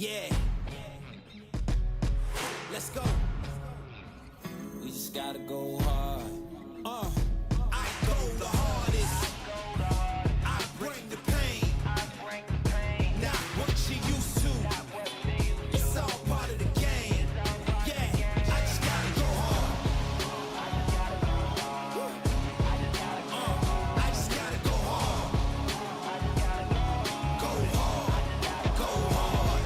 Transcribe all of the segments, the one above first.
Yeah. Let's go. We just gotta go hard. I go the hardest. I bring the pain. Not what you used to. It's all part of the game. Yeah, I just gotta go hard. I just gotta go hard. Go hard. Go hard.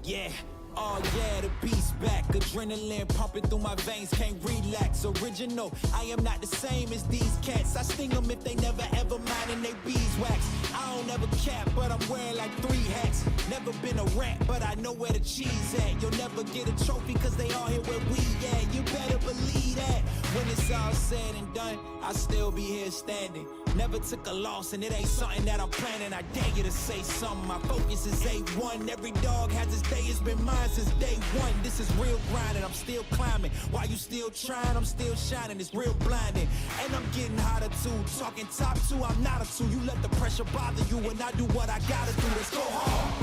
Yeah. Oh yeah, the beast's back. Adrenaline pumping through my veins, can't relax. Original, I am not the same as these cats. I sting them if they never ever mind and they beeswax. I don't ever cap, but I'm wearing like 3 hats. Never been a rat, but I know where the cheese at. You'll never get a trophy cause they all here where we at. You better believe that. When it's all said and done, I'll still be here standing. Never took a loss and it ain't something that I'm planning. I dare you to say something. My focus is A1. Every dog has his day, it's been mine since day one. This is real grinding, I'm still climbing. While you still trying, I'm still shining. It's real blinding. And I'm getting hotter too. Talking top 2, I'm not a 2. You let the pressure bother you and I do what I gotta do. Let's go hard.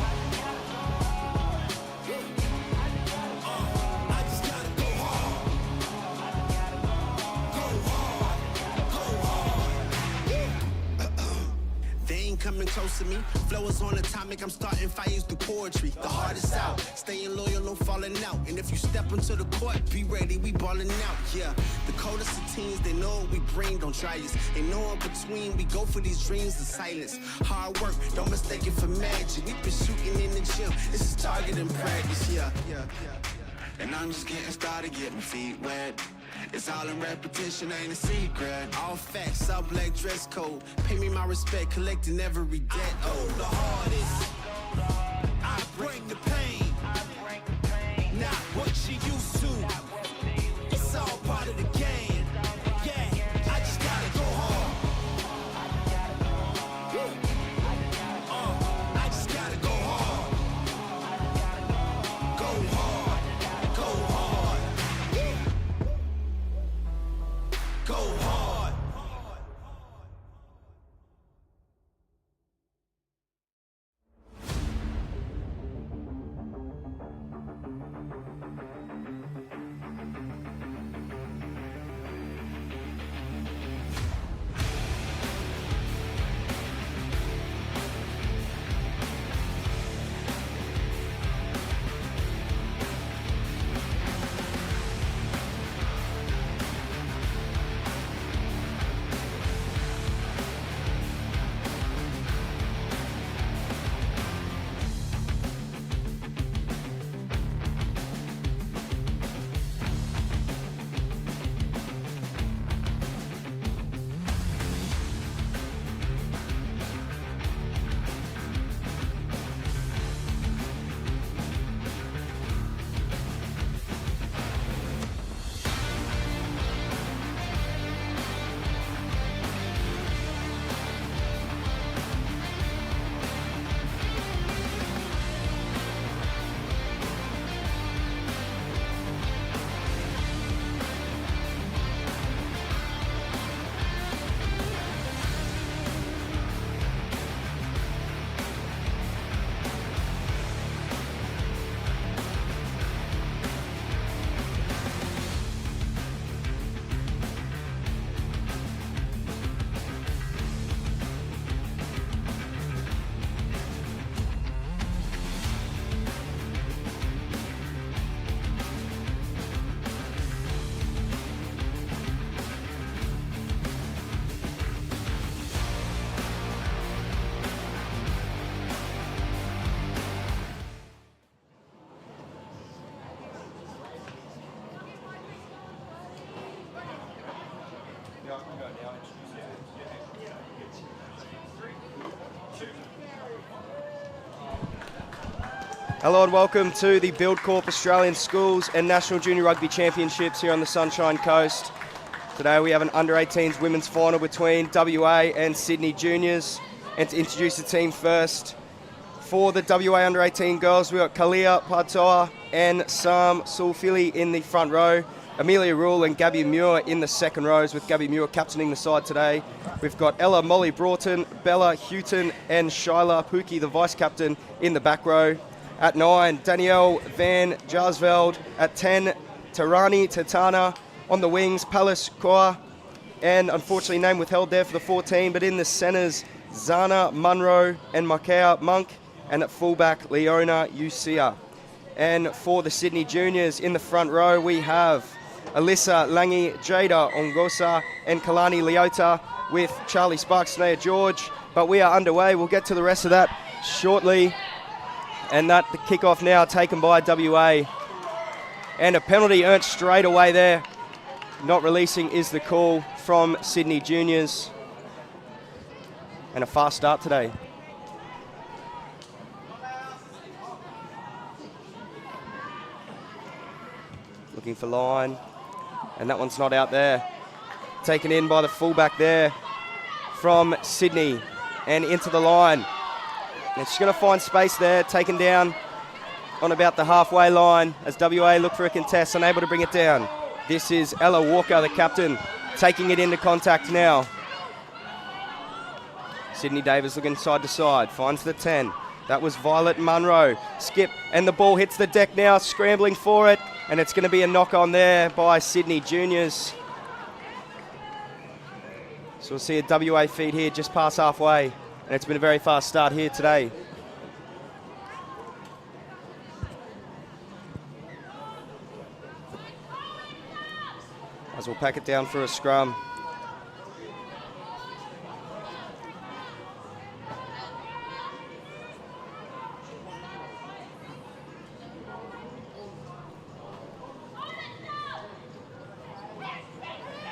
I just gotta go hard. Go hard. Go hard. They ain't coming close to me. Flow is on atomic, I'm starting fires through poetry. The hardest out, staying loyal, no falling out. And if you step into the court, be ready, we balling out. Yeah, the coldest of teens, they know what we bring, don't try us. Ain't no in between, we go for these dreams in silence. Hard work, don't mistake it for magic. We been shooting in the gym, this is target and practice. Yeah. And I'm just getting started, get my feet wet. It's all in repetition, ain't a secret. All facts, all black dress code. Pay me my respect, collecting every debt. I go the hardest. I bring the pain. Not what you used to. It's all part of the game. Yeah, I just gotta go hard. I just gotta go hard. Go hard. Go hard. Go hard. Hello and welcome to the Buildcorp Australian Schools and National Junior Rugby Championships here on the Sunshine Coast. Today we have an under-18s women's final between WA and Sydney Juniors. And to introduce the team first, for the WA under-18 girls, we've got Kalia Patoa and Sam Sulfili in the front row. Amelia Rule and Gabby Muir in the second rows, with Gabby Muir captaining the side today. We've got Ella Molly Broughton, Bella Houghton and Shyla Pookie, the vice-captain, in the back row. At 9, Danielle Van Jarsveld. At 10, Tarani Tatana. On the wings, Palace Koa. And unfortunately, name withheld there for the 14, but in the centres, Zana Munro and Makea Monk. And at fullback, Leona Usia. And for the Sydney Juniors, in the front row, we have Alyssa Langi, Jada Ongosa and Kalani Leota, with Charlie Sparks, Naya George. But we are underway. We'll get to the rest of that shortly. And that the kickoff now taken by WA. And a penalty earned straight away there. Not releasing is the call from Sydney Juniors. And a fast start today. Looking for line. And that one's not out there. Taken in by the fullback there from Sydney and into the line. And she's going to find space there, taken down on about the halfway line as WA look for a contest, unable to bring it down. This is Ella Walker, the captain, taking it into contact now. Sydney Davis looking side to side, finds the 10. That was Violet Munro. Skip, and the ball hits the deck now, scrambling for it. And it's going to be a knock on there by Sydney Juniors. So we'll see a WA feed here just past halfway. And it's been a very fast start here today. As we'll pack it down for a scrum.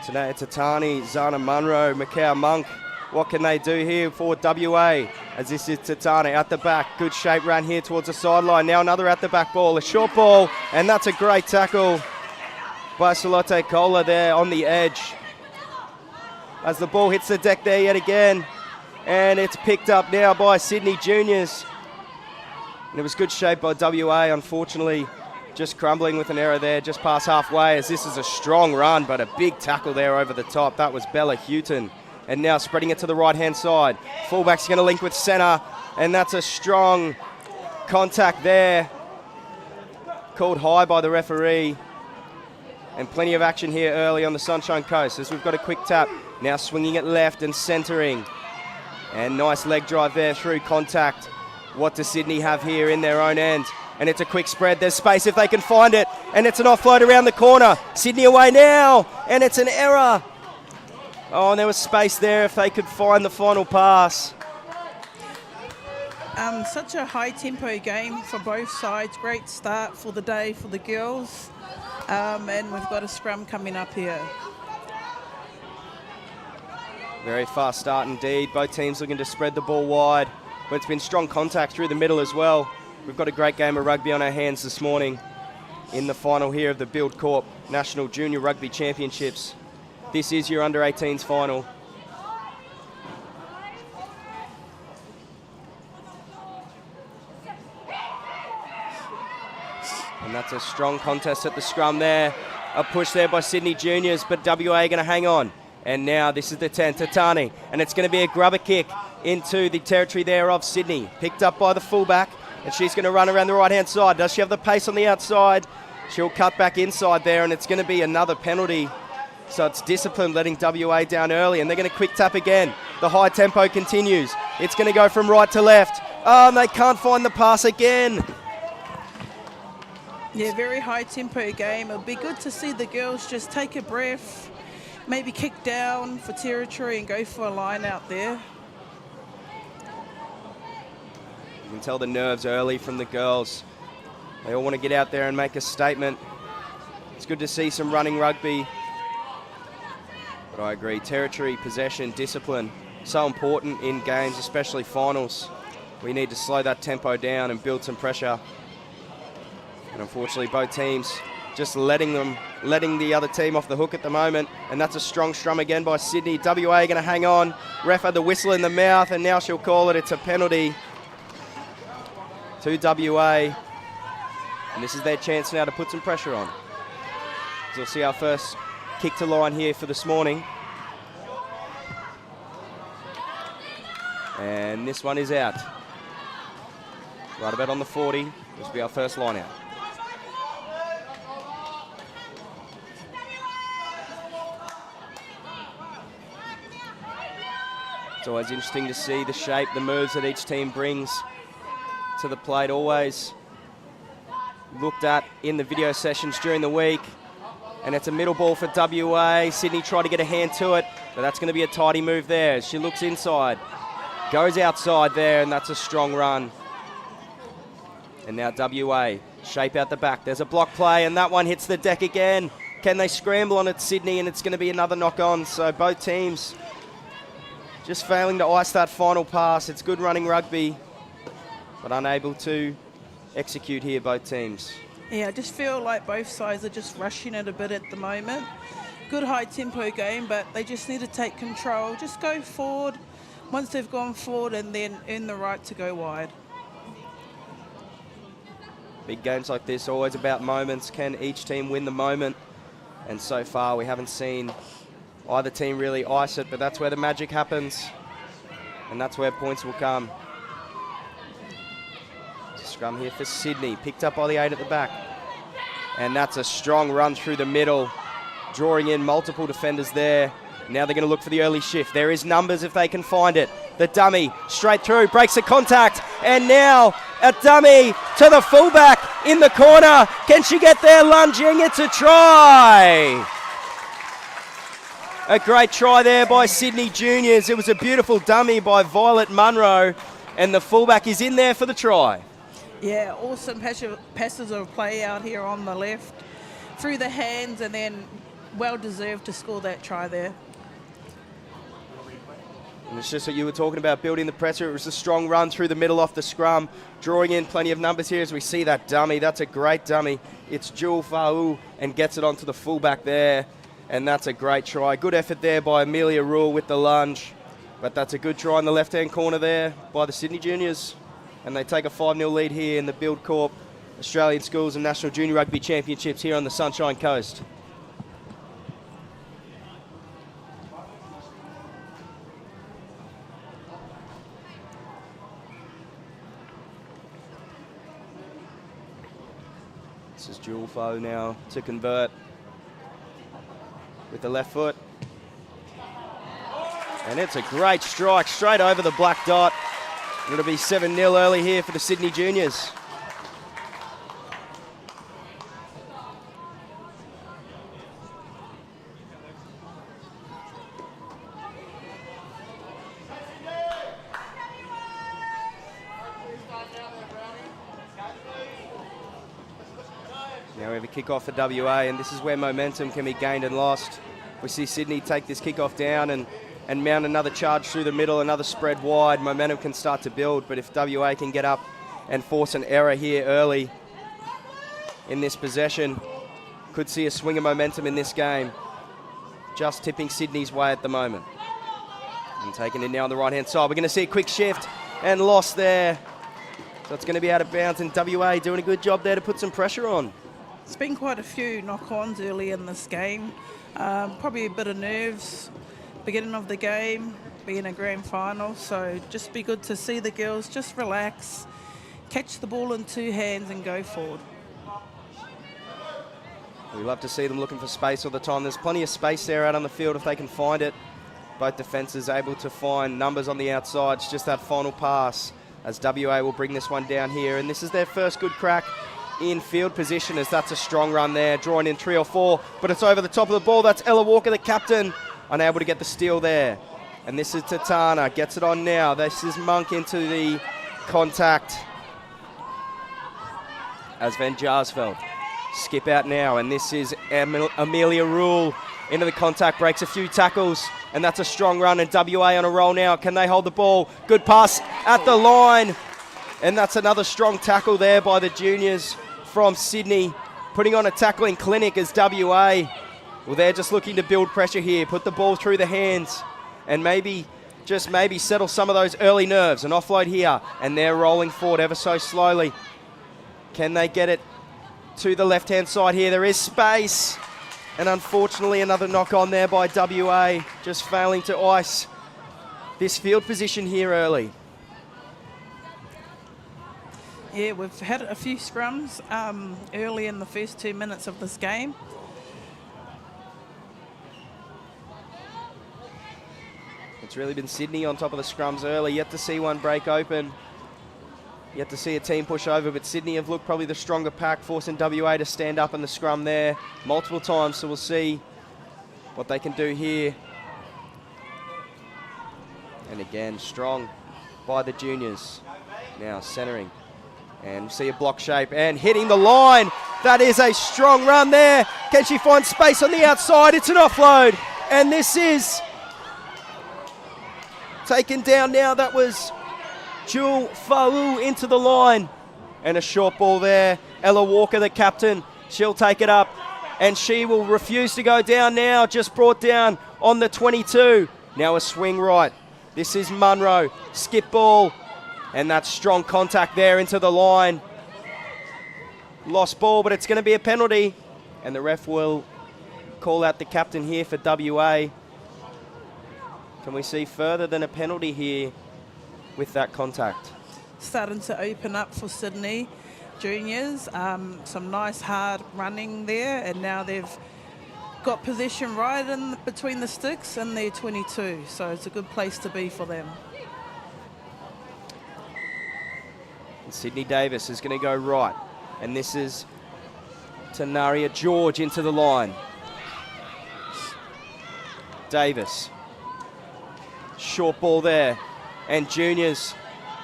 Today it's Tatani, Zana Munro, Makea Monk. What can they do here for WA? As this is Tatani at the back. Good shape run here towards the sideline. Now another at the back ball. A short ball, and that's a great tackle by Salote Kola there on the edge. As the ball hits the deck there yet again. And it's picked up now by Sydney Juniors. And it was good shape by WA, unfortunately. Just crumbling with an error there, just past halfway, as this is a strong run, but a big tackle there over the top. That was Bella Houghton. And now spreading it to the right-hand side. Fullback's going to link with centre, and that's a strong contact there. Called high by the referee. And plenty of action here early on the Sunshine Coast, as we've got a quick tap. Now swinging it left and centering. And nice leg drive there through contact. What does Sydney have here in their own end? And it's a quick spread. There's space if they can find it. And it's an offload around the corner. Sydney away now. And it's an error. Oh, and there was space there if they could find the final pass. Such a high-tempo game for both sides. Great start for the day for the girls. And we've got a scrum coming up here. Very fast start indeed. Both teams looking to spread the ball wide. But it's been strong contact through the middle as well. We've got a great game of rugby on our hands this morning in the final here of the Buildcorp National Junior Rugby Championships. This is your under-18s final. And that's a strong contest at the scrum there. A push there by Sydney Juniors, but WA going to hang on. And now this is the 10, Tatani. And it's going to be a grubber kick into the territory there of Sydney. Picked up by the fullback. And she's going to run around the right-hand side. Does she have the pace on the outside? She'll cut back inside there, and it's going to be another penalty. So it's discipline letting WA down early, and they're going to quick tap again. The high tempo continues. It's going to go from right to left. Oh, and they can't find the pass again. Yeah, very high-tempo game. It'll be good to see the girls just take a breath, maybe kick down for territory and go for a line out there. You can tell the nerves early from the girls. They all want to get out there and make a statement. It's good to see some running rugby. But I agree, territory, possession, discipline, so important in games, especially finals. We need to slow that tempo down and build some pressure. And unfortunately, both teams just letting the other team off the hook at the moment. And that's a strong scrum again by Sydney. WA going to hang on. Ref had the whistle in the mouth, and now she'll call it. It's a penalty to WA. And this is their chance now to put some pressure on. we'll see our first kick to line here for this morning. And this one is out. Right about on the 40. This will be our first line out. It's always interesting to see the shape, the moves that each team brings to the plate. Always looked at in the video sessions during the week. And it's a middle ball for WA. Sydney tried to get a hand to it, but that's going to be a tidy move there. She looks inside, goes outside there, and that's a strong run. And now WA, shape out the back. There's a block play, and that one hits the deck again. Can they scramble on it, Sydney? And it's going to be another knock-on. So both teams just failing to ice that final pass. It's good running rugby, but unable to execute here, both teams. Yeah, I just feel like both sides are just rushing it a bit at the moment. Good high-tempo game, but they just need to take control. Just go forward once they've gone forward and then earn the right to go wide. Big games like this, always about moments. Can each team win the moment? And so far, we haven't seen either team really ice it, but that's where the magic happens, and that's where points will come. Scrum here for Sydney, picked up by the 8 at the back. And that's a strong run through the middle, drawing in multiple defenders there. Now they're going to look for the early shift. There is numbers if they can find it. The dummy, straight through, breaks the contact, and now a dummy to the fullback in the corner. Can she get there lunging? It's a try! A great try there by Sydney Juniors. It was a beautiful dummy by Violet Munro, and the fullback is in there for the try. Yeah, awesome passes of play out here on the left, through the hands, and then well deserved to score that try there. And it's just what you were talking about, building the pressure. It was a strong run through the middle off the scrum, drawing in plenty of numbers here as we see that dummy. That's a great dummy. It's Jewel Fa'u and gets it onto the fullback there. And that's a great try. Good effort there by Amelia Rule with the lunge. But that's a good try in the left-hand corner there by the Sydney Juniors. And they take a 5-0 lead here in the Buildcorp Australian Schools and National Junior Rugby Championships here on the Sunshine Coast. This is Jewel Foe now to convert with the left foot. And it's a great strike straight over the black dot. It'll be 7-0 early here for the Sydney Juniors. Now we have a kick-off for WA, and this is where momentum can be gained and lost. We see Sydney take this kick-off down and mount another charge through the middle, another spread wide. Momentum can start to build, but if WA can get up and force an error here early in this possession, could see a swing of momentum in this game. Just tipping Sydney's way at the moment. And taking it now on the right-hand side. We're going to see a quick shift and loss there. So it's going to be out of bounds, and WA doing a good job there to put some pressure on. It's been quite a few knock-ons early in this game. Probably a bit of nerves, beginning of the game, being a grand final. So just be good to see the girls just relax, catch the ball in two hands and go forward. We love to see them looking for space all the time. There's plenty of space there out on the field if they can find it. Both defences able to find numbers on the outside. It's just that final pass as WA will bring this one down here. And this is their first good crack in field position, as that's a strong run there, drawing in 3 or 4, but it's over the top of the ball. That's Ella Walker, the captain, unable to get the steal there. And this is Tatana, gets it on now. This is Monk into the contact as Van Jarsveld. Skip out now, and this is Amelia Rule into the contact, breaks a few tackles, and that's a strong run, and WA on a roll now. Can they hold the ball? Good pass at the line, and that's another strong tackle there by the juniors from Sydney, putting on a tackling clinic as WA. Well, they're just looking to build pressure here, put the ball through the hands, and maybe, just maybe, settle some of those early nerves. An offload here, and they're rolling forward ever so slowly. Can they get it to the left-hand side here? There is space, And unfortunately, another knock on there by WA, just failing to ice this field position here early. Yeah, we've had a few scrums early in the first 2 minutes of this game. It's really been Sydney on top of the scrums early. Yet to see one break open. Yet to see a team push over, but Sydney have looked probably the stronger pack, forcing WA to stand up in the scrum there multiple times, so we'll see what they can do here. And again, strong by the juniors. Now centering, and we see a block shape, and hitting the line. That is a strong run there. Can she find space on the outside? It's an offload, and this is taken down now. That was Jewel Fa'u into the line. And a short ball there. Ella Walker, the captain, she'll take it up. And she will refuse to go down now. Just brought down on the 22. Now a swing right. This is Munro. Skip ball. And that's strong contact there into the line. Lost ball, but it's going to be a penalty. And the ref will call out the captain here for WA. Can we see further than a penalty here with that contact? Starting to open up for Sydney juniors. Some nice hard running there, and now they've got possession right in between the sticks and their 22, so it's a good place to be for them. And Sydney Davis is going to go right, and this is Tanaria George into the line. Davis, short ball there, and juniors,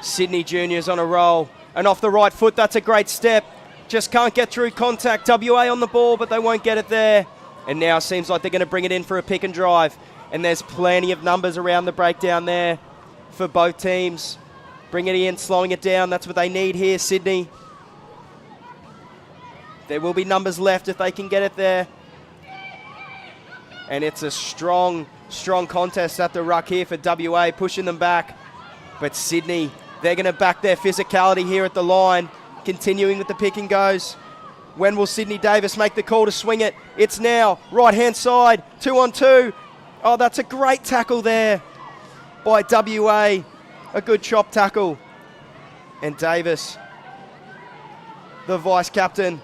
Sydney juniors on a roll, and off the right foot. That's a great step, just can't get through contact. WA on the ball, but they won't get it there. And now it seems like they're going to bring it in for a pick and drive, and there's plenty of numbers around the breakdown there for both teams. Bring it in, slowing it down, that's what they need here, Sydney. There will be numbers left if they can get it there. And it's a strong contest at the ruck here for WA, pushing them back. But Sydney, they're going to back their physicality here at the line, continuing with the pick and goes. When will Sydney Davis make the call to swing it? It's now, right-hand side, 2-on-2. Oh, that's a great tackle there by WA. A good chop tackle. And Davis, the vice-captain,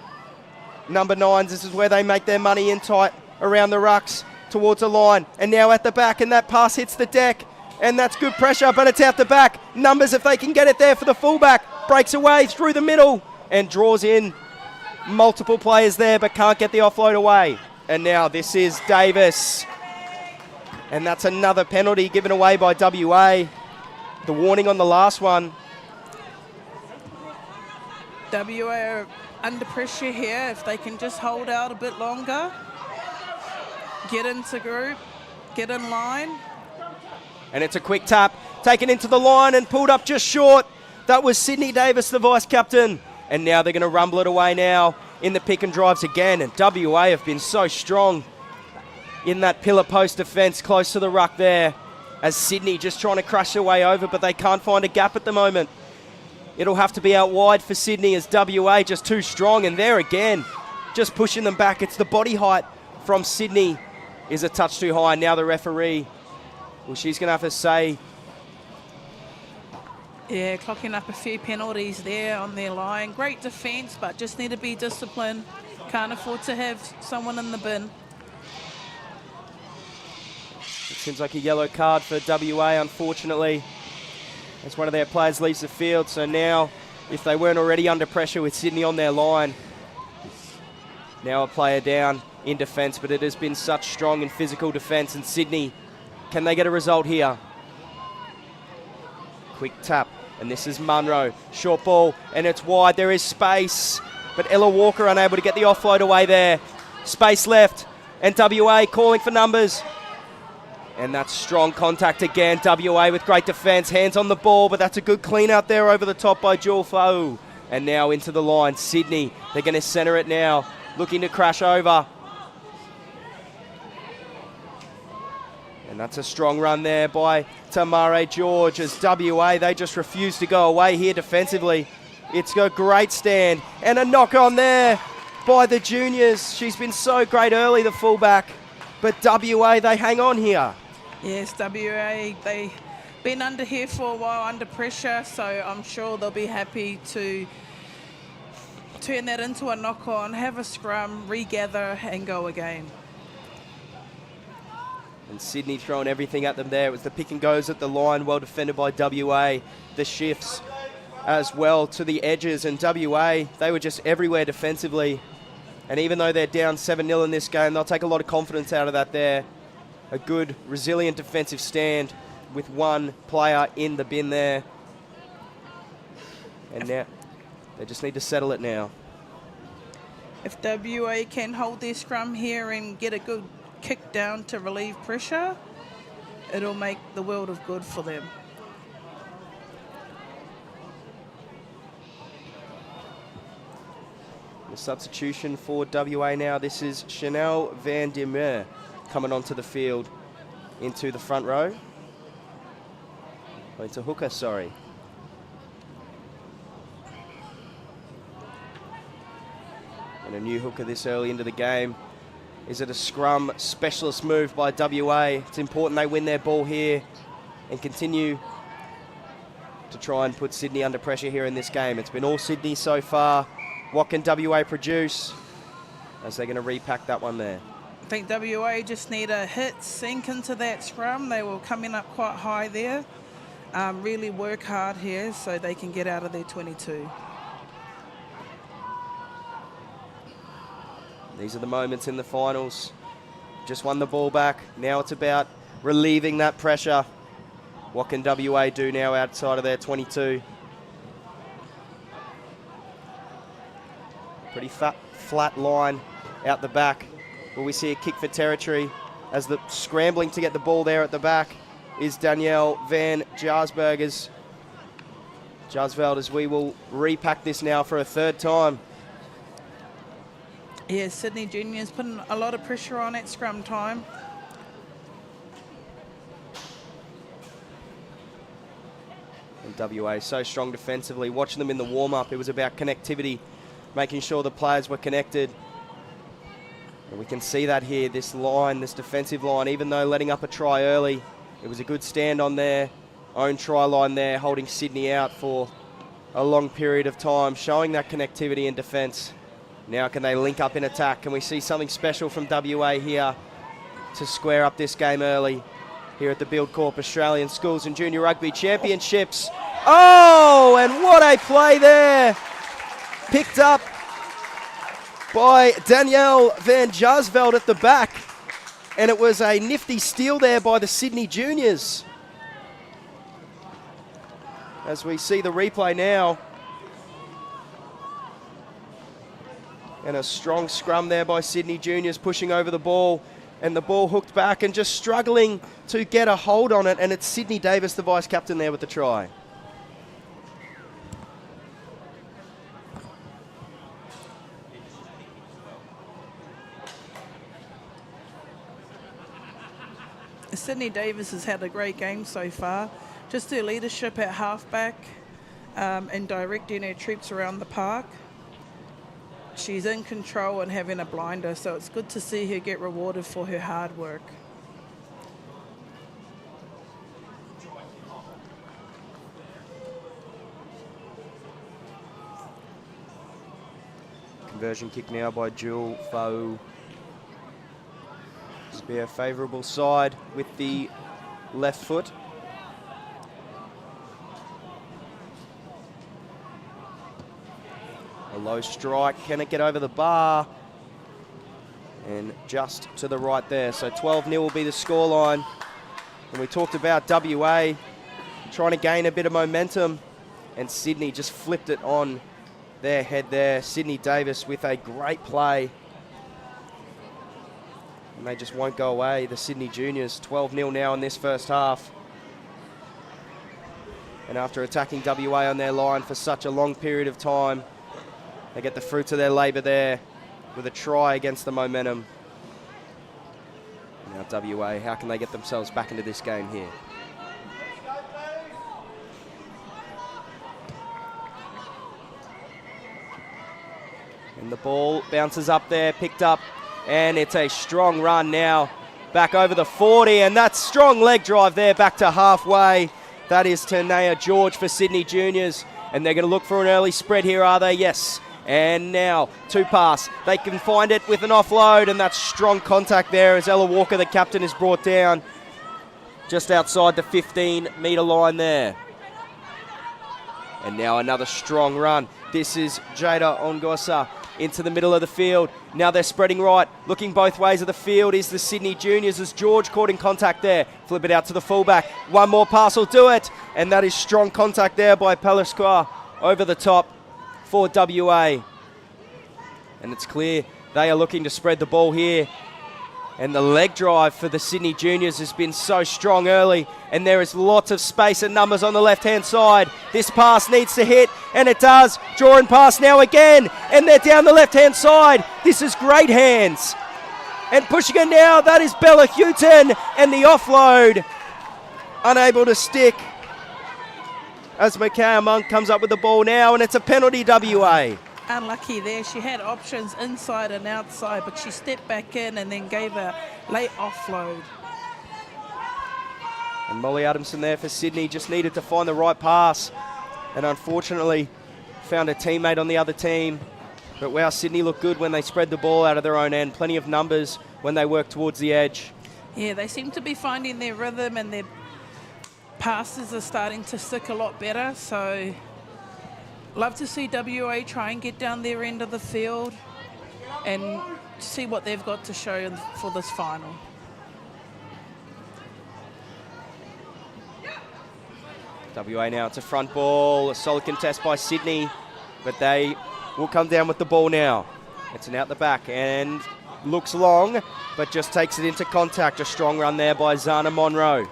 number 9s, this is where they make their money in tight around the rucks towards the line. And now at the back, and that pass hits the deck. And that's good pressure, but it's out the back. Numbers, if they can get it there for the fullback. Breaks away through the middle and draws in multiple players there, but can't get the offload away. And now this is Davis. And that's another penalty given away by WA. The warning on the last one. WA are under pressure here. If they can just hold out a bit longer, get into group, get in line. And it's a quick tap, taken into the line and pulled up just short. That was Sydney Davis, the vice-captain. And now they're going to rumble it away now in the pick and drives again. And WA have been so strong in that pillar post defence close to the ruck there, as Sydney just trying to crush their way over, but they can't find a gap at the moment. It'll have to be out wide for Sydney, as WA just too strong. And there again, just pushing them back. It's the body height from Sydney is a touch too high. Now the referee, well, she's going to have to say. Yeah, clocking up a few penalties there on their line. Great defence, but just need to be disciplined. Can't afford to have someone in the bin. It seems like a yellow card for WA, unfortunately, as one of their players leaves the field. So now, if they weren't already under pressure with Sydney on their line, now a player down in defence, but it has been such strong and physical defence. And Sydney, can they get a result here? Quick tap, and this is Munro. Short ball, and it's wide. There is space, but Ella Walker unable to get the offload away there. Space left, and WA calling for numbers. And that's strong contact again. WA with great defence, hands on the ball, but that's a good clean out there over the top by Jewel Fa'u. And now into the line, Sydney, they're going to centre it now, looking to crash over. And that's a strong run there by Tamare George, as WA, they just refuse to go away here defensively. It's a great stand, and a knock on there by the juniors. She's been so great early, the fullback. But WA, they hang on here. Yes, WA, they've been under here for a while, under pressure, so I'm sure they'll be happy to turn that into a knock-on, have a scrum, regather and go again. And Sydney throwing everything at them there. It was the pick and goes at the line, well defended by WA. The shifts as well to the edges, and WA, they were just everywhere defensively. And even though they're down 7-0 in this game, they'll take a lot of confidence out of that there. A good, resilient defensive stand with one player in the bin there. And now they just need to settle it now. If WA can hold their scrum here and get a good kick down to relieve pressure, it'll make the world of good for them. The substitution for WA now. This is Chanel van der Meer coming onto the field into the front row. Oh, into hooker, sorry. And a new hooker this early into the game. Is it a scrum specialist move by WA? It's important they win their ball here and continue to try and put Sydney under pressure here in this game. It's been all Sydney so far. What can WA produce as they're going to repack that one there? I think WA just need a hit, sink into that scrum. They were coming up quite high there. Really work hard here so they can get out of their 22. These are the moments in the finals. Just won the ball back. Now it's about relieving that pressure. What can WA do now outside of their 22? Pretty flat line out the back. Will we see a kick for territory as the scrambling to get the ball there at the back is Danielle van Jarsveld as we will repack this now for a third time. Yeah, Sydney Juniors putting a lot of pressure on at scrum time. And WA so strong defensively. Watching them in the warm-up, it was about connectivity, making sure the players were connected. And we can see that here, this line, this defensive line, even though letting up a try early, it was a good stand on their own try line there, holding Sydney out for a long period of time, showing that connectivity in defence. Now can they link up in attack? Can we see something special from WA here to square up this game early here at the Buildcorp Australian Schools and Junior Rugby Championships? Oh, and what a play there! Picked up by Danielle van Jarsveld at the back. And it was a nifty steal there by the Sydney Juniors. As we see the replay now. And a strong scrum there by Sydney Juniors pushing over the ball. And the ball hooked back and just struggling to get a hold on it. And it's Sydney Davis, the vice-captain, there with the try. Sydney Davis has had a great game so far. Just her leadership at halfback and directing her troops around the park. She's in control and having a blinder, so it's good to see her get rewarded for her hard work. Conversion kick now by Jewel Fau. This will be a favourable side with the left foot. A low strike, can it get over the bar? And just to the right there. So 12-0 will be the scoreline. And we talked about WA trying to gain a bit of momentum. And Sydney just flipped it on their head there. Sydney Davis with a great play. And they just won't go away. The Sydney Juniors, 12-0 now in this first half. And after attacking WA on their line for such a long period of time, they get the fruits of their labour there with a try against the momentum. Now WA, how can they get themselves back into this game here? And And the ball bounces up there, picked up, and it's a strong run now. Back over the 40, and that's strong leg drive there back to halfway. That is Tanea George for Sydney Juniors. And they're going to look for an early spread here, are they? Yes. And now, 2 pass. They can find it with an offload, and that's strong contact there as Ella Walker, the captain, is brought down just outside the 15-metre line there. And now another strong run. This is Jada Ongosa into the middle of the field. Now they're spreading right. Looking both ways of the field is the Sydney Juniors as George caught in contact there. Flip it out to the fullback. One more pass will do it. And that is strong contact there by Pelisqua over the top for WA. And it's clear they are looking to spread the ball here. And the leg drive for the Sydney Juniors has been so strong early. And there is lots of space and numbers on the left-hand side. This pass needs to hit, and it does. Draw and pass now again. And they're down the left-hand side. This is great hands. And pushing it now, that is Bella Houghton. And the offload, unable to stick. As Micaiah Monk comes up with the ball now, and it's a penalty, WA. Unlucky there. She had options inside and outside, but she stepped back in and then gave a late offload. And Molly Adamson there for Sydney just needed to find the right pass, and unfortunately found a teammate on the other team. But wow, Sydney looked good when they spread the ball out of their own end. Plenty of numbers when they work towards the edge. Yeah, they seem to be finding their rhythm, and their passes are starting to stick a lot better. So love to see WA try and get down their end of the field and see what they've got to show for this final. WA now, it's a front ball, a solid contest by Sydney, but they will come down with the ball now. It's an out the back and looks long, but just takes it into contact. A strong run there by Zana Monroe.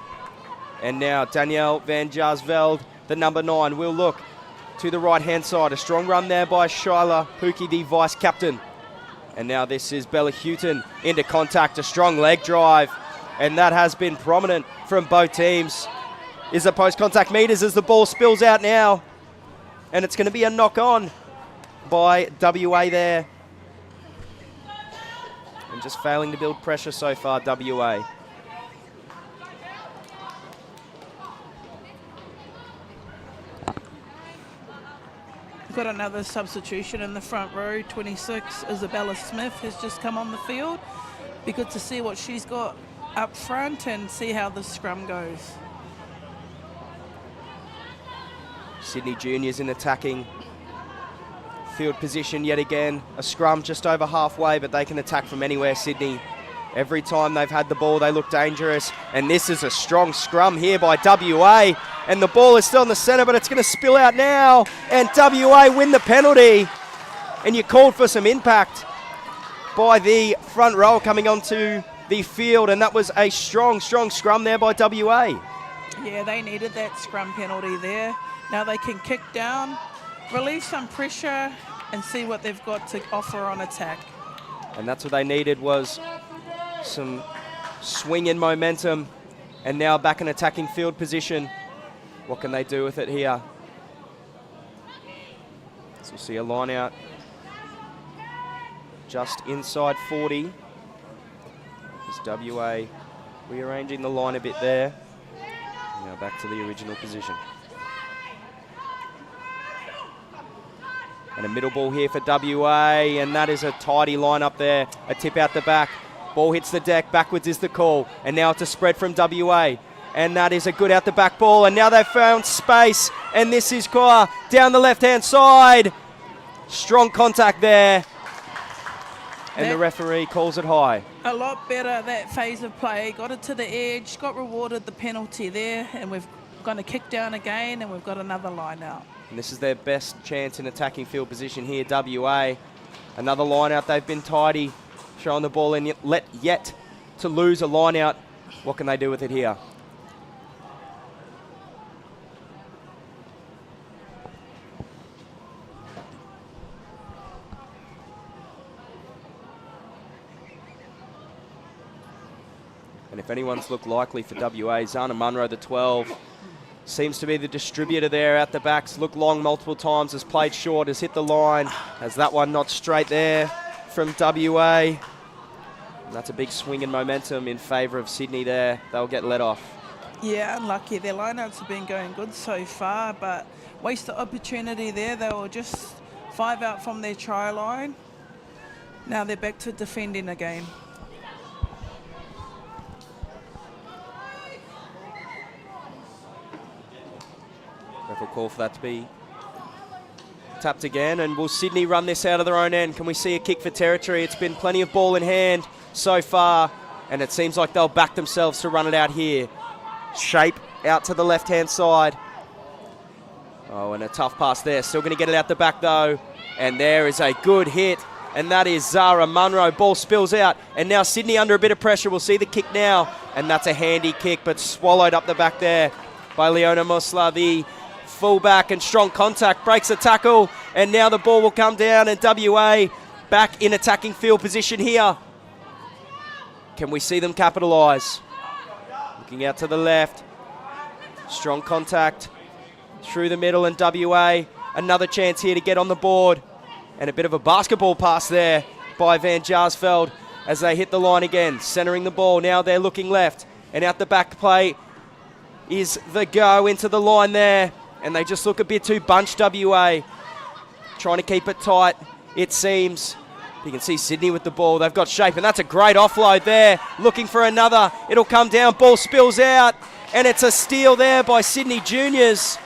And now Danielle Van Jarsveld, the number 9, will look to the right-hand side. A strong run there by Shyla Pookie, the vice-captain. And now this is Bella Houghton into contact, a strong leg drive. And that has been prominent from both teams. Is the post-contact meters as the ball spills out now. And it's going to be a knock-on by WA there. And just failing to build pressure so far, WA. We've got another substitution in the front row. 26, Isabella Smith has just come on the field. Be good to see what she's got up front and see how the scrum goes. Sydney Juniors in attacking field position yet again. A scrum just over halfway, but they can attack from anywhere, Sydney. Every time they've had the ball, they look dangerous. And this is a strong scrum here by WA. And the ball is still in the centre, but it's going to spill out now. And WA win the penalty. And you called for some impact by the front row coming onto the field. And that was a strong, strong scrum there by WA. Yeah, they needed that scrum penalty there. Now they can kick down, relieve some pressure, and see what they've got to offer on attack. And that's what they needed, was some swing in momentum, and now back in attacking field position. What can they do with it here? So we'll see a line out just inside 40. As WA rearranging the line a bit there. Now back to the original position. And a middle ball here for WA, and that is a tidy line up there. A tip out the back. Ball hits the deck, backwards is the call. And now it's a spread from WA. And that is a good out the back ball. And now they've found space. And this is Koa down the left-hand side. Strong contact there. And the referee calls it high. A lot better, that phase of play. Got it to the edge, got rewarded the penalty there. And we've going to kick down again, and we've got another line out. And this is their best chance in attacking field position here, WA. Another line out, they've been tidy. Showing the ball in, yet to lose a line out. What can they do with it here? And if anyone's looked likely for WA, Zana Munro, the 12, seems to be the distributor there at the backs. Looked long multiple times, has played short, has hit the line. Has that one not straight there from WA. And that's a big swing in momentum in favour of Sydney there. They'll get let off. Yeah, unlucky. Their lineouts have been going good so far, but wasted opportunity there. They were just 5 out from their try line. Now they're back to defending again. Referee call for that to be tapped again, and will Sydney run this out of their own end? Can we see a kick for territory? It's been plenty of ball in hand so far, and it seems like they'll back themselves to run it out here. Shape out to the left-hand side. Oh, and a tough pass there. Still going to get it out the back, though. And there is a good hit, and that is Zara Munro. Ball spills out, and now Sydney under a bit of pressure. We'll see the kick now, and that's a handy kick, but swallowed up the back there by Leona Musla, the fullback, and strong contact. Breaks the tackle, and now the ball will come down, and WA back in attacking field position here. Can we see them capitalise? Looking out to the left. Strong contact through the middle, and WA another chance here to get on the board. And a bit of a basketball pass there by Van Jaarsveld as they hit the line again. Centering the ball. Now they're looking left. And out the back play is the go into the line there. And they just look a bit too bunched, WA. Trying to keep it tight, it seems. You can see Sydney with the ball. They've got shape, and that's a great offload there. Looking for another. It'll come down. Ball spills out, and it's a steal there by Sydney Juniors.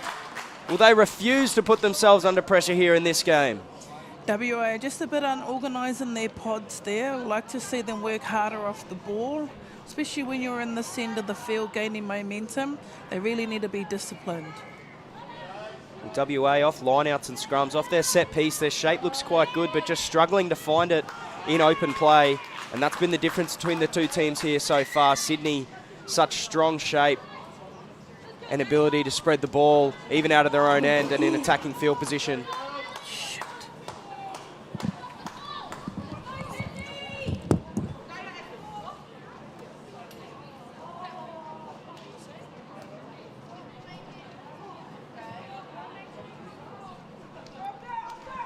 Will they refuse to put themselves under pressure here in this game? WA just a bit unorganised in their pods there. I'd like to see them work harder off the ball, especially when you're in the centre of the field gaining momentum. They really need to be disciplined. WA off lineouts and scrums, off their set piece. Their shape looks quite good, but just struggling to find it in open play. And that's been the difference between the two teams here so far. Sydney, such strong shape and ability to spread the ball, even out of their own end and in attacking field position.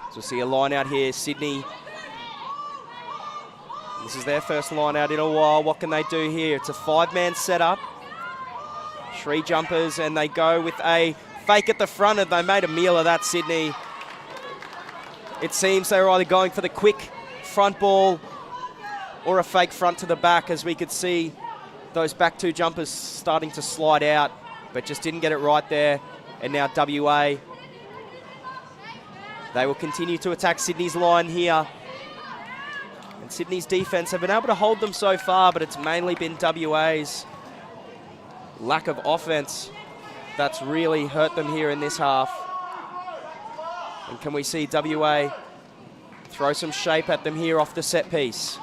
So we'll see a line out here, Sydney. This is their first line out in a while. What can they do here? It's a 5-man setup. 3 jumpers, and they go with a fake at the front, and they made a meal of that, Sydney. It seems they were either going for the quick front ball or a fake front to the back, as we could see those back 2 jumpers starting to slide out, but just didn't get it right there. And now WA, they will continue to attack Sydney's line here. And Sydney's defense have been able to hold them so far, but it's mainly been WA's lack of offense that's really hurt them here in this half. And can we see WA throw some shape at them here off the set piece?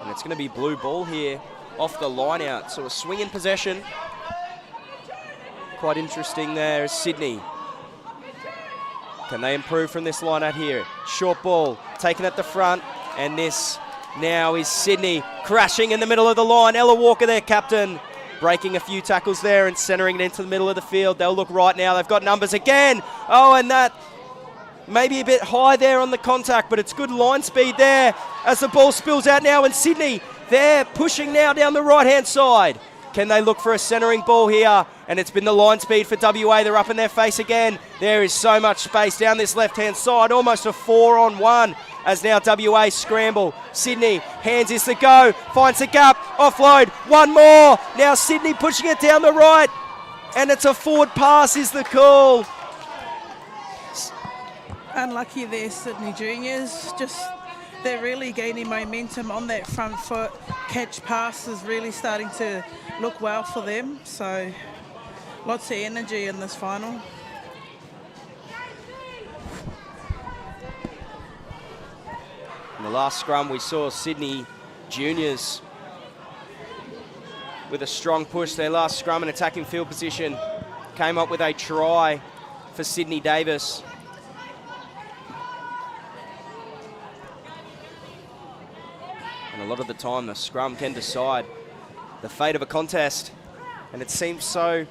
And it's going to be blue ball here off the line out. So a swing in possession. Quite interesting there is Sydney. Can they improve from this line out here? Short ball taken at the front, and this now is Sydney crashing in the middle of the line. Ella Walker, their captain, breaking a few tackles there and centering it into the middle of the field. They'll look right now. They've got numbers again. Oh, and that maybe a bit high there on the contact, but it's good line speed there as the ball spills out now, and Sydney, they're pushing now down the right-hand side. Can they look for a centering ball here? And it's been the line speed for WA. They're up in their face again. There is so much space down this left-hand side, almost a 4-on-1 as now WA scramble. Sydney, hands is the go, finds the gap, offload, one more. Now Sydney pushing it down the right, and it's a forward pass is the call. Unlucky there, Sydney Juniors. They're really gaining momentum on that front foot. Catch pass is really starting to look well for them. So lots of energy in this final. In the last scrum, we saw Sydney Juniors with a strong push. Their last scrum in attacking field position came up with a try for Sydney Davis. a lot of the time, the scrum can decide the fate of a contest. And it seems so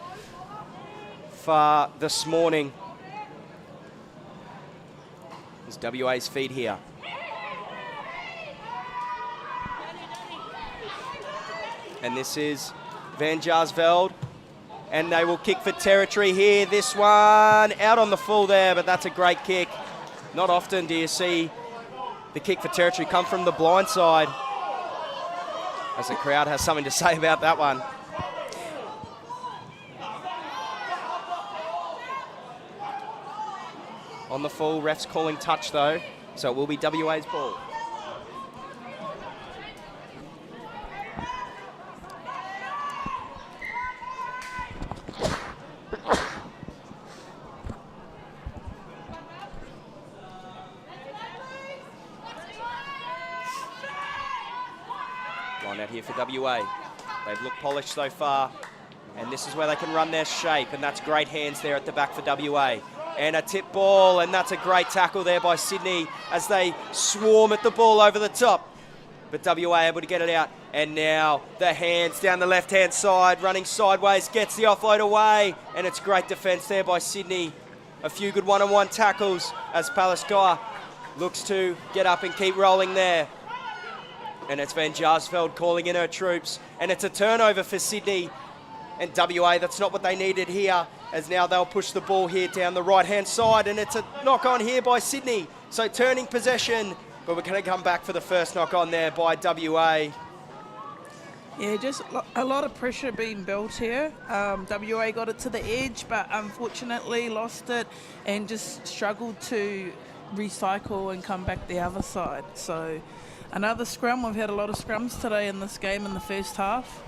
far this morning. There's WA's feed here. And this is Van Jaarsveld. And they will kick for territory here. This one out on the full there, but that's a great kick. Not often do you see the kick for territory come from the blind side. As the crowd has something to say about that one. On the full, ref's calling touch though, so it will be WA's ball. Line out here for WA. They've looked polished so far, and this is where they can run their shape, and that's great hands there at the back for WA. And a tip ball, and that's a great tackle there by Sydney as they swarm at the ball over the top. But WA able to get it out. And now the hands down the left-hand side, running sideways, gets the offload away. And it's great defence there by Sydney. A few good one-on-one tackles as Palaskaya looks to get up and keep rolling there. And it's Van Jaarsveld calling in her troops. And it's a turnover for Sydney. And WA, that's not what they needed here, as now they'll push the ball here down the right-hand side, and it's a knock-on here by Sydney. So turning possession, but we're going to come back for the first knock-on there by WA. Yeah, just a lot of pressure being built here. WA got it to the edge, but unfortunately lost it and just struggled to recycle and come back the other side. So another scrum. We've had a lot of scrums today in this game in the first half.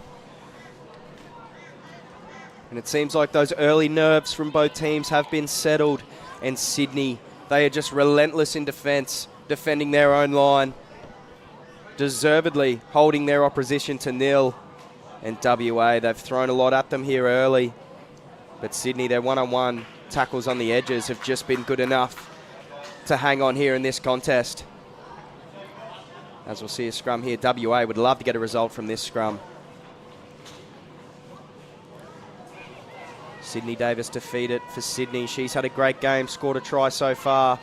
And it seems like those early nerves from both teams have been settled. And Sydney, they are just relentless in defence, defending their own line. Deservedly holding their opposition to nil. And WA, they've thrown a lot at them here early. But Sydney, their one-on-one tackles on the edges have just been good enough to hang on here in this contest. As we'll see a scrum here, WA would love to get a result from this scrum. Sydney Davis defeated for Sydney. She's had a great game, scored a try so far.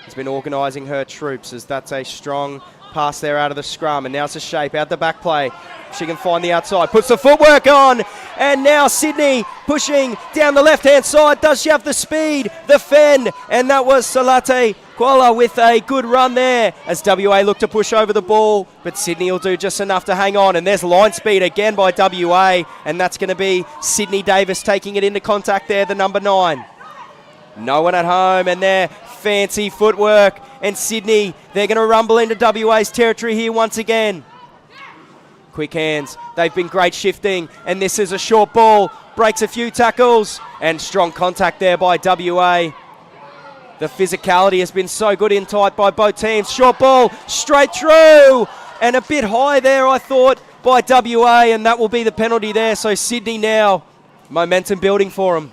Has been organising her troops as that's a strong pass there out of the scrum. And now it's a shape out the back play. She can find the outside, puts the footwork on. And now Sydney pushing down the left-hand side. Does she have the speed? The fend. And that was Salate Kuala with a good run there as WA look to push over the ball. But Sydney will do just enough to hang on. And there's line speed again by WA. And that's going to be Sydney Davis taking it into contact there, the number 9. No one at home, and their fancy footwork. And Sydney, they're going to rumble into WA's territory here once again. Quick hands. They've been great shifting. And this is a short ball. Breaks a few tackles. And strong contact there by WA. The physicality has been so good in tight by both teams. Short ball straight through. And a bit high there, I thought, by WA. And that will be the penalty there. So Sydney now, momentum building for them.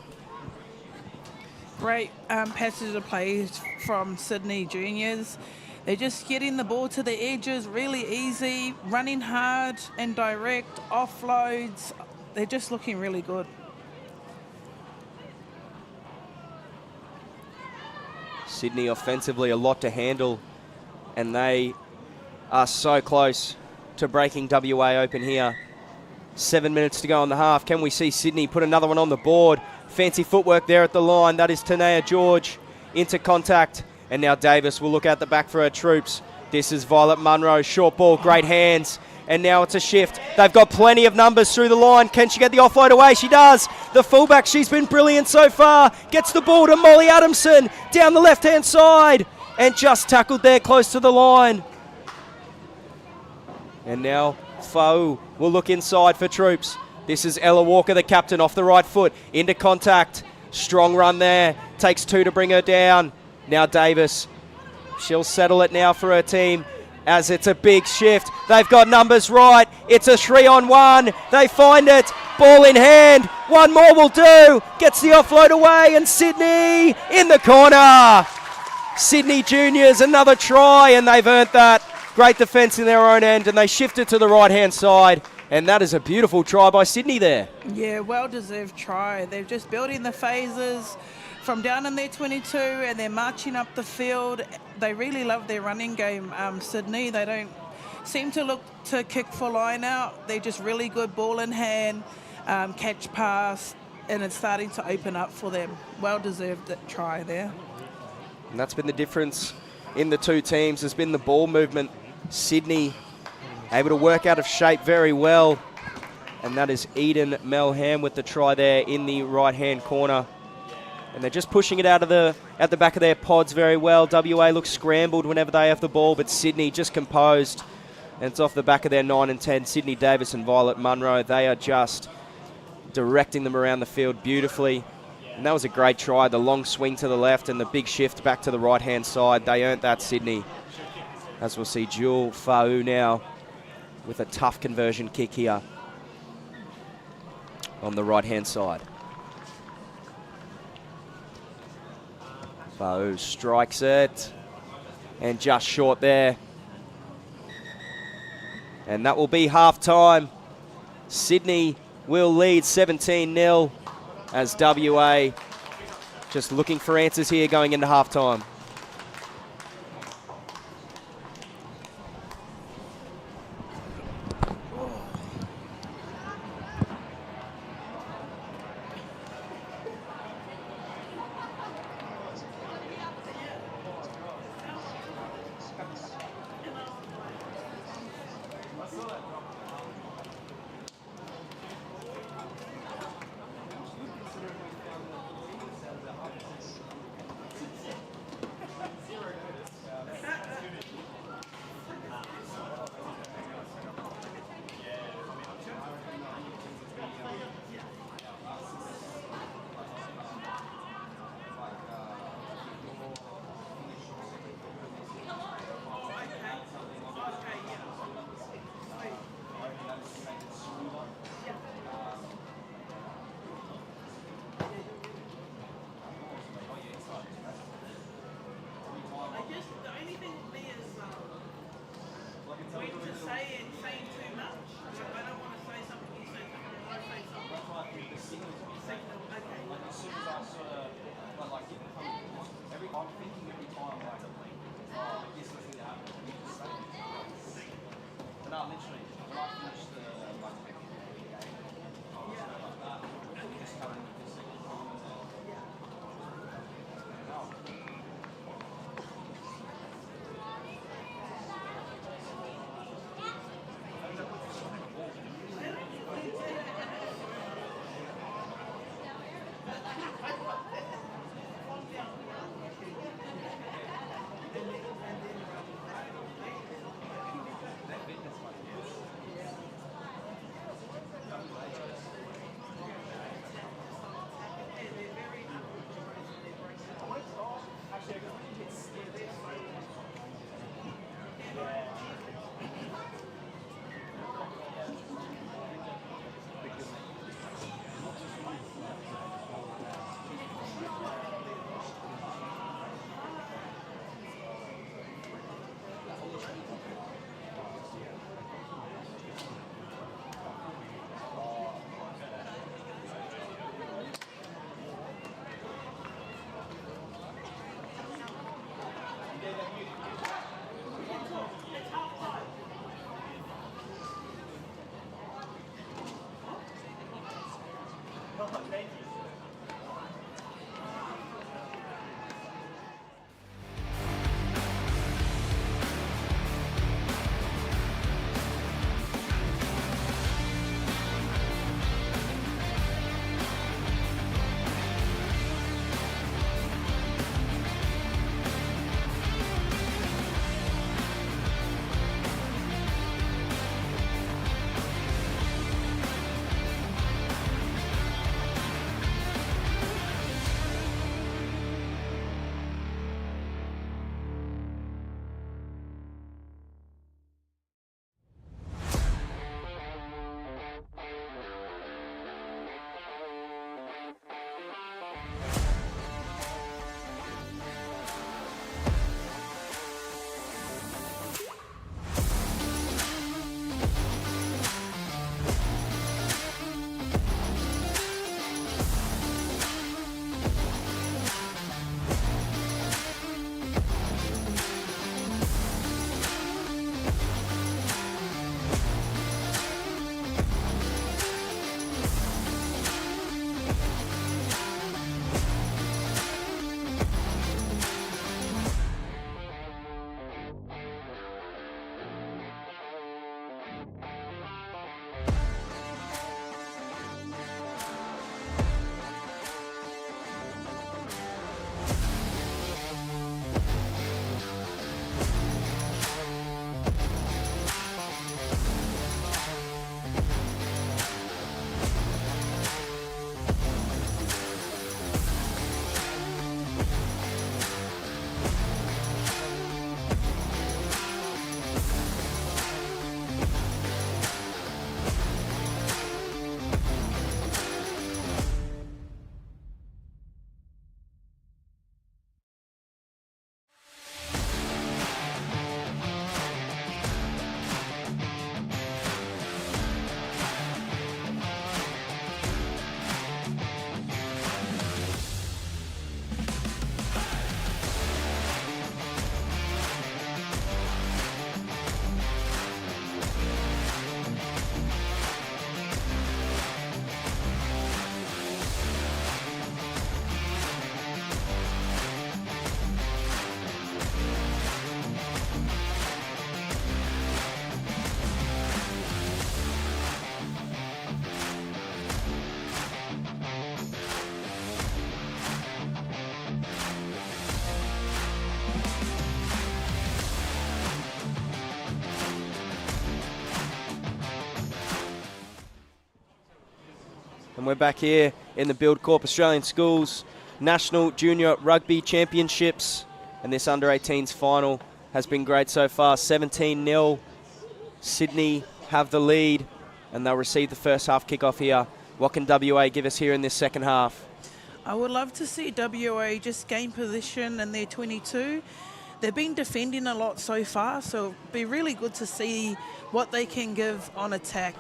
Great passage of plays from Sydney juniors. They're just getting the ball to the edges really easy, running hard and direct, offloads. They're just looking really good. Sydney offensively a lot to handle, and they are so close to breaking WA open here. 7 minutes to go in the half. Can we see Sydney put another one on the board? Fancy footwork there at the line. That is Tanea George into contact. And now Davis will look out the back for her troops. This is Violet Munro. Short ball, great hands. And now it's a shift. They've got plenty of numbers through the line. Can she get the offload away? She does. The fullback, she's been brilliant so far. Gets the ball to Molly Adamson down the left-hand side. And just tackled there close to the line. And now Fau will look inside for troops. This is Ella Walker, the captain, off the right foot. Into contact. Strong run there. Takes 2 to bring her down. Now Davis. She'll settle it now for her team as it's a big shift. They've got numbers right. It's a 3-on-1. They find it. Ball in hand. One more will do. Gets the offload away, and Sydney in the corner. Sydney Juniors, another try, and they've earned that. Great defence in their own end, and they shift it to the right-hand side. And that is a beautiful try by Sydney there. Yeah, well-deserved try. They're just building the phases from down in their 22, and they're marching up the field. They really love their running game, Sydney. They don't seem to look to kick for line out. They're just really good ball in hand, catch pass, and it's starting to open up for them. Well-deserved try there. And that's been the difference in the two teams, has been the ball movement. Sydney able to work out of shape very well. And that is Eden Melham with the try there in the right-hand corner. And they're just pushing it out the back of their pods very well. WA looks scrambled whenever they have the ball, but Sydney just composed. And it's off the back of their 9 and 10. Sydney Davis and Violet Munro, they are just directing them around the field beautifully. And that was a great try. The long swing to the left and the big shift back to the right-hand side. They earned that, Sydney. As we'll see Jewel Fa'u now with a tough conversion kick here on the right-hand side. Fa'u strikes it. And just short there. And that will be half-time. Sydney will lead 17-0 as WA just looking for answers here going into half-time. And we're back here in the Buildcorp Australian Schools National Junior Rugby Championships. And this under-18s final has been great so far. 17-0. Sydney have the lead, and they'll receive the first half kickoff here. What can WA give us here in this second half? I would love to see WA just gain position in their 22. They've been defending a lot so far, so it'll be really good to see what they can give on attack.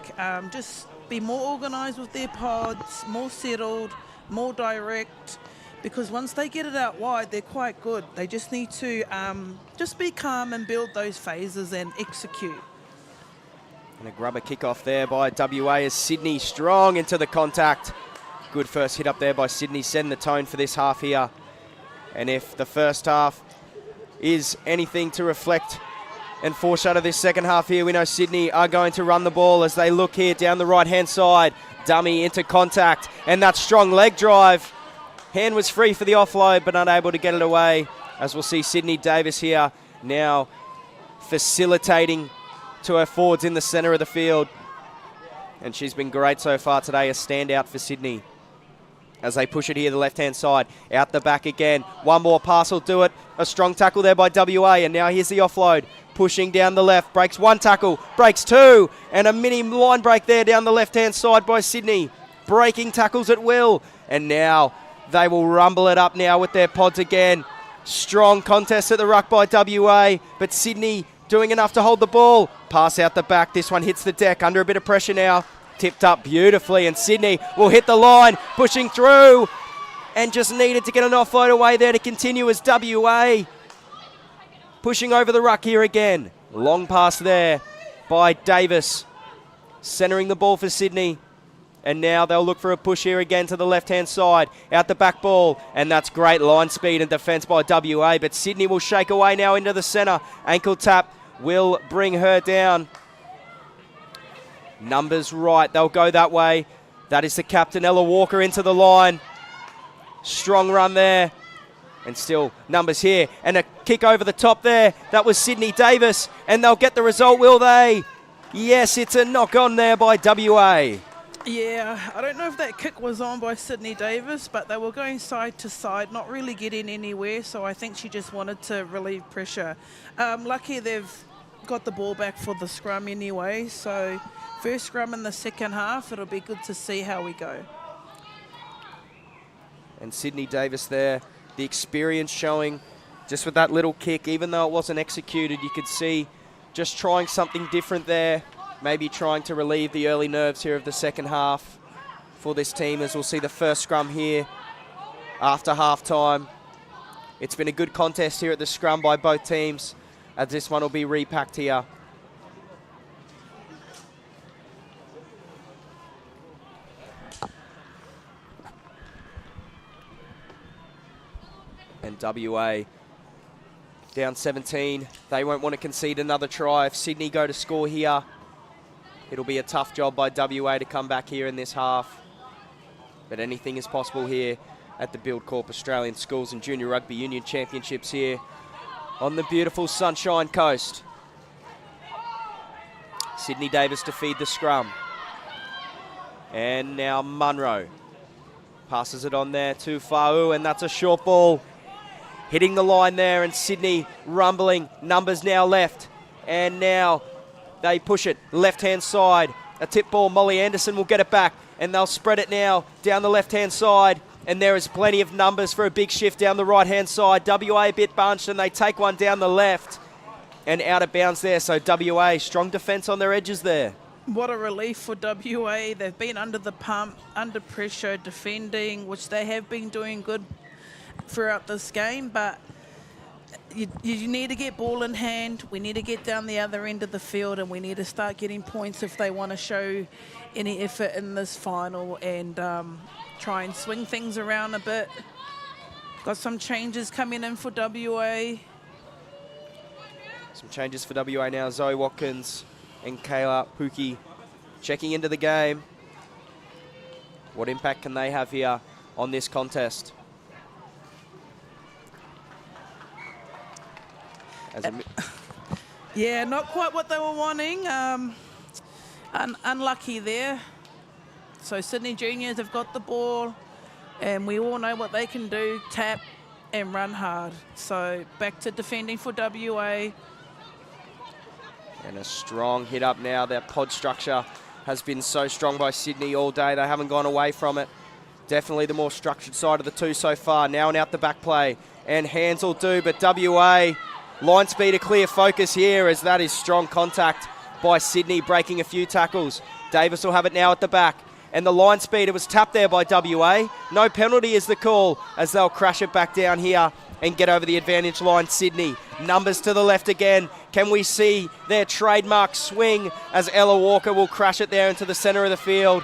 Just be more organised with their pods, more settled, more direct, because once they get it out wide, they're quite good. They just need to just be calm and build those phases and execute. And a grubber kickoff there by WA as Sydney strong into the contact. Good first hit up there by Sydney, setting the tone for this half here. And if the first half is anything to reflect and foreshadow this second half here, we know Sydney are going to run the ball as they look here down the right-hand side. Dummy into contact, and that strong leg drive. Hand was free for the offload, but unable to get it away. As we'll see Sydney Davis here now facilitating to her forwards in the centre of the field. And she's been great so far today, a standout for Sydney. As they push it here, the left-hand side, out the back again. One more pass will do it. A strong tackle there by WA, and now here's the offload. Pushing down the left, breaks one tackle, breaks two, and a mini line break there down the left-hand side by Sydney. Breaking tackles at will, and now they will rumble it up now with their pods again. Strong contest at the ruck by WA, but Sydney doing enough to hold the ball. Pass out the back, this one hits the deck, under a bit of pressure now. Tipped up beautifully, and Sydney will hit the line, pushing through, and just needed to get an offload away there to continue as WA pushing over the ruck here again. Long pass there by Davis, centering the ball for Sydney. And now they'll look for a push here again to the left-hand side. Out the back ball, and that's great line speed and defence by WA, but Sydney will shake away now into the centre. Ankle tap will bring her down. Numbers right, they'll go that way. That is the captain, Ella Walker, into the line. Strong run there. And still numbers here. And a kick over the top there. That was Sydney Davis. And they'll get the result, will they? Yes, it's a knock on there by WA. Yeah, I don't know if that kick was on by Sydney Davis, but they were going side to side, not really getting anywhere. So I think she just wanted to relieve pressure. Lucky they've got the ball back for the scrum anyway. So first scrum in the second half, it'll be good to see how we go. And Sydney Davis there, the experience showing just with that little kick, even though it wasn't executed, you could see just trying something different there, maybe trying to relieve the early nerves here of the second half for this team, as we'll see the first scrum here after half-time. It's been a good contest here at the scrum by both teams, as this one will be repacked here. And WA down 17. They won't want to concede another try. If Sydney go to score here, it'll be a tough job by WA to come back here in this half. But anything is possible here at the Buildcorp Australian Schools and Junior Rugby Union Championships here on the beautiful Sunshine Coast. Sydney Davis to feed the scrum. And now Munro passes it on there to Fa'u, and that's a short ball. Hitting the line there, and Sydney rumbling. Numbers now left. And now they push it left-hand side. A tip ball, Molly Anderson will get it back. And they'll spread it now down the left-hand side. And there is plenty of numbers for a big shift down the right-hand side. WA a bit bunched, and they take one down the left. And out of bounds there, so WA, strong defence on their edges there. What a relief for WA. They've been under the pump, under pressure, defending, which they have been doing good throughout this game, but you need to get ball in hand. We need to get down the other end of the field, and we need to start getting points if they want to show any effort in this final and try and swing things around a bit. Got some changes coming in for WA. Some changes for WA now. Zoe Watkins and Kayla Pookie checking into the game. What impact can they have here on this contest? Yeah, not quite what they were wanting. Unlucky there. So Sydney Juniors have got the ball, and we all know what they can do, tap and run hard. So back to defending for WA. And a strong hit up now. Their pod structure has been so strong by Sydney all day. They haven't gone away from it. Definitely the more structured side of the two so far. Now and out the back play. And hands will do, but WA, line speed a clear focus here, as that is strong contact by Sydney, breaking a few tackles. Davis will have it now at the back. And the line speed, it was tapped there by WA. No penalty is the call, as they'll crash it back down here and get over the advantage line. Sydney, numbers to the left again. Can we see their trademark swing as Ella Walker will crash it there into the centre of the field?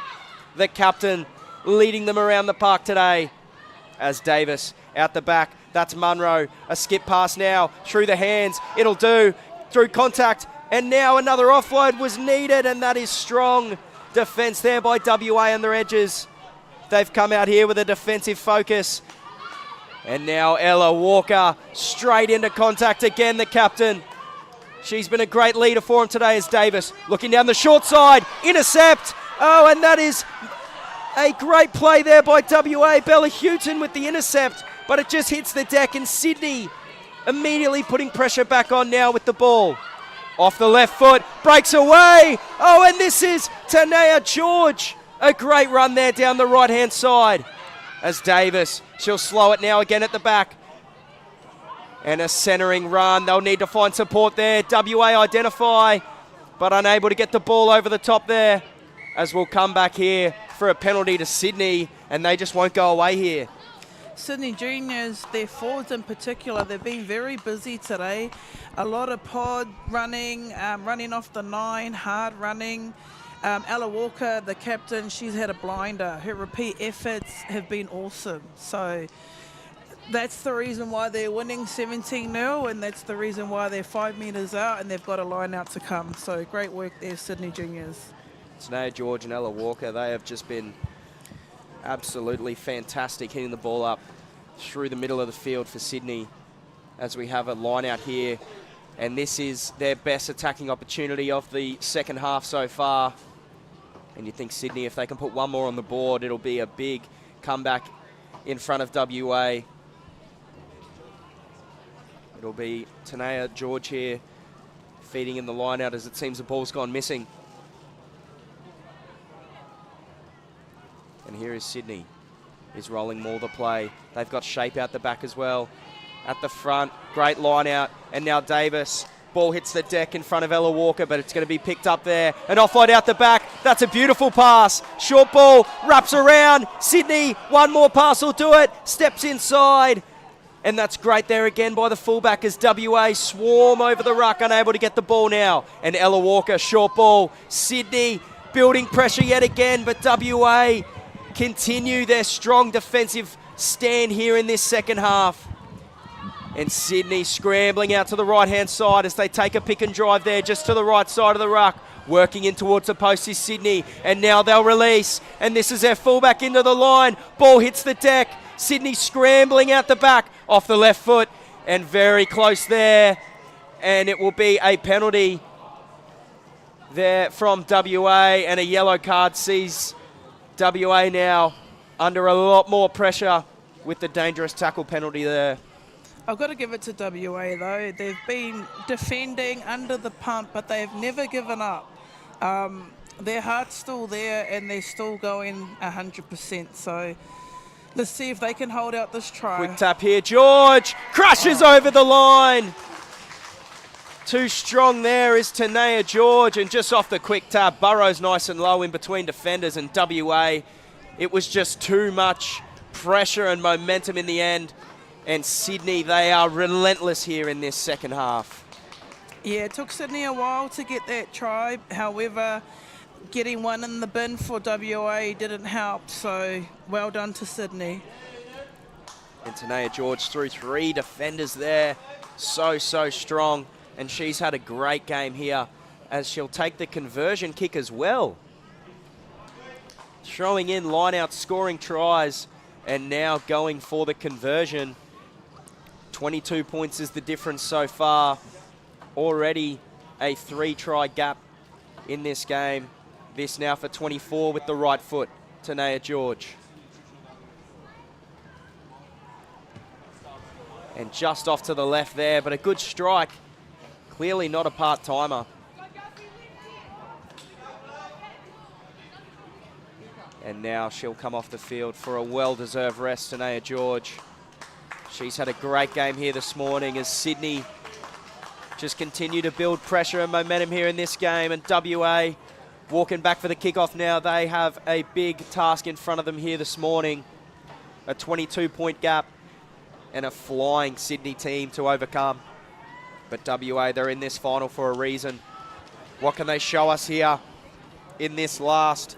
The captain leading them around the park today, as Davis out the back. That's Munro. A skip pass now through the hands. It'll do through contact. And now another offload was needed, and that is strong defence there by WA and their edges. They've come out here with a defensive focus. And now Ella Walker straight into contact again, the captain. She's been a great leader for him today as Davis looking down the short side. Intercept. Oh, and that is a great play there by WA. Bella Houghton with the intercept, but it just hits the deck, and Sydney immediately putting pressure back on now with the ball. Off the left foot, breaks away. Oh, and this is Tanea George. A great run there down the right-hand side. As Davis, she'll slow it now again at the back. And a centering run. They'll need to find support there. WA identify, but unable to get the ball over the top there. As we'll come back here for a penalty to Sydney, and they just won't go away here. Sydney Juniors, their forwards in particular, they've been very busy today. A lot of pod running, running off the 9, hard running. Ella Walker, the captain, she's had a blinder. Her repeat efforts have been awesome. So that's the reason why they're winning 17-0, and that's the reason why they're 5 metres out and they've got a line out to come. So great work there, Sydney Juniors. Tanea George and Ella Walker, they have just been absolutely fantastic, hitting the ball up through the middle of the field for Sydney, as we have a line out here. And this is their best attacking opportunity of the second half so far. And you think Sydney, if they can put one more on the board, it'll be a big comeback in front of WA. It'll be Tanea George here feeding in the line out, as it seems the ball's gone missing. And here is Sydney, is rolling more the play. They've got shape out the back as well. At the front, great line out. And now Davis, ball hits the deck in front of Ella Walker, but it's going to be picked up there. An offload out the back. That's a beautiful pass. Short ball, wraps around. Sydney, one more pass will do it. Steps inside. And that's great there again by the fullback, as WA swarm over the ruck, unable to get the ball now. And Ella Walker, short ball. Sydney building pressure yet again, but WA continue their strong defensive stand here in this second half. And Sydney scrambling out to the right-hand side as they take a pick and drive there just to the right side of the ruck. Working in towards the post is Sydney, and now they'll release. And this is their fullback into the line. Ball hits the deck. Sydney scrambling out the back off the left foot, and very close there. And it will be a penalty there from WA, and a yellow card sees WA now under a lot more pressure with the dangerous tackle penalty there. I've got to give it to WA though. They've been defending under the pump, but they've never given up. Their heart's still there, and they're still going 100%. So let's see if they can hold out this try. Quick tap here. George crashes over the line. Too strong there is Tanea George, and just off the quick tap, Burrows nice and low in between defenders, and WA, it was just too much pressure and momentum in the end. And Sydney, they are relentless here in this second half. Yeah, it took Sydney a while to get that try. However, getting one in the bin for WA didn't help, so well done to Sydney. And Tanea George through 3 defenders there. So strong. And she's had a great game here, as she'll take the conversion kick as well. Throwing in line-out, scoring tries, and now going for the conversion. 22 points is the difference so far. Already a 3-try gap in this game. This now for 24 with the right foot. Tania George. And just off to the left there, but a good strike. Clearly not a part-timer. And now she'll come off the field for a well-deserved rest, Tania George. She's had a great game here this morning as Sydney just continue to build pressure and momentum here in this game. And WA walking back for the kickoff now. They have a big task in front of them here this morning. A 22-point gap and a flying Sydney team to overcome. But WA, they're in this final for a reason. What can they show us here in this last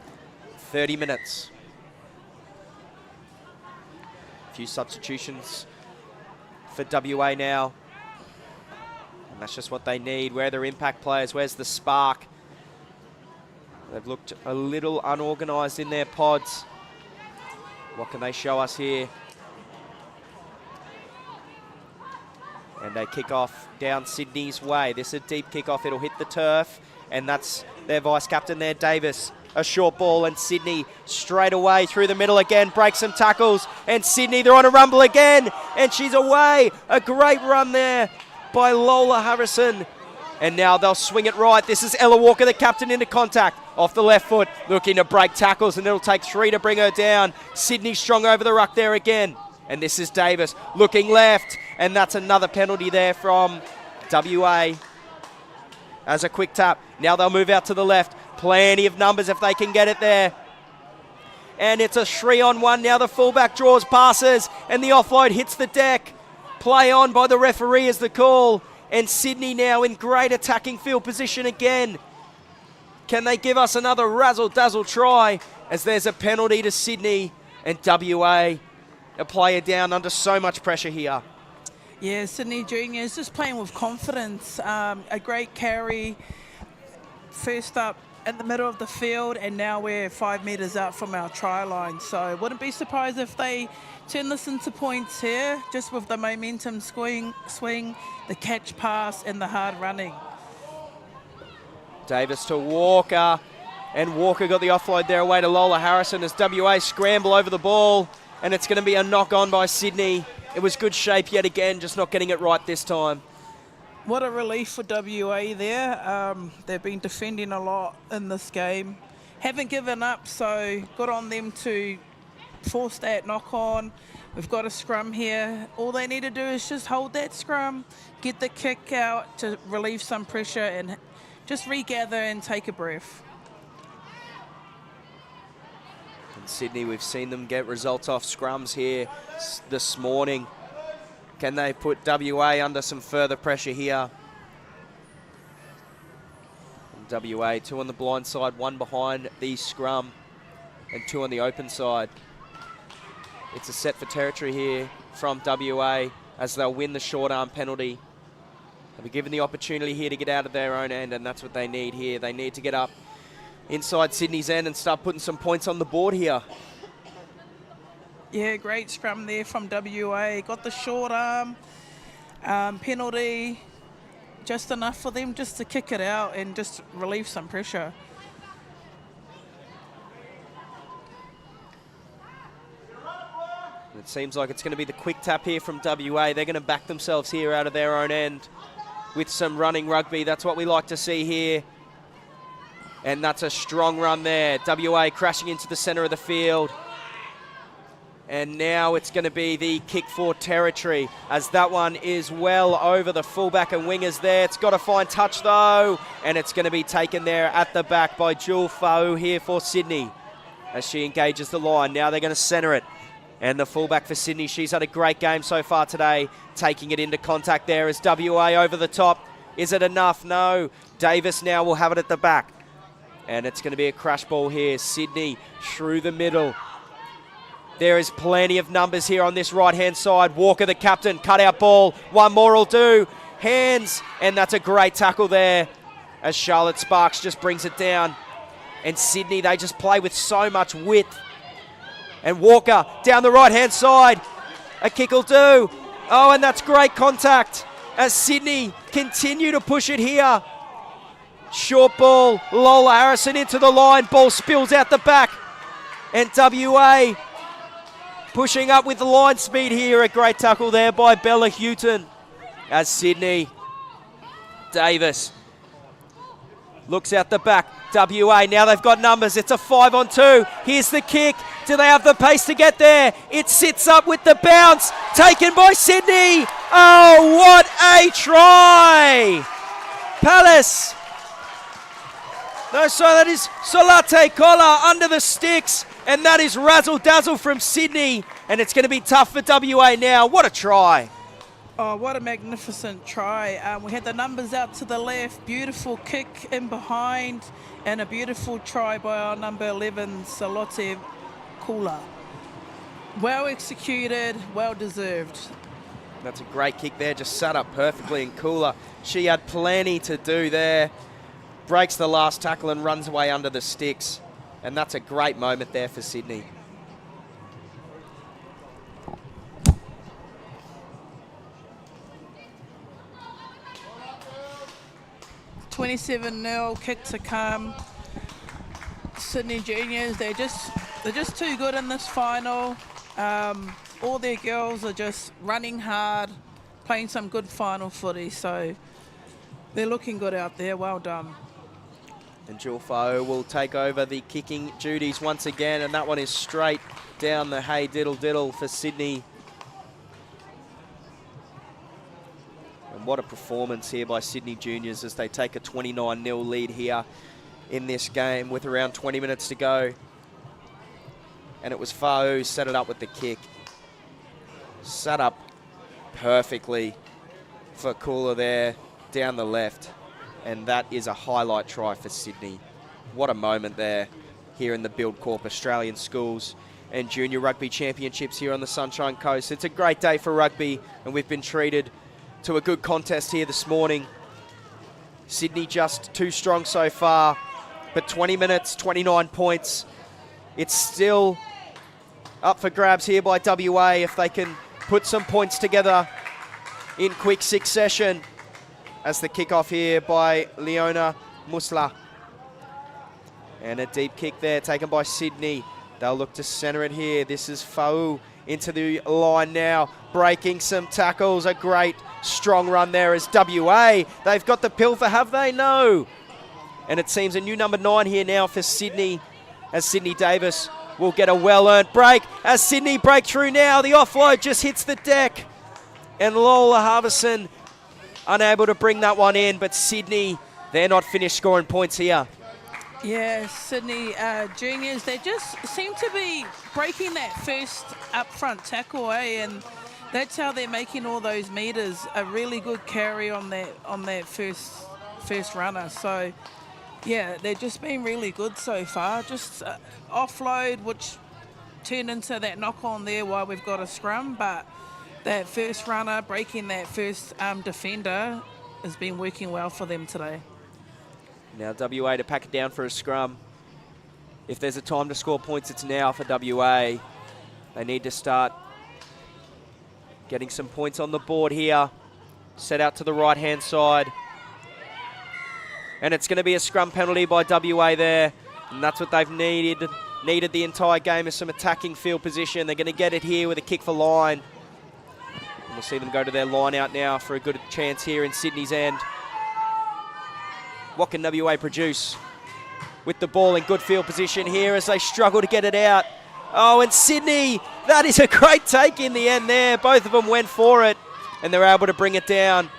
30 minutes? A few substitutions for WA now. And that's just what they need. Where are their impact players? Where's the spark? They've looked a little unorganised in their pods. What can they show us here? And they kick off down Sydney's way. This is a deep kickoff. It'll hit the turf. And that's their vice-captain there, Davis. A short ball, and Sydney straight away through the middle again. Breaks some tackles. And Sydney, they're on a rumble again. And she's away. A great run there by Lola Harrison. And now they'll swing it right. This is Ella Walker, the captain, into contact. Off the left foot, looking to break tackles, and it'll take 3 to bring her down. Sydney strong over the ruck there again. And this is Davis looking left. And that's another penalty there from WA. As a quick tap. Now they'll move out to the left. Plenty of numbers if they can get it there. And it's a 3-on-1. Now the fullback draws passes. And the offload hits the deck. Play on by the referee is the call. And Sydney now in great attacking field position again. Can they give us another razzle-dazzle try? As there's a penalty to Sydney. And WA, a player down under so much pressure here. Yeah, Sydney Juniors just playing with confidence. A great carry. First up in the middle of the field, and now we're 5 metres out from our try line. So wouldn't be surprised if they turn this into points here, just with the momentum swing, the catch pass, and the hard running. Davis to Walker, and Walker got the offload there away to Lola Harrison as WA scramble over the ball, and it's going to be a knock-on by Sydney. It was good shape yet again, just not getting it right this time. What a relief for WA there. They've been defending a lot in this game. Haven't given up, so good on them to force that knock-on. We've got a scrum here. All they need to do is just hold that scrum, get the kick out to relieve some pressure, and just regather and take a breath. In Sydney, we've seen them get results off scrums here this morning. Can they put WA under some further pressure here? And WA, 2 on the blind side, 1 behind the scrum, and 2 on the open side. It's a set for territory here from WA as they'll win the short arm penalty. They'll be given the opportunity here to get out of their own end, and that's what they need here. They need to get up inside Sydney's end and start putting some points on the board here. Yeah, great scrum there from WA. Got the short arm penalty. Just enough for them just to kick it out and just relieve some pressure. It seems like it's going to be the quick tap here from WA. They're going to back themselves here out of their own end with some running rugby. That's what we like to see here. And that's a strong run there. WA crashing into the centre of the field. And now it's going to be the kick for territory as that one is well over the fullback and wingers there. It's got to find touch though, and it's going to be taken there at the back by Jewel Fau here for Sydney as she engages the line. Now they're going to centre it. And the fullback for Sydney, she's had a great game so far today, taking it into contact there as WA over the top. Is it enough? No. Davis now will have it at the back. And it's going to be a crash ball here. Sydney through the middle. There is plenty of numbers here on this right-hand side. Walker, the captain, cut out ball. One more will do. Hands, and that's a great tackle there as Charlotte Sparks just brings it down. And Sydney, they just play with so much width. And Walker down the right-hand side. A kick will do. Oh, and that's great contact as Sydney continue to push it here. Short ball, Lola Harrison into the line. Ball spills out the back. And WA pushing up with the line speed here. A great tackle there by Bella Houghton. As Sydney Davis looks out the back. WA, now they've got numbers. It's a 5-on-2. Here's the kick. Do they have the pace to get there? It sits up with the bounce. Taken by Sydney. Oh, what a try! Palace. No, so that is Solate Kola under the sticks. And that is razzle dazzle from Sydney. And it's going to be tough for WA now. What a try. Oh, what a magnificent try. We had the numbers out to the left. Beautiful kick in behind. And a beautiful try by our number 11, Salote Kula. Well executed, well deserved. That's a great kick there. Just sat up perfectly. And Kula, she had plenty to do there. Breaks the last tackle and runs away under the sticks. And that's a great moment there for Sydney. 27-0, kick to come. Sydney Juniors, they're just too good in this final. All their girls are just running hard, playing some good final footy, so they're looking good out there. Well done. And Julfo will take over the kicking duties once again, and that one is straight down the hey diddle diddle for Sydney. And what a performance here by Sydney Juniors as they take a 29-0 lead here in this game with around 20 minutes to go. And it was Fa'u who set it up with the kick. Set up perfectly for Kula there down the left. And that is a highlight try for Sydney. What a moment there here in the Buildcorp Australian Schools and Junior Rugby Championships here on the Sunshine Coast. It's a great day for rugby, and we've been treated to a good contest here this morning. Sydney just too strong so far, but 20 minutes, 29 points. It's still up for grabs here by WA if they can put some points together in quick succession. As the kickoff here by Leona Musla. And a deep kick there taken by Sydney. They'll look to centre it here. This is Fa'u into the line now, breaking some tackles. A great strong run there as WA. They've got the pilfer, have they? No. And it seems a new number 9 here now for Sydney, as Sydney Davis will get a well-earned break. As Sydney break through now, the offload just hits the deck. And Lola Harbison unable to bring that one in, but Sydney, they're not finished scoring points here. Yeah, Sydney Juniors, they just seem to be breaking that first up-front tackle, and that's how they're making all those metres. A really good carry on that first runner. So, yeah, they've just been really good so far. Just offload, which turned into that knock-on there while we've got a scrum, but that first runner, breaking that first defender, has been working well for them today. Now WA to pack it down for a scrum. If there's a time to score points, it's now for WA. They need to start getting some points on the board here. Set out to the right-hand side. And it's going to be a scrum penalty by WA there. And that's what they've needed the entire game, is some attacking field position. They're going to get it here with a kick for line. And we'll see them go to their line out now for a good chance here in Sydney's end. What can WA produce with the ball in good field position here as they struggle to get it out? Oh, and Sydney, that is a great take in the end there. Both of them went for it, and they're able to bring it down.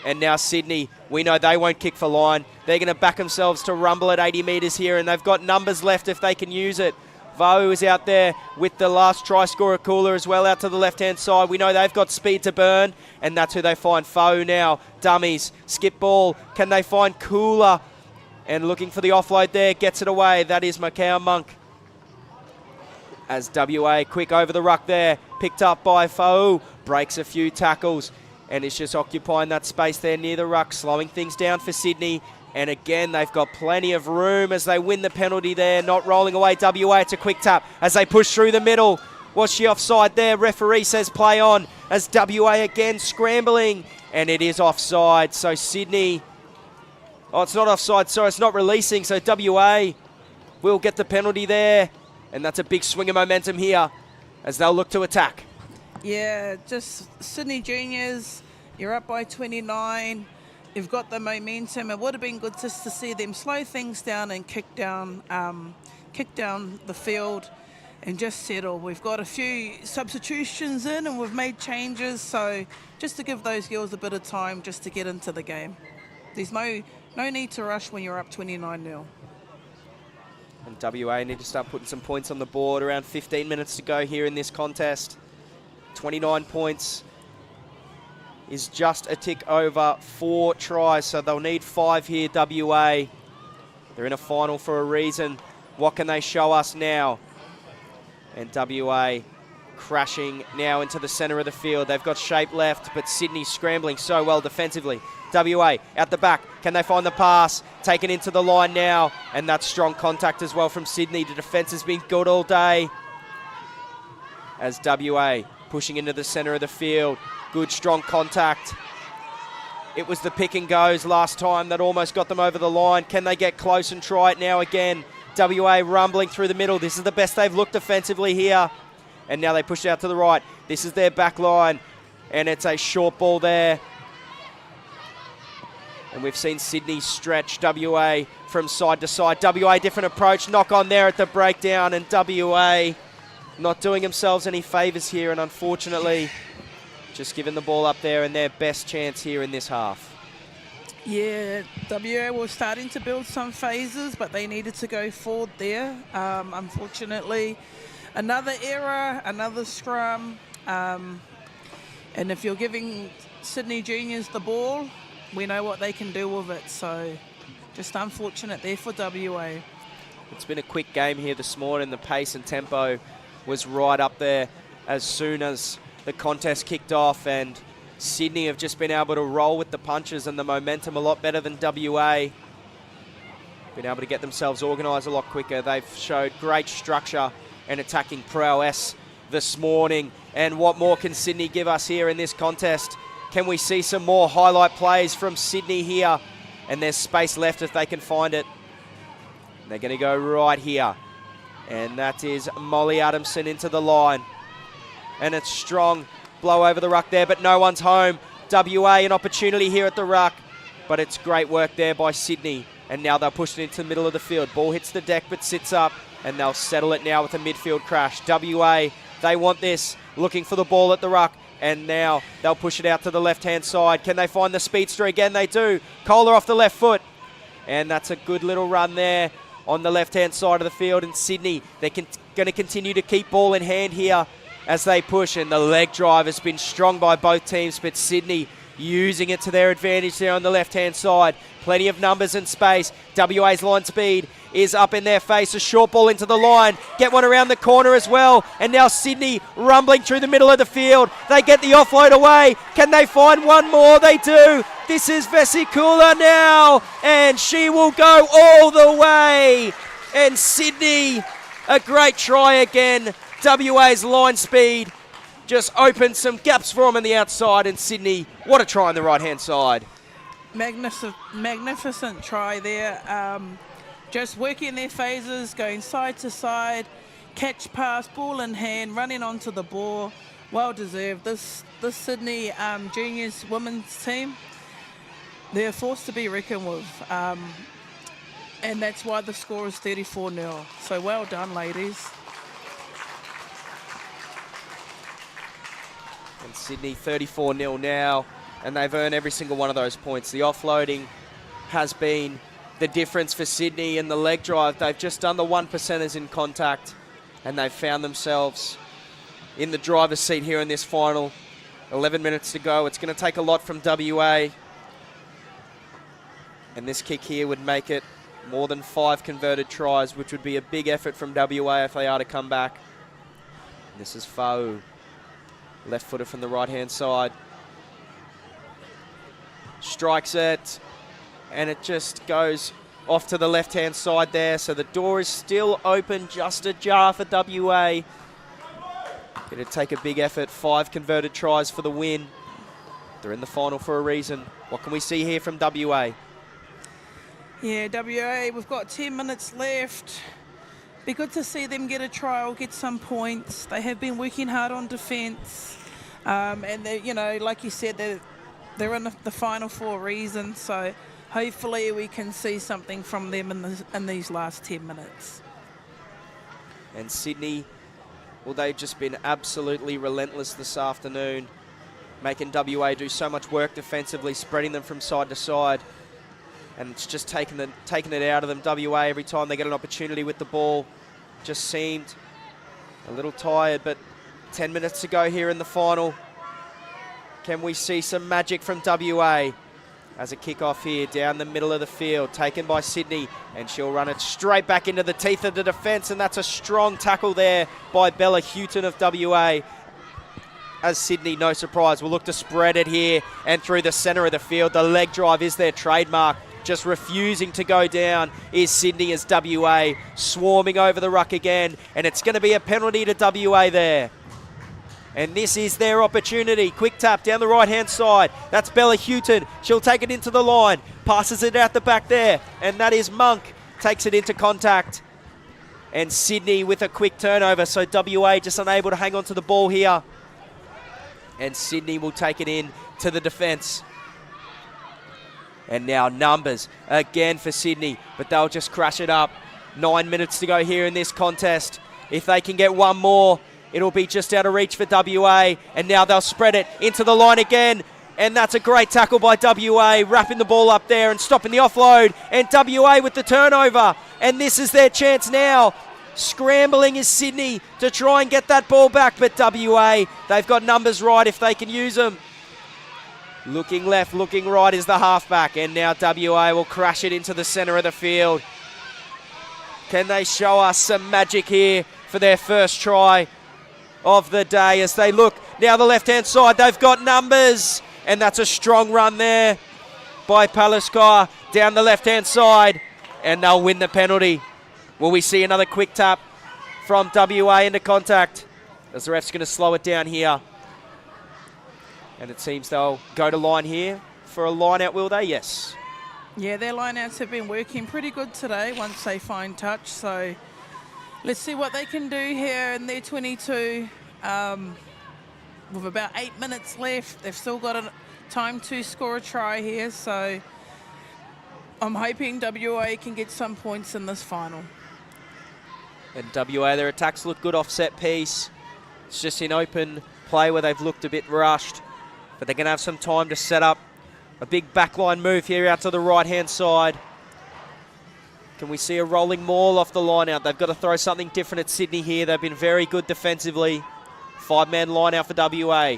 And now Sydney, we know they won't kick for line. They're going to back themselves to rumble at 80 metres here, and they've got numbers left if they can use it. Vau is out there with the last try scorer, Kula, as well, out to the left-hand side. We know they've got speed to burn, and that's who they find. Fa'u now, dummies, skip ball. Can they find Kula? And looking for the offload there, gets it away. That is Macau Monk. As WA, quick over the ruck there, picked up by Fa'u, breaks a few tackles, and is just occupying that space there near the ruck, slowing things down for Sydney. And again, they've got plenty of room as they win the penalty there, not rolling away WA. It's a quick tap as they push through the middle. Was she offside there? Referee says play on as WA again scrambling, and it is offside. So Sydney, oh, it's not offside, sorry, it's not releasing. So WA will get the penalty there. And that's a big swing of momentum here as they'll look to attack. Yeah, just Sydney Juniors, you're up by 29. You've got the momentum. It would have been good just to see them slow things down and kick down the field and just settle. We've got a few substitutions in and we've made changes, so just to give those girls a bit of time just to get into the game. There's no need to rush when you're up 29-0. And WA need to start putting some points on the board. Around 15 minutes to go here in this contest. 29 points is just a tick over 4 tries, so they'll need 5 here, WA. They're in a final for a reason. What can they show us now? And WA crashing now into the centre of the field. They've got shape left, but Sydney scrambling so well defensively. WA out the back. Can they find the pass? Taken into the line now. And that's strong contact as well from Sydney. The defence has been good all day. As WA pushing into the centre of the field. Good strong contact. It was the pick and goes last time that almost got them over the line. Can they get close and try it now again? WA rumbling through the middle. This is the best they've looked defensively here. And now they push out to the right. This is their back line. And it's a short ball there. And we've seen Sydney stretch WA from side to side. WA different approach. Knock on there at the breakdown. And WA not doing themselves any favours here. And unfortunately, just giving the ball up there and their best chance here in this half. Yeah, WA was starting to build some phases, but they needed to go forward there. Unfortunately, another error, another scrum. And if you're giving Sydney Juniors the ball, we know what they can do with it. So just unfortunate there for WA. It's been a quick game here this morning. The pace and tempo was right up there as soon as the contest kicked off, and Sydney have just been able to roll with the punches and the momentum a lot better than WA. Been able to get themselves organised a lot quicker. They've showed great structure and attacking prowess this morning. And what more can Sydney give us here in this contest? Can we see some more highlight plays from Sydney here? And there's space left if they can find it. They're going to go right here. And that is Molly Adamson into the line. And it's strong. Blow over the ruck there, but no one's home. WA an opportunity here at the ruck. But it's great work there by Sydney. And now they'll push it into the middle of the field. Ball hits the deck but sits up. And they'll settle it now with a midfield crash. WA, they want this. Looking for the ball at the ruck. And now they'll push it out to the left-hand side. Can they find the speedster again? They do. Kohler off the left foot. And that's a good little run there on the left-hand side of the field. And Sydney, they're going to continue to keep ball in hand here as they push. And the leg drive has been strong by both teams, but Sydney using it to their advantage there on the left-hand side. Plenty of numbers and space. WA's line speed is up in their face. A short ball into the line. Get one around the corner as well. And now Sydney rumbling through the middle of the field. They get the offload away. Can they find one more? They do. This is Vesikula now. And she will go all the way. And Sydney, a great try again. WA's line speed just opened some gaps for them on the outside. And Sydney, what a try on the right-hand side. Magnificent try there. Just working their phases, going side to side, catch pass, ball in hand, running onto the ball. Well deserved. This Sydney Juniors women's team, they're a force to be reckoned with. And that's why the score is 34-0. So well done, ladies. And Sydney 34-0 now, and they've earned every single one of those points. The offloading has been the difference for Sydney, and the leg drive. They've just done the 1%ers in contact, and they've found themselves in the driver's seat here in this final. 11 minutes to go. It's going to take a lot from WA, and this kick here would make it more than 5 converted tries, which would be a big effort from WA if they are to come back. This is Fau, left footer from the right-hand side. Strikes it, and it just goes off to the left-hand side there. So the door is still open, just ajar for WA. It'll take a big effort. 5 converted tries for the win. They're in the final for a reason. What can we see here from WA? Yeah, WA, we've got 10 minutes left. be good to see them get a trial, get some points. They have been working hard on defence, and they, you know, like you said, they're in the final for a reason. So hopefully we can see something from them in these last 10 minutes. And Sydney, well, they've just been absolutely relentless this afternoon, making WA do so much work defensively, spreading them from side to side. And it's just taking it out of them. WA, every time they get an opportunity with the ball, just seemed a little tired. But 10 minutes to go here in the final. Can we see some magic from WA? As a kick-off here down the middle of the field, taken by Sydney, and she'll run it straight back into the teeth of the defence, and that's a strong tackle there by Bella Houghton of WA. As Sydney, no surprise, will look to spread it here and through the centre of the field. The leg drive is their trademark. Just refusing to go down is Sydney as WA swarming over the ruck again, and it's going to be a penalty to WA there. And this is their opportunity. Quick tap down the right-hand side. That's Bella Houghton. She'll take it into the line. Passes it out the back there. And that is Monk. Takes it into contact. And Sydney with a quick turnover. So WA just unable to hang on to the ball here. And Sydney will take it in to the defence. And now numbers again for Sydney. But they'll just crash it up. 9 minutes to go here in this contest. If they can get one more, it'll be just out of reach for WA, and now they'll spread it into the line again, and that's a great tackle by WA, wrapping the ball up there and stopping the offload, and WA with the turnover, and this is their chance now. Scrambling is Sydney to try and get that ball back, but WA, they've got numbers right if they can use them. Looking left, looking right is the halfback, and now WA will crash it into the centre of the field. Can they show us some magic here for their first try of the day as they look now the left-hand side? They've got numbers, and that's a strong run there by Palaskar down the left-hand side, and they'll win the penalty. Will we see another quick tap from WA into contact as the ref's going to slow it down here? And it seems they'll go to line here for a line out, will they? Yes. Yeah, their line-outs have been working pretty good today once they find touch, so let's see what they can do here in their 22. With about 8 minutes left, they've still got time to score a try here, so I'm hoping WA can get some points in this final. And WA, their attacks look good off set piece. It's just in open play where they've looked a bit rushed, but they're going to have some time to set up a big backline move here out to the right-hand side. Can we see a rolling maul off the line out? They've got to throw something different at Sydney here. They've been very good defensively. 5-man line out for WA.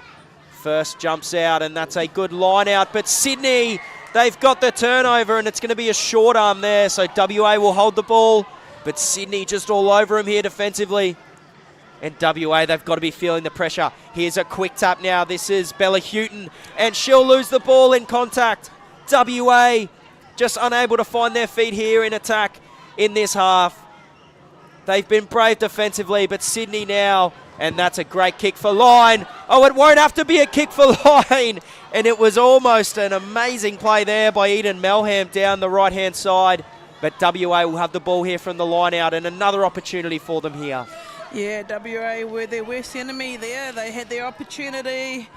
First jumps out, and that's a good line out. But Sydney, they've got the turnover, and it's going to be a short arm there. So WA will hold the ball, but Sydney just all over him here defensively. And WA, they've got to be feeling the pressure. Here's a quick tap now. This is Bella Houghton, and she'll lose the ball in contact. WA just unable to find their feet here in attack in this half. They've been brave defensively, but Sydney now, and that's a great kick for line. Oh, it won't have to be a kick for line. And it was almost an amazing play there by Eden Melham down the right-hand side. But WA will have the ball here from the line out, and another opportunity for them here. Yeah, WA were their worst enemy there. They had their opportunity,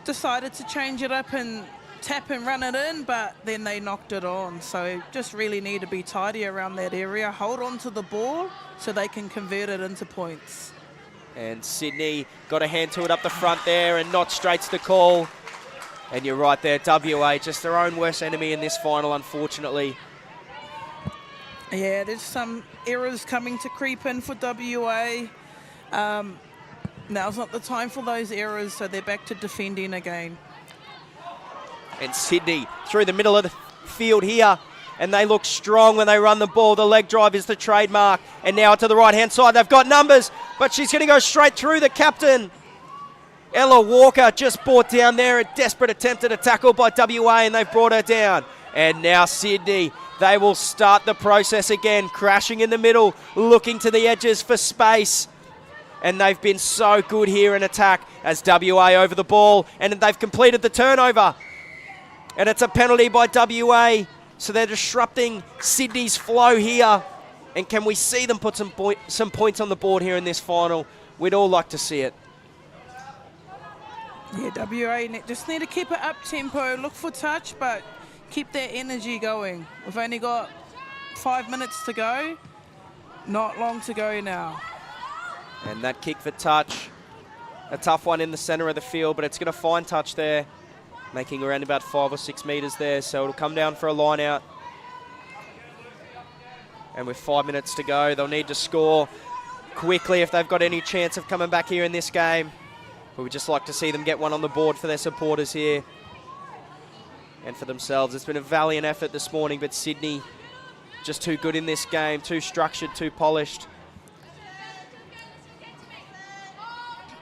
decided to change it up and tap and run it in, but then they knocked it on. So just really need to be tidy around that area, hold on to the ball so they can convert it into points. And Sydney got a hand to it up the front there, and not straight to the call. And you're right there, WA, just their own worst enemy in this final, unfortunately. Yeah, there's some errors coming to creep in for WA. Now's not the time for those errors, so they're back to defending again. And Sydney through the middle of the field here, and they look strong when they run the ball. The leg drive is the trademark. And now to the right-hand side, they've got numbers, but she's going to go straight through the captain. Ella Walker just brought down there, a desperate attempt at a tackle by WA, and they've brought her down. And now Sydney, they will start the process again, crashing in the middle, looking to the edges for space. And they've been so good here in attack as WA over the ball, and they've completed the turnover. And it's a penalty by WA, so they're disrupting Sydney's flow here. And can we see them put some points on the board here in this final? We'd all like to see it. Yeah, WA just need to keep it up tempo, look for touch, but keep that energy going. We've only got 5 minutes to go, not long to go now. And that kick for touch, a tough one in the center of the field, but it's going to find touch there, making around about 5 or 6 meters there, so it'll come down for a line out. And with 5 minutes to go, they'll need to score quickly if they've got any chance of coming back here in this game. But we'd just like to see them get one on the board for their supporters here and for themselves. It's been a valiant effort this morning, but Sydney just too good in this game, too structured, too polished.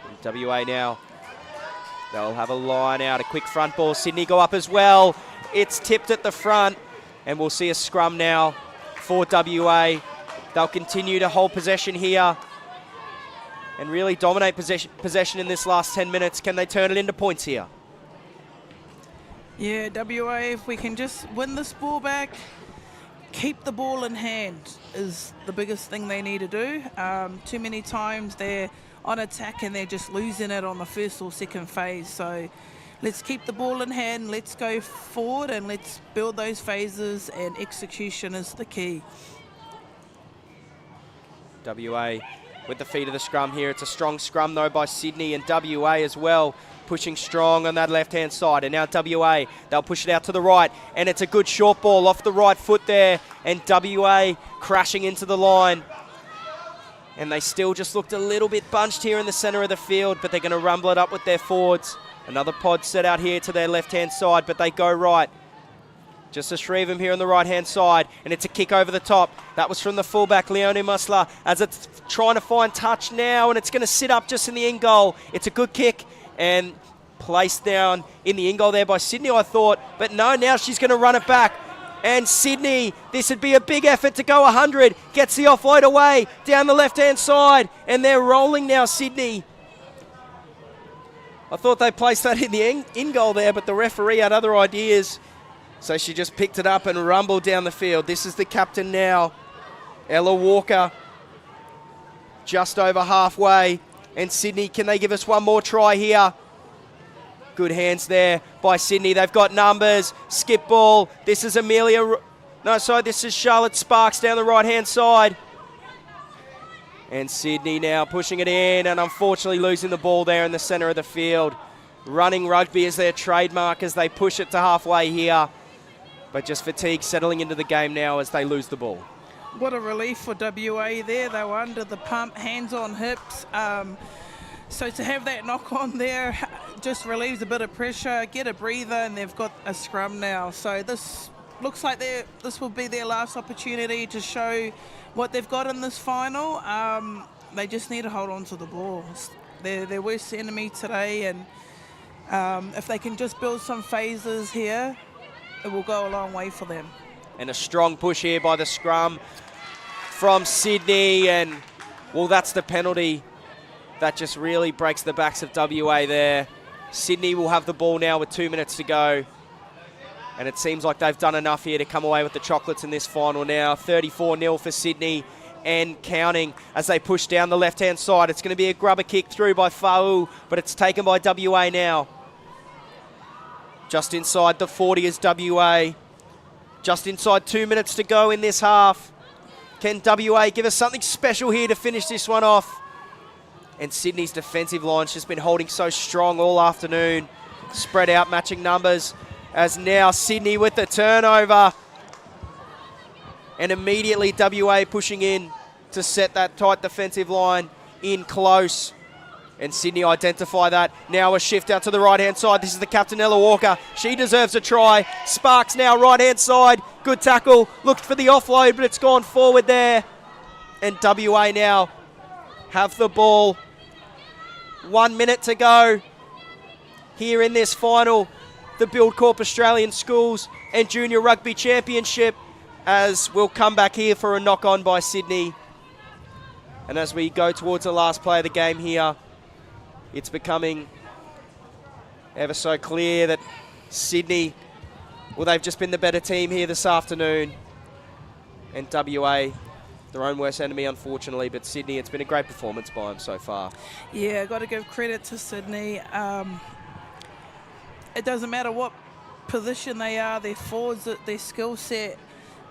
And WA now, they'll have a line out, a quick front ball. Sydney go up as well. It's tipped at the front, and we'll see a scrum now for WA. They'll continue to hold possession here and really dominate possession in this last 10 minutes. Can they turn it into points here? Yeah, WA, if we can just win this ball back, keep the ball in hand is the biggest thing they need to do. Too many times they're on attack and they're just losing it on the first or second phase. So let's keep the ball in hand, let's go forward and let's build those phases, and execution is the key. WA with the feet of the scrum here. It's a strong scrum though by Sydney, and WA as well pushing strong on that left-hand side. And now WA, they'll push it out to the right, and it's a good short ball off the right foot there, and WA crashing into the line. And they still just looked a little bit bunched here in the centre of the field, but they're going to rumble it up with their forwards. Another pod set out here to their left-hand side, but they go right. Just a Shrevem here on the right-hand side, and it's a kick over the top. That was from the fullback, Leone Musler, as it's trying to find touch now, and it's going to sit up just in the in goal. It's a good kick, and placed down in the in goal there by Sydney, I thought. But no, now she's going to run it back. And Sydney, this would be a big effort to go 100. Gets the offload away down the left-hand side, and they're rolling now, Sydney. I thought they placed that in the in goal there, but the referee had other ideas. So she just picked it up and rumbled down the field. This is the captain now, Ella Walker, just over halfway. And Sydney, can they give us one more try here? Good hands there by Sydney. They've got numbers. Skip ball. This is this is Charlotte Sparks down the right-hand side. And Sydney now pushing it in, and unfortunately losing the ball there in the centre of the field. Running rugby is their trademark as they push it to halfway here. But just fatigue settling into the game now as they lose the ball. What a relief for WA there. They were under the pump, hands on hips. So to have that knock on there just relieves a bit of pressure, get a breather, and they've got a scrum now. So this looks like this will be their last opportunity to show what they've got in this final. They just need to hold on to the ball. They're their worst enemy today, and if they can just build some phases here, it will go a long way for them. And a strong push here by the scrum from Sydney, and well, that's the penalty. That just really breaks the backs of WA there. Sydney will have the ball now with 2 minutes to go. And it seems like they've done enough here to come away with the chocolates in this final now. 34-0 for Sydney and counting as they push down the left-hand side. It's going to be a grubber kick through by Fa'u, but it's taken by WA now. Just inside the 40 is WA. Just inside 2 minutes to go in this half. Can WA give us something special here to finish this one off? And Sydney's defensive line's just been holding so strong all afternoon. Spread out, matching numbers. As now Sydney with the turnover. And immediately WA pushing in to set that tight defensive line in close. And Sydney identify that. Now a shift out to the right-hand side. This is the captain, Ella Walker. She deserves a try. Sparks now right-hand side. Good tackle. Looked for the offload, but it's gone forward there. And WA now have the ball. 1 minute to go here in this final. The Buildcorp Australian Schools and Junior Rugby Championship, as we'll come back here for a knock-on by Sydney. And as we go towards the last play of the game here, it's becoming ever so clear that Sydney, well, they've just been the better team here this afternoon. And WA, their own worst enemy, unfortunately. But Sydney, it's been a great performance by them so far. Yeah, got to give credit to Sydney. It doesn't matter what position they are, their forwards, their skill set,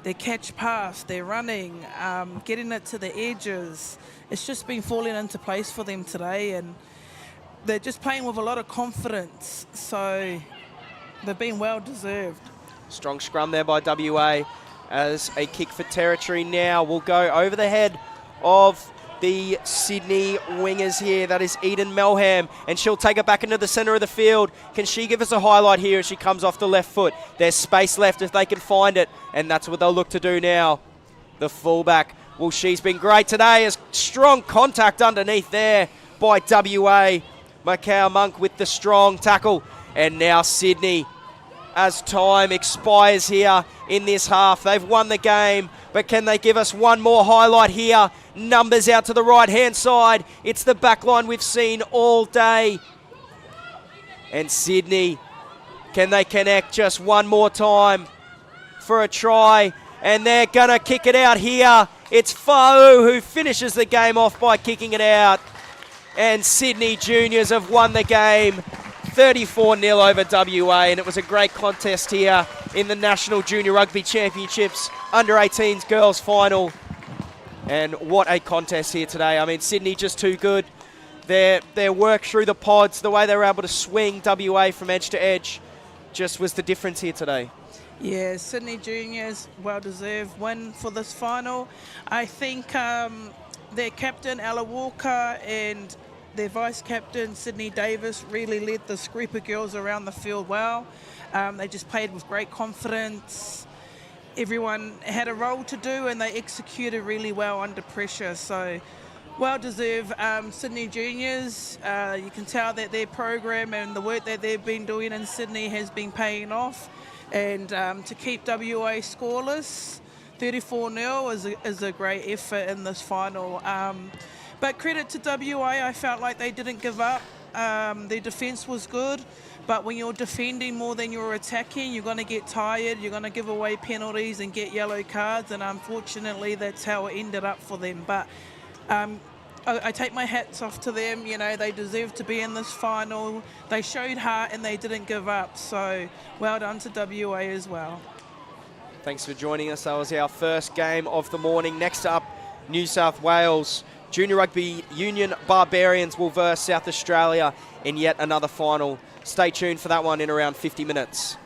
their catch pass, their running, getting it to the edges. It's just been falling into place for them today, and they're just playing with a lot of confidence. So they've been well deserved. Strong scrum there by WA as a kick for territory now will go over the head of the Sydney wingers here. That is Eden Melham, and she'll take it back into the centre of the field. Can she give us a highlight here as she comes off the left foot? There's space left if they can find it, and that's what they'll look to do now. The fullback, well, she's been great today as strong contact underneath there by WA. Macau Monk with the strong tackle, and now Sydney, as time expires here in this half. They've won the game, but can they give us one more highlight here? Numbers out to the right-hand side. It's the back line we've seen all day. And Sydney, can they connect just one more time for a try? And they're going to kick it out here. It's Fa'u who finishes the game off by kicking it out. And Sydney Juniors have won the game 34-0 over WA, and it was a great contest here in the National Junior Rugby Championships Under-18s Girls Final. And what a contest here today. I mean, Sydney just too good. Their work through the pods, the way they were able to swing WA from edge to edge, just was the difference here today. Yeah, Sydney Juniors, well-deserved win for this final. I think their captain, Ella Walker, and their vice-captain, Sydney Davis, really led this group of girls around the field well. They just played with great confidence. Everyone had a role to do, and they executed really well under pressure. So, well-deserved Sydney Juniors. You can tell that their program and the work that they've been doing in Sydney has been paying off. And to keep WA scoreless, 34-0 is a great effort in this final. But credit to WA, I felt like they didn't give up. Their defence was good, but when you're defending more than you're attacking, you're going to get tired, you're going to give away penalties and get yellow cards, and unfortunately that's how it ended up for them. But I take my hats off to them. You know, they deserve to be in this final. They showed heart and they didn't give up, so well done to WA as well. Thanks for joining us. That was our first game of the morning. Next up, New South Wales Junior Rugby Union Barbarians will verse South Australia in yet another final. Stay tuned for that one in around 50 minutes.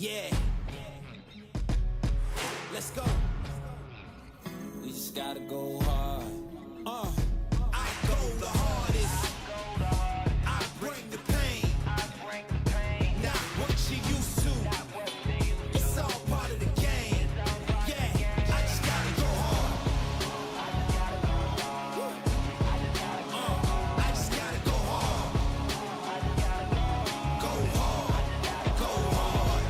Yeah. Let's go. We just gotta go hard. I go the hardest. I bring the pain. Not what you used to. It's all part of the game. Yeah, I just gotta go hard. I just gotta go hard. Go hard. Go hard.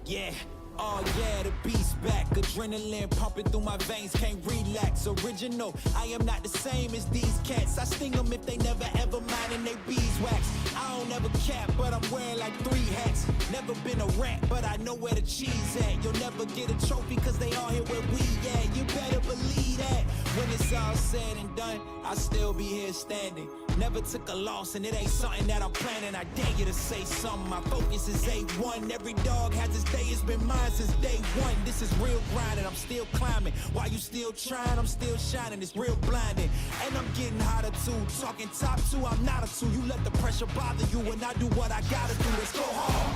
Yeah. Oh yeah, the beast's back. Adrenaline pumping through my veins, can't relax. Original, I am not the same as these cats. I sting them if they never ever mind and they beeswax. I don't ever cap, but I'm wearing like 3 hats. Never been a rat, but I know where the cheese at. You'll never get a trophy cause they all here where we at. You better believe that. When it's all said and done, I'll still be here standing. Never took a loss and it ain't something that I'm planning. I dare you to say something, my focus is A1. Every dog has its day, it's been mine since day one. This is real grinding, I'm still climbing. While you still trying, I'm still shining. It's real blinding, and I'm getting hotter too. Talking top 2, I'm not a 2. You let the pressure bother you and I do what I gotta do. Let's go hard.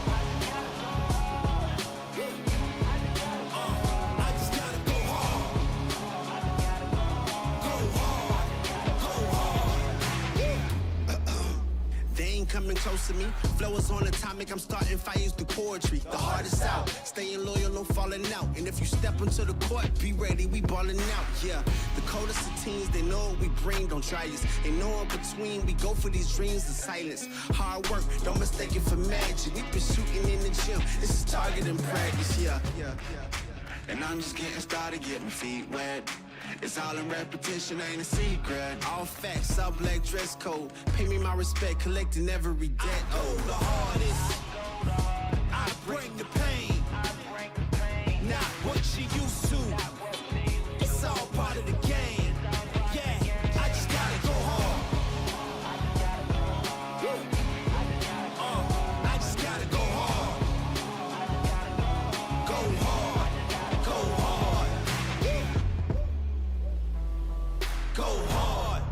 I just gotta go hard. Go hard. Go hard. They ain't coming close to me. Flow is on atomic, I'm starting fires through poetry. The hardest out, staying loyal, no falling out. And if you step into the court, be ready, we balling out. Yeah, the coldest of teens, they know what we bring, don't try us. They know in between, we go for these dreams in silence. Hard work, don't mistake it for magic. We been shooting in the gym, this is target in practice, yeah. And I'm just getting started, getting my feet wet. It's all in repetition, ain't a secret. All facts, all black dress code. Pay me my respect, collecting every debt. I go the hardest. I bring the pain. Not what you used to. It's all part of the game. Yeah, I just gotta go hard. I just gotta go hard. Go hard. Go hard. Go hard.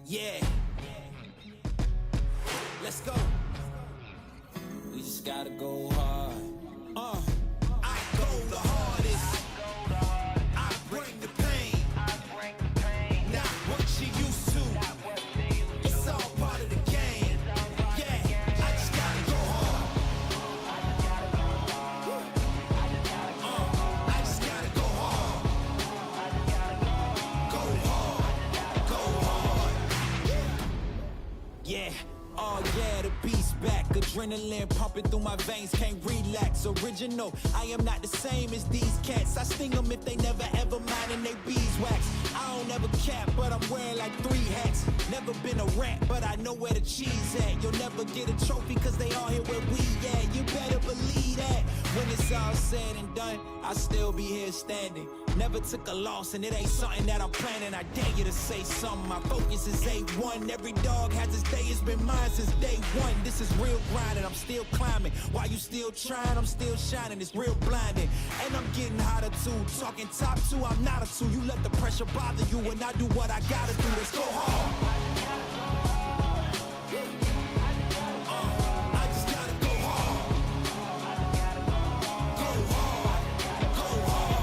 Yeah. Let's go. We just gotta go hard. I go the hardest. I bring the pain. Not what you used to. It's all part of the game. Yeah, I just gotta go hard. I just gotta go hard. Go hard. Go hard. Yeah. Oh yeah, the beast back. Adrenaline pumping through my veins, can't relax. Original, I am not the same as these cats. I sting them if they never ever mind and they beeswax. I don't ever cap, but I'm wearing like 3 hats. Never been a rat, but I know where the cheese at. You'll never get a trophy cause they all here where we at. You better believe that. When it's all said and done, I'll still be here standing. Never took a loss and it ain't something that I'm planning. I dare you to say something, my focus is A1. Every dog has its day, it's been mine since day one. This is real grind and I'm still climbing. While you still trying, I'm still shining. It's real blinding. And I'm getting hotter too. Talking top 2, I'm not a 2. You let the pressure bother you and I do what I gotta do. Let's go hard. I just gotta go hard. Go hard. Go hard.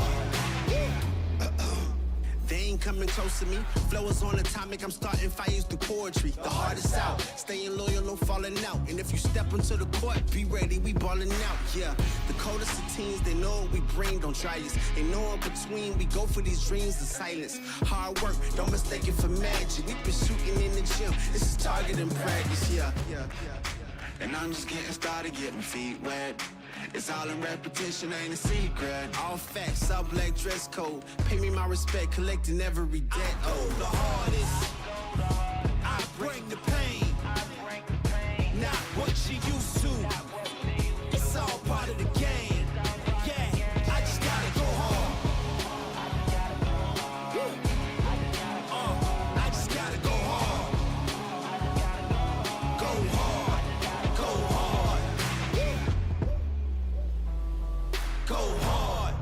They ain't coming close to me. Flow is on atomic, I'm starting fires through poetry. The hardest out, staying loyal, no falling out. And if you step into the court, be ready, we balling out. Yeah, the coldest of teens, they know what we bring, don't try us. They know in between, we go for these dreams in silence. Hard work, don't mistake it for magic. We been shooting in the gym, this is target and practice, yeah. And I'm just getting started, getting feet wet. It's all in repetition, ain't a secret. All facts, all black dress code. Pay me my respect, collecting every debt. Oh, the hardest. I bring the pain. Not what you used to. It's all part of the game. Yeah, I just gotta go hard. I just gotta go hard. Go hard. Go hard. Go hard.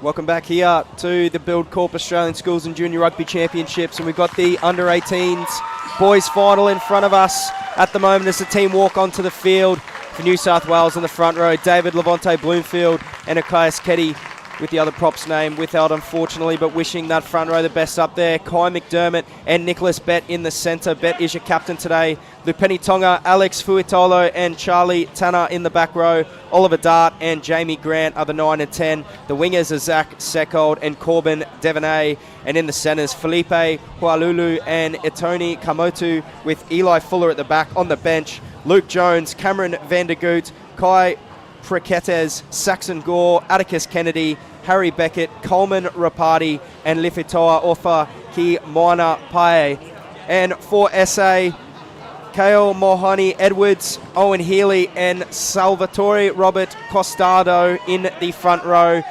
Welcome back here to the Buildcorp Australian Schools and Junior Rugby Championships, and we've got the under-18s boys final in front of us at the moment as the team walk onto the field. For New South Wales in the front row, David Levante Bloomfield and Akias Ketty, with the other props name without, unfortunately, but wishing that front row the best up there. Kai McDermott and Nicholas Bett in the centre. Bett is your captain today. Lupeni Tonga, Alex Fuitolo and Charlie Tanner in the back row. Oliver Dart and Jamie Grant are the 9 and 10. The wingers are Zach Seckold and Corbin Devaney. And in the centres, Felipe Hualulu and Etoni Kamotu, with Eli Fuller at the back. On the bench, Luke Jones, Cameron Vandergoot, Kai Preketes, Saxon Gore, Atticus Kennedy, Harry Beckett, Coleman Rapati, and Lifitoa Ofa Ki Moana Pae. And for SA, Kale Mohani Edwards, Owen Healy, and Salvatore Robert Costado in the front row.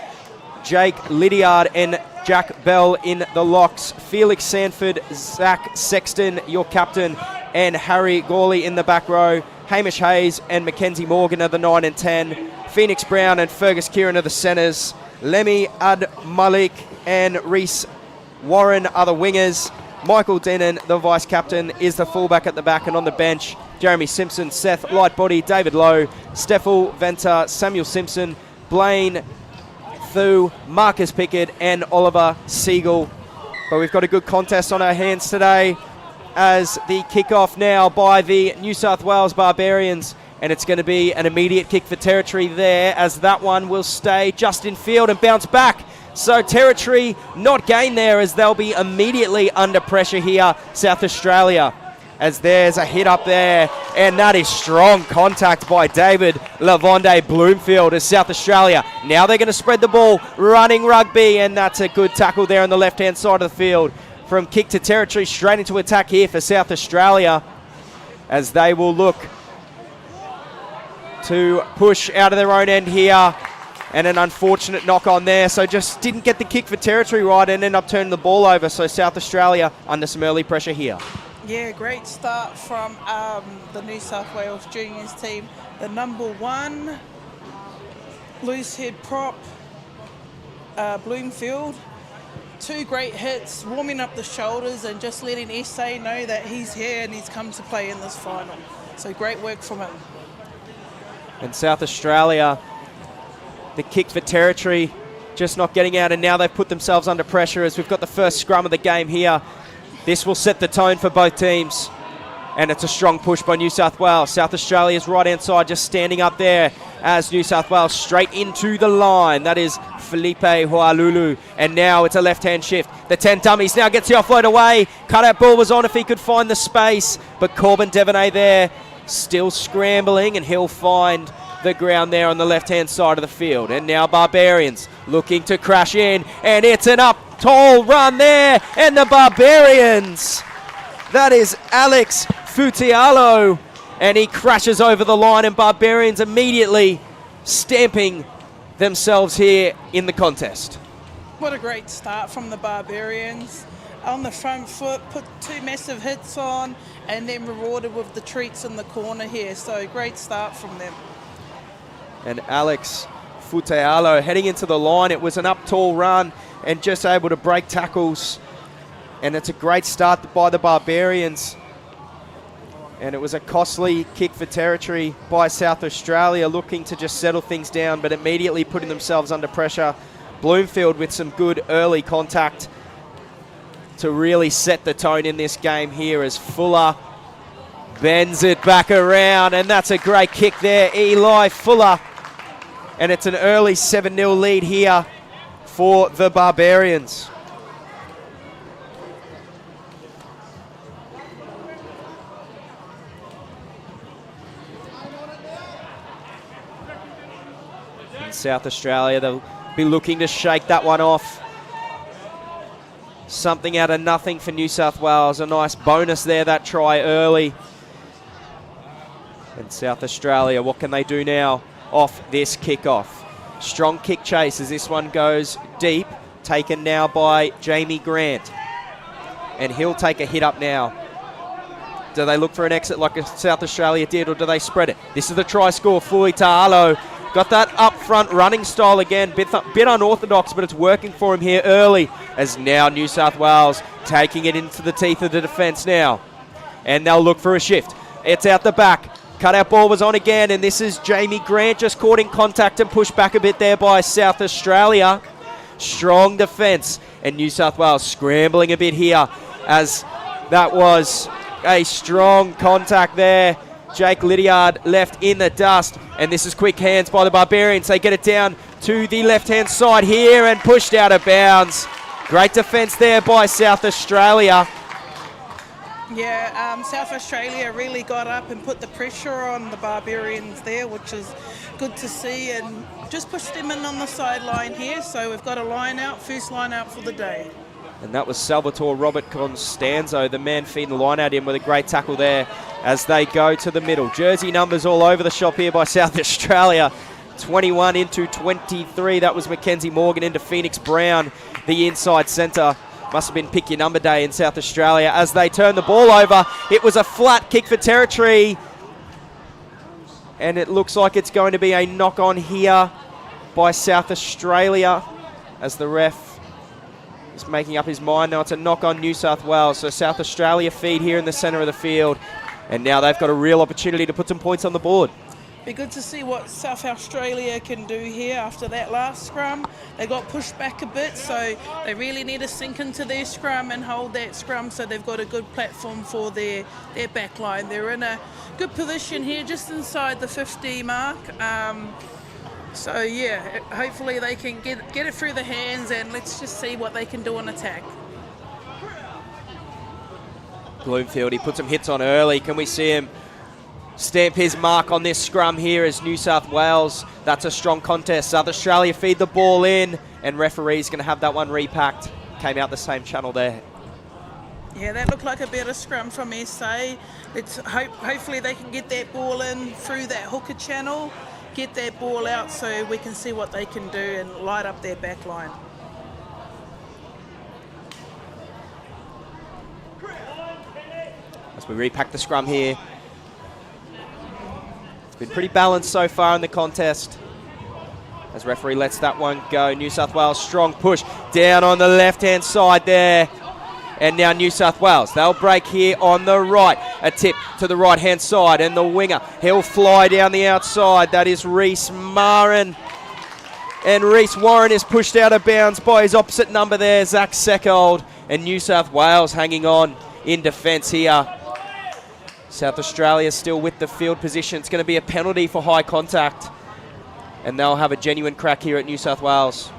Jake Lydiard and Jack Bell in the locks. Felix Sanford, Zach Sexton, your captain, and Harry Gawley in the back row. Hamish Hayes and Mackenzie Morgan are the 9 and 10. Phoenix Brown and Fergus Kieran are the centres. Lemmy Ad-Malik and Reese Warren are the wingers. Michael Denon, the vice-captain, is the fullback at the back, and on the bench, Jeremy Simpson, Seth Lightbody, David Lowe, Steffel Venter, Samuel Simpson, Blaine Thu, Marcus Pickett, and Oliver Siegel. But we've got a good contest on our hands today as the kick-off now by the New South Wales Barbarians. And it's going to be an immediate kick for territory there, as that one will stay just in field and bounce back. So territory not gained there, as they'll be immediately under pressure here, South Australia. As there's a hit up there, and that is strong contact by David Lavonde Bloomfield as South Australia. Now they're going to spread the ball, running rugby, and that's a good tackle there on the left-hand side of the field. From kick to territory, straight into attack here for South Australia, as they will look to push out of their own end here. And an unfortunate knock on there, so just didn't get the kick for territory right and end up turning the ball over. So South Australia under some early pressure here. Yeah, great start from the New South Wales juniors team. The number 1 loose head prop, Bloomfield. 2 great hits, warming up the shoulders and just letting SA know that he's here and he's come to play in this final. So great work from him. And South Australia, the kick for territory, just not getting out, and now they've put themselves under pressure as we've got the first scrum of the game here. This will set the tone for both teams, and it's a strong push by New South Wales. South Australia's right-hand side just standing up there as New South Wales straight into the line. That is Felipe Hualulu, and now it's a left-hand shift. The 10 dummies now gets the offload away. Cutout ball was on if he could find the space, but Corbin Devaney there still scrambling, and he'll find the ground there on the left-hand side of the field. And now Barbarians looking to crash in, and it's an up tall run there, and the Barbarians, that is Alex Futialo, and he crashes over the line, and Barbarians immediately stamping themselves here in the contest. What a great start from the Barbarians. On the front foot, put 2 massive hits on, and then rewarded with the treats in the corner here. So great start from them. And Alex Futealo heading into the line. It was an up tall run and just able to break tackles. And it's a great start by the Barbarians. And it was a costly kick for territory by South Australia, looking to just settle things down, but immediately putting themselves under pressure. Bloomfield with some good early contact to really set the tone in this game here, as Fuller bends it back around, and that's a great kick there, Eli Fuller. And it's an early 7-0 lead here for the Barbarians. In South Australia, they'll be looking to shake that one off. Something out of nothing for New South Wales. A nice bonus there, that try early. And South Australia, what can they do now off this kickoff? Strong kick chase as this one goes deep. Taken now by Jamie Grant. And he'll take a hit up now. Do they look for an exit like South Australia did, or do they spread it? This is the try score. Fuitalo Got that up front running style again, bit unorthodox, but it's working for him here early, as now New South Wales taking it into the teeth of the defence now. And they'll look for a shift. It's out the back. Cutout ball was on again, and this is Jamie Grant just caught in contact and pushed back a bit there by South Australia. Strong defence, and New South Wales scrambling a bit here, as that was a strong contact there. Jake Lydiard left in the dust, and this is quick hands by the Barbarians. They get it down to the left-hand side here and pushed out of bounds. Great defence there by South Australia. Yeah, South Australia really got up and put the pressure on the Barbarians there, which is good to see, and just pushed them in on the sideline here. So we've got a line out, first line out for the day. And that was Salvatore Robert Constanzo, the man feeding the line out in with a great tackle there as they go to the middle. Jersey numbers all over the shop here by South Australia. 21 into 23. That was Mackenzie Morgan into Phoenix Brown, the inside centre. Must have been pick your number day in South Australia as they turn the ball over. It was a flat kick for territory. And it looks like it's going to be a knock on here by South Australia as the ref is making up his mind. Now it's a knock on New South Wales. So South Australia feed here in the centre of the field. And now they've got a real opportunity to put some points on the board. Be good to see what South Australia can do here after that last scrum. They got pushed back a bit, so they really need to sink into their scrum and hold that scrum so they've got a good platform for their back line. They're in a good position here, just inside the 50 mark. So yeah, hopefully they can get it through the hands, and let's just see what they can do on attack. Bloomfield, he put some hits on early. Can we see him stamp his mark on this scrum here as New South Wales? That's a strong contest. South Australia feed the ball in, and referee's going to have that one repacked. Came out the same channel there. Yeah, that looked like a better scrum from SA. Hopefully they can get that ball in through that hooker channel, get that ball out so we can see what they can do and light up their back line. As we repack the scrum here. It's been pretty balanced so far in the contest. As referee lets that one go. New South Wales, strong push down on the left-hand side there. And now New South Wales, they'll break here on the right. A tip to the right-hand side, and the winger, he'll fly down the outside. That is Reese Marin. And Reese Warren is pushed out of bounds by his opposite number there, Zach Seckold. And New South Wales hanging on in defence here. South Australia still with the field position. It's going to be a penalty for high contact. And they'll have a genuine crack here at New South Wales.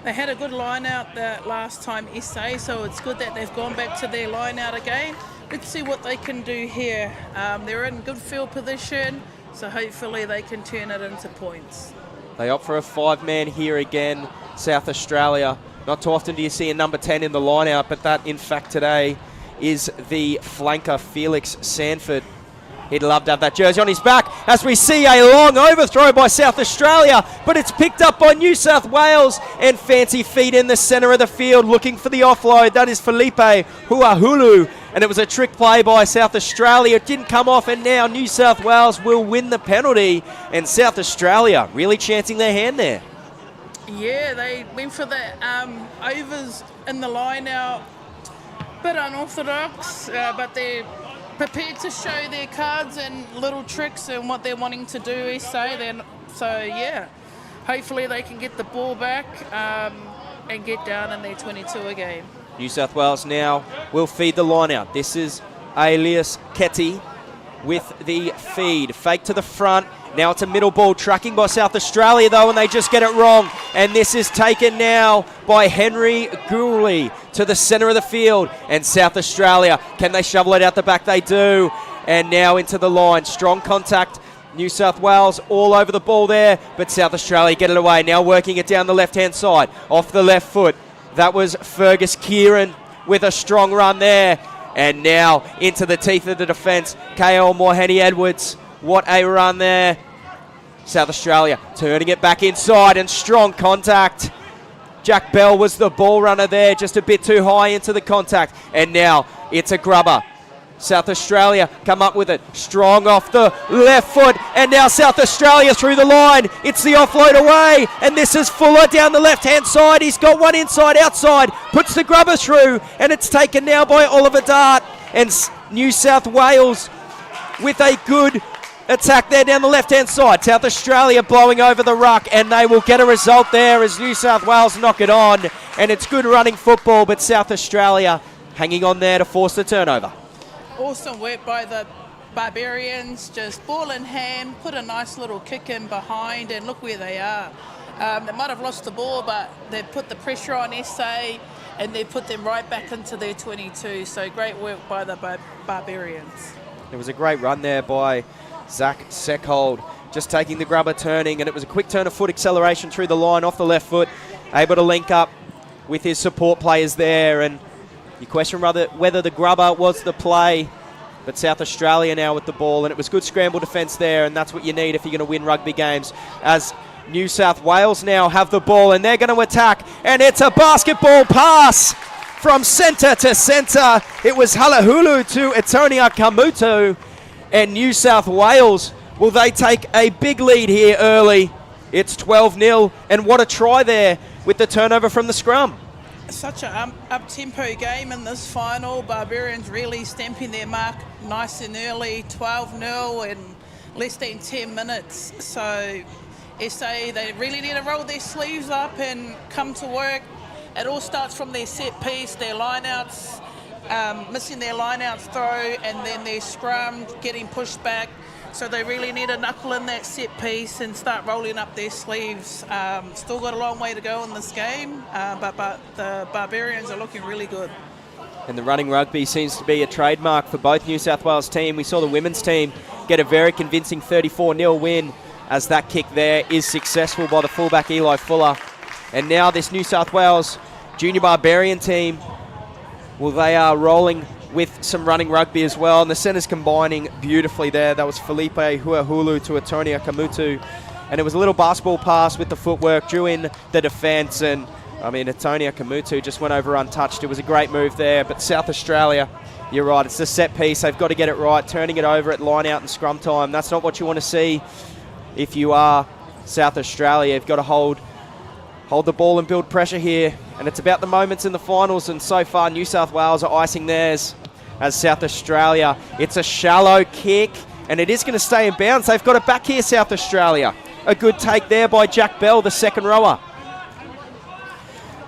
They had a good line out the last time SA, so it's good that they've gone back to their line out again. Let's see what they can do here. They're in good field position, so hopefully they can turn it into points. They opt for a 5-man here again, South Australia. Not too often do you see a number 10 in the line out, but that in fact today is the flanker Felix Sanford. He'd love to have that jersey on his back as we see a long overthrow by South Australia, but it's picked up by New South Wales, and fancy feet in the centre of the field looking for the offload. That is Felipe Huahulu, and it was a trick play by South Australia. It didn't come off, and now New South Wales will win the penalty, and South Australia really chancing their hand there. Yeah, they went for the overs in the line out. Bit unorthodox, but they're prepared to show their cards and little tricks and what they're wanting to do, so yeah, hopefully they can get the ball back and get down in their 22 again. New South Wales now will feed the line out. This is Alias Ketty with the feed. Fake to the front. Now it's a middle ball, tracking by South Australia though, and they just get it wrong. And this is taken now by Henry Gooley to the centre of the field. And South Australia, can they shovel it out the back? They do. And now into the line. Strong contact. New South Wales all over the ball there, but South Australia get it away. Now working it down the left-hand side, off the left foot. That was Fergus Kieran with a strong run there. And now into the teeth of the defence, KL Morheni-Edwards. What a run there. South Australia turning it back inside, and strong contact. Jack Bell was the ball runner there, just a bit too high into the contact. And now it's a grubber. South Australia come up with it. Strong off the left foot. And now South Australia through the line. It's the offload away. And this is Fuller down the left-hand side. He's got one inside, outside. Puts the grubber through. And it's taken now by Oliver Dart. And New South Wales with a good attack there down the left-hand side. South Australia blowing over the ruck. And they will get a result there as New South Wales knock it on. And it's good running football. But South Australia hanging on there to force the turnover. Awesome work by the Barbarians, just ball in hand, put a nice little kick in behind, and look where they are. They might have lost the ball, but they put the pressure on SA, and they put them right back into their 22. So great work by the Barbarians. It was a great run there by Zach Seckhold, just taking the grubber, turning, and it was a quick turn of foot acceleration through the line off the left foot, able to link up with his support players there, and you question whether the grubber was the play, but South Australia now with the ball, and it was good scramble defence there, and that's what you need if you're going to win rugby games. As New South Wales now have the ball, and they're going to attack, and it's a basketball pass from centre to centre. It was Halahulu to Etonia Kamutu, and New South Wales, will they take a big lead here early? It's 12-0, and what a try there with the turnover from the scrum. Such an up-tempo game in this final. Barbarians really stamping their mark nice and early, 12-0 in less than 10 minutes. So SA, they really need to roll their sleeves up and come to work. It all starts from their set piece, their lineouts, missing their lineouts throw, and then their scrum getting pushed back. So they really need to knuckle in that set piece and start rolling up their sleeves. Still got a long way to go in this game, but the Barbarians are looking really good. And the running rugby seems to be a trademark for both New South Wales team. We saw the women's team get a very convincing 34-0 win as that kick there is successful by the fullback Eli Fuller. And now this New South Wales junior Barbarian team, well, they are rolling with some running rugby as well, and the centres combining beautifully there. That was Felipe Huahulu to Etonia Kamutu, and it was a little basketball pass with the footwork, drew in the defence, and I mean, Etonia Kamutu just went over untouched. It was a great move there, but South Australia, you're right, it's the set piece. They've got to get it right, turning it over at line out and scrum time. That's not what you want to see if you are South Australia. You've got to hold the ball and build pressure here, and it's about the moments in the finals, and so far New South Wales are icing theirs as South Australia. It's a shallow kick, and it is going to stay in bounds. They've got it back here, South Australia. A good take there by Jack Bell, the second rower.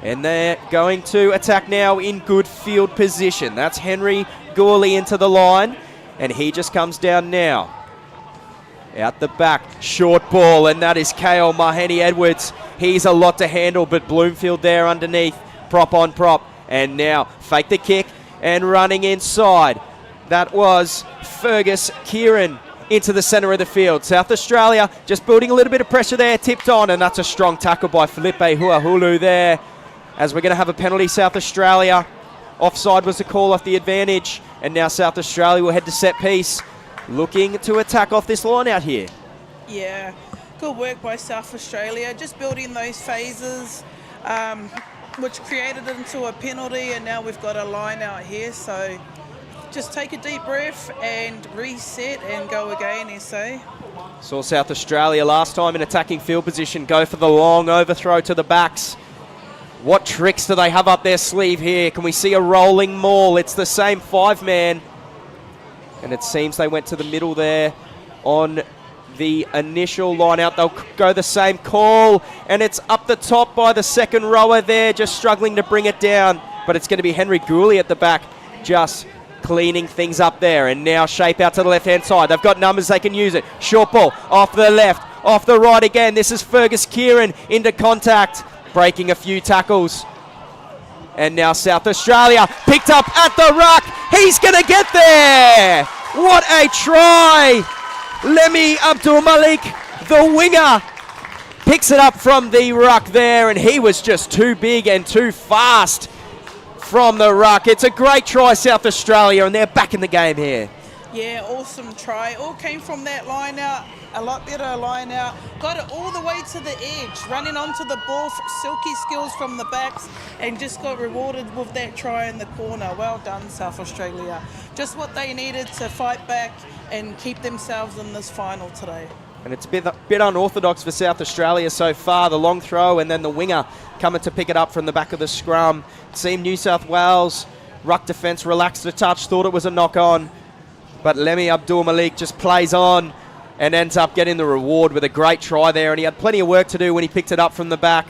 And they're going to attack now in good field position. That's Henry Gourley into the line, and he just comes down now. Out the back, short ball, and that is Kale Maheni-Edwards. He's a lot to handle, but Bloomfield there underneath, prop on prop. And now fake the kick and running inside. That was Fergus Kieran into the centre of the field. South Australia just building a little bit of pressure there, tipped on, and that's a strong tackle by Felipe Huahulu there. As we're going to have a penalty, South Australia. Offside was the call off the advantage, and now South Australia will head to set piece, looking to attack off this line out here. Yeah, good work by South Australia, just building those phases, which created it into a penalty, and now we've got a line out here, so just take a deep breath and reset and go again, SA. Saw South Australia last time in attacking field position go for the long overthrow to the backs. What tricks do they have up their sleeve here? Can we see a rolling maul? It's the same 5-man. And it seems they went to the middle there on the initial line out. They'll go the same call, and it's up the top by the second rower there, just struggling to bring it down. But it's going to be Henry Gourley at the back, just cleaning things up there. And now shape out to the left-hand side. They've got numbers, they can use it. Short ball, off the left, off the right again. This is Fergus Kieran into contact, breaking a few tackles. And now South Australia picked up at the ruck. He's going to get there. What a try. Lemi Abdul-Malik, the winger, picks it up from the ruck there, and he was just too big and too fast from the ruck. It's a great try, South Australia, and they're back in the game here. Yeah, awesome try. All came from that line out, a lot better line out. Got it all the way to the edge, running onto the ball, silky skills from the backs, and just got rewarded with that try in the corner. Well done, South Australia. Just what they needed to fight back and keep themselves in this final today. And it's a bit unorthodox for South Australia so far. The long throw and then the winger coming to pick it up from the back of the scrum. Team New South Wales, ruck defence relaxed a touch, thought it was a knock-on. But Lemi Abdul-Malik just plays on and ends up getting the reward with a great try there. And he had plenty of work to do when he picked it up from the back.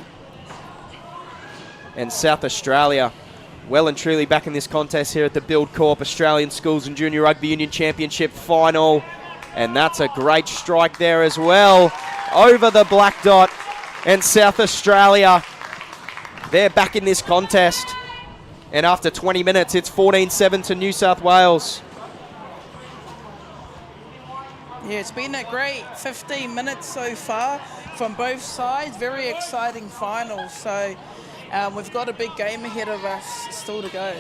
And South Australia well and truly back in this contest here at the Buildcorp Australian Schools and Junior Rugby Union Championship final. And that's a great strike there as well. Over the black dot. And South Australia, they're back in this contest. And after 20 minutes, it's 14-7 to New South Wales. Yeah, it's been a great 15 minutes so far from both sides. Very exciting final. So we've got a big game ahead of us still to go.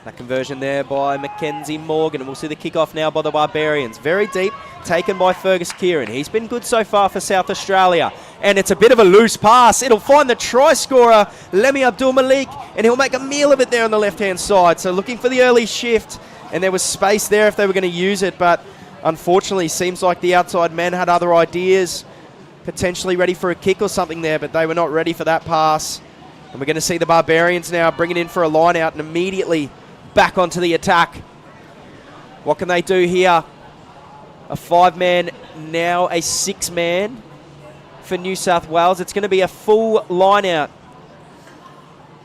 That conversion there by Mackenzie Morgan. And we'll see the kickoff now by the Barbarians. Very deep, taken by Fergus Kieran. He's been good so far for South Australia. And it's a bit of a loose pass. It'll find the try scorer, Lemi Abdul-Malik, and he'll make a meal of it there on the left-hand side. So looking for the early shift. And there was space there if they were going to use it, but unfortunately, seems like the outside men had other ideas, potentially ready for a kick or something there, but they were not ready for that pass. And we're going to see the Barbarians now bring it in for a line out and immediately back onto the attack. What can they do here? A 5-man, now a 6-man for New South Wales. It's going to be a full line out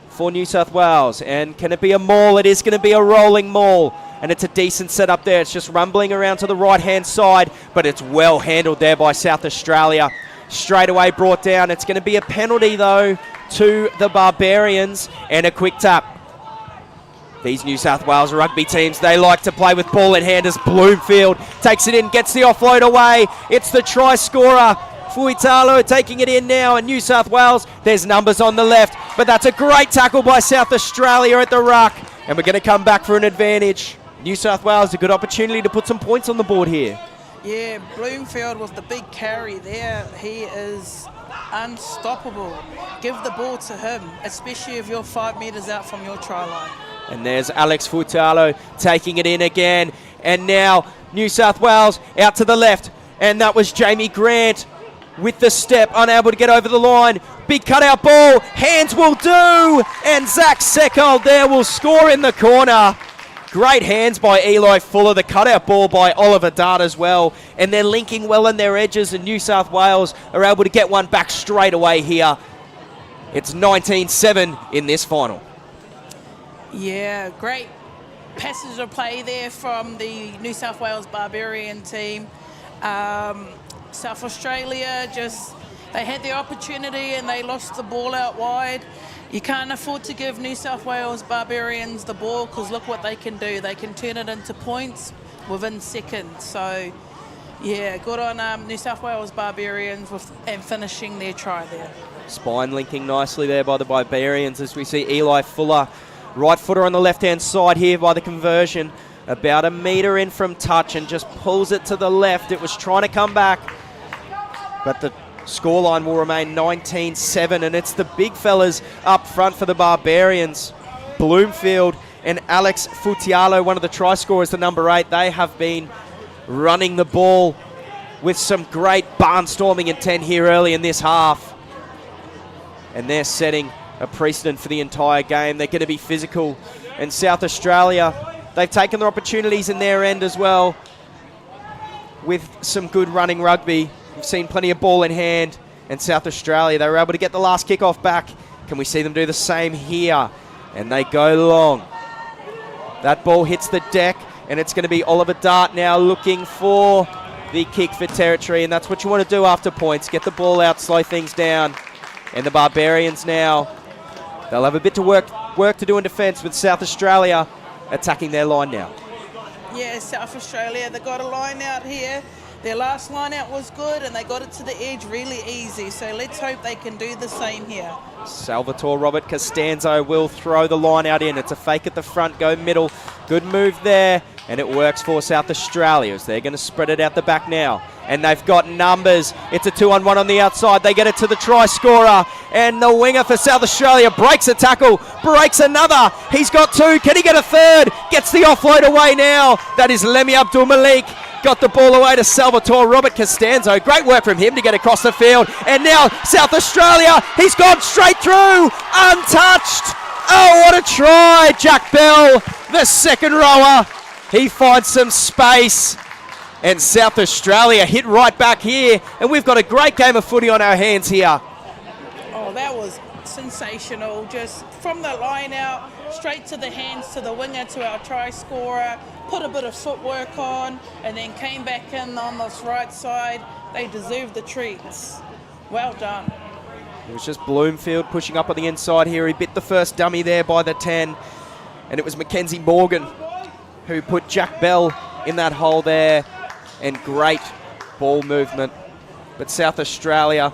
for New South Wales. And can it be a maul? It is going to be a rolling maul. And it's a decent setup there. It's just rumbling around to the right-hand side, but it's well handled there by South Australia. Straight away brought down. It's going to be a penalty, though, to the Barbarians, and a quick tap. These New South Wales rugby teams, they like to play with ball in hand as Bloomfield takes it in, gets the offload away. It's the try scorer, Fuitalo, taking it in now, and New South Wales, there's numbers on the left, but that's a great tackle by South Australia at the ruck, and we're going to come back for an advantage. New South Wales, a good opportunity to put some points on the board here. Yeah, Bloomfield with the big carry there. He is unstoppable. Give the ball to him, especially if you're 5 metres out from your try line. And there's Alex Futalo taking it in again. And now New South Wales out to the left. And that was Jamie Grant with the step, unable to get over the line. Big cutout ball, hands will do. And Zach Seckold there will score in the corner. Great hands by Eli Fuller, the cutout ball by Oliver Dart as well. And they're linking well in their edges, and New South Wales are able to get one back straight away here. It's 19-7 in this final. Yeah, great passage of play there from the New South Wales Barbarian team. South Australia they had the opportunity and they lost the ball out wide. You can't afford to give New South Wales Barbarians the ball because look what they can do. They can turn it into points within seconds. So, yeah, good on New South Wales Barbarians and finishing their try there. Spine linking nicely there by the Barbarians as we see Eli Fuller, right footer on the left-hand side here by the conversion. About a metre in from touch and just pulls it to the left. It was trying to come back, but the scoreline will remain 19-7, and it's the big fellas up front for the Barbarians. Bloomfield and Alex Futialo, one of the try scorers, the number 8. They have been running the ball with some great barnstorming intent here early in this half. And they're setting a precedent for the entire game. They're going to be physical. And South Australia, they've taken their opportunities in their end as well with some good running rugby. We've seen plenty of ball in hand, and South Australia, they were able to get the last kickoff back. Can we see them do the same here? And they go long. That ball hits the deck, and it's going to be Oliver Dart now looking for the kick for territory, and that's what you want to do after points. Get the ball out, slow things down. And the Barbarians now, they'll have a bit to work to do in defence with South Australia attacking their line now. Yeah, South Australia, they got a line out here. Their last line out was good and they got it to the edge really easy. So let's hope they can do the same here. Salvatore Robert Costanzo will throw the line out in. It's a fake at the front, go middle. Good move there And it works for South Australia as they're going to spread it out the back now. And they've got numbers. It's a 2-on-1 on the outside. They get it to the try scorer. And the winger for South Australia breaks a tackle, breaks another. He's got two. Can he get a third? Gets the offload away now. That is Lemi Abdul-Malik. Got the ball away to Salvatore Robert Costanzo. Great work from him to get across the field. And now South Australia. He's gone straight through. Untouched. Oh, what a try. Jack Bell, the second rower. He finds some space, and South Australia hit right back here, and we've got a great game of footy on our hands here. Oh, that was sensational. Just from the line out, straight to the hands to the winger, to our try scorer, put a bit of footwork on, and then came back in on this right side. They deserve the treats. Well done. It was just Bloomfield pushing up on the inside here. He bit the first dummy there by the 10, and it was Mackenzie Morgan who put Jack Bell in that hole there, and great ball movement. But South Australia,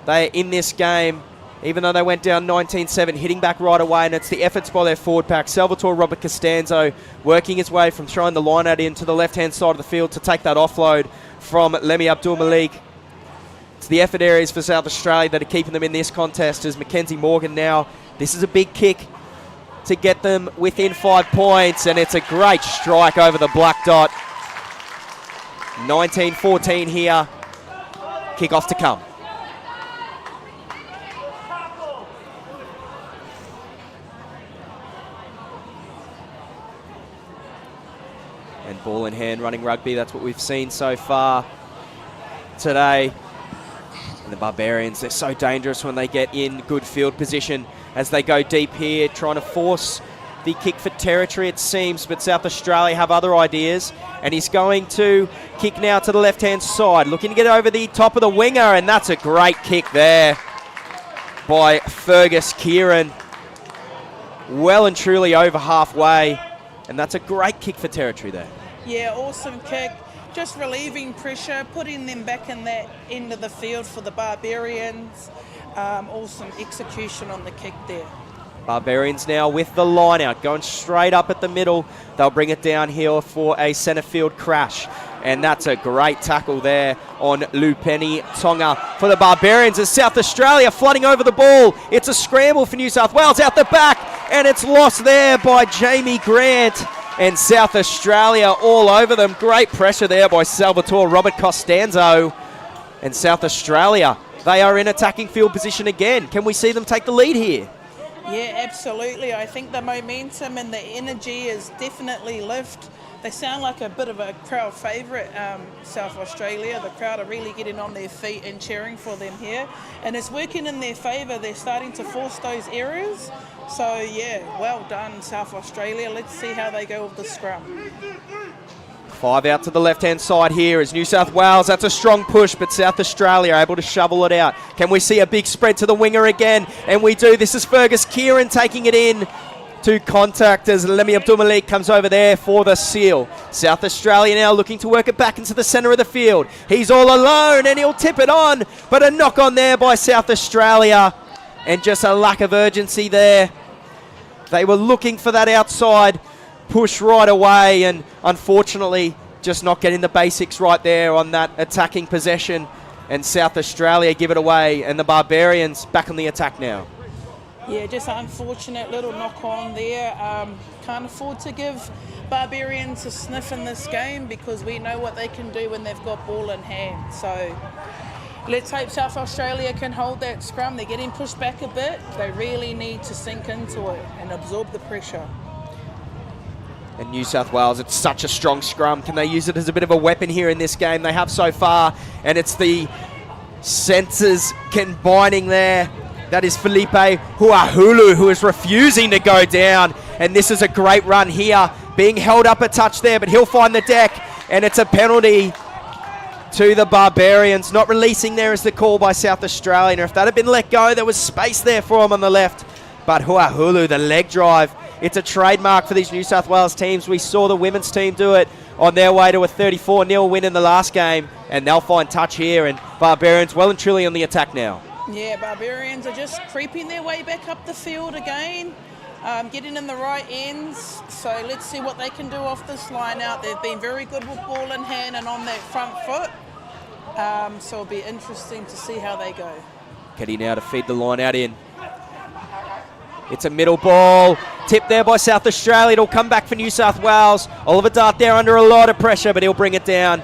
they are in this game, even though they went down 19-7, hitting back right away, and it's the efforts by their forward pack. Salvatore Robert Costanzo working his way from throwing the line out into the left-hand side of the field to take that offload from Lemi Abdul-Malik. It's the effort areas for South Australia that are keeping them in this contest, as Mackenzie Morgan now, this is a big kick to get them within 5 points, and it's a great strike over the black dot. 19-14 here. Kick-off to come. And ball in hand, running rugby. That's what we've seen so far today. And the Barbarians, they're so dangerous when they get in good field position as they go deep here, trying to force the kick for territory, it seems, but South Australia have other ideas, and he's going to kick now to the left-hand side, looking to get over the top of the winger, and that's a great kick there by Fergus Kieran. Well and truly over halfway, and that's a great kick for territory there. Yeah, awesome kick. Just relieving pressure, putting them back in that end of the field for the Barbarians. Awesome execution on the kick there. Barbarians now with the line out, going straight up at the middle. They'll bring it down here for a centre field crash. And that's a great tackle there on Lupeni Tonga for the Barbarians as South Australia flooding over the ball. It's a scramble for New South Wales out the back, and it's lost there by Jamie Grant. And South Australia all over them. Great pressure there by Salvatore Robert Costanzo. And South Australia, they are in attacking field position again. Can we see them take the lead here? Yeah, absolutely. I think the momentum and the energy is definitely lift. They sound like a bit of a crowd favourite, South Australia. The crowd are really getting on their feet and cheering for them here. And it's working in their favour. They're starting to force those areas. So, yeah, well done, South Australia. Let's see how they go with the scrum. 5 out to the left-hand side here is New South Wales. That's a strong push, but South Australia are able to shovel it out. Can we see a big spread to the winger again? And we do. This is Fergus Kieran taking it in to contact as Lemi Abdul-Malik comes over there for the seal. South Australia now looking to work it back into the centre of the field. He's all alone and he'll tip it on, but a knock on there by South Australia and just a lack of urgency there. They were looking for that outside push right away, and unfortunately just not getting the basics right there on that attacking possession, and South Australia give it away, and the Barbarians back on the attack now. Yeah, just an unfortunate little knock on there. Can't afford to give Barbarians a sniff in this game because we know what they can do when they've got ball in hand. So let's hope South Australia can hold that scrum. They're getting pushed back a bit. They really need to sink into it and absorb the pressure. And New South Wales, it's such a strong scrum. Can they use it as a bit of a weapon here in this game? They have so far, and it's the senses combining there. That is Felipe Huahulu, who is refusing to go down. And this is a great run here, being held up a touch there, but he'll find the deck, and it's a penalty to the Barbarians. Not releasing there is the call by South Australia. And if that had been let go, there was space there for him on the left. But Huahulu, the leg drive, it's a trademark for these New South Wales teams. We saw the women's team do it on their way to a 34-0 win in the last game, and they'll find touch here, and Barbarians well and truly on the attack now. Yeah, Barbarians are just creeping their way back up the field again. getting in the right ends. So let's see what they can do off this line out. They've been very good with ball in hand and on that front foot. So it'll be interesting to see how they go. Ketty now to feed the line out in. It's a middle ball, tipped there by South Australia. It'll come back for New South Wales. Oliver Dart there under a lot of pressure, but he'll bring it down.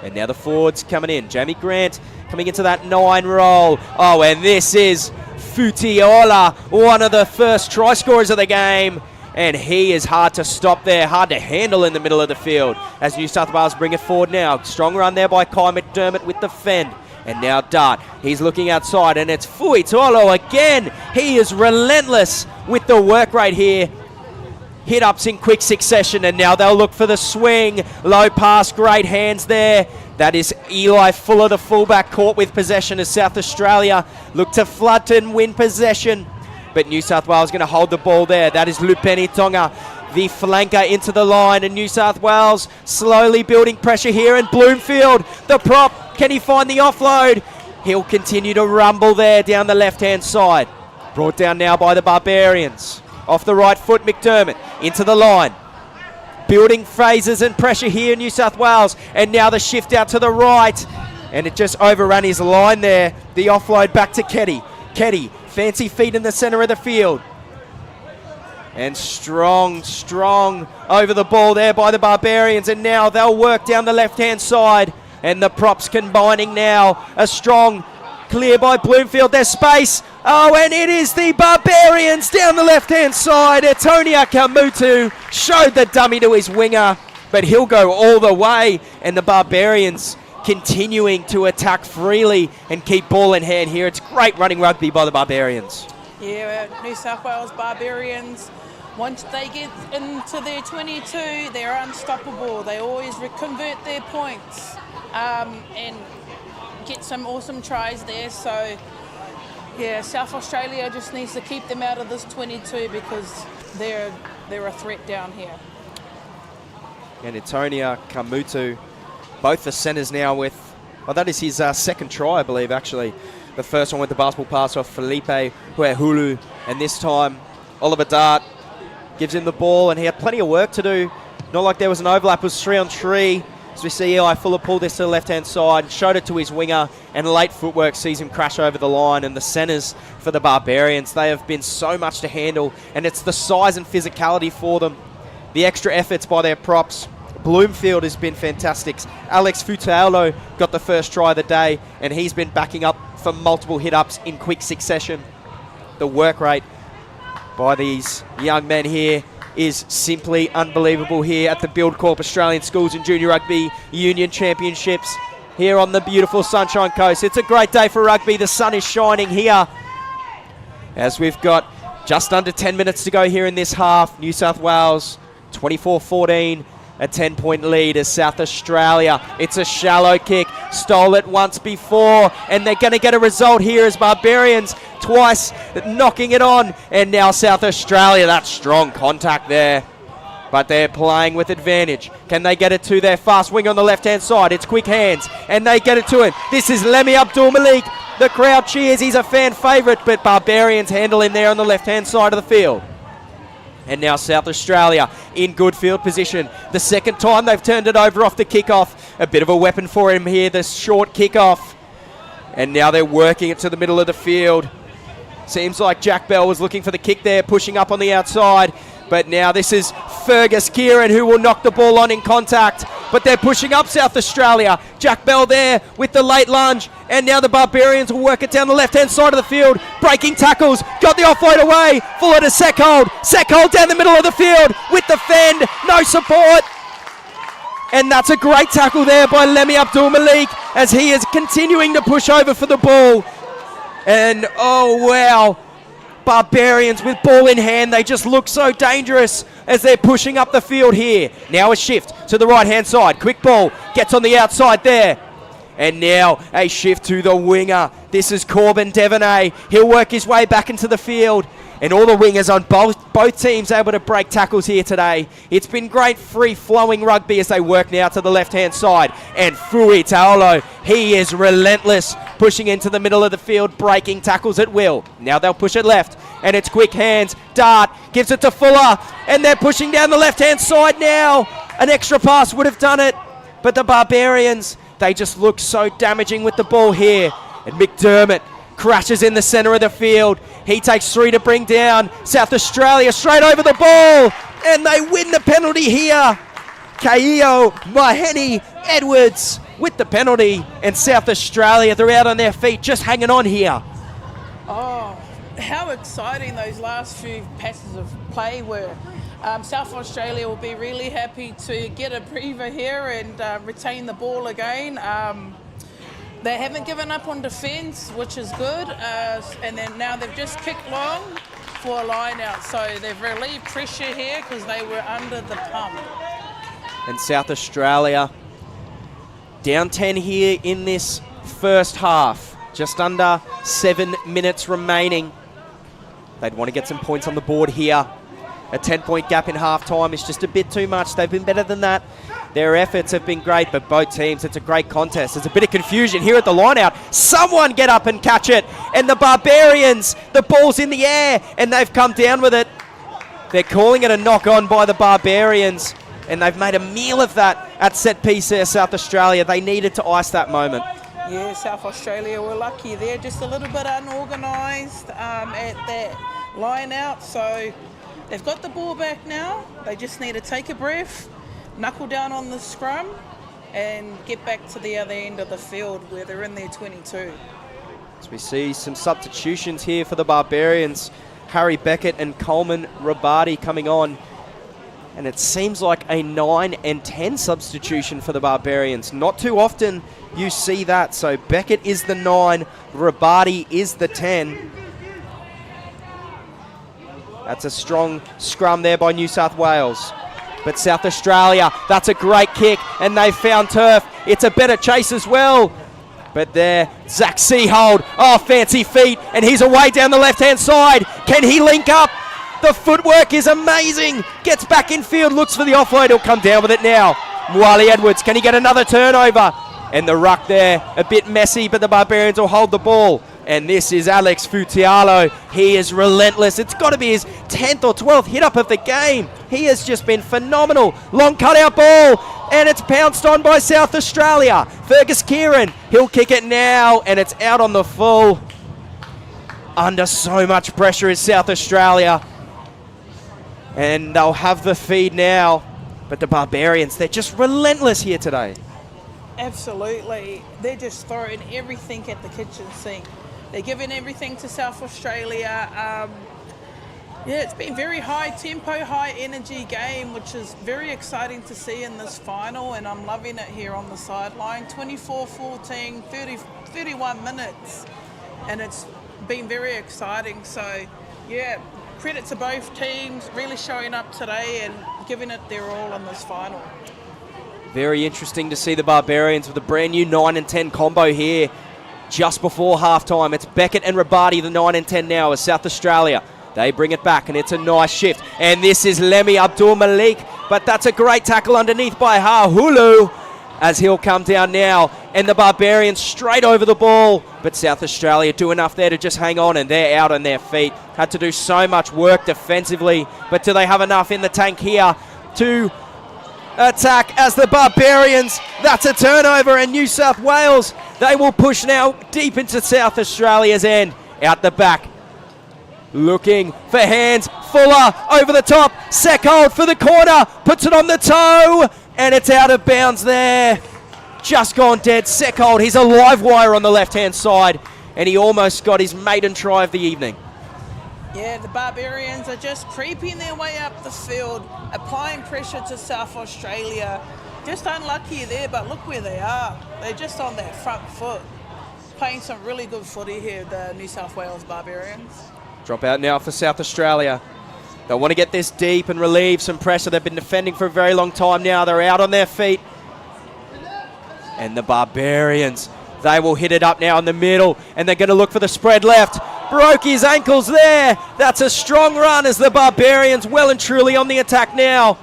And now the forwards coming in. Jamie Grant coming into that 9 role. Oh, and this is Futiola, one of the first try scorers of the game. And he is hard to stop there, hard to handle in the middle of the field. As New South Wales bring it forward now. Strong run there by Kai McDermott with the fend. And now Dart, he's looking outside, and it's Fuitolo again. He is relentless with the work rate here. Hit-ups in quick succession, and now they'll look for the swing. Low pass, great hands there. That is Eli Fuller, the fullback, caught with possession as South Australia look to flood and win possession. But New South Wales going to hold the ball there. That is Lupeni Tonga, the flanker into the line, and New South Wales slowly building pressure here. And Bloomfield, the prop, can he find the offload? He'll continue to rumble there down the left-hand side. Brought down now by the Barbarians. Off the right foot, McDermott into the line. Building phases and pressure here, New South Wales. And now the shift out to the right. And it just overran his line there. The offload back to Ketty. Ketty, fancy feet in the centre of the field. And strong over the ball there by the Barbarians. And now they'll work down the left-hand side. And the props combining now. A strong clear by Bloomfield. There's space. Oh, and it is the Barbarians down the left-hand side. Etonia Kamutu showed the dummy to his winger, but he'll go all the way. And the Barbarians continuing to attack freely and keep ball in hand here. It's great running rugby by the Barbarians. Yeah, New South Wales Barbarians, once they get into their 22, they're unstoppable. They always convert their points and get some awesome tries there. So, yeah, South Australia just needs to keep them out of this 22 because they're a threat down here. And Etonia Kamutu, both the centres now with, well, that is his second try, I believe, actually. The first one with the basketball pass off Felipe Huehulu, and this time Oliver Dart gives him the ball, and he had plenty of work to do. Not like there was an overlap, it was 3-on-3. As we see Eli Fuller pull this to the left-hand side, showed it to his winger, and late footwork sees him crash over the line. And the centres for the Barbarians, they have been so much to handle, and it's the size and physicality for them. The extra efforts by their props. Bloomfield has been fantastic. Alex Futaolo got the first try of the day, and he's been backing up for multiple hit-ups in quick succession. The work rate by these young men here is simply unbelievable here at the Buildcorp Australian Schools and Junior Rugby Union Championships here on the beautiful Sunshine Coast. It's a great day for rugby. The sun is shining here as we've got just under 10 minutes to go here in this half. New South Wales 24-14, a 10-point lead as South Australia. It's a shallow kick, stole it once before, and they're going to get a result here as Barbarians twice knocking it on. And now South Australia, that strong contact there, but they're playing with advantage. Can they get it to their fast wing on the left-hand side? It's quick hands, and they get it to him. This is Lemi Abdul-Malik. The crowd cheers. He's a fan favourite, but Barbarians handle him there on the left-hand side of the field. And now South Australia in good field position. The second time they've turned it over off the kickoff. A bit of a weapon for him here, the short kickoff. And now they're working it to the middle of the field. Seems like Jack Bell was looking for the kick there, pushing up on the outside. But now this is Fergus Kieran who will knock the ball on in contact. But they're pushing up South Australia. Jack Bell there with the late lunge. And now the Barbarians will work it down the left-hand side of the field. Breaking tackles. Got the offload away. Fuller to Seckhold. Seckhold down the middle of the field with the fend. No support. And that's a great tackle there by Lemi Abdul-Malik as he is continuing to push over for the ball. And oh wow, Barbarians with ball in hand, they just look so dangerous as they're pushing up the field here. Now a shift to the right hand side, quick ball, gets on the outside there. And now a shift to the winger. This is Corbin Devaney. He'll work his way back into the field. And all the wingers on both teams able to break tackles here today. It's been great free-flowing rugby as they work now to the left-hand side. And Fui Taolo, he is relentless, pushing into the middle of the field, breaking tackles at will. Now they'll push it left. and it's quick hands. Dart gives it to Fuller, and they're pushing down the left-hand side now. An extra pass would have done it, but the Barbarians, they just look so damaging with the ball here. And McDermott crashes in the centre of the field. He takes 3 to bring down South Australia straight over the ball, and they win the penalty here. Kaio, Maheni, Edwards with the penalty, and South Australia, they're out on their feet, just hanging on here. Oh, how exciting those last few passes of play were. South Australia will be really happy to get a breather here and retain the ball again. They haven't given up on defence, which is good, and then now they've just kicked long for a line out, so they've relieved pressure here because they were under the pump. And South Australia down 10 here in this first half. Just under 7 minutes remaining. They'd want to get some points on the board here. A 10-point gap in half-time is just a bit too much. They've been better than that. Their efforts have been great, but both teams, it's a great contest. There's a bit of confusion here at the line-out. Someone get up and catch it. And the Barbarians, the ball's in the air, and they've come down with it. They're calling it a knock-on by the Barbarians, and they've made a meal of that at set piece there, South Australia. They needed to ice that moment. Yeah, South Australia were lucky there, just a little bit unorganised at that line-out, so they've got the ball back now. They just need to take a breath, knuckle down on the scrum, and get back to the other end of the field where they're in their 22. As we see some substitutions here for the Barbarians. Harry Beckett and Coleman Rabadi coming on. And it seems like a 9 and 10 substitution for the Barbarians. Not too often you see that. So Beckett is the 9, Rabadi is the 10. That's a strong scrum there by New South Wales. But South Australia, that's a great kick, and they've found turf. It's a better chase as well. But there, Zach Seahold, oh, fancy feet, and he's away down the left-hand side. Can he link up? The footwork is amazing. Gets back in field, looks for the offload. He'll come down with it now. Mwali Edwards, can he get another turnover? And the ruck there, a bit messy, but the Barbarians will hold the ball. And this is Alex Futialo. He is relentless. It's got to be his 10th or 12th hit-up of the game. He has just been phenomenal. Long cut-out ball, and it's pounced on by South Australia. Fergus Kieran, he'll kick it now, and it's out on the full. Under so much pressure is South Australia. And they'll have the feed now. But the Barbarians, they're just relentless here today. Absolutely. They're just throwing everything at the kitchen sink. They're giving everything to South Australia. Yeah, it's been very high tempo, high energy game, which is very exciting to see in this final, and I'm loving it here on the sideline. 24-14, 31 minutes, and it's been very exciting. So, yeah, credit to both teams, really showing up today and giving it their all in this final. Very interesting to see the Barbarians with a brand new 9 and 10 combo here just before halftime. It's Beckett and Rabadi, the 9 and 10 now, as South Australia. They bring it back, and it's a nice shift. And this is Lemmy Abdul Malik, but that's a great tackle underneath by Hahulu as he'll come down now. And the Barbarians straight over the ball, but South Australia do enough there to just hang on, and they're out on their feet. Had to do so much work defensively, but do they have enough in the tank here to attack as the Barbarians? That's a turnover, and New South Wales, they will push now deep into South Australia's end. Out the back, looking for hands. Fuller over the top. Seckhold for the corner. Puts it on the toe, and it's out of bounds there. Just gone dead. Seckhold, he's a live wire on the left-hand side, and he almost got his maiden try of the evening. Yeah, the Barbarians are just creeping their way up the field, applying pressure to South Australia. Just unlucky there, but look where they are. They're just on their front foot, playing some really good footy here, the New South Wales Barbarians. Drop out now for South Australia. They want to get this deep and relieve some pressure. They've been defending for a very long time now. They're out on their feet. And the Barbarians, they will hit it up now in the middle, and they're going to look for the spread left. Broke his ankles there. That's a strong run as the Barbarians well and truly on the attack now.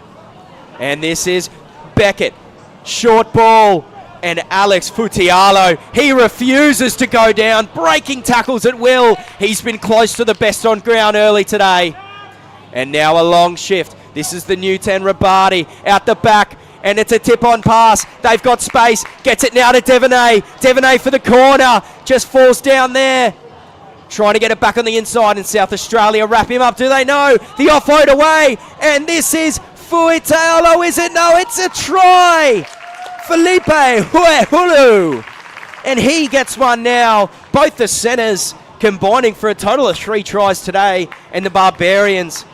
And this is Beckett. Short ball, And Alex Futialo, he refuses to go down, breaking tackles at will. He's been close to the best on ground early today. And now a long shift. This is the new 10, Rabati, out the back. And it's a tip-on pass. They've got space. Gets it now to Devonay. Devonay for the corner. Just falls down there. Trying to get it back on the inside, and South Australia wrap him up. Do they know? The offload away. And this is Fuitalo, is it? No, it's a try. Felipe Huehulu. And he gets one now. Both the centres combining for a total of 3 tries today. And the Barbarians,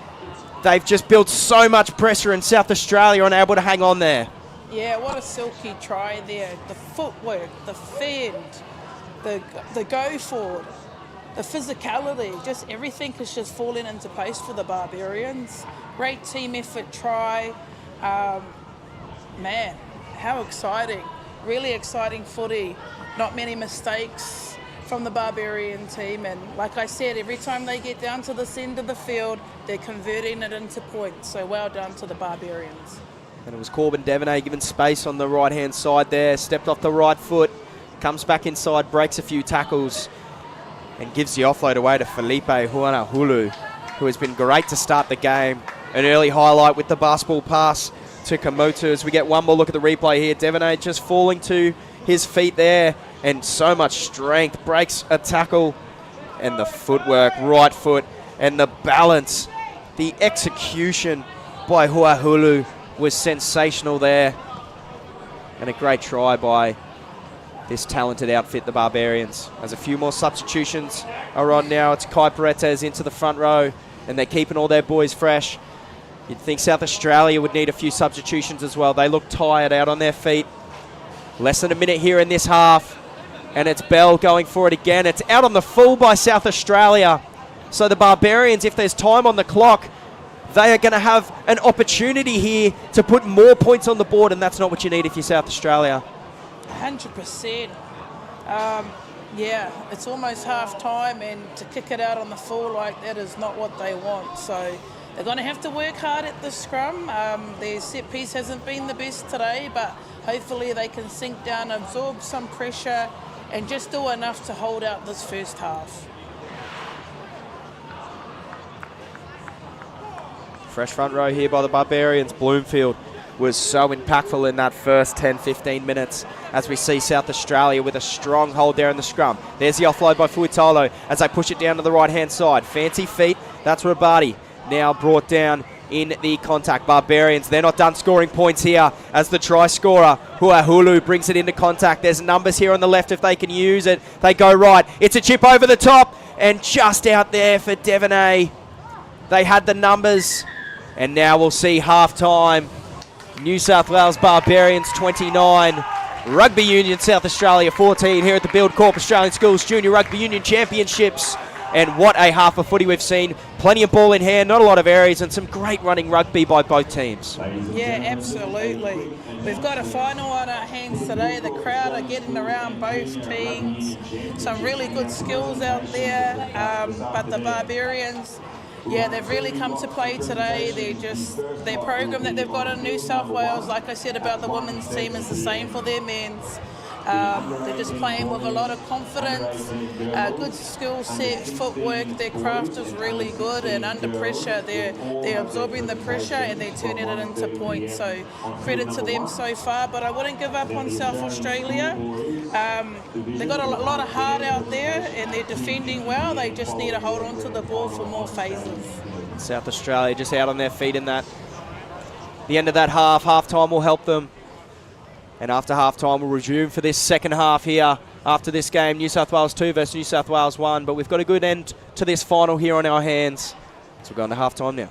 they've just built so much pressure, and South Australia are unable to hang on there. Yeah, what a silky try there. The footwork, the fend, the go forward, the physicality, just everything is just falling into place for the Barbarians. Great team effort try. Man, how exciting. Really exciting footy. Not many mistakes from the Barbarian team, and like I said, every time they get down to this end of the field, they're converting it into points. So well done to the Barbarians. And it was Corbin Devonay given space on the right-hand side there, stepped off the right foot, comes back inside, breaks a few tackles, and gives the offload away to Felipe Huanahulu, who has been great to start the game. An early highlight with the basketball pass to Kamutu. As we get one more look at the replay here, Devonay just falling to his feet there, and so much strength, breaks a tackle, and the footwork, right foot, and the balance, the execution by Huahulu was sensational there, and a great try by this talented outfit, the Barbarians. As a few more substitutions are on now, it's Kai Paredes into the front row, and they're keeping all their boys fresh. You'd think South Australia would need a few substitutions as well. They look tired, out on their feet. Less than a minute here in this half, and it's Bell going for it again. It's out on the full by South Australia. So the Barbarians, if there's time on the clock, they are going to have an opportunity here to put more points on the board, and that's not what you need if you're South Australia. 100%. Yeah, it's almost half time, and to kick it out on the full like that is not what they want. So they're going to have to work hard at the scrum. Their set piece hasn't been the best today, but hopefully they can sink down, absorb some pressure, and just do enough to hold out this first half. Fresh front row here by the Barbarians. Bloomfield was so impactful in that first 10-15 minutes, as we see South Australia with a strong hold there in the scrum. There's the offload by Fuitalo as they push it down to the right-hand side. Fancy feet, that's Rabati. Now brought down in the contact. Barbarians, they're not done scoring points here as the try scorer, Huahulu, brings it into contact. There's numbers here on the left if they can use it. They go right. It's a chip over the top, and just out there for Devonay. They had the numbers, and now we'll see half-time. New South Wales Barbarians 29, Rugby Union South Australia 14 here at the Buildcorp Australian Schools Junior Rugby Union Championships. And what a half of footy we've seen. Plenty of ball in hand, not a lot of areas, and some great running rugby by both teams. Yeah, absolutely. We've got a final on our hands today. The crowd are getting around both teams. Some really good skills out there. But the Barbarians, yeah, they've really come to play today. Their program that they've got in New South Wales, like I said about the women's team, is the same for their men's. They're just playing with a lot of confidence, good skill set, footwork. Their craft is really good, and under pressure, they're absorbing the pressure and they're turning it into points. So credit to them so far, but I wouldn't give up on South Australia. They've got a lot of heart out there, and they're defending well. They just need to hold on to the ball for more phases. South Australia just out on their feet in that. The end of that half, half-time will help them. And after half-time, we'll resume for this second half here. After this game, New South Wales 2 versus New South Wales 1. But we've got a good end to this final here on our hands. So we're going to half-time now.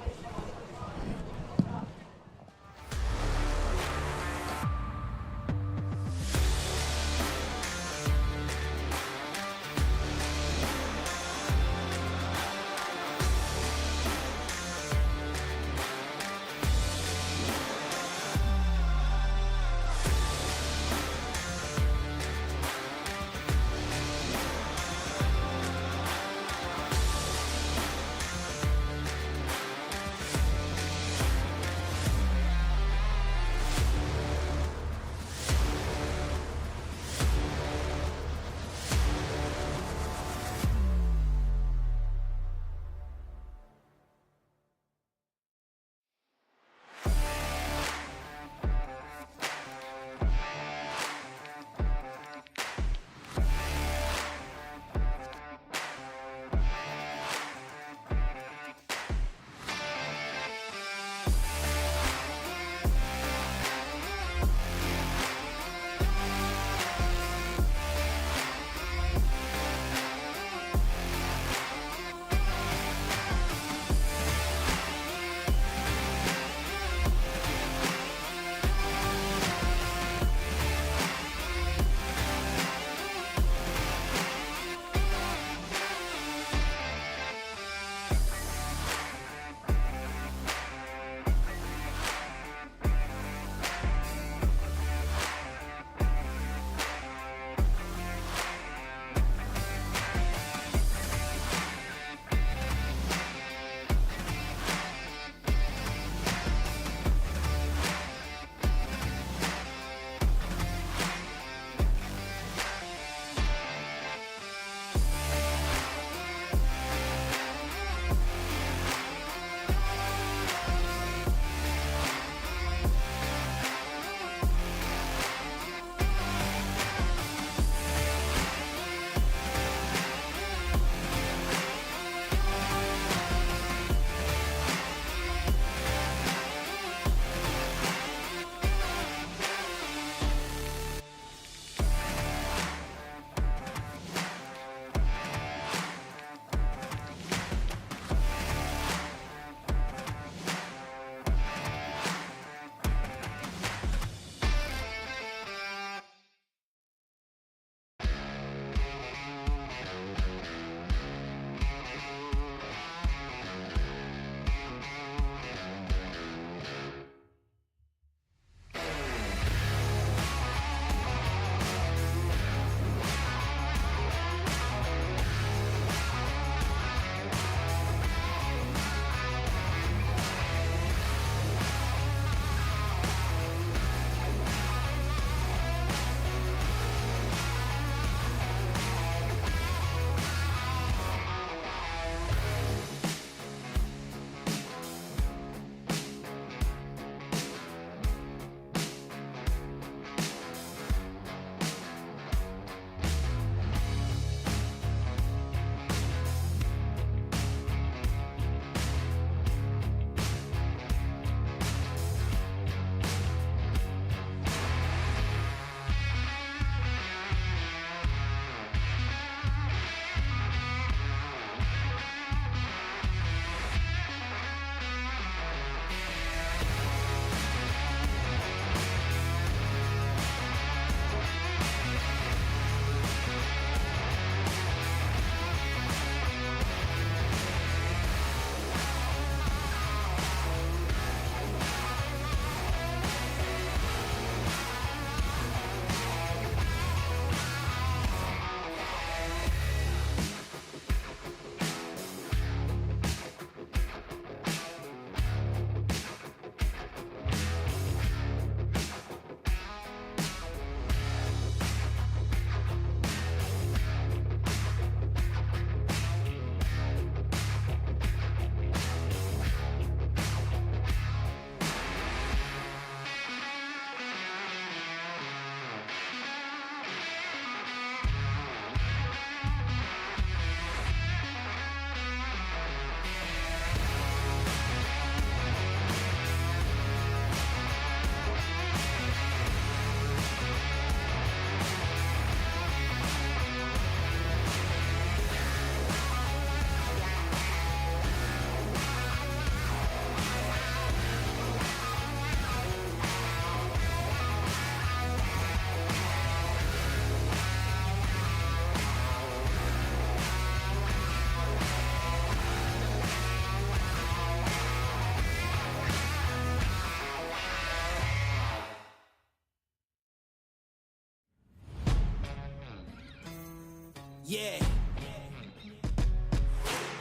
Yeah.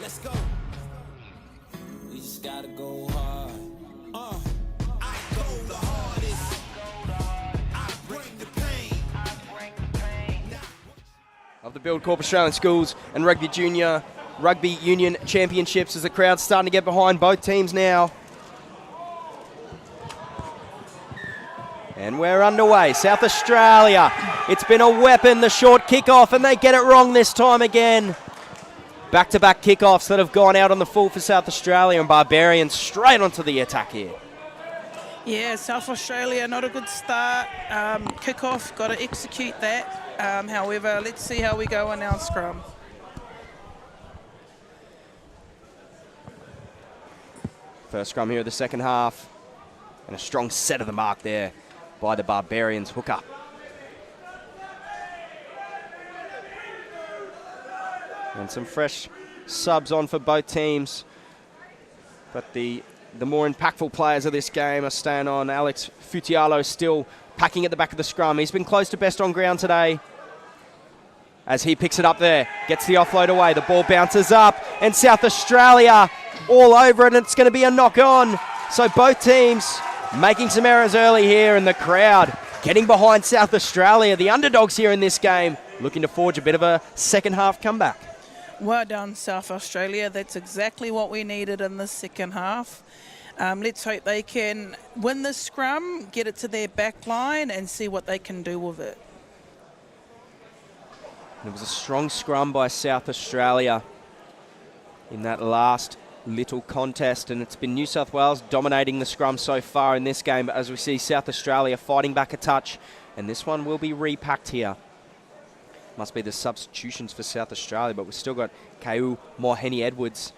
Let's go. We just gotta go hard. I go the hardest. I bring the pain. Of the Buildcorp Australian Schools and Rugby Union Championships as the crowd's starting to get behind both teams now. And we're underway. South Australia. It's been a weapon, the short kickoff, and they get it wrong this time again. Back-to-back kickoffs that have gone out on the full for South Australia, and Barbarians straight onto the attack here. Yeah, South Australia, not a good start. Kickoff, got to execute that. However, let's see how we go in our scrum. First scrum here of the second half. And a strong set of the mark there by the Barbarians hooker. And some fresh subs on for both teams. But the more impactful players of this game are staying on. Alex Futialo still packing at the back of the scrum. He's been close to best on ground today. As he picks it up there, gets the offload away. The ball bounces up, and South Australia all over it, and it's going to be a knock on. So both teams making some errors early here, and the crowd getting behind South Australia, the underdogs here in this game, looking to forge a bit of a second half comeback. Well done, South Australia. That's exactly what we needed in the second half. Let's hope they can win the scrum, get it to their back line, and see what they can do with it. It was a strong scrum by South Australia in that last little contest, and it's been New South Wales dominating the scrum so far in this game, but as we see South Australia fighting back a touch, and this one will be repacked here. Must be the substitutions for South Australia, but we've still got Keu Moheni-Edwards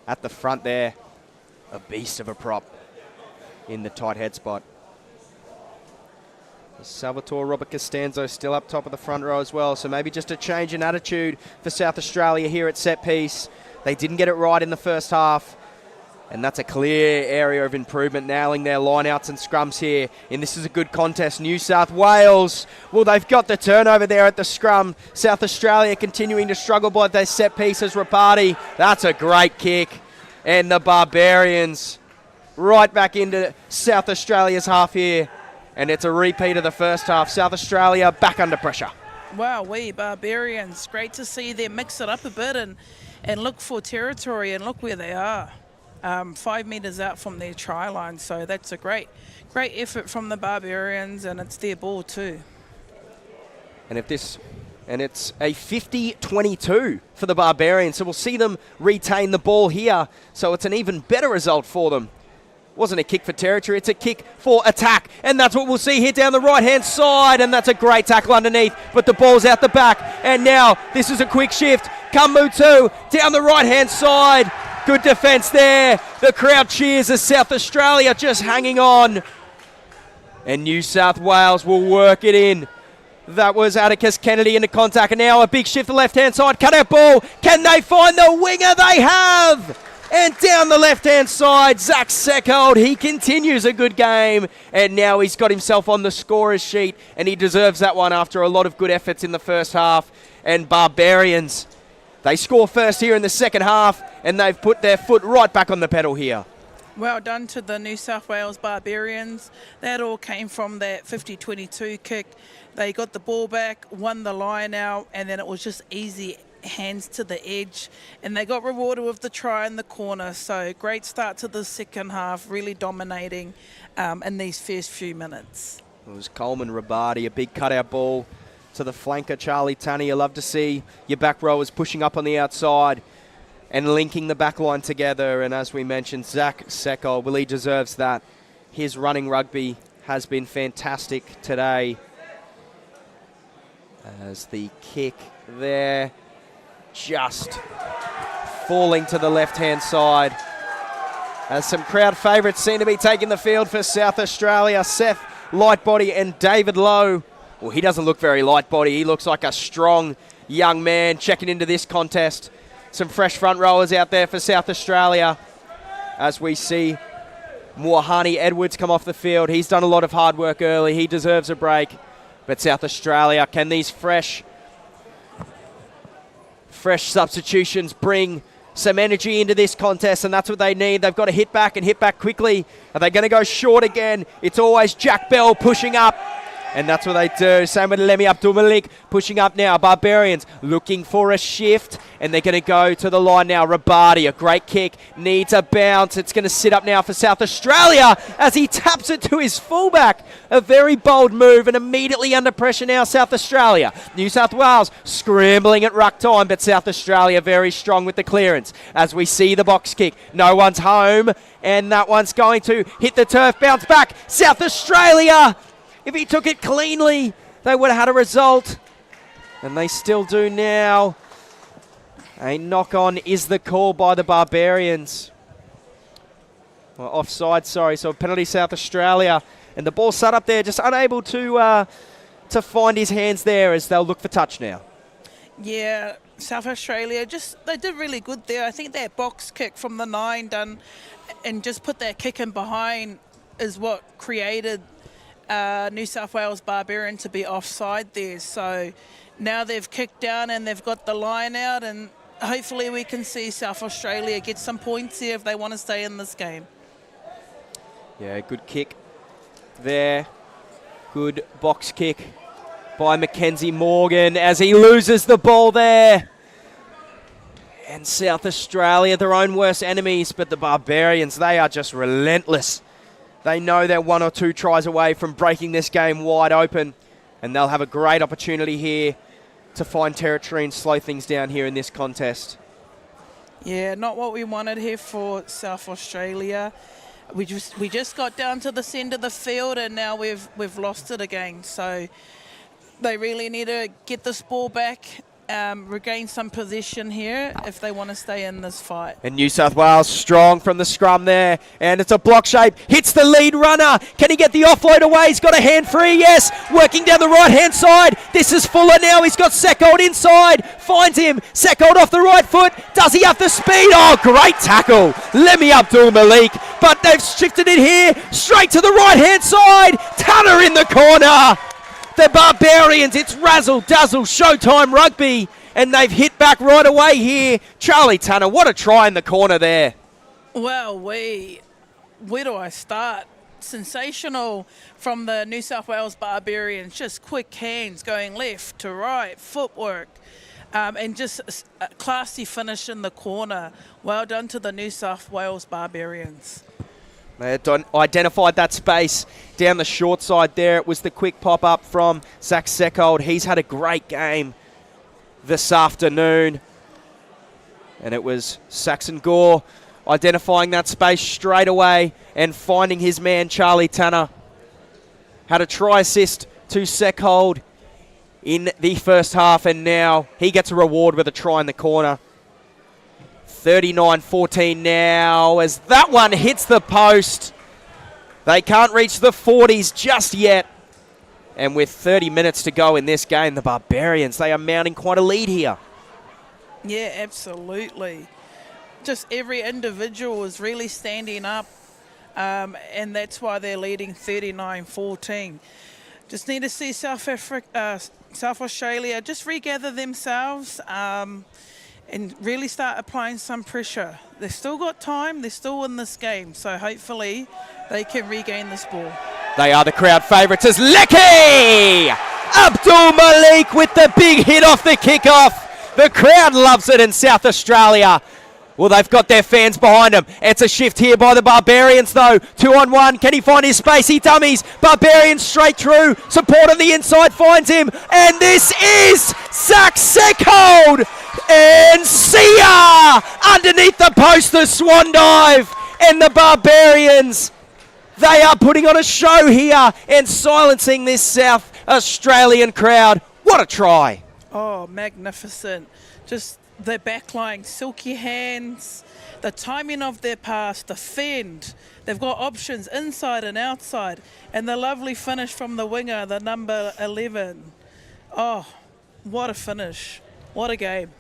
at the front there. A beast of a prop in the tight head spot. Salvatore Robert Costanzo still up top of the front row as well, so maybe just a change in attitude for South Australia here at set piece. They didn't get it right in the first half, and that's a clear area of improvement, nailing their lineouts and scrums here. And this is a good contest. New South Wales, well, they've got the turnover there at the scrum. South Australia continuing to struggle by their set pieces. Rapati, that's a great kick. And the Barbarians right back into South Australia's half here. And it's a repeat of the first half. South Australia back under pressure. Wow, we Barbarians. Great to see them mix it up a bit and look for territory, and look where they are. 5 metres out from their try line, so that's a great effort from the Barbarians, and it's their ball too. And it's a 50-22 for the Barbarians, so we'll see them retain the ball here, so it's an even better result for them. Wasn't a kick for territory, it's a kick for attack, and that's what we'll see here down the right-hand side, and that's a great tackle underneath, but the ball's out the back, and now this is a quick shift. Kamutu down the right-hand side. Good defence there. The crowd cheers as South Australia just hanging on. And New South Wales will work it in. That was Atticus Kennedy into contact, and now a big shift to the left-hand side. Cut out ball. Can they find the winger? They have! And down the left-hand side, Zach Seckold. He continues a good game, and now he's got himself on the scorer's sheet, and he deserves that one after a lot of good efforts in the first half. And Barbarians, they score first here in the second half, and they've put their foot right back on the pedal here. Well done to the New South Wales Barbarians. That all came from that 50-22 kick. They got the ball back, won the line out, and then it was just easy hands to the edge, and they got rewarded with the try in the corner. So great start to the second half, really dominating in these first few minutes. It was Coleman Rabati, a big cutout ball to the flanker, Charlie Tanny. You love to see your back rowers pushing up on the outside and linking the back line together. And as we mentioned, Zach Seckold, well, he deserves that. His running rugby has been fantastic today. As the kick there, just falling to the left-hand side. As some crowd favourites seem to be taking the field for South Australia. Seth Lightbody and David Lowe. Well, he doesn't look very light-body. He looks like a strong young man checking into this contest. Some fresh front rowers out there for South Australia. As we see Mohani-Edwards come off the field. He's done a lot of hard work early. He deserves a break. But South Australia, can these fresh Fresh substitutions bring some energy into this contest, and that's what they need. They've got to hit back and hit back quickly. Are they going to go short again? It's always Jack Bell pushing up, and that's what they do. Same with Lemi Abdulmalik pushing up now. Barbarians looking for a shift, and they're going to go to the line now. Rabadi, a great kick, needs a bounce. It's going to sit up now for South Australia as he taps it to his fullback. A very bold move, and immediately under pressure now, South Australia. New South Wales scrambling at ruck time, but South Australia very strong with the clearance. As we see the box kick, no one's home, and that one's going to hit the turf, bounce back. South Australia, if he took it cleanly, they would have had a result, and they still do now. A knock-on is the call by the Barbarians. Well, offside, sorry, so a penalty South Australia. And the ball sat up there, just unable to find his hands there as they'll look for touch now. Yeah, South Australia, they did really good there. I think that box kick from the 9 done and just put that kick in behind is what created New South Wales Barbarian to be offside there. So now they've kicked down and they've got the line out, and hopefully we can see South Australia get some points here if they want to stay in this game. Yeah, good kick there. Good box kick by Mackenzie Morgan as he loses the ball there. And South Australia, their own worst enemies, but the Barbarians, they are just relentless. They know they're 1 or 2 tries away from breaking this game wide open, and they'll have a great opportunity here to find territory and slow things down here in this contest. Yeah, not what we wanted here for South Australia. We just got down to the centre of the field, and now we've lost it again. So they really need to get this ball back, regain some position here if they want to stay in this fight. And New South Wales strong from the scrum there, and it's a block shape, hits the lead runner. Can he get the offload away? He's got a hand free, yes, working down the right hand side. This is Fuller now, he's got Seckold inside, finds him, Seckold off the right foot. Does he have the speed? Oh, great tackle, Lemi Abdul-Malik, but they've shifted it here straight to the right hand side. Tanner in the corner. The Barbarians, it's razzle-dazzle Showtime Rugby, and they've hit back right away here. Charlie Tanner, what a try in the corner there. Well, where do I start? Sensational from the New South Wales Barbarians, just quick hands going left to right, footwork, and just a classy finish in the corner. Well done to the New South Wales Barbarians. They had identified that space down the short side there. It was the quick pop-up from Zach Seckold. He's had a great game this afternoon. And it was Saxon Gore identifying that space straight away and finding his man, Charlie Tanner. Had a try assist to Seckold in the first half, and now he gets a reward with a try in the corner. 39-14 now as that one hits the post. They can't reach the 40s just yet. And with 30 minutes to go in this game, the Barbarians, they are mounting quite a lead here. Yeah, absolutely. Just every individual is really standing up, and that's why they're leading 39-14. Just need to see South Australia just regather themselves, and really start applying some pressure. They've still got time, they're still in this game, so hopefully they can regain this ball. They are the crowd favourites as Lecky Abdul-Malik with the big hit off the kickoff. The crowd loves it in South Australia. Well, they've got their fans behind them. It's a shift here by the Barbarians, though. 2-on-1. Can he find his space? He dummies. Barbarians straight through. Support on the inside finds him. And this is Zach Seckold. And see ya! Underneath the post, the swan dive. And the Barbarians, they are putting on a show here and silencing this South Australian crowd. What a try. Oh, magnificent. Just their backline, silky hands, the timing of their pass, the fend. They've got options inside and outside. And the lovely finish from the winger, the number 11. Oh, what a finish. What a game.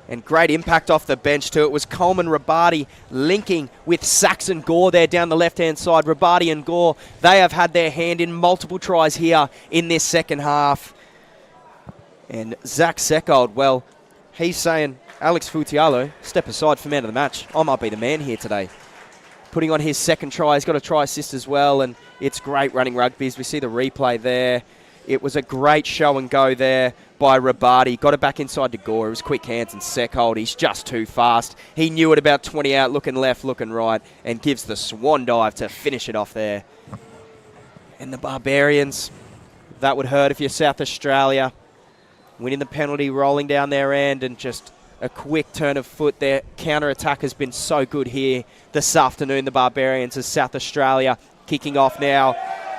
And great impact off the bench too. It was Coleman Rabadi linking with Saxon Gore there down the left-hand side. Rabadi and Gore, they have had their hand in multiple tries here in this second half. And Zach Seckold, well, he's saying, Alex Futialo, step aside for man of the match. I might be the man here today. Putting on his second try. He's got a try assist as well, and it's great running rugby as we see the replay there. It was a great show and go there by Rabati. Got it back inside to Gore. It was quick hands and sec hold. He's just too fast. He knew it about 20 out, looking left, looking right, and gives the swan dive to finish it off there. And the Barbarians, that would hurt if you're South Australia. Winning the penalty, rolling down their end, and just a quick turn of foot. Their counter-attack has been so good here this afternoon, the Barbarians, as South Australia kicking off now.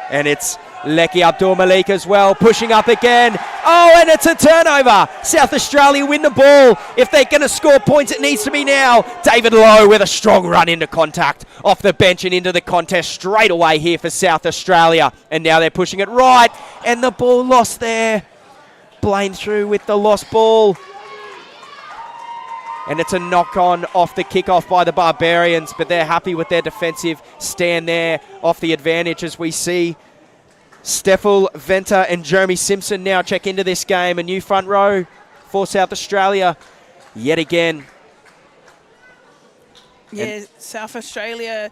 And it's Leki Abdul-Malik as well, pushing up again. Oh, and it's a turnover. South Australia win the ball. If they're going to score points, it needs to be now. David Lowe with a strong run into contact off the bench and into the contest straight away here for South Australia. And now they're pushing it right, and the ball lost there. Blaine through with the lost ball. And it's a knock-on off the kickoff by the Barbarians, but they're happy with their defensive stand there off the advantage as we see Steffel, Venter and Jeremy Simpson now check into this game. A new front row for South Australia yet again. Yeah, South Australia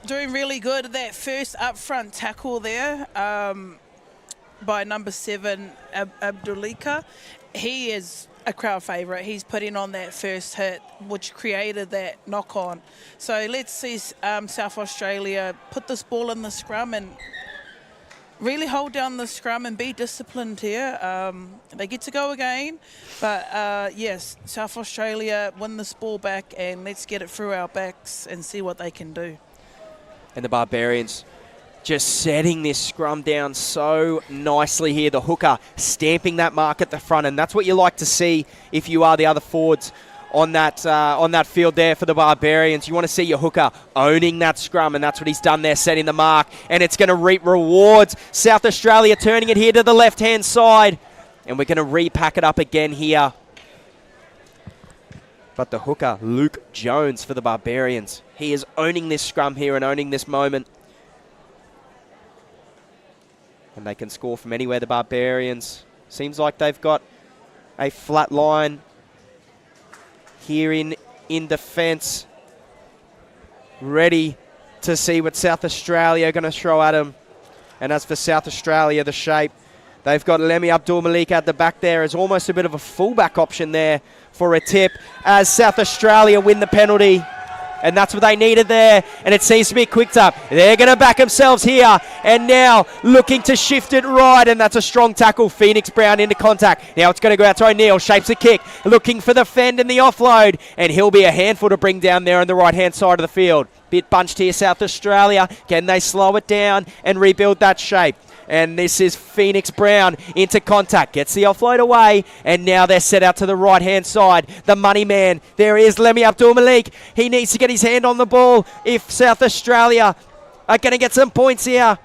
doing really good. That first up-front tackle there by number 7, Abdulika. He is a crowd favourite. He's putting on that first hit, which created that knock-on. So let's see South Australia put this ball in the scrum and really hold down the scrum and be disciplined here. They get to go again, but yes, South Australia win this ball back, and let's get it through our backs and see what they can do. And the Barbarians just setting this scrum down so nicely here. The hooker stamping that mark at the front, and that's what you like to see if you are the other forwards on that field there for the Barbarians. You want to see your hooker owning that scrum, and that's what he's done there, setting the mark, and it's going to reap rewards. South Australia turning it here to the left-hand side, and we're going to repack it up again here. But the hooker, Luke Jones for the Barbarians, he is owning this scrum here and owning this moment. And they can score from anywhere, the Barbarians. Seems like they've got a flat line here in defence, ready to see what South Australia are going to throw at them. And as for South Australia, the shape, they've got Lemi Abdul-Malik at the back there as almost a bit of a fullback option there for a tip as South Australia win the penalty. And that's what they needed there. And it seems to be a quick tap. They're going to back themselves here. And now looking to shift it right. And that's a strong tackle. Phoenix Brown into contact. Now it's going to go out to O'Neill. Shapes a kick. Looking for the fend and the offload. And he'll be a handful to bring down there on the right-hand side of the field. Bit bunched here, South Australia. Can they slow it down and rebuild that shape? And this is Phoenix Brown into contact. Gets the offload away. And now they're set out to the right-hand side. The money man. There is Lemi Abdul-Malik. He needs to get his hand on the ball if South Australia are going to get some points here.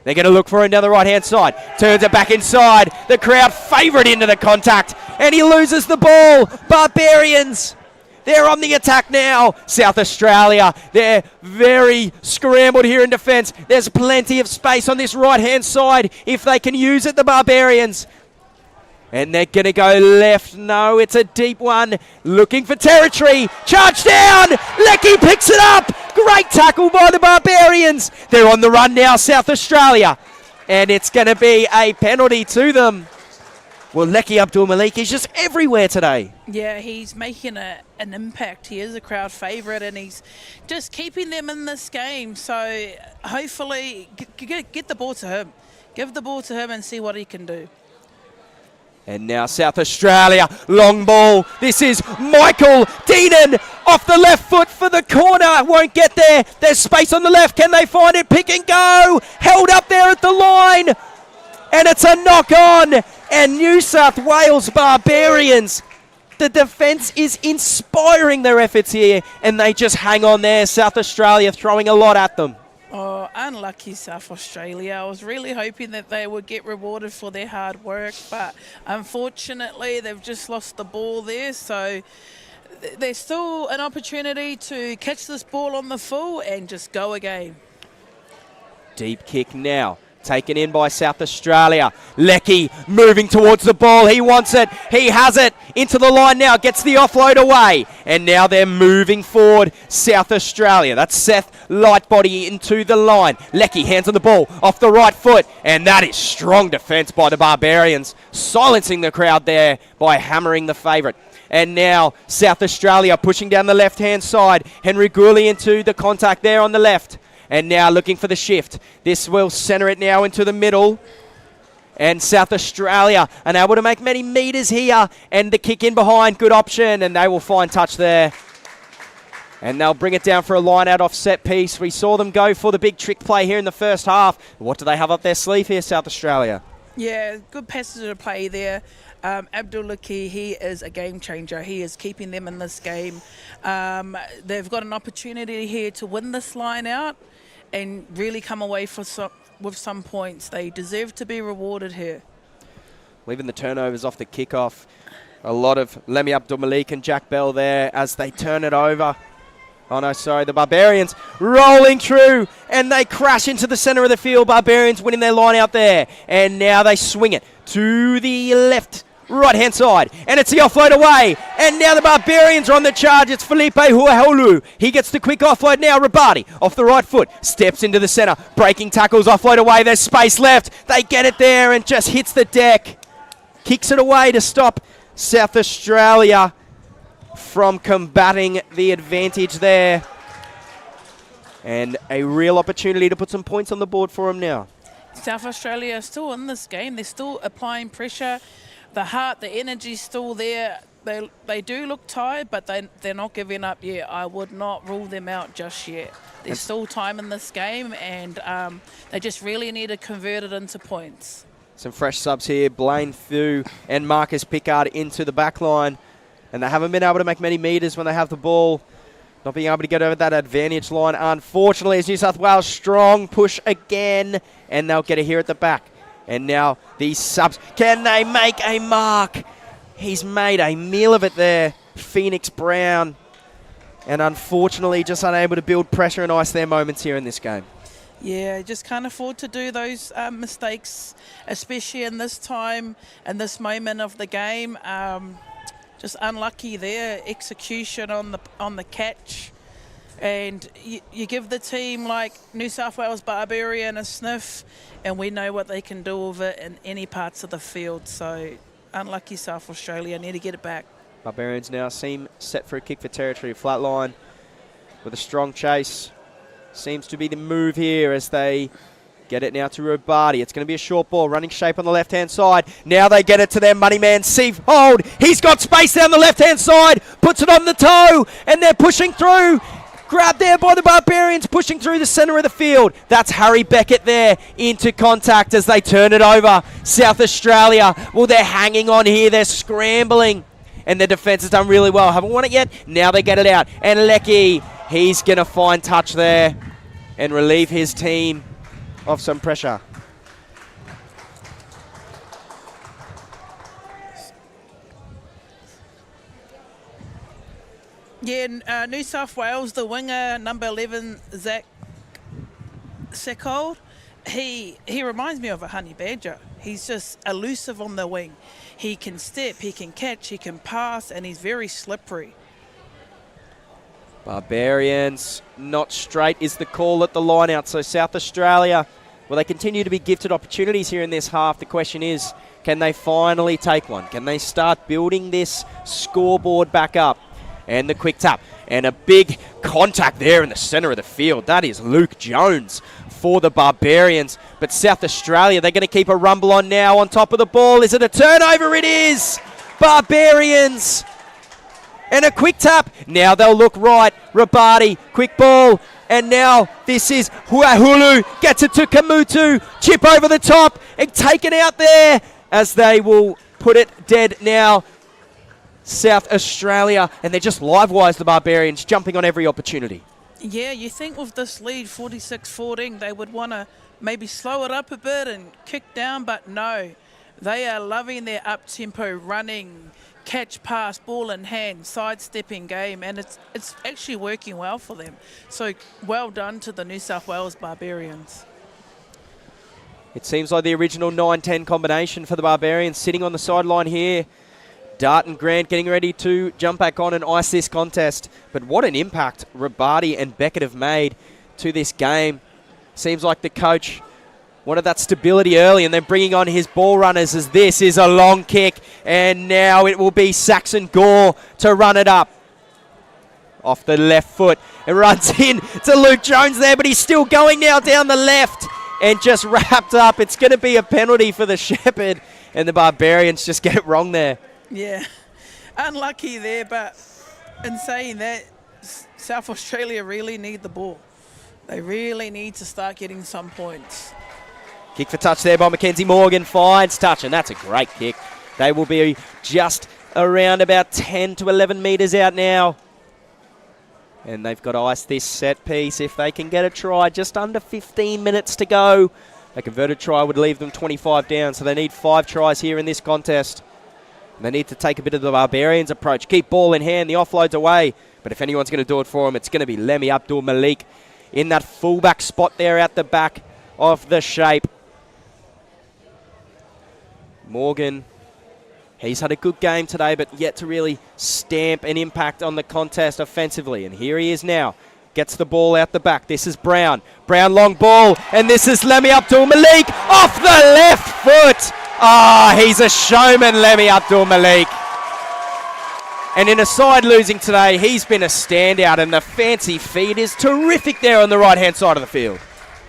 They're going to look for another right-hand side. Turns it back inside. The crowd favourite into the contact. And he loses the ball. Barbarians. They're on the attack now. South Australia, they're very scrambled here in defence. There's plenty of space on this right-hand side if they can use it, the Barbarians. And they're going to go left. No, it's a deep one. Looking for territory. Charge down. Lecky picks it up. Great tackle by the Barbarians. They're on the run now, South Australia. And it's going to be a penalty to them. Well, Leki Abdul-Malik is just everywhere today. Yeah, he's making an impact. He is a crowd favourite, and he's just keeping them in this game. So hopefully get the ball to him. Give the ball to him and see what he can do. And now South Australia, long ball. This is Michael Deenan off the left foot for the corner. Won't get there. There's space on the left. Can they find it? Pick and go. Held up there at the line. And it's a knock-on. And New South Wales Barbarians, the defence is inspiring their efforts here, and they just hang on there. South Australia throwing a lot at them. Oh, unlucky South Australia. I was really hoping that they would get rewarded for their hard work, but unfortunately they've just lost the ball there. So there's still an opportunity to catch this ball on the full and just go again. Deep kick now Taken in by South Australia. Lecky moving towards the ball. He wants it. He has it. Into the line now. Gets the offload away. And now they're moving forward. South Australia. That's Seth Lightbody into the line. Lecky hands on the ball off the right foot. And that is strong defence by the Barbarians. Silencing the crowd there by hammering the favourite. And now South Australia pushing down the left-hand side. Henry Gooley into the contact there on the left. And now looking for the shift. This will centre it now into the middle. And South Australia unable to make many metres here. And the kick in behind, good option. And they will find touch there. And they'll bring it down for a line-out off set piece. We saw them go for the big trick play here in the first half. What do they have up their sleeve here, South Australia? Yeah, good passage of play there. Abdul Laki, he is a game changer. He is keeping them in this game. They've got an opportunity here to win this line out and really come away with some points. They deserve to be rewarded here. Leaving the turnovers off the kickoff. A lot of Lemmy Abdul Malik and Jack Bell there as they turn it over. Oh no, sorry, the Barbarians rolling through and they crash into the centre of the field. Barbarians winning their line out there. And now they swing it to the left. Right-hand side, and it's the offload away, and now the Barbarians are on the charge. It's Felipe Huaholu. He gets the quick offload now. Rabati off the right foot, steps into the centre, breaking tackles, offload away. There's space left. They get it there and just hits the deck. Kicks it away to stop South Australia from combating the advantage there. And a real opportunity to put some points on the board for them now. South Australia are still in this game. They're still applying pressure. The heart, the energy's still there. They do look tired, but they're not giving up yet. I would not rule them out just yet. There's still time in this game, and they just really need to convert it into points. Some fresh subs here. Blaine Thu and Marcus Pickard into the back line. And they haven't been able to make many metres when they have the ball. Not being able to get over that advantage line, unfortunately, as New South Wales strong push again. And they'll get it here at the back. And now these subs, can they make a mark? He's made a meal of it there, Phoenix Brown. And unfortunately just unable to build pressure and ice their moments here in this game. Yeah, just can't afford to do those mistakes, especially in this time and this moment of the game. Just unlucky there, execution on the catch. And you give the team like New South Wales Barbarian a sniff, and we know what they can do with it in any parts of the field. So unlucky South Australia, need to get it back. Barbarians now seem set for a kick for territory. Flat line with a strong chase. Seems to be the move here as they get it now to Robati. It's going to be a short ball, running shape on the left-hand side. Now they get it to their money man, Steve Hold. He's got space down the left-hand side, puts it on the toe, and they're pushing through. Grabbed there by the Barbarians, pushing through the centre of the field. That's Harry Beckett there into contact as they turn it over. South Australia, well, they're hanging on here. They're scrambling, and their defence has done really well. Haven't won it yet. Now they get it out. And Lecky, he's going to find touch there and relieve his team of some pressure. Yeah, New South Wales, the winger, number 11, Zach Seckold, he reminds me of a honey badger. He's just elusive on the wing. He can step, he can catch, he can pass, and he's very slippery. Barbarians, not straight is the call at the line out. So South Australia, well, they continue to be gifted opportunities here in this half. The question is, can they finally take one? Can they start building this scoreboard back up? And the quick tap. And a big contact there in the centre of the field. That is Luke Jones for the Barbarians. But South Australia, they're going to keep a rumble on now on top of the ball. Is it a turnover? It is! Barbarians! And a quick tap. Now they'll look right. Rabati, quick ball. And now this is Huahulu. Gets it to Kamutu. Chip over the top. And taken out there as they will put it dead now. South Australia, and they're just live-wise, the Barbarians, jumping on every opportunity. Yeah, you think with this lead, 46-14, they would want to maybe slow it up a bit and kick down, but no. They are loving their up-tempo running, catch, pass, ball in hand, sidestepping game, and it's actually working well for them. So well done to the New South Wales Barbarians. It seems like the original 9-10 combination for the Barbarians sitting on the sideline here. Dart and Grant getting ready to jump back on and ice this contest. But what an impact Rabadi and Beckett have made to this game. Seems like the coach wanted that stability early, and then bringing on his ball runners as this is a long kick. And now it will be Saxon Gore to run it up. Off the left foot. It runs in to Luke Jones there, but he's still going now down the left. And just wrapped up. It's going to be a penalty for the Shepherd. And the Barbarians just get it wrong there. Yeah, unlucky there, but in saying that, South Australia really need the ball. They really need to start getting some points. Kick for touch there by Mackenzie Morgan. Finds touch, and that's a great kick. They will be just around about 10 to 11 metres out now. And they've got to ice this set piece if they can get a try. Just under 15 minutes to go. A converted try would leave them 25 down, so they need 5 tries here in this contest. And they need to take a bit of the Barbarians approach. Keep ball in hand, the offload's away. But if anyone's going to do it for them, it's going to be Lemmy Abdul Malik in that fullback spot there at the back of the shape. Morgan, he's had a good game today, but yet to really stamp an impact on the contest offensively. And here he is now. Gets the ball out the back. This is Brown. Brown long ball. And this is Lemmy Abdul Malik off the left foot. He's a showman, Lemmy Abdul Malik. And in a side losing today, he's been a standout, and the fancy feed is terrific there on the right-hand side of the field.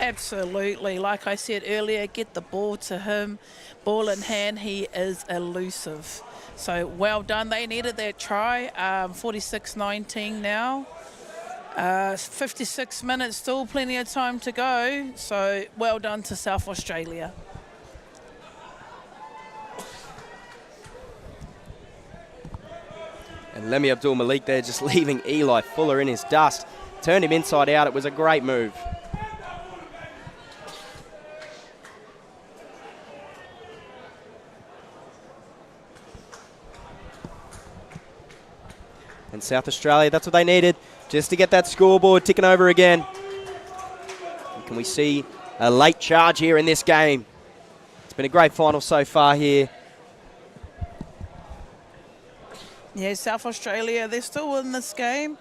Absolutely. Like I said earlier, get the ball to him. Ball in hand, he is elusive. So well done. They needed that try. 46-19 now. 56 minutes, still plenty of time to go. So well done to South Australia. And Lemmy Abdul Malik there just leaving Eli Fuller in his dust. Turned him inside out. It was a great move. And South Australia, that's what they needed, just to get that scoreboard ticking over again. And can we see a late charge here in this game? It's been a great final so far here. Yeah, South Australia, they're still in this game.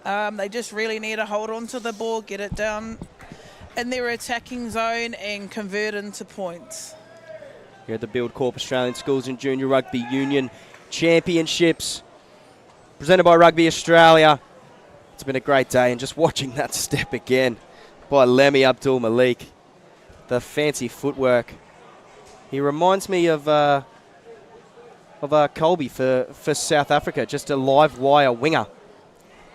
They just really need to hold on to the ball, get it down in their attacking zone and convert into points. Here at the Buildcorp Australian Schools and Junior Rugby Union Championships, presented by Rugby Australia. It's been a great day, and just watching that step again by Lemmy Abdul Malik. The fancy footwork. He reminds me of Colby for South Africa, just a live wire winger.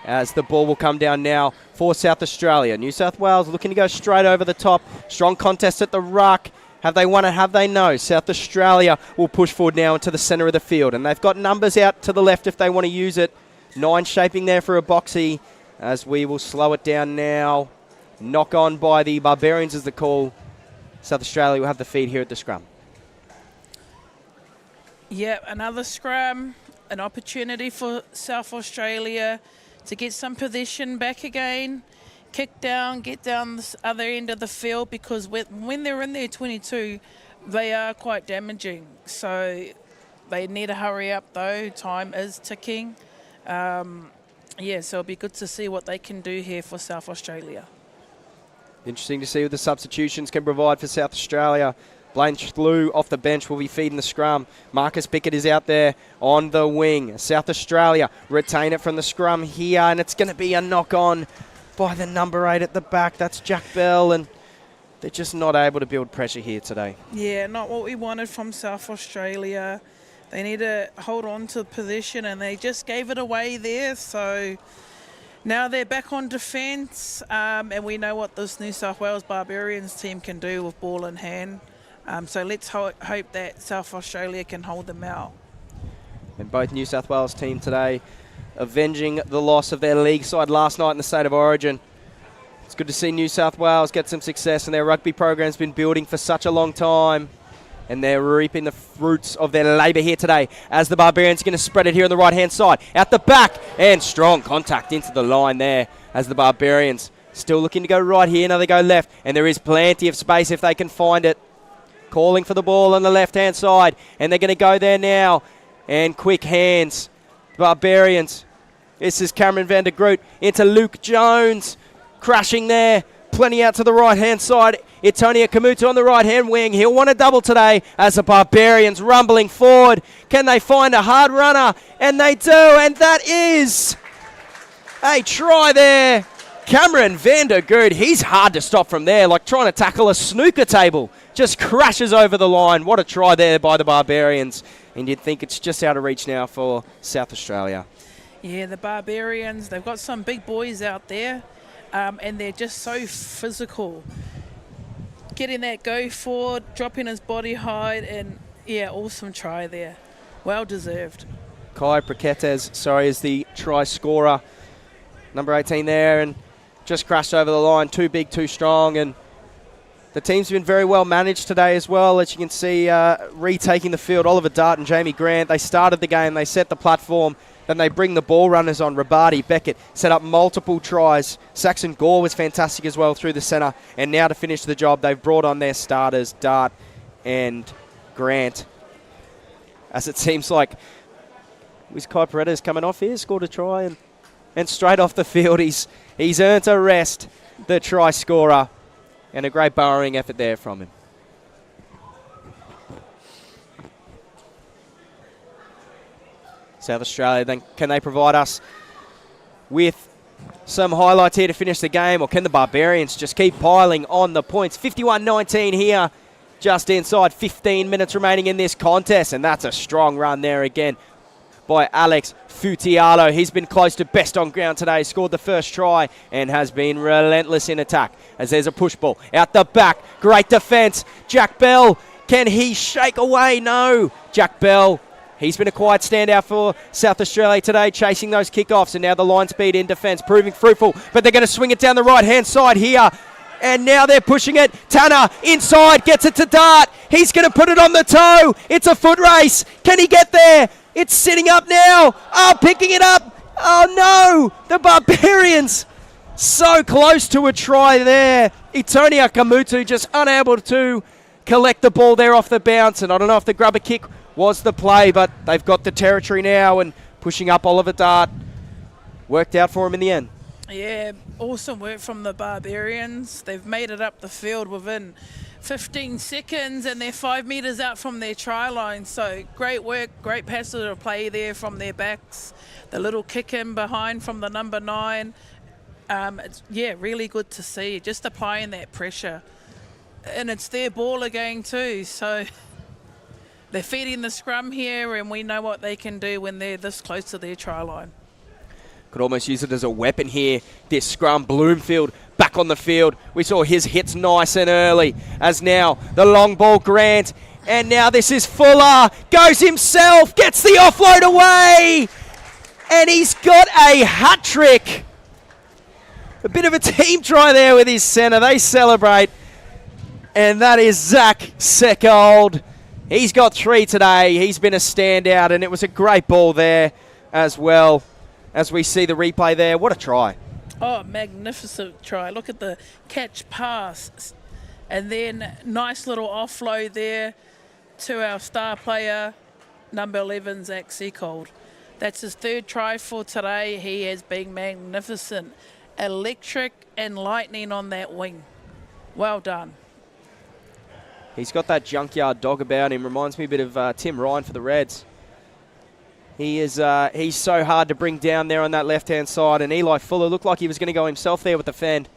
As the ball will come down now for South Australia. New South Wales looking to go straight over the top. Strong contest at the ruck. Have they won it? Have they? No. South Australia will push forward now into the centre of the field. And they've got numbers out to the left if they want to use it. 9 shaping there for a boxy. As we will slow it down now. Knock on by the Barbarians is the call. South Australia will have the feed here at the scrum. Yep, another scrum. An opportunity for South Australia to get some position back again. Kick down, get down this other end of the field, because when they're in their 22, they are quite damaging. So they need to hurry up, though. Time is ticking. So it'll be good to see what they can do here for South Australia. Interesting to see what the substitutions can provide for South Australia. Blaine Schlew off the bench will be feeding the scrum. Marcus Pickett is out there on the wing. South Australia retain it from the scrum here, and it's going to be a knock-on by the number 8 at the back. That's Jack Bell, and they're just not able to build pressure here today. Yeah, not what we wanted from South Australia. They need to hold on to position, and they just gave it away there. So now they're back on defence, and we know what this New South Wales Barbarians team can do with ball in hand. So let's hope that South Australia can hold them out. And both New South Wales team today avenging the loss of their league side last night in the State of Origin. It's good to see New South Wales get some success, and their rugby program's been building for such a long time. And they're reaping the fruits of their labour here today as the Barbarians are going to spread it here on the right-hand side. Out the back, and strong contact into the line there as the Barbarians still looking to go right here. Now they go left, and there is plenty of space if they can find it. calling for the ball on the left-hand side, and they're going to go there now. And quick hands. Barbarians. This is Cameron van der Groot into Luke Jones. Crashing there. Plenty out to the right-hand side. Itonia Kamutu on the right-hand wing. He'll want a double today as the Barbarians rumbling forward. Can they find a hard runner? And they do, and that is a try there. Cameron van der Groot, he's hard to stop from there, like trying to tackle a snooker table. Just crashes over the line. What a try there by the Barbarians. And you'd think it's just out of reach now for South Australia. Yeah, the Barbarians, they've got some big boys out there, and they're just so physical. Getting that go forward, dropping his body height, and yeah, awesome try there. Well deserved. Kai Praketes, is the try scorer. Number 18 there, and just crashed over the line. Too big, too strong, and the team's been very well managed today as well. As you can see, retaking the field, Oliver Dart and Jamie Grant. They started the game, they set the platform, then they bring the ball runners on. Rabadi, Beckett set up multiple tries. Saxon Gore was fantastic as well through the centre. And now to finish the job, they've brought on their starters, Dart and Grant. As it seems like, was Kai Paredes coming off here, scored a try, and straight off the field, he's earned a rest, the try scorer. And a great burrowing effort there from him. South Australia, then can they provide us with some highlights here to finish the game, or can the Barbarians just keep piling on the points? 51-19 here, just inside 15 minutes remaining in this contest, and that's a strong run there again by Alex Futialo. He's been close to best on ground today, scored the first try and has been relentless in attack as there's a push ball out the back. Great defence. Jack Bell, can he shake away? No. Jack Bell, he's been a quiet standout for South Australia today, chasing those kickoffs, and now the line speed in defence proving fruitful, but they're going to swing it down the right-hand side here. And now they're pushing it. Tanner inside, gets it to Dart. He's going to put it on the toe. It's a foot race. Can he get there? It's sitting up now. Oh, picking it up. Oh, no. The Barbarians so close to a try there. Itonia Kamutu just unable to collect the ball there off the bounce. And I don't know if the grubber kick was the play, but they've got the territory now and pushing up Oliver Dart. Worked out for him in the end. Yeah, awesome work from the Barbarians. They've made it up the field within 15 seconds, and they're 5 metres out from their try line. So great work, great passage of play there from their backs. The little kick in behind from the number 9. It's, yeah, really good to see, just applying that pressure. And it's their ball again too, so they're feeding the scrum here, and we know what they can do when they're this close to their try line. Could almost use it as a weapon here, this scrum. Bloomfield back on the field. We saw his hits nice and early, as now the long ball Grant. And now this is Fuller. Goes himself, gets the offload away. And he's got a hat trick. A bit of a team try there with his centre. They celebrate. And that is Zach Seckold. He's got 3 today. He's been a standout, and it was a great ball there as well. As we see the replay there, what a try. Oh, magnificent try. Look at the catch pass. And then nice little offload there to our star player, number 11, Zach Seckold. That's his 3rd try for today. He has been magnificent. Electric and lightning on that wing. Well done. He's got that junkyard dog about him. Reminds me a bit of Tim Ryan for the Reds. He's so hard to bring down there on that left-hand side, and Eli Fuller looked like he was going to go himself there with the fend.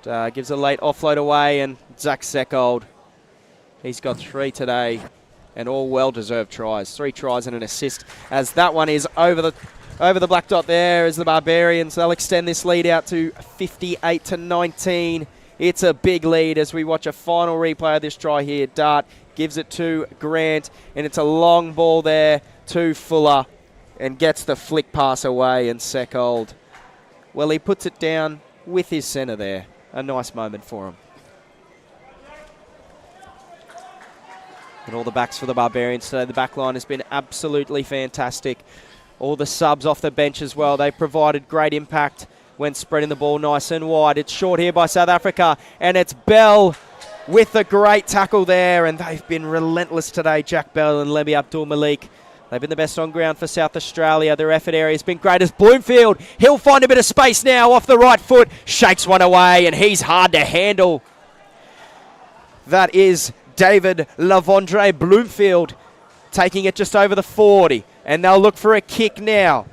It, gives a late offload away, and Zach Seckold, he's got 3 today, and all well-deserved tries. 3 tries and an assist, as that one is over the black dot there as the Barbarians. They'll extend this lead out to 58-19. It's a big lead as we watch a final replay of this try here. Dart gives it to Grant, and it's a long ball there to Fuller, and gets the flick pass away, and Seckold, well, he puts it down with his centre there. A nice moment for him. And all the backs for the Barbarians today. The back line has been absolutely fantastic. All the subs off the bench as well. They provided great impact when spreading the ball nice and wide. It's short here by South Africa, and it's Bell with a great tackle there, and they've been relentless today, Jack Bell and Lemi Abdul-Malik. They've been the best on ground for South Australia. Their effort area has been great as Bloomfield. He'll find a bit of space now off the right foot. Shakes one away, and he's hard to handle. That is David Lavondre Bloomfield taking it just over the 40. And they'll look for a kick now.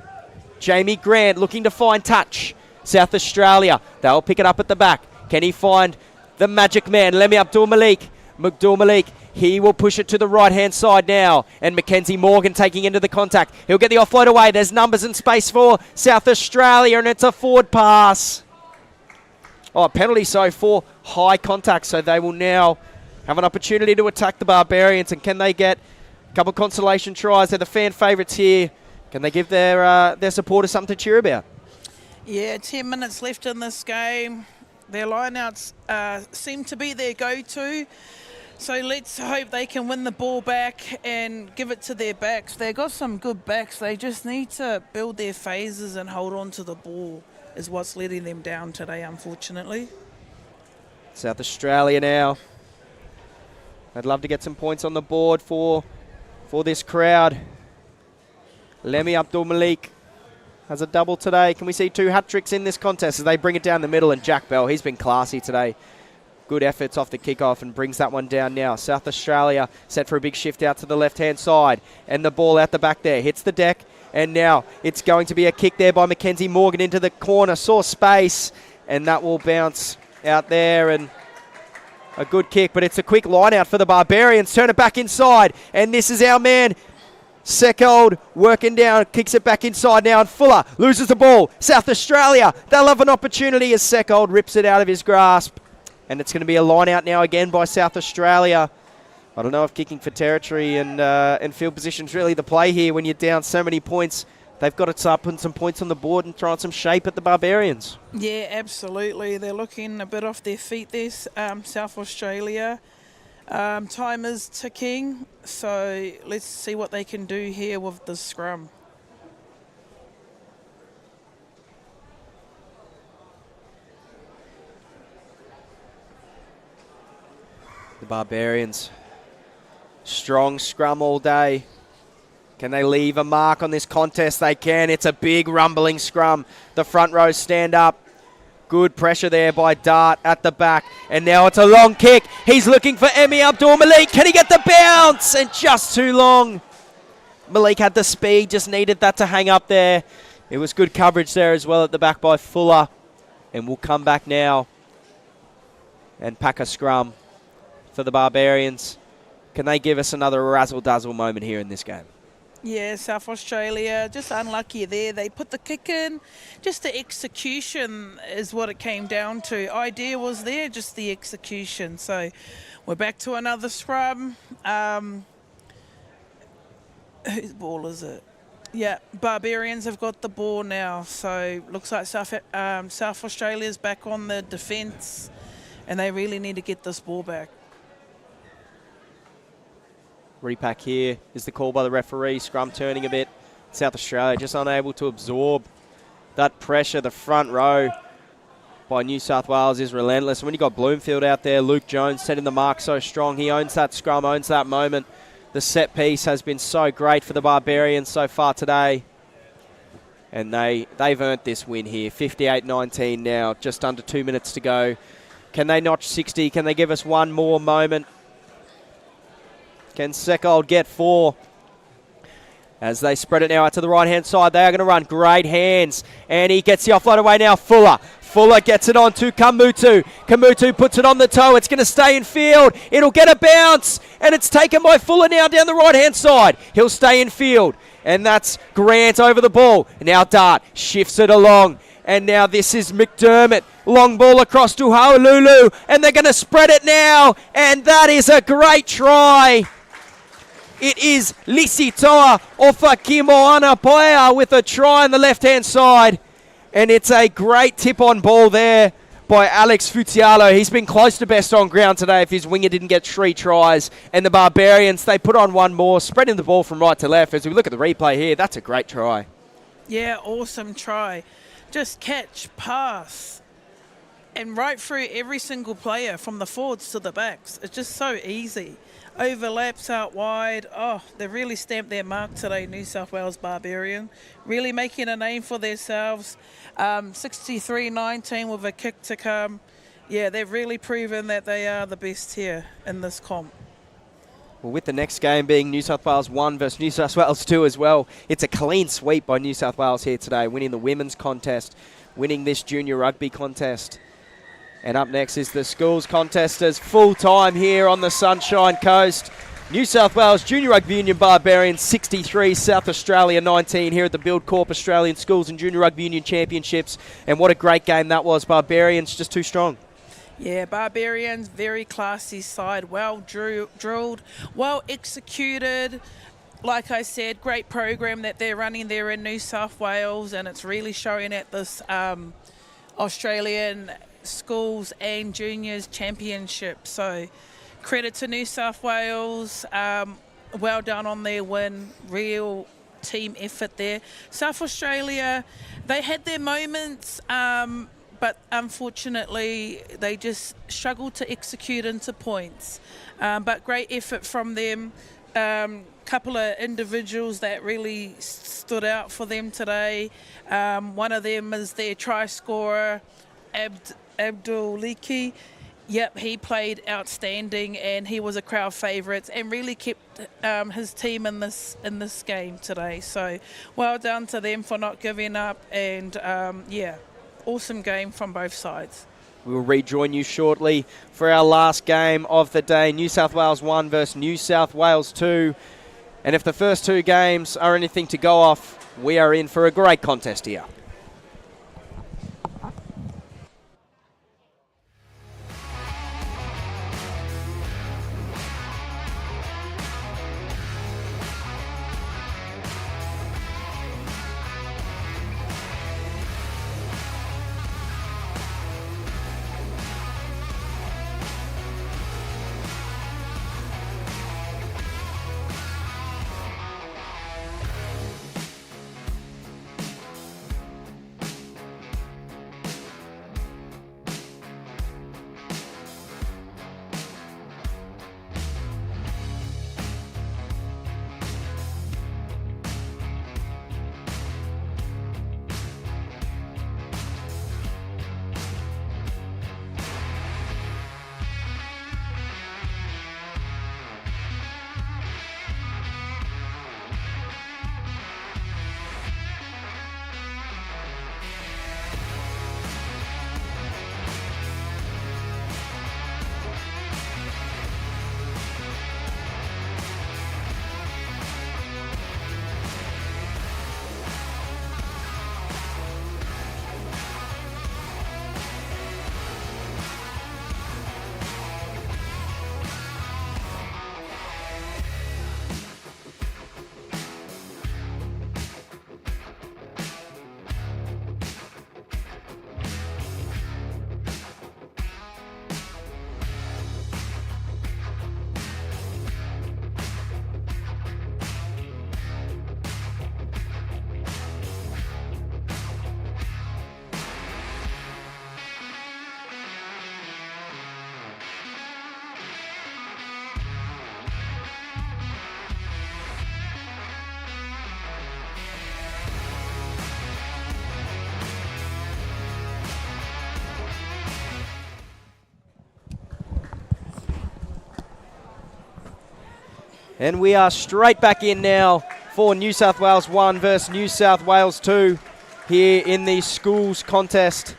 Jamie Grant looking to find touch. South Australia, they'll pick it up at the back. Can he find the magic man, Lemi Abdul-Malik? He will push it to the right-hand side now. And Mackenzie Morgan taking into the contact. He'll get the offload away. There's numbers and space for South Australia, and it's a forward pass. Oh, penalty for high contact. So they will now have an opportunity to attack the Barbarians. And can they get a couple of consolation tries? They're the fan favourites here. Can they give their supporters something to cheer about? Yeah, 10 minutes left in this game. Their lineouts seem to be their go-to. So let's hope they can win the ball back and give it to their backs. They've got some good backs. They just need to build their phases and hold on to the ball is what's letting them down today, unfortunately. South Australia now. I'd love to get some points on the board for this crowd. Lemi Abdul-Malik has a double today. Can we see 2 hat-tricks in this contest as they bring it down the middle? And Jack Bell, he's been classy today. Good efforts off the kickoff and brings that one down now. South Australia set for a big shift out to the left-hand side. And the ball out the back there. Hits the deck. And now it's going to be a kick there by Mackenzie Morgan into the corner. Saw space. And that will bounce out there. And a good kick. But it's a quick line out for the Barbarians. Turn it back inside. And this is our man, Seckold, working down, kicks it back inside now, and Fuller loses the ball. South Australia, they'll have an opportunity as Seckold rips it out of his grasp. And it's going to be a line out now again by South Australia. I don't know if kicking for territory and field position is really the play here when you're down so many points. They've got to start putting some points on the board and throwing some shape at the Barbarians. Yeah, absolutely. They're looking a bit off their feet there, South Australia. Time is ticking, so let's see what they can do here with the scrum. The Barbarians, strong scrum all day. Can they leave a mark on this contest? They can. It's a big rumbling scrum. The front row stand up. Good pressure there by Dart at the back. And now it's a long kick. He's looking for Lemi Abdul-Malik. Can he get the bounce? And just too long. Malik had the speed, just needed that to hang up there. It was good coverage there as well at the back by Fuller. And we'll come back now and pack a scrum for the Barbarians. Can they give us another razzle-dazzle moment here in this game? Yeah, South Australia, just unlucky there. They put the kick in. Just the execution is what it came down to. Idea was there, just the execution. So we're back to another scrum. Whose ball is it? Yeah, Barbarians have got the ball now. So looks like South Australia's back on the defence, and they really need to get this ball back. Repack here is the call by the referee. Scrum turning a bit. South Australia just unable to absorb that pressure. The front row by New South Wales is relentless. When you got Bloomfield out there, Luke Jones setting the mark so strong. He owns that scrum, owns that moment. The set piece has been so great for the Barbarians so far today. And they've earned this win here. 58-19 now, just under 2 minutes to go. Can they notch 60? Can they give us one more moment? Can Seckold get 4? As they spread it now out to the right-hand side, they are going to run great hands. And he gets the offload away now. Fuller gets it on to Kamutu. Kamutu puts it on the toe. It's going to stay in field. It'll get a bounce. And it's taken by Fuller now down the right-hand side. He'll stay in field. And that's Grant over the ball. Now Dart shifts it along. And now this is McDermott. Long ball across to Haululu. And they're going to spread it now. And that is a great try. It is Lisitoa Ofakimoana Poea with a try on the left-hand side. And it's a great tip-on ball there by Alex Futialo. He's been close to best on ground today if his winger didn't get 3 tries. And the Barbarians, they put on one more, spreading the ball from right to left. As we look at the replay here, that's a great try. Yeah, awesome try. Just catch, pass. and right through every single player from the forwards to the backs. It's just so easy. Overlaps out wide. Oh, they really stamped their mark today, New South Wales Barbarian. Really making a name for themselves. 63-19 with a kick to come. Yeah, they've really proven that they are the best here in this comp. Well, with the next game being New South Wales 1 versus New South Wales 2 as well, it's a clean sweep by New South Wales here today, winning the women's contest, winning this junior rugby contest. And up next is the schools contesters, full time here on the Sunshine Coast. New South Wales Junior Rugby Union Barbarians 63, South Australia 19 here at the Buildcorp Australian Schools and Junior Rugby Union Championships. And what a great game that was. Barbarians just too strong. Yeah, Barbarians, very classy side, well drilled, well executed. Like I said, great program that they're running there in New South Wales, and it's really showing at this Australian Schools and Juniors Championship. So credit to New South Wales. Well done on their win. Real team effort there. South Australia, they had their moments, but unfortunately they just struggled to execute into points. But great effort from them. Couple of individuals that really stood out for them today. One of them is their try scorer, Abdul Liki. Yep, he played outstanding, and he was a crowd favourite and really kept his team in this game today. So well done to them for not giving up, and yeah, awesome game from both sides. We will rejoin you shortly for our last game of the day, New South Wales 1 versus New South Wales 2. And if the first two games are anything to go off, we are in for a great contest here. And we are straight back in now for New South Wales 1 versus New South Wales 2 here in the schools contest.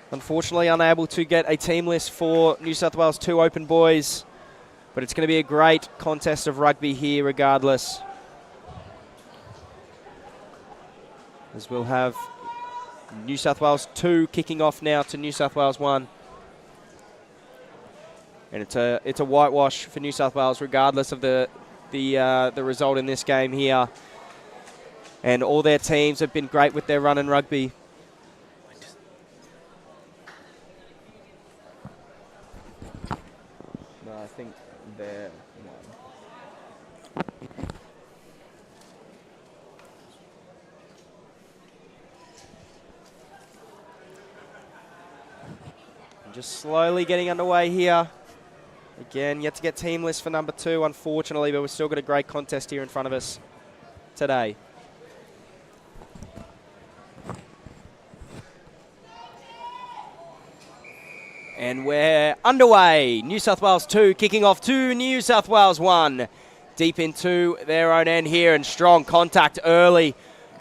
Unfortunately unable to get a team list for New South Wales 2 Open Boys, but it's going to be a great contest of rugby here regardless. As we'll have New South Wales 2 kicking off now to New South Wales 1. And it's a whitewash for New South Wales, regardless of the result in this game here. And all their teams have been great with their run and rugby. No, I think they're one. just slowly getting underway here. Again, yet to get team list for number 2, unfortunately, but we've still got a great contest here in front of us today. And we're underway. New South Wales 2 kicking off to New South Wales 1. Deep into their own end here, and strong contact early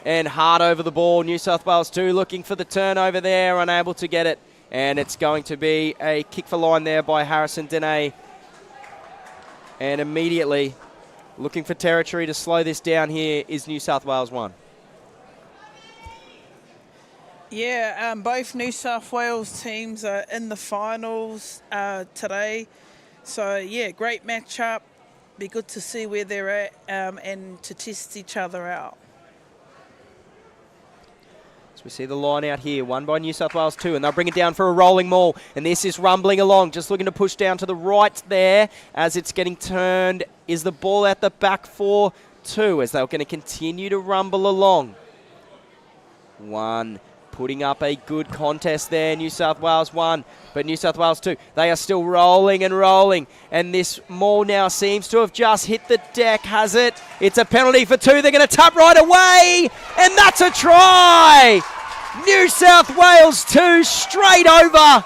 and hard over the ball. New South Wales 2 looking for the turnover there, unable to get it. And it's going to be a kick for line there by Harrison Dene. And immediately looking for territory to slow this down here is New South Wales 1. Yeah, both New South Wales teams are in the finals today. So, yeah, great matchup. Be good to see where they're at and to test each other out. So we see the line out here, one by New South Wales 2, and they'll bring it down for a rolling maul. And this is rumbling along, just looking to push down to the right there as it's getting turned. Is the ball at the back for 2 as they're going to continue to rumble along. 1. Putting up a good contest there, New South Wales 1, but New South Wales 2, they are still rolling and rolling, and this maul now seems to have just hit the deck, has it? It's a penalty for 2, they're going to tap right away, and that's a try! New South Wales 2 straight over,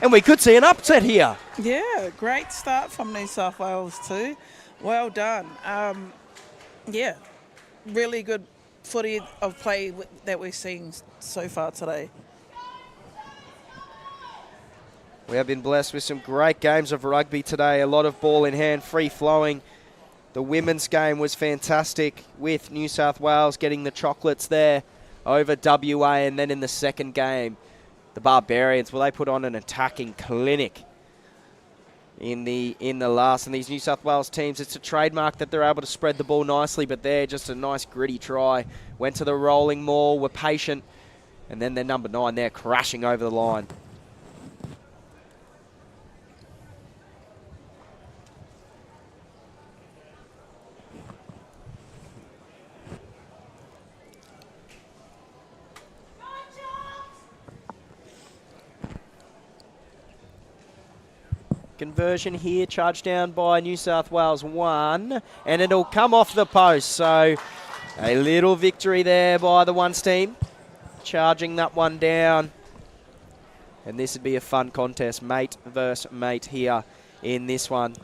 and we could see an upset here. Yeah, great start from New South Wales 2. Well done. Yeah, really good footy of play that we've seen so far today. We have been blessed with some great games of rugby today. A lot of ball in hand, free flowing. The women's game was fantastic with New South Wales getting the chocolates there over WA, and then in the second game, the Barbarians, well, they put on an attacking clinic in the last. And these New South Wales teams, it's a trademark that they're able to spread the ball nicely, but they're just a nice gritty try. Went to the rolling maul, were patient, and then their number 9 there crashing over the line. Conversion here, charged down by New South Wales 1, and it'll come off the post. So a little victory there by the ones team, charging that one down. And this would be a fun contest, mate versus mate here in this one.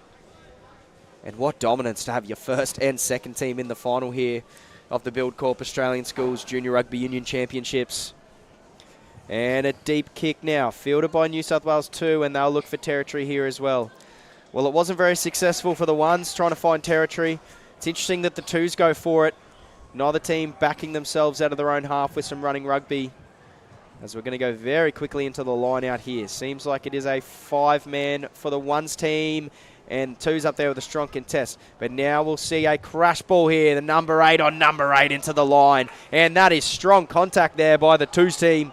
And what dominance to have your first and second team in the final here of the Buildcorp Australian Schools Junior Rugby Union Championships. And a deep kick now, fielded by New South Wales 2, and they'll look for territory here as well. Well, it wasn't very successful for the ones trying to find territory. It's interesting that the 2s go for it. Neither team backing themselves out of their own half with some running rugby. As we're going to go very quickly into the line out here. Seems like it is a 5-man for the ones team, and 2's up there with a strong contest. But now we'll see a crash ball here, the number 8 on number 8 into the line. And that is strong contact there by the 2's team.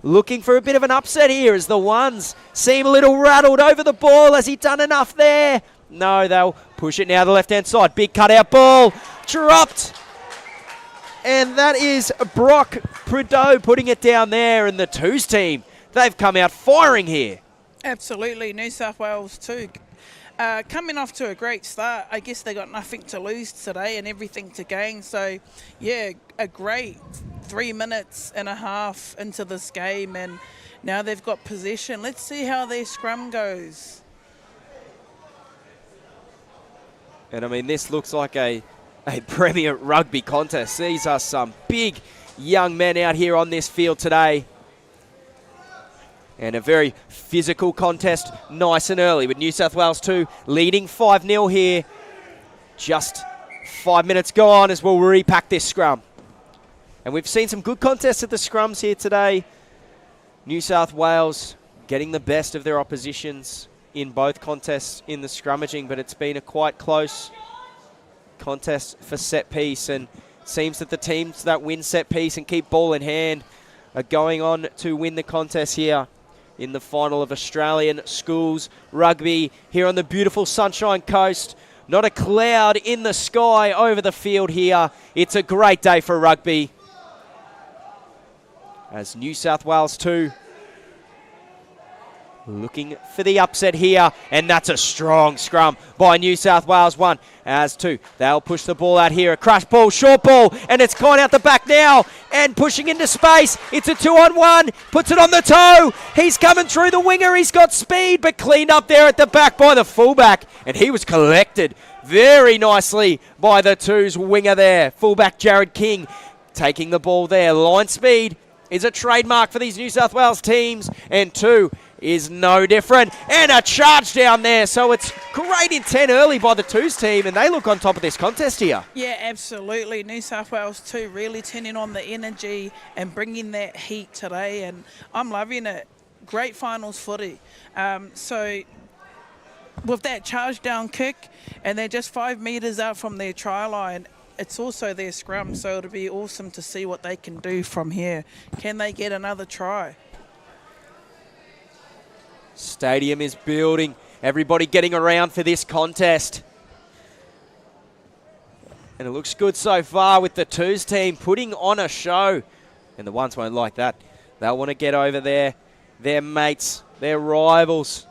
Looking for a bit of an upset here as the ones seem a little rattled over the ball. Has he done enough there? No, they'll push it now to the left-hand side. Big cutout ball. Dropped. And that is Brock Prideaux putting it down there. And the 2's team, they've come out firing here. Absolutely. New South Wales too. Coming off to a great start. I guess they got nothing to lose today and everything to gain. So, yeah, a great 3 minutes and a half into this game, and now they've got possession. Let's see how their scrum goes. And I mean, this looks like a premier rugby contest. These are some big young men out here on this field today. And a very physical contest, nice and early, with New South Wales 2 leading 5-0 here. Just 5 minutes gone as we'll repack this scrum. And we've seen some good contests at the scrums here today. New South Wales getting the best of their oppositions in both contests in the scrummaging, but it's been a quite close contest for set piece, and it seems that the teams that win set piece and keep ball in hand are going on to win the contest here in the final of Australian Schools Rugby here on the beautiful Sunshine Coast. Not a cloud in the sky over the field here. It's a great day for rugby, as New South Wales 2 looking for the upset here, and that's a strong scrum by New South Wales 1. As 2, they'll push the ball out here. A crash ball, short ball, and it's gone out the back now, and pushing into space. It's a 2-on-1, puts it on the toe. He's coming through the winger. He's got speed, but cleaned up there at the back by the fullback, and he was collected very nicely by the 2's winger there. Fullback Jared King taking the ball there. Line speed is a trademark for these New South Wales teams, and 2 is no different. And a charge down there, so it's great intent early by the 2's team, and they look on top of this contest here. Yeah, absolutely. New South Wales 2 really turning on the energy and bringing that heat today, and I'm loving it. Great finals footy. So with that charge down kick, and they're just 5 metres out from their try line, it's also their scrum, so it'll be awesome to see what they can do from here. Can they get another try? Stadium is building. Everybody getting around for this contest. And it looks good so far with the 2's team putting on a show. And the 1s won't like that. They'll want to get over there. Their mates, their rivals.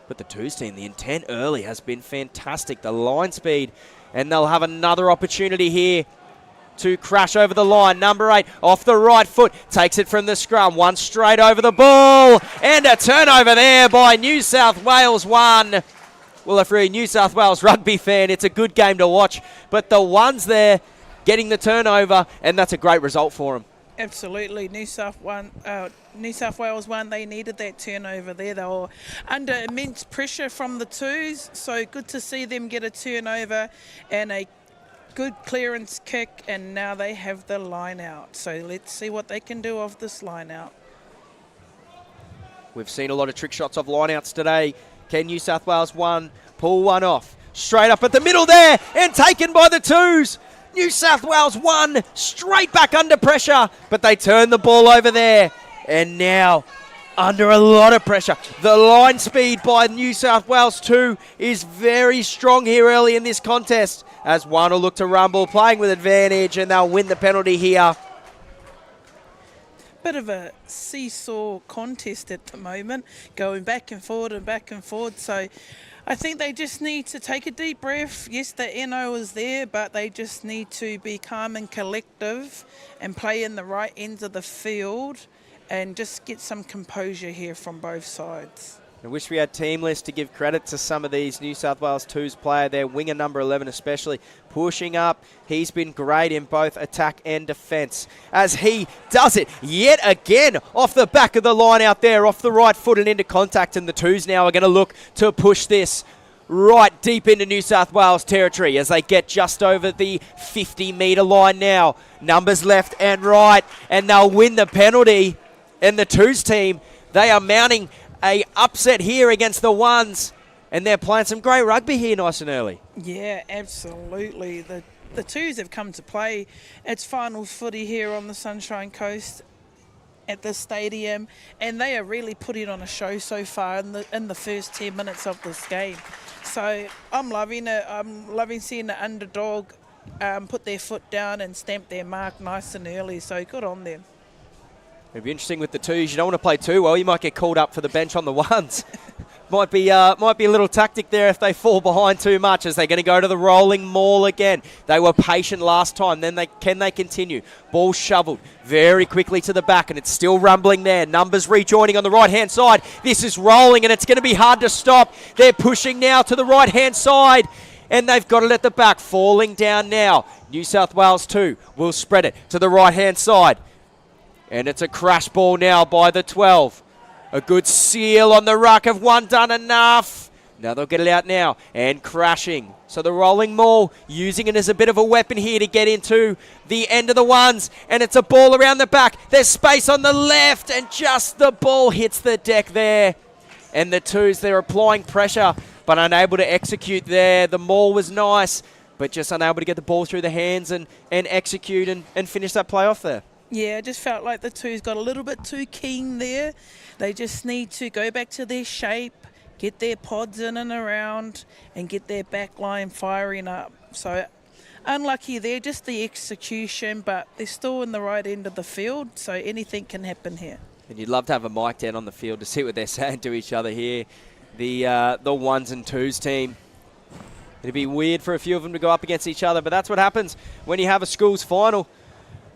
But the 2's team, the intent early has been fantastic. The line speed. And they'll have another opportunity here to crash over the line. Number 8 off the right foot, takes it from the scrum. 1 straight over the ball, and a turnover there by New South Wales 1. Well, if you're a New South Wales rugby fan, it's a good game to watch. But the 1's there getting the turnover, and that's a great result for them. Absolutely. New South Wales 1, they needed that turnover there. They were under immense pressure from the 2's, so good to see them get a turnover and a good clearance kick, and now they have the line out. So let's see what they can do off this line out. We've seen a lot of trick shots of lineouts today. Can New South Wales 1 pull one off? Straight up at the middle there, and taken by the 2's. New South Wales 1 straight back under pressure, but they turn the ball over there, and now under a lot of pressure. The line speed by New South Wales 2 is very strong here early in this contest, as 1 will look to rumble, playing with advantage, and they'll win the penalty here. Bit of a seesaw contest at the moment, going back and forward and back and forward. So I think they just need to take a deep breath. Yes, the NO is there, but they just need to be calm and collective and play in the right ends of the field and just get some composure here from both sides. I wish we had team list to give credit to some of these New South Wales 2's player there, winger number 11 especially, pushing up. He's been great in both attack and defence as he does it yet again off the back of the line out there, off the right foot and into contact, and the 2's now are going to look to push this right deep into New South Wales territory as they get just over the 50-metre line now. Numbers left and right, and they'll win the penalty. And the 2's team, they are mounting a upset here against the 1's, and they're playing some great rugby here nice and early. Yeah, absolutely. The 2's have come to play. It's finals footy here on the Sunshine Coast at the stadium, and they are really putting on a show so far in the first 10 minutes of this game. So I'm loving it. I'm loving seeing the underdog put their foot down and stamp their mark nice and early, so good on them. It'd be interesting with the 2's. You don't want to play too well. You might get called up for the bench on the 1's. might be a little tactic there if they fall behind too much, as they're going to go to the rolling maul again. They were patient last time. Then can they continue? Ball shoveled very quickly to the back, and it's still rumbling there. Numbers rejoining on the right-hand side. This is rolling, and it's going to be hard to stop. They're pushing now to the right-hand side, and they've got it at the back. Falling down now. New South Wales 2 will spread it to the right-hand side. And it's a crash ball now by the 12. A good seal on the ruck. Have 1 done enough? Now they'll get it out now. And crashing. So the rolling maul, using it as a bit of a weapon here to get into the end of the 1's. And it's a ball around the back. There's space on the left. And just the ball hits the deck there. And the 2's, they're applying pressure, but unable to execute there. The maul was nice, but just unable to get the ball through the hands and execute and finish that play off there. Yeah, I just felt like the 2's got a little bit too keen there. They just need to go back to their shape, get their pods in and around, and get their back line firing up. So unlucky there, just the execution, but they're still in the right end of the field, so anything can happen here. And you'd love to have a mic down on the field to see what they're saying to each other here. The ones and twos team. It'd be weird for a few of them to go up against each other, but that's what happens when you have a schools final.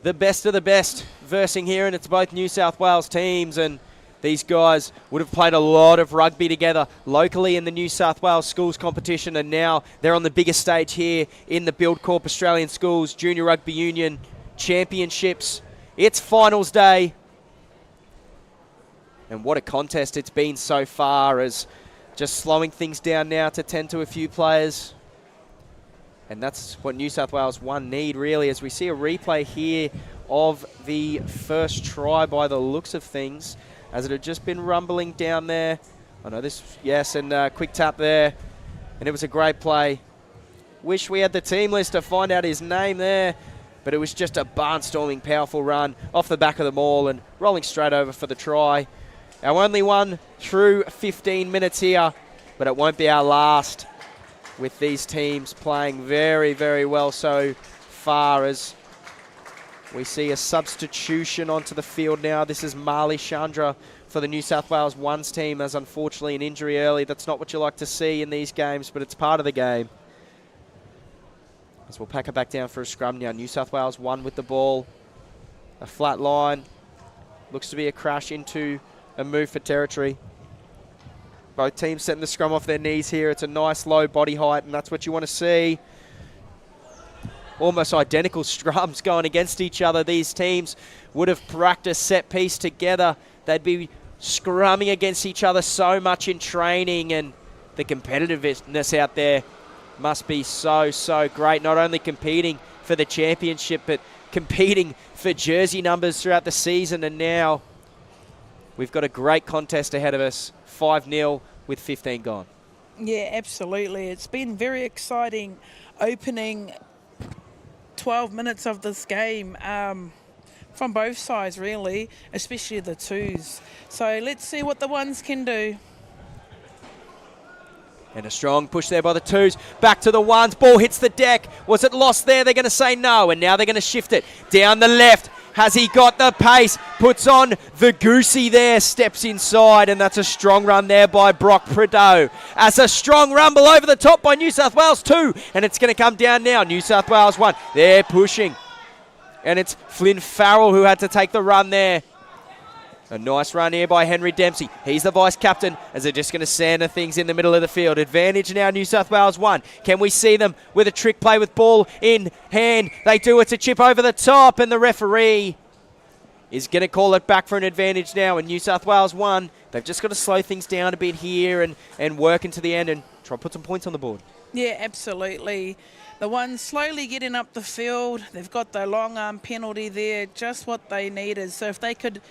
The best of the best versing here, and it's both New South Wales teams, and these guys would have played a lot of rugby together locally in the New South Wales schools competition, and now they're on the biggest stage here in the Buildcorp Australian Schools Junior Rugby Union Championships. It's finals day. And what a contest it's been so far, as just slowing things down now to tend to a few players. And that's what New South Wales 1 need, really, as we see a replay here of the first try by the looks of things, as it had just been rumbling down there. I know this, yes, and quick tap there. And it was a great play. Wish we had the team list to find out his name there, but it was just a barnstorming, powerful run off the back of the maul and rolling straight over for the try. Our only one through 15 minutes here, but it won't be our last, with these teams playing very, very well so far, as we see a substitution onto the field now. This is Marley Chandra for the New South Wales Ones team, as unfortunately an injury early. That's not what you like to see in these games, but it's part of the game. As we'll pack it back down for a scrum now. New South Wales 1 with the ball. A flat line. Looks to be a crash into a move for territory. Both teams setting the scrum off their knees here. It's a nice low body height, and that's what you want to see. Almost identical scrums going against each other. These teams would have practiced set piece together. They'd be scrumming against each other so much in training, and the competitiveness out there must be so, so great. Not only competing for the championship, but competing for jersey numbers throughout the season. And now we've got a great contest ahead of us. 5-0 with 15 gone. Yeah, absolutely. It's been very exciting opening 12 minutes of this game from both sides, really, especially the twos. So let's see what the ones can do. And a strong push there by the twos. Back to the ones. Ball hits the deck. Was it lost there? They're going to say no. And now they're going to shift it down the left. Has he got the pace? Puts on the goosey there. Steps inside. And that's a strong run there by Brock Prideaux. As a strong rumble over the top by New South Wales 2. And it's going to come down now. New South Wales 1. They're pushing. And it's Flynn Farrell who had to take the run there. A nice run here by Henry Dempsey. He's the vice-captain, as they're just going to sand the things in the middle of the field. Advantage now, New South Wales 1. Can we see them with a trick play with ball in hand? They do. It's a chip over the top, and the referee is going to call it back for an advantage now. And New South Wales 1, they've just got to slow things down a bit here and work into the end and try to put some points on the board. Yeah, absolutely. The ones slowly getting up the field. They've got the long arm penalty there, just what they needed. So if they could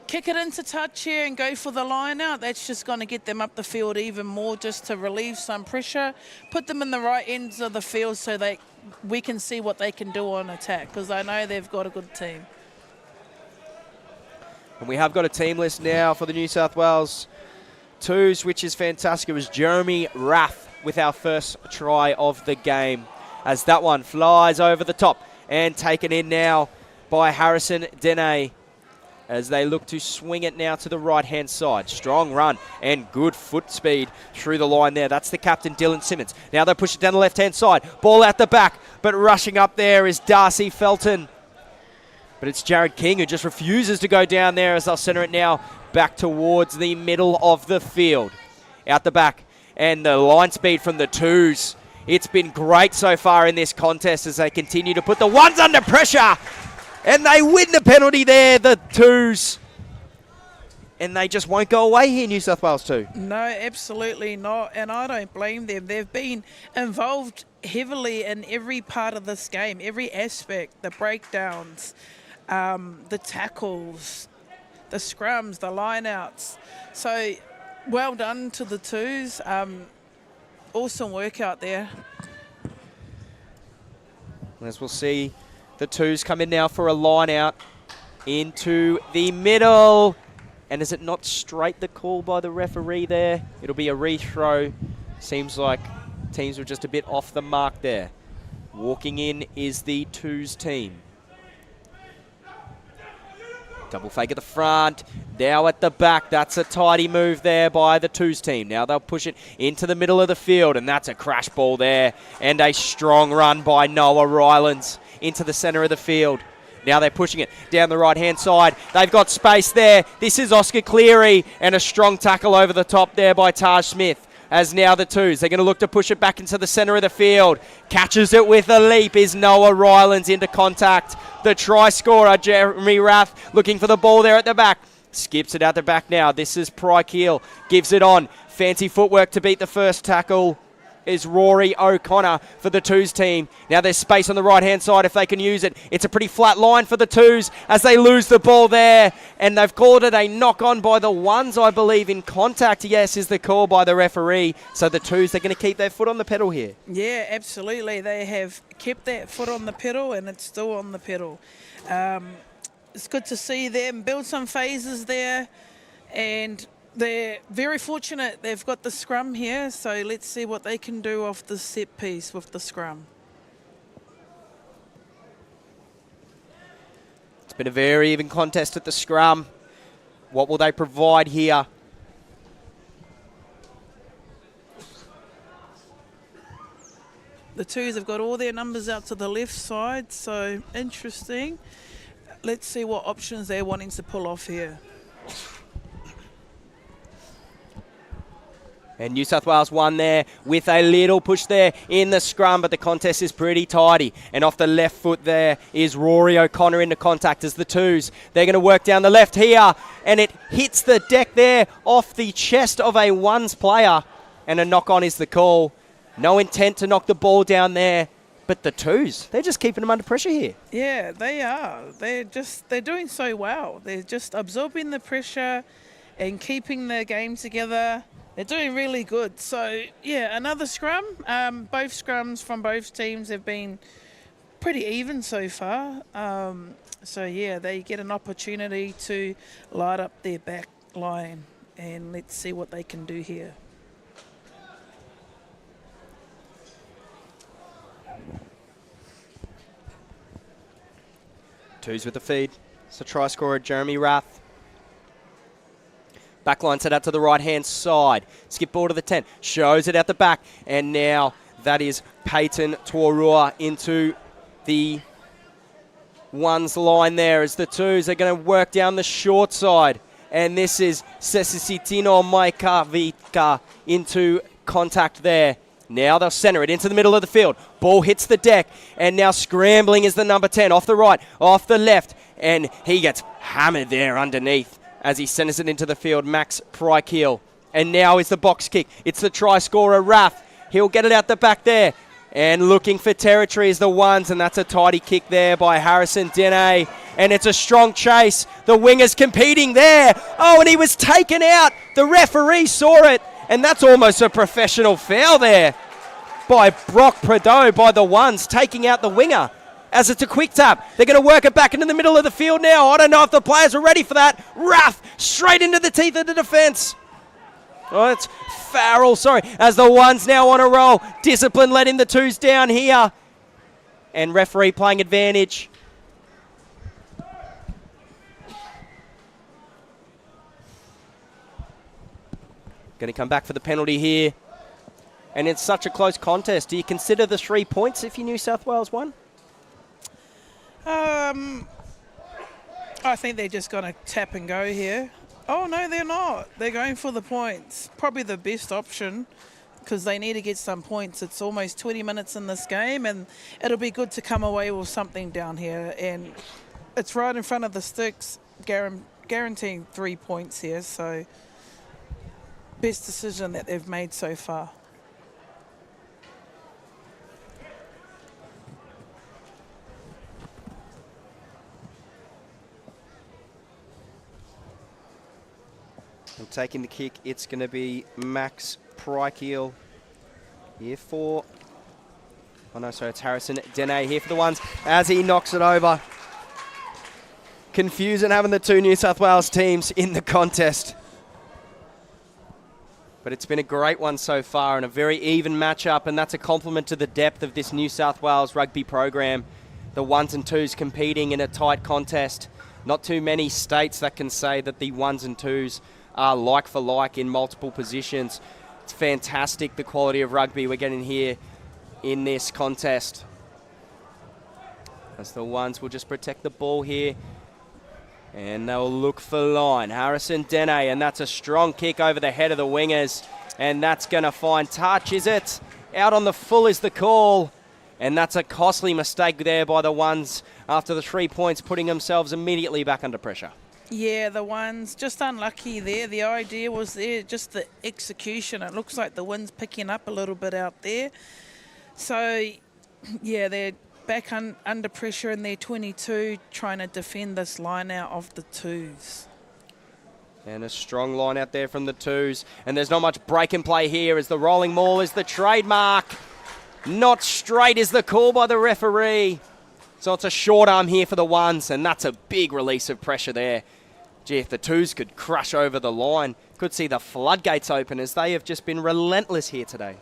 kick it into touch here and go for the line out, that's just going to get them up the field even more, just to relieve some pressure, put them in the right ends of the field so we can see what they can do on attack, because I know they've got a good team. And we have got a team list now for the New South Wales twos, which is fantastic. It was Jeremy Rath with our first try of the game, as that one flies over the top and taken in now by Harrison Dene, as they look to swing it now to the right-hand side. Strong run and good foot speed through the line there. That's the captain, Dylan Simmons. Now they push it down the left-hand side. Ball out the back, but rushing up there is Darcy Felton. But it's Jared King who just refuses to go down there, as they'll center it now back towards the middle of the field. Out the back, and the line speed from the twos. It's been great so far in this contest as they continue to put the ones under pressure. And they win the penalty there, the twos. And they just won't go away here, New South Wales 2. No, absolutely not. And I don't blame them. They've been involved heavily in every part of this game, every aspect, the breakdowns, the tackles, the scrums, the lineouts. So well done to the twos. Awesome work out there. As we'll see, the twos come in now for a line out into the middle. And is it not straight the call by the referee there? It'll be a rethrow. Seems like teams were just a bit off the mark there. Walking in is the twos team. Double fake at the front. Now at the back. That's a tidy move there by the twos team. Now they'll push it into the middle of the field, and that's a crash ball there. And a strong run by Noah Rylands into the centre of the field. Now they're pushing it down the right-hand side. They've got space there. This is Oscar Cleary, and a strong tackle over the top there by Taj Smith. As now the twos, they're going to look to push it back into the centre of the field. Catches it with a leap is Noah Rylands into contact. The try scorer, Jeremy Rath, looking for the ball there at the back. Skips it out the back now. This is Pryke. Gives it on. Fancy footwork to beat the first tackle is Rory O'Connor for the twos team. Now there's space on the right-hand side if they can use it. It's a pretty flat line for the twos as they lose the ball there. And they've called it a knock-on by the ones, I believe, in contact. Yes, is the call by the referee. So the twos, they're going to keep their foot on the pedal here. Yeah, absolutely. They have kept that foot on the pedal, and it's still on the pedal. It's good to see them build some phases there, and they're very fortunate they've got the scrum here, so let's see what they can do off the set piece with the scrum. It's been a very even contest at the scrum. What will they provide here? The twos have got all their numbers out to the left side, so interesting. Let's see what options they're wanting to pull off here. And New South Wales won there with a little push there in the scrum, but the contest is pretty tidy. And off the left foot there is Rory O'Connor into contact as the twos. They're going to work down the left here, and it hits the deck there off the chest of a ones player. And a knock-on is the call. No intent to knock the ball down there, but the twos, they're just keeping them under pressure here. Yeah, they are. They're doing so well. They're just absorbing the pressure and keeping the game together. They're doing really good. So, yeah, another scrum. Both scrums from both teams have been pretty even so far. So, yeah, they get an opportunity to light up their back line. And let's see what they can do here. Twos with the feed. It's a try scorer, Jeremy Rath. Backline set out to the right-hand side. Skip ball to the 10. Shows it out the back. And now that is Peyton Tuarua into the ones line there as the twos are going to work down the short side. And this is Sesisitino Maikavika into contact there. Now they'll centre it into the middle of the field. Ball hits the deck. And now scrambling is the number 10. Off the right, off the left. And he gets hammered there underneath as he centres it into the field, Max Pryke. And now is the box kick. It's the try scorer, Rath. He'll get it out the back there. And looking for territory is the ones, and that's a tidy kick there by Harrison Dene. And it's a strong chase. The wingers competing there. Oh, and he was taken out. The referee saw it, and that's almost a professional foul there by Brock Prideaux by the ones, taking out the winger. As it's a quick tap. They're going to work it back into the middle of the field now. I don't know if the players are ready for that. Rath straight into the teeth of the defence. Oh, it's Farrell, as the ones now on a roll. Discipline letting the twos down here. And referee playing advantage. Going to come back for the penalty here. And it's such a close contest. Do you consider the 3 points if you New South Wales won? I think they're just going to tap and go here. Oh, no, they're not. They're going for the points. Probably the best option because they need to get some points. It's almost 20 minutes in this game, and it'll be good to come away with something down here. And it's right in front of the sticks, guaranteeing 3 points here. So, best decision that they've made so far. And taking the kick, it's going to be Max Pryke here for... Oh no, sorry, it's Harrison Dene here for the ones as he knocks it over. Confusing having the two New South Wales teams in the contest. But it's been a great one so far and a very even matchup, and that's a compliment to the depth of this New South Wales rugby program. The ones and twos competing in a tight contest. Not too many states that can say that the 1s and 2s are like for like in multiple positions. It's fantastic, the quality of rugby we're getting here in this contest. As the 1s will just protect the ball here. And they'll look for line. Harrison Dene, and that's a strong kick over the head of the wingers. And that's going to find touch, is it? Out on the full is the call. And that's a costly mistake there by the 1s after the 3 points, putting themselves immediately back under pressure. Yeah, the 1s just unlucky there. The idea was there, just the execution. It looks like the wind's picking up a little bit out there. So, yeah, they're back under pressure in their 22, trying to defend this line out of the 2s. And a strong line out there from the 2s. And there's not much break and play here as the rolling maul is the trademark. Not straight is the call by the referee. So it's a short arm here for the 1s, and that's a big release of pressure there. Gee, if the 2s could crush over the line, could see the floodgates open as they have just been relentless here today.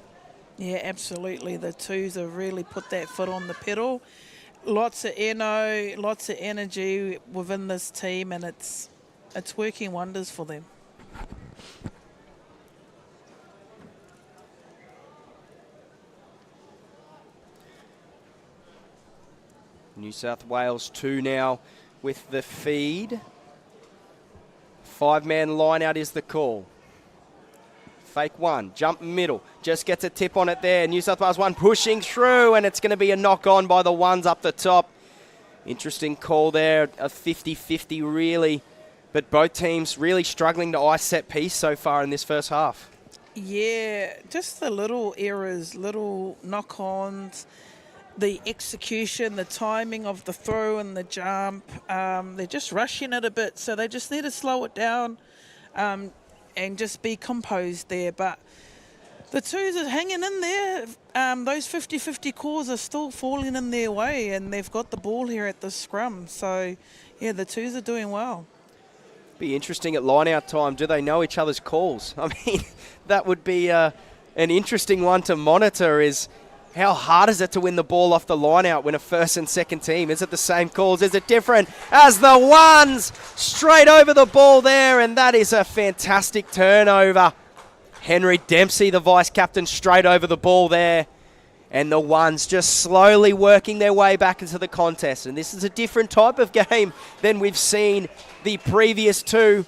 Yeah, absolutely. The 2s have really put that foot on the pedal. Lots of lots of energy within this team, and it's working wonders for them. New South Wales 2 now with the feed. 5-man line out is the call. Fake 1, jump middle, just gets a tip on it there. New South Wales 1 pushing through, and it's going to be a knock on by the 1s up the top. Interesting call there, a 50-50 really. But both teams really struggling to ice set piece so far in this first half. Yeah, just the little errors, little knock-ons, the execution, the timing of the throw and the jump. They're just rushing it a bit, so they just need to slow it down and just be composed there. But the 2s are hanging in there. Those 50-50 calls are still falling in their way, and they've got the ball here at the scrum. So, yeah, the 2s are doing well. Be interesting at line-out time. Do they know each other's calls? I mean, that would be an interesting one to monitor is how hard is it to win the ball off the line-out when a first and second team? Is it the same calls? Is it different? As the 1s straight over the ball there, and that is a fantastic turnover. Henry Dempsey, the vice-captain, straight over the ball there. And the 1s just slowly working their way back into the contest. And this is a different type of game than we've seen the previous 2.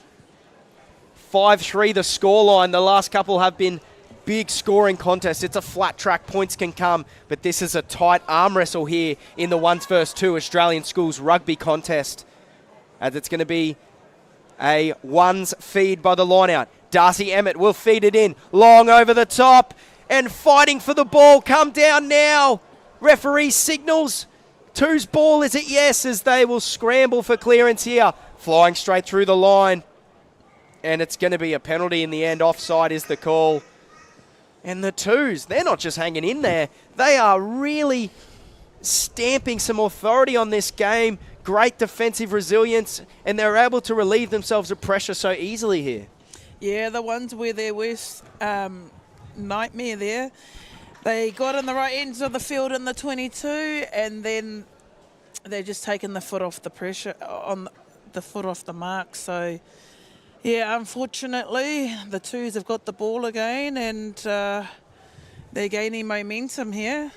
5-3 the scoreline. The last couple have been big scoring contests. It's a flat track, points can come. But this is a tight arm wrestle here in the 1s vs 2 Australian Schools rugby contest. As it's going to be a 1s feed by the line out. Darcy Emmett will feed it in. Long over the top. And fighting for the ball. Come down now. Referee signals. 2's ball, is it? Yes, as they will scramble for clearance here. Flying straight through the line. And it's going to be a penalty in the end. Offside is the call. And the 2s, they're not just hanging in there. They are really stamping some authority on this game. Great defensive resilience. And they're able to relieve themselves of pressure so easily here. Yeah, the 1s were their worst nightmare there. They got in the right ends of the field in the 22, and then they're just taking the foot off the pressure, on the foot off the mark. So, yeah, unfortunately, the 2s have got the ball again, and they're gaining momentum here.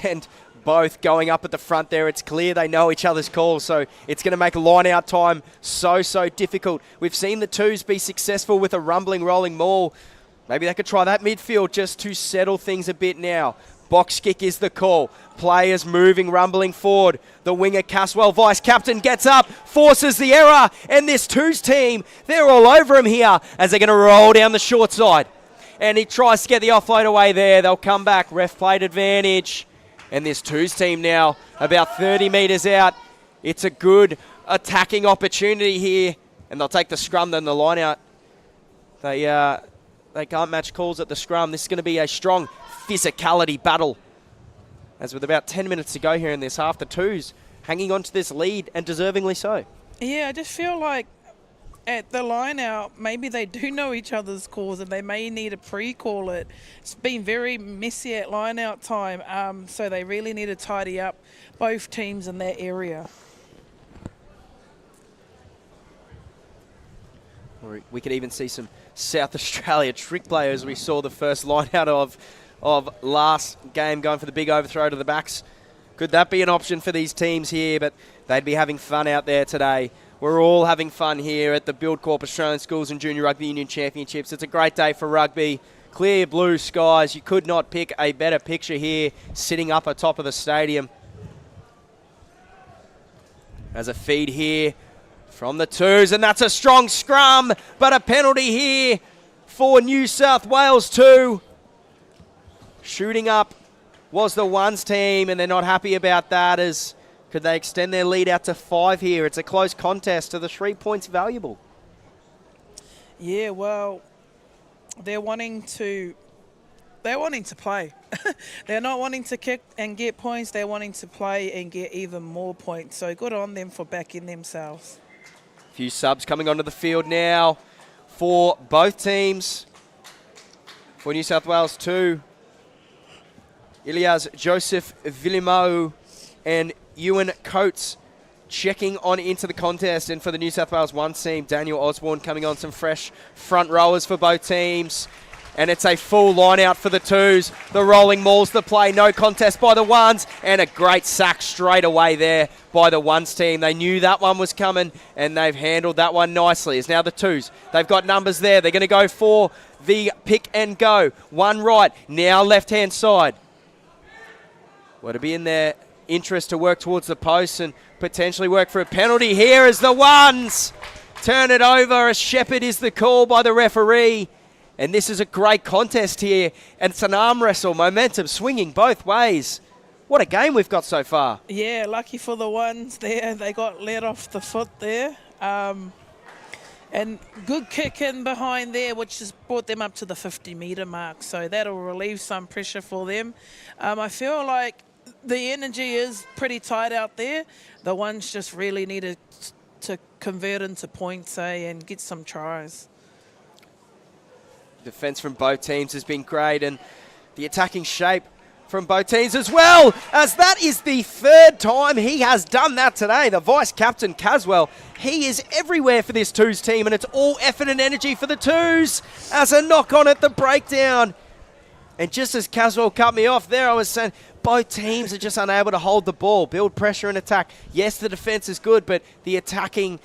And both going up at the front there. It's clear they know each other's calls, so it's going to make line-out time so difficult. We've seen the 2s be successful with a rumbling, rolling maul. Maybe they could try that midfield just to settle things a bit now. Box kick is the call. Players moving, rumbling forward. The winger Caswell, vice-captain, gets up, forces the error, and this 2s team, they're all over him here as they're going to roll down the short side. And he tries to get the offload away there. They'll come back. Ref played advantage. And this 2s team now about 30 metres out. It's a good attacking opportunity here. And they'll take the scrum, then the line out. They can't match calls at the scrum. This is going to be a strong physicality battle. As with about 10 minutes to go here in this half, the 2s hanging on to this lead, and deservingly so. Yeah, I just feel like at the line out, maybe they do know each other's calls and they may need to pre-call it. It's been very messy at line out time, so they really need to tidy up both teams in that area. Or we could even see some South Australia trick players we saw the first line out of last game going for the big overthrow to the backs. Could that be an option for these teams here? But they'd be having fun out there today. We're all having fun here at the Buildcorp Australian Schools and Junior Rugby Union Championships. It's a great day for rugby. Clear blue skies. You could not pick a better picture here sitting up atop of the stadium. There's a feed here from the twos, and that's a strong scrum, but a penalty here for New South Wales 2. Shooting up was the ones team, and they're not happy about that, as could they extend their lead out to 5 here? It's a close contest. Are the 3 points valuable? Yeah, well, they're wanting to play. They're not wanting to kick and get points. They're wanting to play and get even more points. So good on them for backing themselves. A few subs coming onto the field now for both teams. For New South Wales 2, Ilias Joseph Villimau and Ewan Coates checking on into the contest. And for the New South Wales 1 team, Daniel Osborne coming on, some fresh front rowers for both teams. And it's a full line out for the 2s. The rolling mauls the play, no contest by the 1s, and a great sack straight away there by the 1s team. They knew that one was coming, and they've handled that one nicely. It's now the 2s. They've got numbers there. They're going to go for the pick and go. One right, now left-hand side. Well, to be in their interest to work towards the post and potentially work for a penalty here as the 1s turn it over. A shepherd is the call by the referee. And this is a great contest here. And it's an arm wrestle, momentum swinging both ways. What a game we've got so far. Yeah, lucky for the 1s there. They got let off the foot there. And good kick in behind there, which has brought them up to the 50-metre mark. So that'll relieve some pressure for them. I feel like the energy is pretty tight out there. The 1s just really needed to convert into points, and get some tries. Defence from both teams has been great, and the attacking shape from both teams as well, as that is the 3rd time he has done that today. The vice-captain, Caswell, he is everywhere for this 2s team, and it's all effort and energy for the 2s as a knock-on at the breakdown. And just as Caswell cut me off there, I was saying both teams are just unable to hold the ball, build pressure and attack. Yes, the defence is good, but the attacking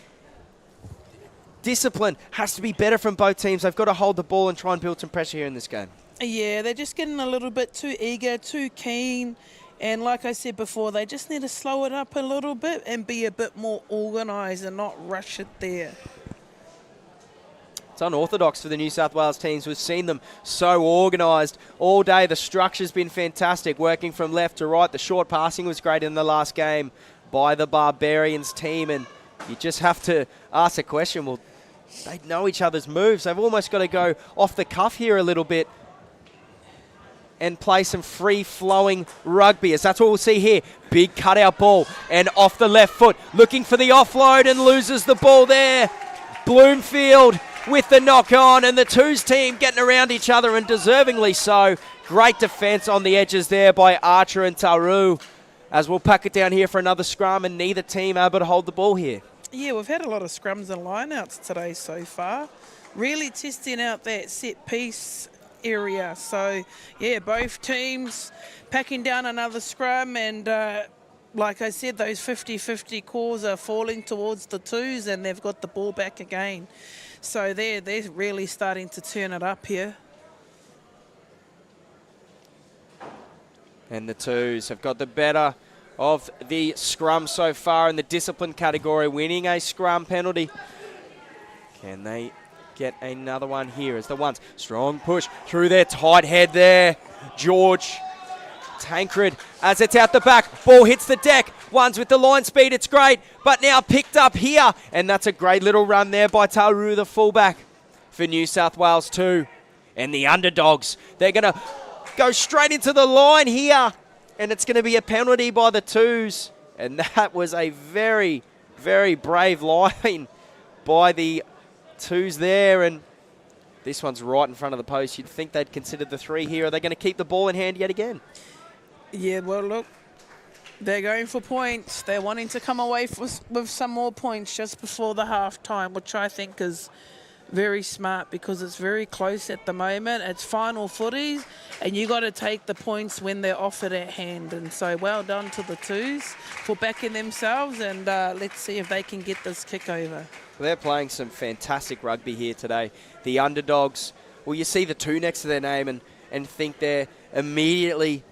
discipline has to be better from both teams. They've got to hold the ball and try and build some pressure here in this game. Yeah, they're just getting a little bit too eager, too keen. And like I said before, they just need to slow it up a little bit and be a bit more organised and not rush it there. It's unorthodox for the New South Wales teams. We've seen them so organised all day. The structure's been fantastic, working from left to right. The short passing was great in the last game by the Barbarians team. And you just have to ask the question, well, they know each other's moves. They've almost got to go off the cuff here a little bit and play some free-flowing rugby, as that's what we'll see here. Big cutout ball, and off the left foot, looking for the offload, and loses the ball there. Bloomfield with the knock-on, and the 2s team getting around each other, and deservingly so. Great defence on the edges there by Archer and Taru, as we'll pack it down here for another scrum, and neither team able to hold the ball here. Yeah, we've had a lot of scrums and lineouts today so far. Really testing out that set piece area. So, yeah, both teams packing down another scrum, and like I said, those 50-50 calls are falling towards the 2s, and they've got the ball back again. So they're really starting to turn it up here. And the 2s have got the better of the scrum so far in the discipline category, winning a scrum penalty. Can they get another one here as the 1s? Strong push through their tight head there. George Tancred as it's out the back. Ball hits the deck. 1s with the line speed. It's great, but now picked up here. And that's a great little run there by Taru, the fullback for New South Wales 2. And the underdogs, they're going to go straight into the line here. And it's going to be a penalty by the 2s. And that was a very, very brave line by the 2s there. And this one's right in front of the post. You'd think they'd consider the 3 here. Are they going to keep the ball in hand yet again? Yeah, well, look, they're going for points. They're wanting to come away with some more points just before the half time, which I think is very smart because it's very close at the moment. It's final footies, and you got to take the points when they're offered at hand. And so well done to the twos for backing themselves, and let's see if they can get this kick over. They're playing some fantastic rugby here today. The underdogs, well, you see the 2 next to their name and think they're immediately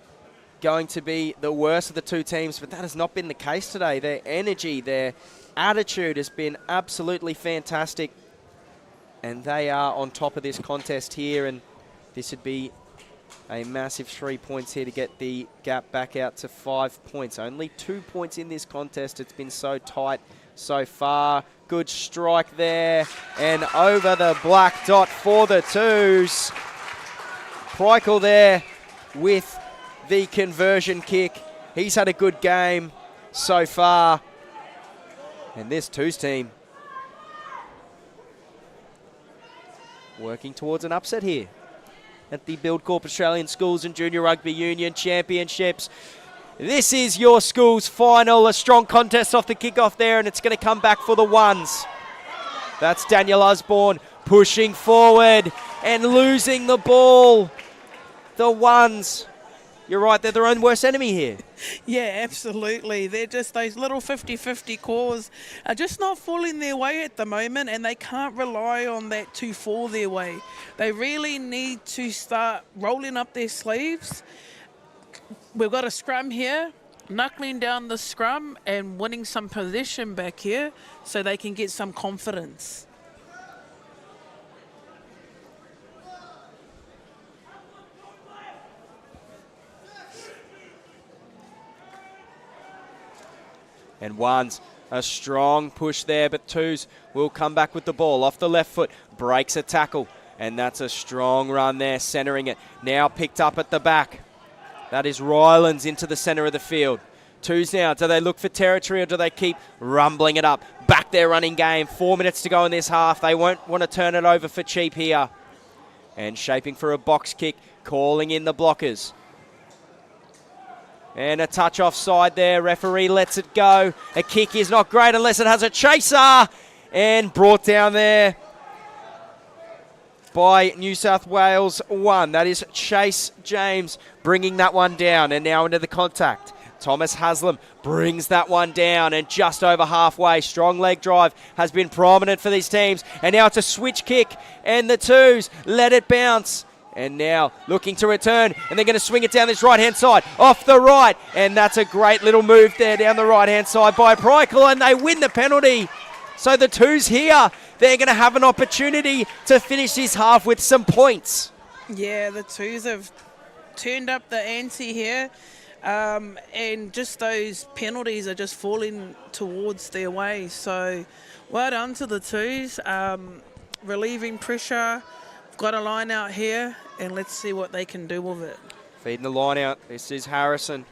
going to be the worst of the 2 teams, but that has not been the case today. Their energy, their attitude has been absolutely fantastic, and they are on top of this contest here, and this would be a massive 3 points here to get the gap back out to 5 points. Only 2 points in this contest. It's been so tight so far. Good strike there, and over the black dot for the twos. Preikel there with the conversion kick. He's had a good game so far. And this twos team working towards an upset here at the Buildcorp Australian Schools and Junior Rugby Union Championships. This is your school's final. A strong contest off the kickoff there, and it's going to come back for the ones. That's Daniel Osborne pushing forward and losing the ball. The ones. You're right, they're their own worst enemy here. Yeah, absolutely. They're just those little 50-50 calls are just not falling their way at the moment, and they can't rely on that to fall their way. They really need to start rolling up their sleeves. We've got a scrum here, knuckling down the scrum and winning some possession back here so they can get some confidence. And ones, a strong push there, but twos will come back with the ball off the left foot, breaks a tackle, and that's a strong run there, centering it. Now picked up at the back. That is Rylands into the centre of the field. Twos now, do they look for territory or do they keep rumbling it up? Back their running game, 4 minutes to go in this half. They won't want to turn it over for cheap here. And shaping for a box kick, calling in the blockers. And a touch offside there. Referee lets it go. A kick is not great unless it has a chaser. And brought down there by New South Wales 1. That is Chase James bringing that one down. And now into the contact. Thomas Haslam brings that one down and just over halfway. Strong leg drive has been prominent for these teams. And now it's a switch kick. And the twos let it bounce. And now looking to return, and they're going to swing it down this right-hand side, off the right. And that's a great little move there down the right-hand side by Preikel, and they win the penalty. So the twos here, they're going to have an opportunity to finish this half with some points. Yeah, the twos have turned up the ante here, and just those penalties are just falling towards their way. So well done to the twos, relieving pressure. Got a line out here, and let's see what they can do with it. Feeding the line out. This is Harrison.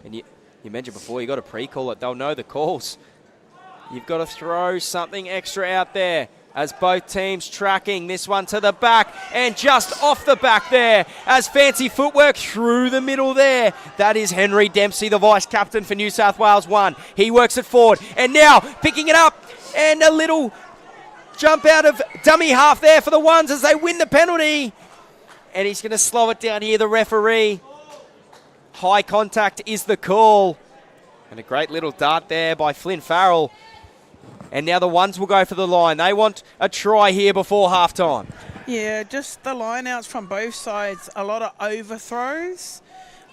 And you mentioned before, you got to pre-call it. They'll know the calls. You've got to throw something extra out there as both teams tracking this one to the back and just off the back there as fancy footwork through the middle there. That is Henry Dempsey, the vice captain for New South Wales 1. He works it forward and now picking it up and a little jump out of dummy half there for the ones as they win the penalty. And he's going to slow it down here, the referee. High contact is the call. And a great little dart there by Flynn Farrell. And now the ones will go for the line. They want a try here before halftime. Yeah, just the line-outs from both sides. A lot of overthrows.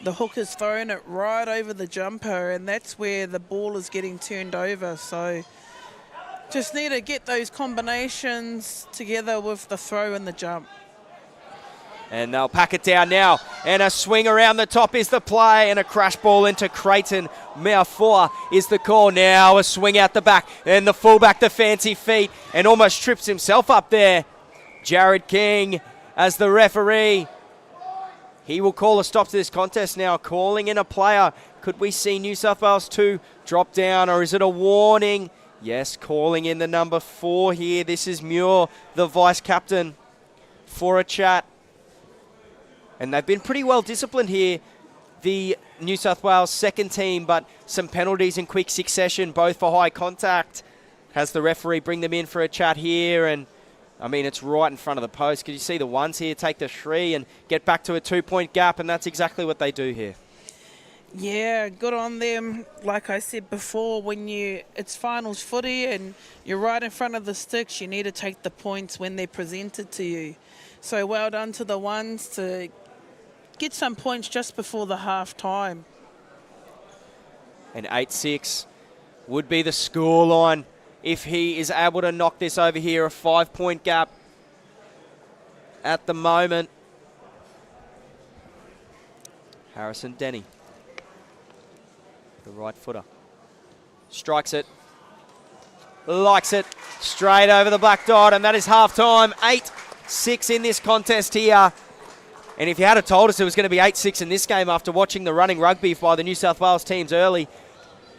The hooker's throwing it right over the jumper, and that's where the ball is getting turned over. So just need to get those combinations together with the throw and the jump. And they'll pack it down now. And a swing around the top is the play. And a crash ball into Creighton. Meafua is the call. Now a swing out the back. And the fullback, the fancy feet. And almost trips himself up there. Jared King as the referee. He will call a stop to this contest now. Calling in a player. Could we see New South Wales 2 drop down? Or is it a warning? Yes, calling in the number 4 here. This is Muir, the vice captain, for a chat. And they've been pretty well disciplined here, the New South Wales second team, but some penalties in quick succession, both for high contact. Has the referee bring them in for a chat here, and I mean, it's right in front of the post. Could you see the ones here take the 3 and get back to a 2-point gap? And that's exactly what they do here. Yeah, good on them. Like I said before, when it's finals footy and you're right in front of the sticks, you need to take the points when they're presented to you. So well done to the ones to get some points just before the half time. And 8-6 would be the scoreline if he is able to knock this over here, a 5-point gap at the moment. Harrison Denny, the right footer, strikes it, likes it, straight over the black dot, and that is half-time. 8-6 in this contest here. And if you had told us it was going to be 8-6 in this game after watching the running rugby by the New South Wales teams early,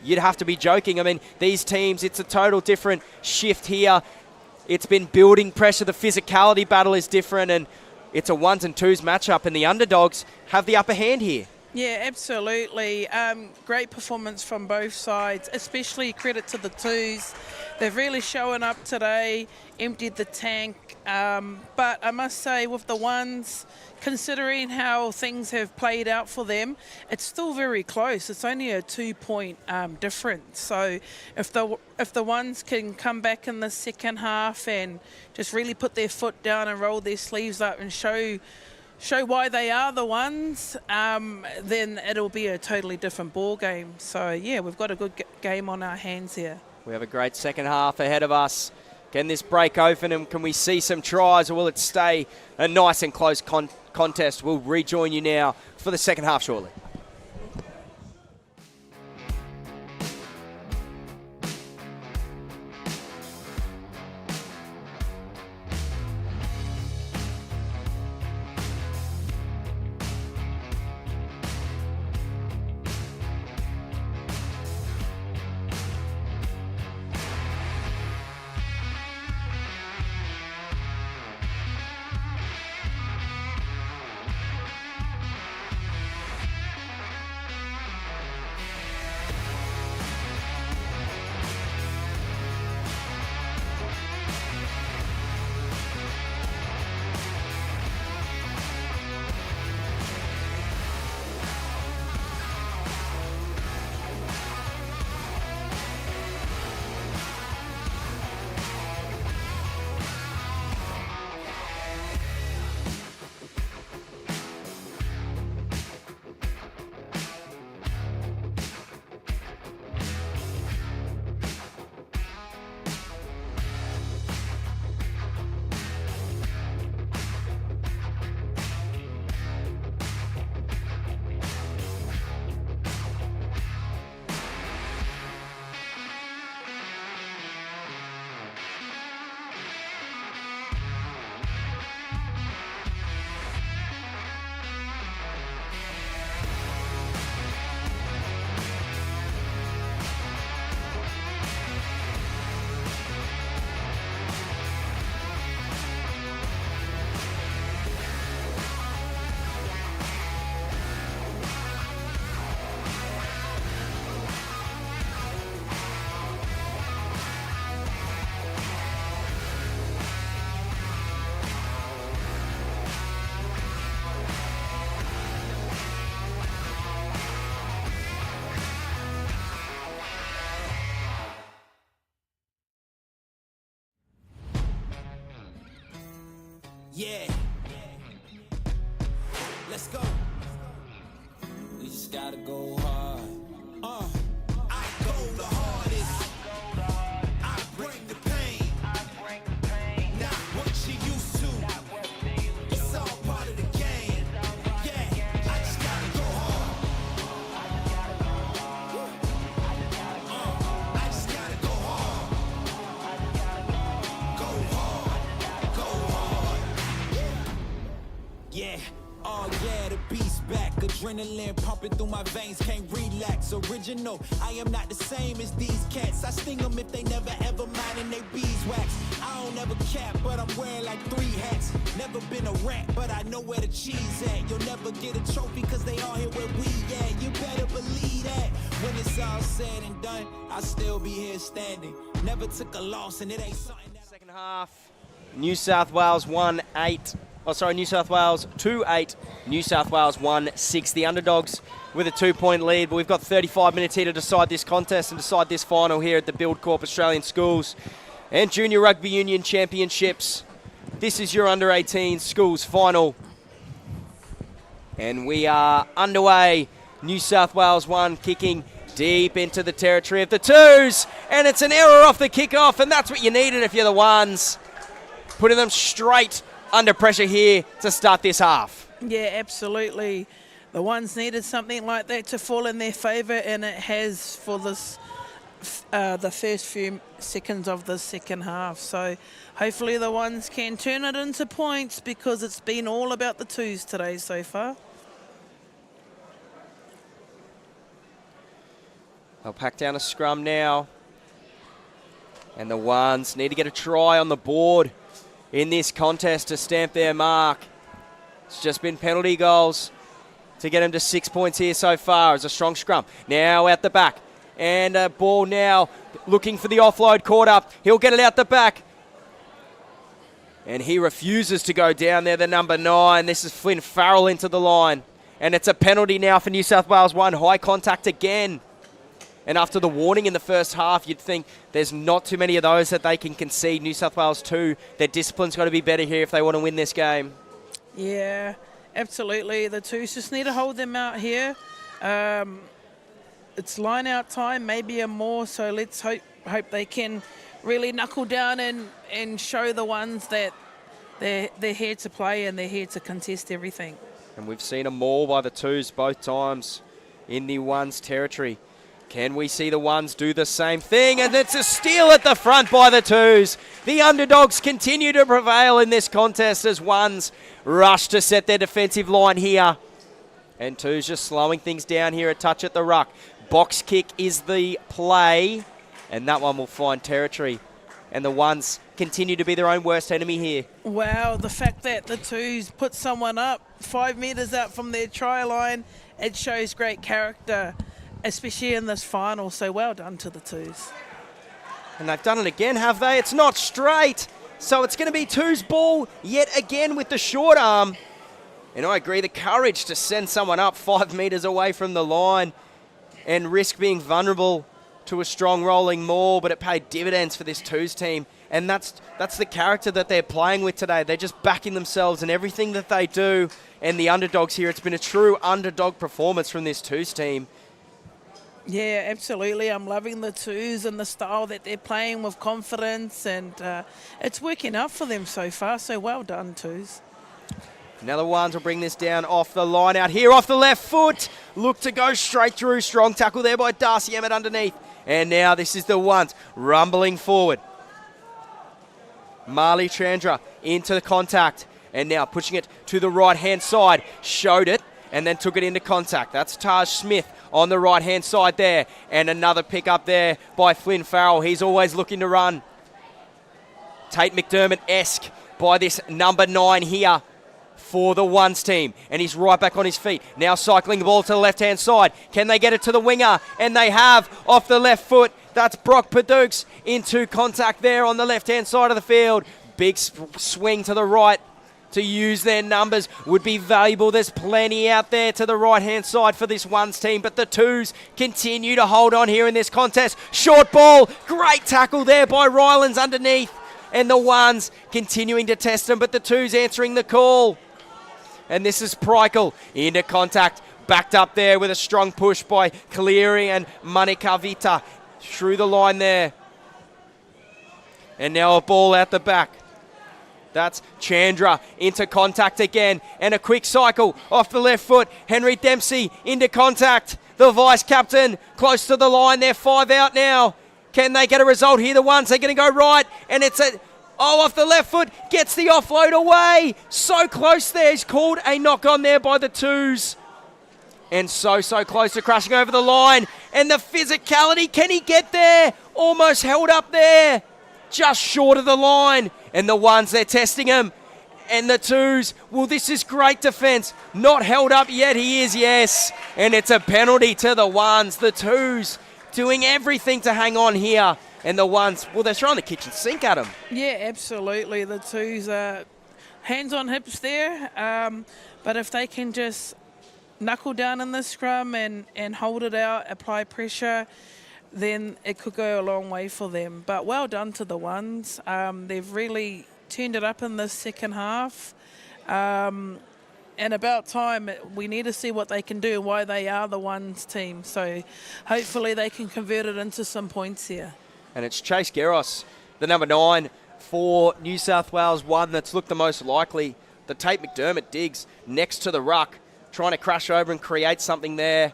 you'd have to be joking. I mean, these teams, it's a total different shift here. It's been building pressure. The physicality battle is different, and it's a 1s and 2s matchup, and the underdogs have the upper hand here. Yeah, absolutely. Great performance from both sides, especially credit to the 2s. They've really shown up today, emptied the tank. But I must say, with the 1s, considering how things have played out for them, it's still very close. It's only a 2-point difference. So if the 1s can come back in the second half and just really put their foot down and roll their sleeves up and show why they are the 1s, then it'll be a totally different ball game. So yeah, we've got a good game on our hands here. We have a great second half ahead of us. Can this break open, and can we see some tries, or will it stay a nice and close contest? We'll rejoin you now for the second half shortly. Yeah. Let's go. We just gotta go hard. I go the hardest. I bring the pain. Not what you used to. It's all part of the game. Yeah, I just gotta go hard. I just gotta go hard. Go hard. Go hard. Yeah. Oh yeah, the beast back. Adrenaline pumping through my veins, can't relax. Original, I am not the same as these cats. I sting them if they never ever mind and they beeswax. I don't ever cap, but I'm wearing like 3 hats. Never been a rat, but I know where the cheese at. You'll never get a trophy cause they all here where we at. You better believe that. When it's all said and done, I'll still be here standing. Never took a loss and it ain't something that... Second half New South Wales 1-8. Oh, sorry, New South Wales 2-8. New South Wales 1-6. The underdogs with a 2-point lead. But we've got 35 minutes here to decide this contest and decide this final here at the Buildcorp Australian Schools and Junior Rugby Union Championships. This is your under-18 schools final. And we are underway. New South Wales 1 kicking deep into the territory of the twos. And it's an error off the kickoff, and that's what you needed if you're the ones. Putting them straight under pressure here to start this half. Yeah, absolutely. The ones needed something like that to fall in their favour, and it has for this the first few seconds of the second half. So hopefully the ones can turn it into points, because it's been all about the twos today so far. They'll pack down a scrum now. And the ones need to get a try on the board in this contest to stamp their mark. It's just been penalty goals to get them to 6 points here so far. It's a strong scrum. Now out the back. And a ball now looking for the offload, caught up. He'll get it out the back. And he refuses to go down there, the number 9. This is Flynn Farrell into the line. And it's a penalty now for New South Wales 1. High contact again. And after the warning in the first half, you'd think there's not too many of those that they can concede. New South Wales 2, their discipline's got to be better here if they want to win this game. Yeah, absolutely. The twos just need to hold them out here. It's line-out time, maybe a more, so let's hope they can really knuckle down and show the ones that they're here to play and they're here to contest everything. And we've seen a maul by the twos both times in the ones territory. Can we see the ones do the same thing? And it's a steal at the front by the twos. The underdogs continue to prevail in this contest as ones rush to set their defensive line here. And twos just slowing things down here, a touch at the ruck. Box kick is the play, and that one will find territory. And the ones continue to be their own worst enemy here. Wow, the fact that the twos put someone up 5 metres out from their try line, it shows great character, especially in this final. So well done to the twos. And they've done it again, have they? It's not straight. So it's going to be twos ball yet again with the short arm. And I agree, the courage to send someone up 5 metres away from the line and risk being vulnerable to a strong rolling maul, but it paid dividends for this twos team. And that's the character that they're playing with today. They're just backing themselves in everything that they do. And the underdogs here, it's been a true underdog performance from this twos team. Yeah, absolutely. I'm loving the twos and the style that they're playing with confidence, and it's working out for them so far, so well done, twos. Now the ones will bring this down off the line out here, off the left foot. Look to go straight through. Strong tackle there by Darcy Emmett underneath. And now this is the ones rumbling forward. Marley Chandra into the contact. And now pushing it to the right-hand side. Showed it and then took it into contact. That's Taj Smith on the right-hand side there. And another pick up there by Flynn Farrell. He's always looking to run. Tate McDermott-esque by this number 9 here for the ones team. And he's right back on his feet. Now cycling the ball to the left-hand side. Can they get it to the winger? And they have off the left foot. That's Brock Padukes into contact there on the left-hand side of the field. Big swing to the right to use their numbers would be valuable. There's plenty out there to the right-hand side for this ones team, but the twos continue to hold on here in this contest. Short ball, great tackle there by Rylands underneath, and the ones continuing to test them, but the twos answering the call. And this is Prykel into contact, backed up there with a strong push by Cleary and Manikavita through the line there. And now a ball out the back. That's Chandra into contact again, and a quick cycle off the left foot. Henry Dempsey into contact. The vice captain close to the line. They're 5 out now. Can they get a result here? The ones, they're going to go right, and it's off the left foot, gets the offload away. So close there. He's called a knock on there by the twos. And so close to crashing over the line. And the physicality, can he get there? Almost held up there. Just short of the line. And the ones, they're testing him. And the twos, well, this is great defense. Not held up yet, he is, yes. And it's a penalty to the ones. The twos doing everything to hang on here. And the ones, well, they're throwing the kitchen sink at them. Yeah, absolutely. The twos are hands on hips there. But if they can just knuckle down in the scrum and hold it out, apply pressure, then it could go a long way for them. But well done to the ones. They've really turned it up in the second half. And about time, we need to see what they can do and why they are the ones team. So hopefully they can convert it into some points here. And it's Chase Geros, the number 9 for New South Wales, one that's looked the most likely. The Tate McDermott digs next to the ruck, trying to crash over and create something there.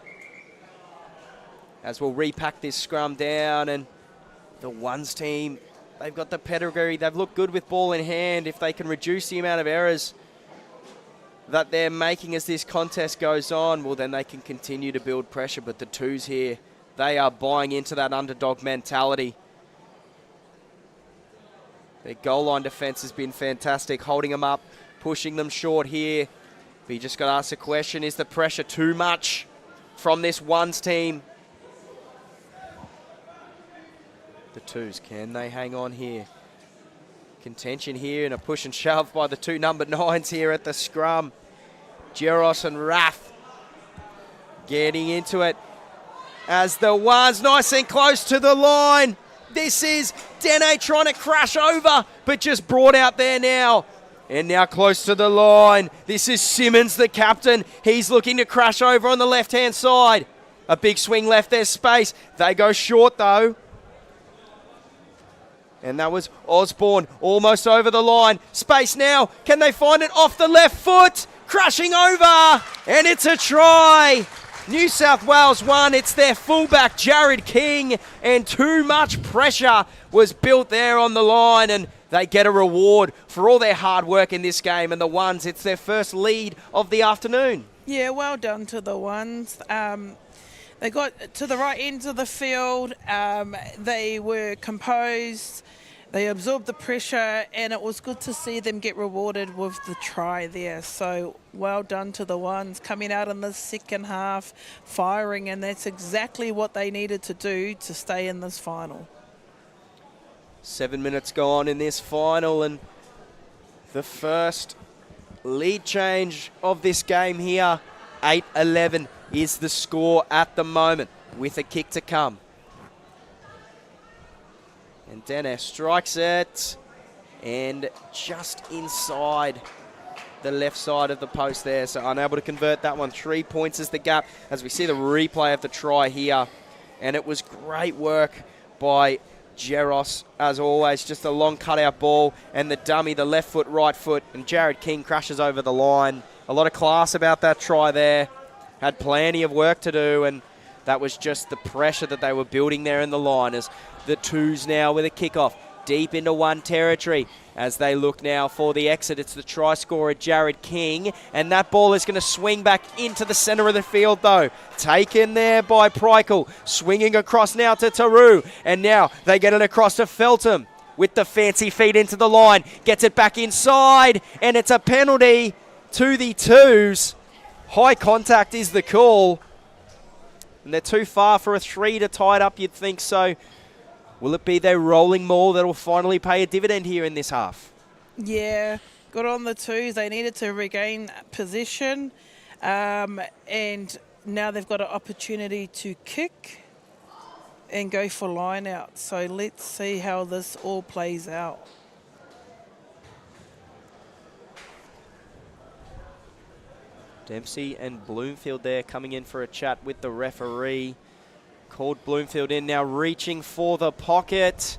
As we'll repack this scrum down, and the ones team, they've got the pedigree. They've looked good with ball in hand. If they can reduce the amount of errors that they're making as this contest goes on, well, then they can continue to build pressure. But the twos here, they are buying into that underdog mentality. Their goal line defense has been fantastic, holding them up, pushing them short here. But you just got to ask the question, is the pressure too much from this ones team? The twos, can they hang on here? Contention here and a push and shove by the two number 9s here at the scrum. Geros and Rath getting into it as the ones nice and close to the line. This is Dene trying to crash over, but just brought out there now. And now close to the line. This is Simmons, the captain. He's looking to crash over on the left-hand side. A big swing left, there's space. They go short though. And that was Osborne, almost over the line. Space now. Can they find it off the left foot? Crashing over. And it's a try. New South Wales won. It's their fullback, Jared King. And too much pressure was built there on the line. And they get a reward for all their hard work in this game. And the ones, it's their first lead of the afternoon. Yeah, well done to the ones. They got to the right ends of the field. They were composed. They absorbed the pressure, and it was good to see them get rewarded with the try there. So well done to the ones coming out in the second half, firing, and that's exactly what they needed to do to stay in this final. 7 minutes gone in this final, and the first lead change of this game here. 8-11 is the score at the moment, with a kick to come. And Dene strikes it, and just inside the left side of the post there. So unable to convert that one. 3 points is the gap as we see the replay of the try here. And it was great work by Geros, as always. Just a long cutout ball, and the dummy, the left foot, right foot, and Jared King crashes over the line. A lot of class about that try there. Had plenty of work to do, and that was just the pressure that they were building there in the line. As the twos now with a kickoff deep into one territory as they look now for the exit. It's the try scorer, Jared King, and that ball is going to swing back into the centre of the field though. Taken there by Prykel, swinging across now to Taru, and now they get it across to Feltham with the fancy feet into the line, gets it back inside, and it's a penalty to the twos. High contact is the call, and they're too far for a 3 to tie it up, you'd think. So will it be their rolling maul that will finally pay a dividend here in this half? Yeah, good on the twos. They needed to regain position, and now they've got an opportunity to kick and go for line out. So let's see how this all plays out. Dempsey and Bloomfield there coming in for a chat with the referee. Called Bloomfield in now, reaching for the pocket.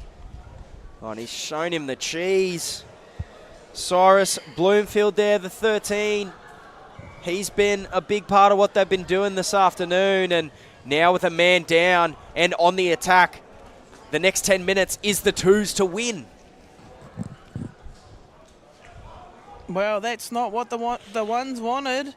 Oh, and he's shown him the cheese. Cyrus Bloomfield there, the 13. He's been a big part of what they've been doing this afternoon. And now with a man down and on the attack, the next 10 minutes is the twos to win. Well, that's not what the ones wanted.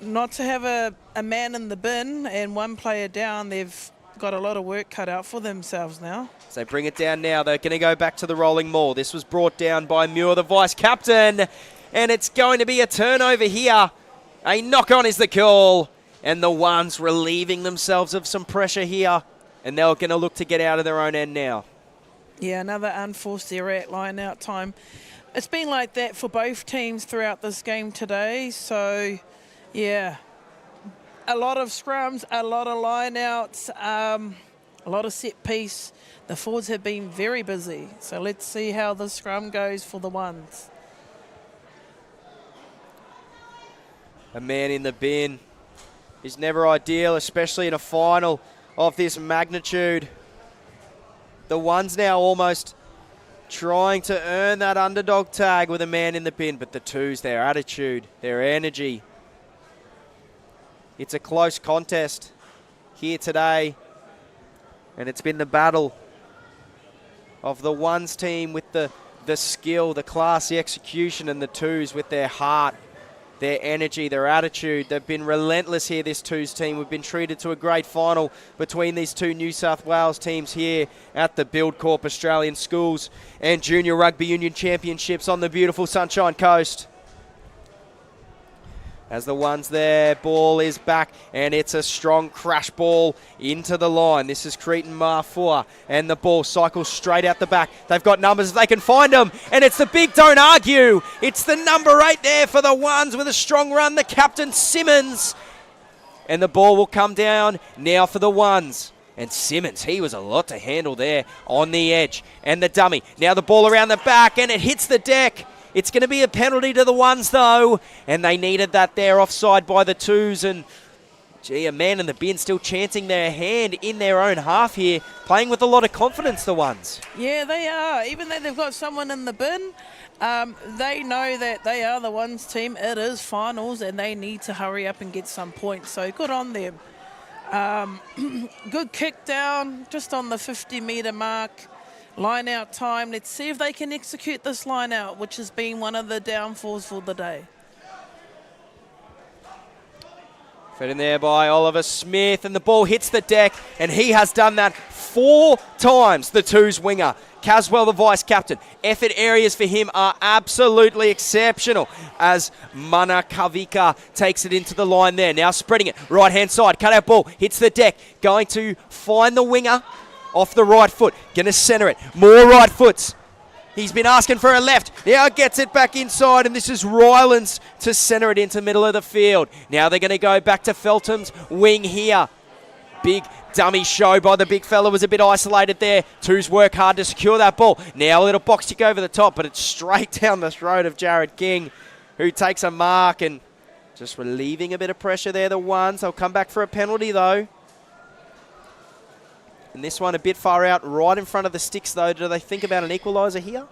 Not to have a man in the bin and one player down. They've got a lot of work cut out for themselves now. So bring it down now. They're going to go back to the rolling maul. This was brought down by Muir, the vice-captain. And it's going to be a turnover here. A knock-on is the call. And the ones relieving themselves of some pressure here. And they're going to look to get out of their own end now. Yeah, another unforced error at line-out time. It's been like that for both teams throughout this game today. So, yeah, a lot of scrums, a lot of line-outs, a lot of set-piece. The forwards have been very busy. So let's see how the scrum goes for the ones. A man in the bin is never ideal, especially in a final of this magnitude. The ones now almost trying to earn that underdog tag with a man in the bin, but the twos, their attitude, their energy. It's a close contest here today, and it's been the battle of the ones team with the skill, the class, the execution, and the twos with their heart, their energy, their attitude. They've been relentless here, this twos team. We've been treated to a great final between these two New South Wales teams here at the Buildcorp Australian Schools and Junior Rugby Union Championships on the beautiful Sunshine Coast. As the ones there, ball is back, and it's a strong crash ball into the line. This is Cretan Marfua, and the ball cycles straight out the back. They've got numbers if they can find them, and it's the big don't argue. It's the number 8 there for the ones with a strong run, the captain Simmons. And the ball will come down now for the ones. And Simmons, he was a lot to handle there on the edge. And the dummy, now the ball around the back, and it hits the deck. It's going to be a penalty to the ones, though, and they needed that there offside by the twos. And, gee, a man in the bin still chancing their hand in their own half here, playing with a lot of confidence, the ones. Yeah, they are. Even though they've got someone in the bin, they know that they are the ones team. It is finals, and they need to hurry up and get some points. So good on them. Good kick down, just on the 50-metre mark. Line out time. Let's see if they can execute this line out, which has been one of the downfalls for the day. Fed in there by Oliver Smith, and the ball hits the deck, and he has done that 4 times, the twos winger. Caswell, the vice-captain. Effort areas for him are absolutely exceptional as Mana Kavika takes it into the line there. Now spreading it, right-hand side, cut out ball, hits the deck, going to find the winger. Off the right foot, going to centre it. More right foots. He's been asking for a left. Now gets it back inside, and this is Rylands to centre it into the middle of the field. Now they're going to go back to Feltham's wing here. Big dummy show by the big fella, was a bit isolated there. Twos work hard to secure that ball. Now a little box kick over the top, but it's straight down the throat of Jared King, who takes a mark and just relieving a bit of pressure there, the ones. They'll come back for a penalty, though. And this one a bit far out, right in front of the sticks, though. Do they think about an equaliser here?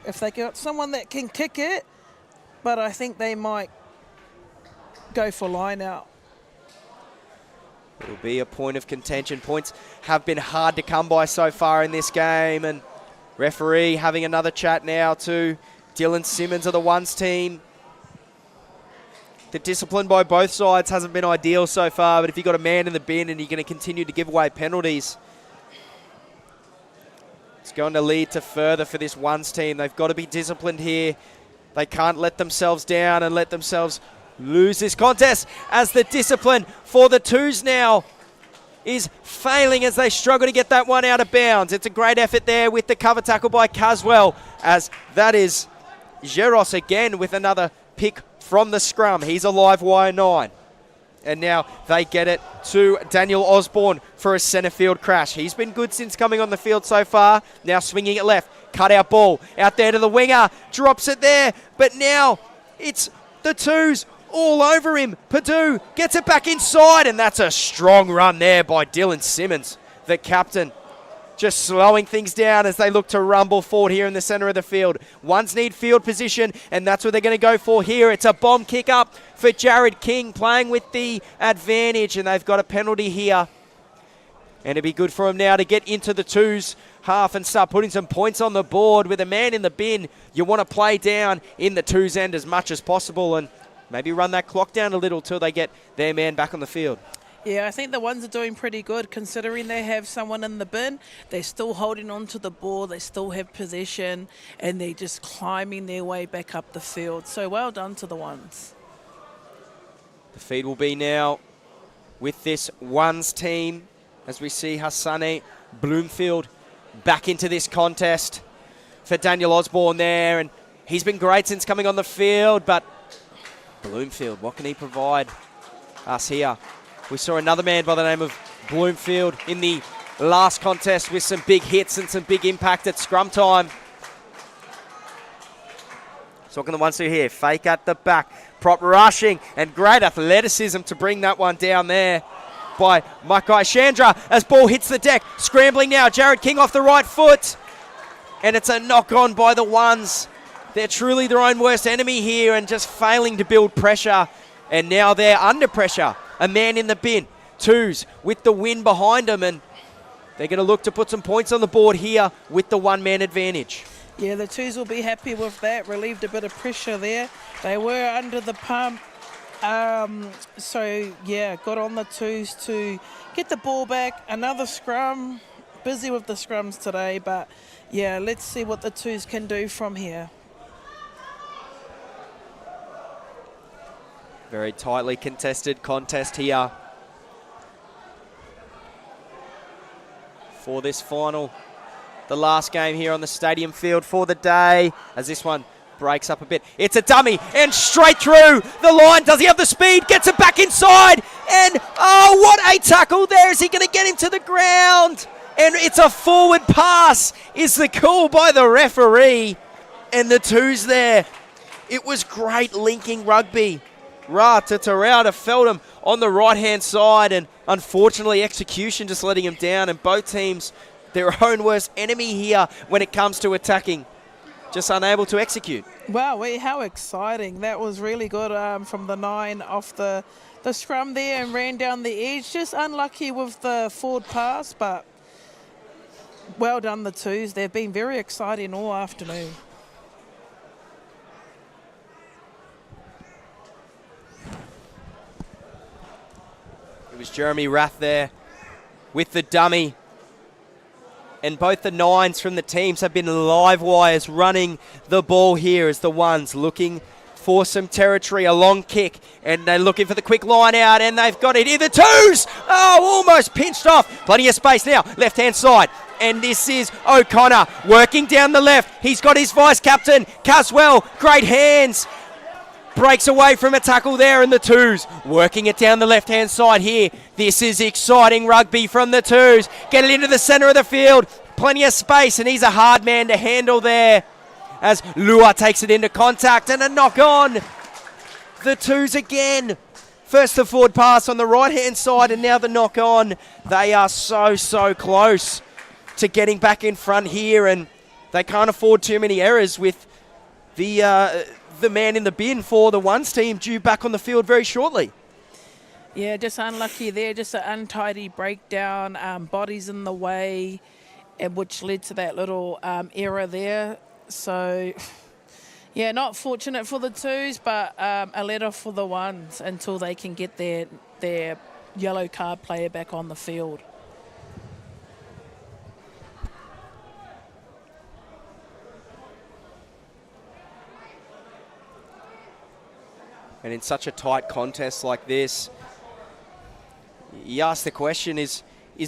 If they got someone that can kick it, but I think they might go for line out. It'll be a point of contention. Points have been hard to come by so far in this game. And referee having another chat now to Dylan Simmons of the ones team. The discipline by both sides hasn't been ideal so far, but if you've got a man in the bin and you're going to continue to give away penalties, it's going to lead to further for this ones team. They've got to be disciplined here. They can't let themselves down and let themselves lose this contest, as the discipline for the twos now is failing as they struggle to get that one out of bounds. It's a great effort there with the cover tackle by Caswell, as that is Geros again with another pick from the scrum. He's a live wire 9. And now they get it to Daniel Osborne for a centre field crash. He's been good since coming on the field so far. Now swinging it left. Cut out ball. Out there to the winger. Drops it there. But now it's the twos all over him. Perdue gets it back inside. And that's a strong run there by Dylan Simmons, the captain. Just slowing things down as they look to rumble forward here in the centre of the field. Ones need field position, and that's what they're going to go for here. It's a bomb kick up for Jared King, playing with the advantage, and they've got a penalty here. And it'd be good for him now to get into the twos half and start putting some points on the board. With a man in the bin, you want to play down in the twos end as much as possible and maybe run that clock down a little till they get their man back on the field. Yeah, I think the ones are doing pretty good considering they have someone in the bin. They're still holding on to the ball. They still have possession, and they're just climbing their way back up the field. So well done to the ones. The feed will be now with this ones team as we see Hassani Bloomfield back into this contest for Daniel Osborne there, and he's been great since coming on the field, but Bloomfield, what can he provide us here? We saw another man by the name of Bloomfield in the last contest with some big hits and some big impact at scrum time. So what can the ones do here? Fake at the back, prop rushing, and great athleticism to bring that one down there by Makai Chandra as ball hits the deck. Scrambling now, Jared King off the right foot, and it's a knock on by the ones. They're truly their own worst enemy here and just failing to build pressure, and now they're under pressure. A man in the bin, twos with the win behind them, and they're going to look to put some points on the board here with the one-man advantage. Yeah, the twos will be happy with that. Relieved a bit of pressure there. They were under the pump. So, yeah, got on the twos to get the ball back. Another scrum. Busy with the scrums today, but, yeah, let's see what the twos can do from here. Very tightly contested contest here for this final. The last game here on the stadium field for the day, as this one breaks up a bit. It's a dummy, and straight through the line. Does he have the speed? Gets it back inside, and oh, what a tackle there. Is he going to get him to the ground? And it's a forward pass, is the call by the referee. And the twos there. It was great linking rugby. Ra to Tarauta felt him on the right-hand side, and unfortunately execution just letting him down, and both teams their own worst enemy here when it comes to attacking. Just unable to execute. Wow, how exciting. That was really good from the 9 off the scrum there and ran down the edge. Just unlucky with the forward pass, but well done the twos. They've been very exciting all afternoon. It was Jeremy Rath there with the dummy. And both the 9s from the teams have been live wires running the ball here as the ones looking for some territory, a long kick, and they're looking for the quick line out, and they've got it in the twos. Oh, almost pinched off. Plenty of space now, left-hand side. And this is O'Connor working down the left. He's got his vice-captain, Caswell, great hands. Breaks away from a tackle there in the twos. Working it down the left-hand side here. This is exciting rugby from the twos. Get it into the centre of the field. Plenty of space, and he's a hard man to handle there as Lua takes it into contact, and a knock on. The twos again. First the forward pass on the right-hand side, and now the knock on. They are so close to getting back in front here, and they can't afford too many errors with the man in the bin for the ones team due back on the field very shortly. Yeah, just unlucky there, just an untidy breakdown, bodies in the way, and which led to that little error there. So, yeah, not fortunate for the twos, but a let-off for the ones until they can get their yellow card player back on the field. And in such a tight contest like this, you ask the question, is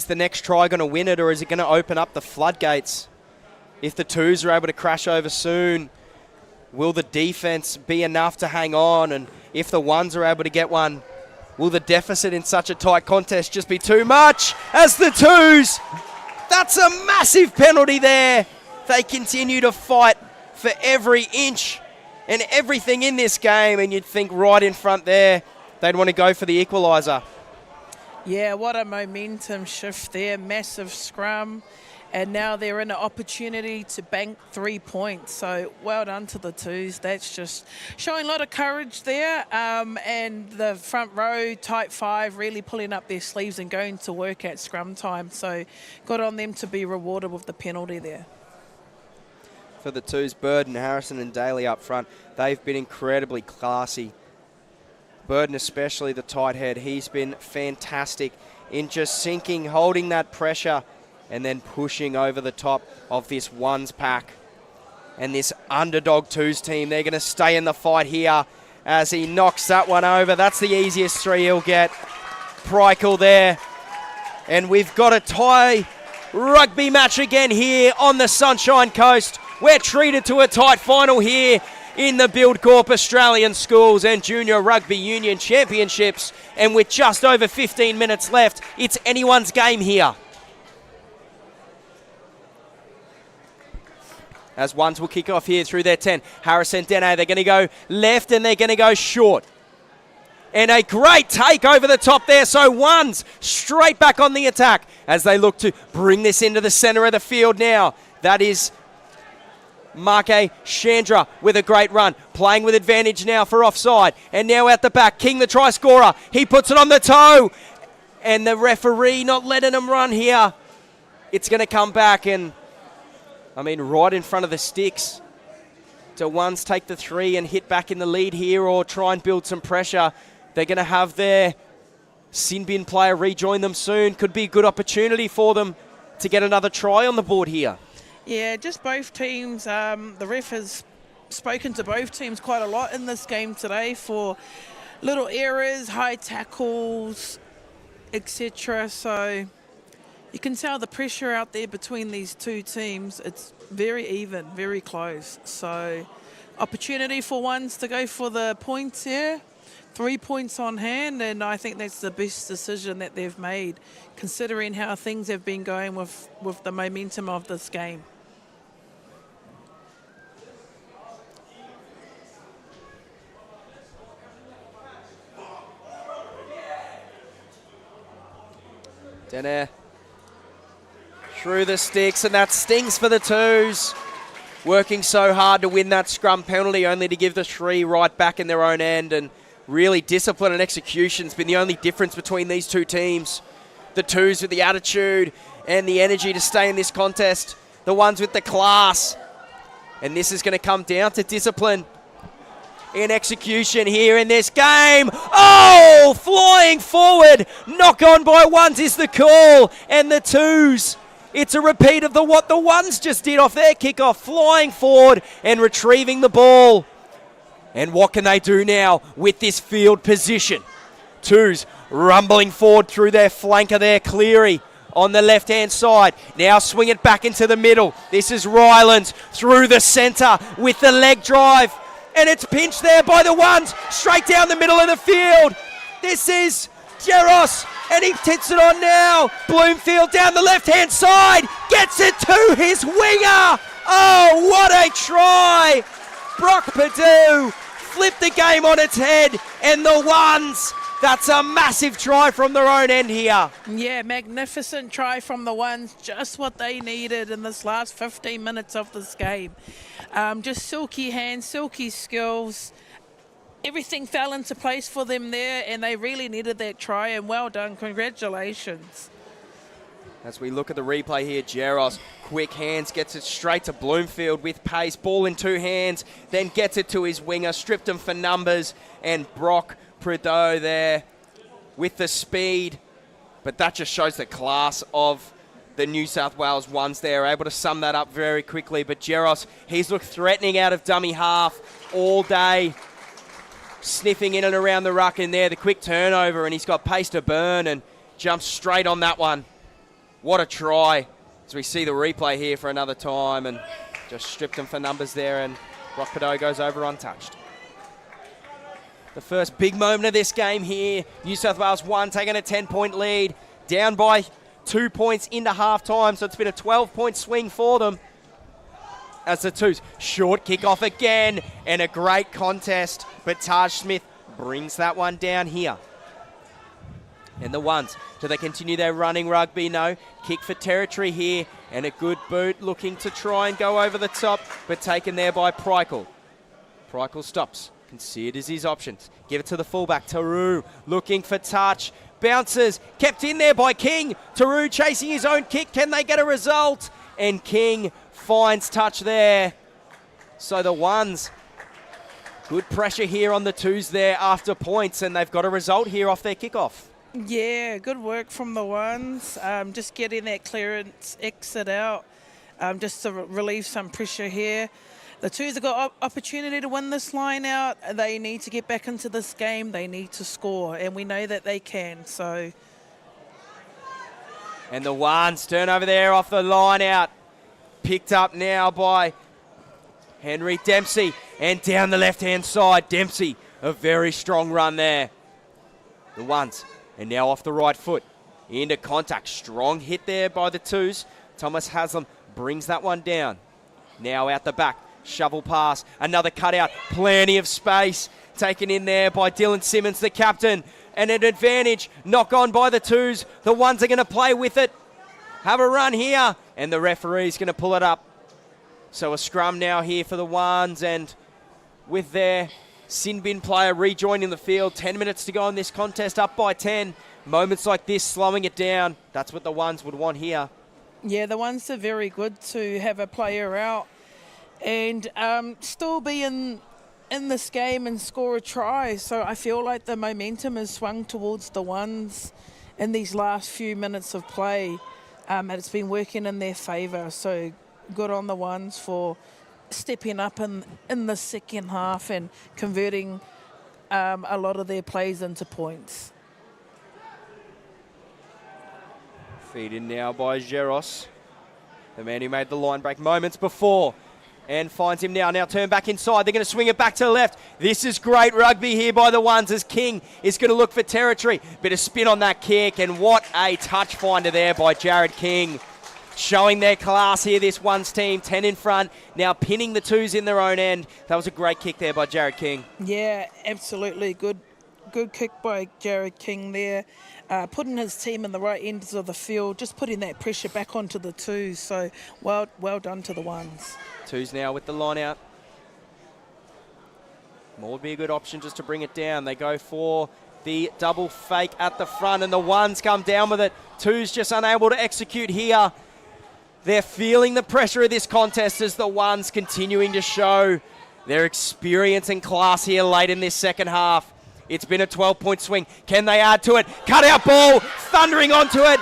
the next try going to win it, or is it going to open up the floodgates? If the twos are able to crash over soon, will the defense be enough to hang on? And if the ones are able to get one, will the deficit in such a tight contest just be too much? As the twos, that's a massive penalty there. They continue to fight for every inch and everything in this game, and you'd think right in front there, they'd want to go for the equaliser. Yeah, what a momentum shift there. Massive scrum. And now they're in an opportunity to bank 3 points. So well done to the twos. That's just showing a lot of courage there. And the front row, tight 5, really pulling up their sleeves and going to work at scrum time. So good on them to be rewarded with the penalty there. For the twos, Burden, Harrison and Daly up front, they've been incredibly classy. Burden especially, the tight head, he's been fantastic in just sinking, holding that pressure, and then pushing over the top of this ones pack. And this underdog twos team, they're going to stay in the fight here as he knocks that one over. That's the easiest 3 he'll get. Prykel there. And we've got a tie rugby match again here on the Sunshine Coast. We're treated to a tight final here in the Buildcorp Australian Schools and Junior Rugby Union Championships. And with just over 15 minutes left, it's anyone's game here. As ones will kick off here through their 10. Harris and Dene, they're going to go left and they're going to go short. And a great take over the top there. So ones straight back on the attack as they look to bring this into the centre of the field now. That is Marke Chandra with a great run. Playing with advantage now for offside. And now out the back, King the try scorer. He puts it on the toe. And the referee not letting him run here. It's going to come back and, right in front of the sticks. Do ones take the 3 and hit back in the lead here or try and build some pressure? They're going to have their sin bin player rejoin them soon. Could be a good opportunity for them to get another try on the board here. Yeah, just both teams. The ref has spoken to both teams quite a lot in this game today for little errors, high tackles, etc. So you can tell the pressure out there between these two teams. It's very even, very close. So opportunity for ones to go for the points here. 3 points on hand, and I think that's the best decision that they've made, considering how things have been going with the momentum of this game. Dene through the sticks, and that stings for the twos. Working so hard to win that scrum penalty, only to give the 3 right back in their own end. And really, discipline and execution's been the only difference between these two teams. The twos with the attitude and the energy to stay in this contest. The ones with the class. And this is going to come down to discipline and execution here in this game. Oh, flying forward. Knock on by ones is the call. And the twos, it's a repeat of what the ones just did off their kickoff. Flying forward and retrieving the ball. And what can they do now with this field position? Twos rumbling forward through their flanker there, Cleary on the left-hand side. Now swing it back into the middle. This is Rylands through the centre with the leg drive. And it's pinched there by the ones, straight down the middle of the field. This is Jeros, and he hits it on now. Bloomfield down the left-hand side, gets it to his winger. Oh, what a try. Brock Perdue flipped the game on its head, and the ones, that's a massive try from their own end here. Yeah, magnificent try from the ones, just what they needed in this last 15 minutes of this game. Just silky hands, silky skills. Everything fell into place for them there, and they really needed that try, and well done. Congratulations. As we look at the replay here, Jeros, quick hands, gets it straight to Bloomfield with pace. Ball in 2 hands, then gets it to his winger, stripped him for numbers, and Brock Perdue there with the speed. But that just shows the class of the New South Wales ones there, able to sum that up very quickly. But Jeros, he's looked threatening out of dummy half all day, sniffing in and around the ruck in there. The quick turnover, and he's got pace to burn and jumps straight on that one. What a try, as we see the replay here for another time, and just stripped him for numbers there, and Brock Perdue goes over untouched. The first big moment of this game here, New South Wales 1 taking a 10-point lead, down by 2 points into half-time, so it's been a 12-point swing for them. As the twos, short kick-off again, and a great contest, but Taj Smith brings that one down here. And the ones, do they continue their running rugby? No. Kick for territory here, and a good boot looking to try and go over the top, but taken there by Prykel. Prykel stops, considers his options. Give it to the fullback, Taru, looking for touch. Bounces, kept in there by King. Taru chasing his own kick. Can they get a result? And King finds touch there. So the ones, good pressure here on the twos there after points, and they've got a result here off their kickoff. Yeah, good work from the ones. Just getting that clearance exit out, just to relieve some pressure here. The twos have got opportunity to win this line out. They need to get back into this game. They need to score, and we know that they can. So And the ones turn over there off the line out. Picked up now by Henry Dempsey. And down the left-hand side, Dempsey, a very strong run there. The ones, and now off the right foot. Into contact, strong hit there by the twos. Thomas Haslam brings that one down. Now out the back, shovel pass, another cutout, plenty of space. Taken in there by Dylan Simmons, the captain. And an advantage, knock on by the twos. The ones are going to play with it. Have a run here. And the referee's going to pull it up. So a scrum now here for the ones, and with their sin bin player rejoining the field. 10 minutes to go in this contest, up by 10. Moments like this, slowing it down. That's what the ones would want here. Yeah, the ones are very good to have a player out and still be in this game and score a try. So I feel like the momentum has swung towards the ones in these last few minutes of play. And it's been working in their favour. So good on the ones for stepping up in the second half and converting a lot of their plays into points. Feed in now by Geros, the man who made the line break moments before, and finds him now. Now turn back inside. They're going to swing it back to the left. This is great rugby here by the ones as King is going to look for territory. Bit of spin on that kick, and what a touch finder there by Jared King. Showing their class here, this ones team, 10 in front, now pinning the twos in their own end. That was a great kick there by Jared King. Yeah, absolutely. Good kick by Jared King there. Putting his team in the right ends of the field, just putting that pressure back onto the twos. So well done to the ones. Twos now with the line out. More would be a good option just to bring it down. They go for the double fake at the front, and the ones come down with it. Twos just unable to execute here. They're feeling the pressure of this contest as the ones continuing to show their experience and class here late in this second half. It's been a 12-point swing. Can they add to it? Cut out ball, thundering onto it.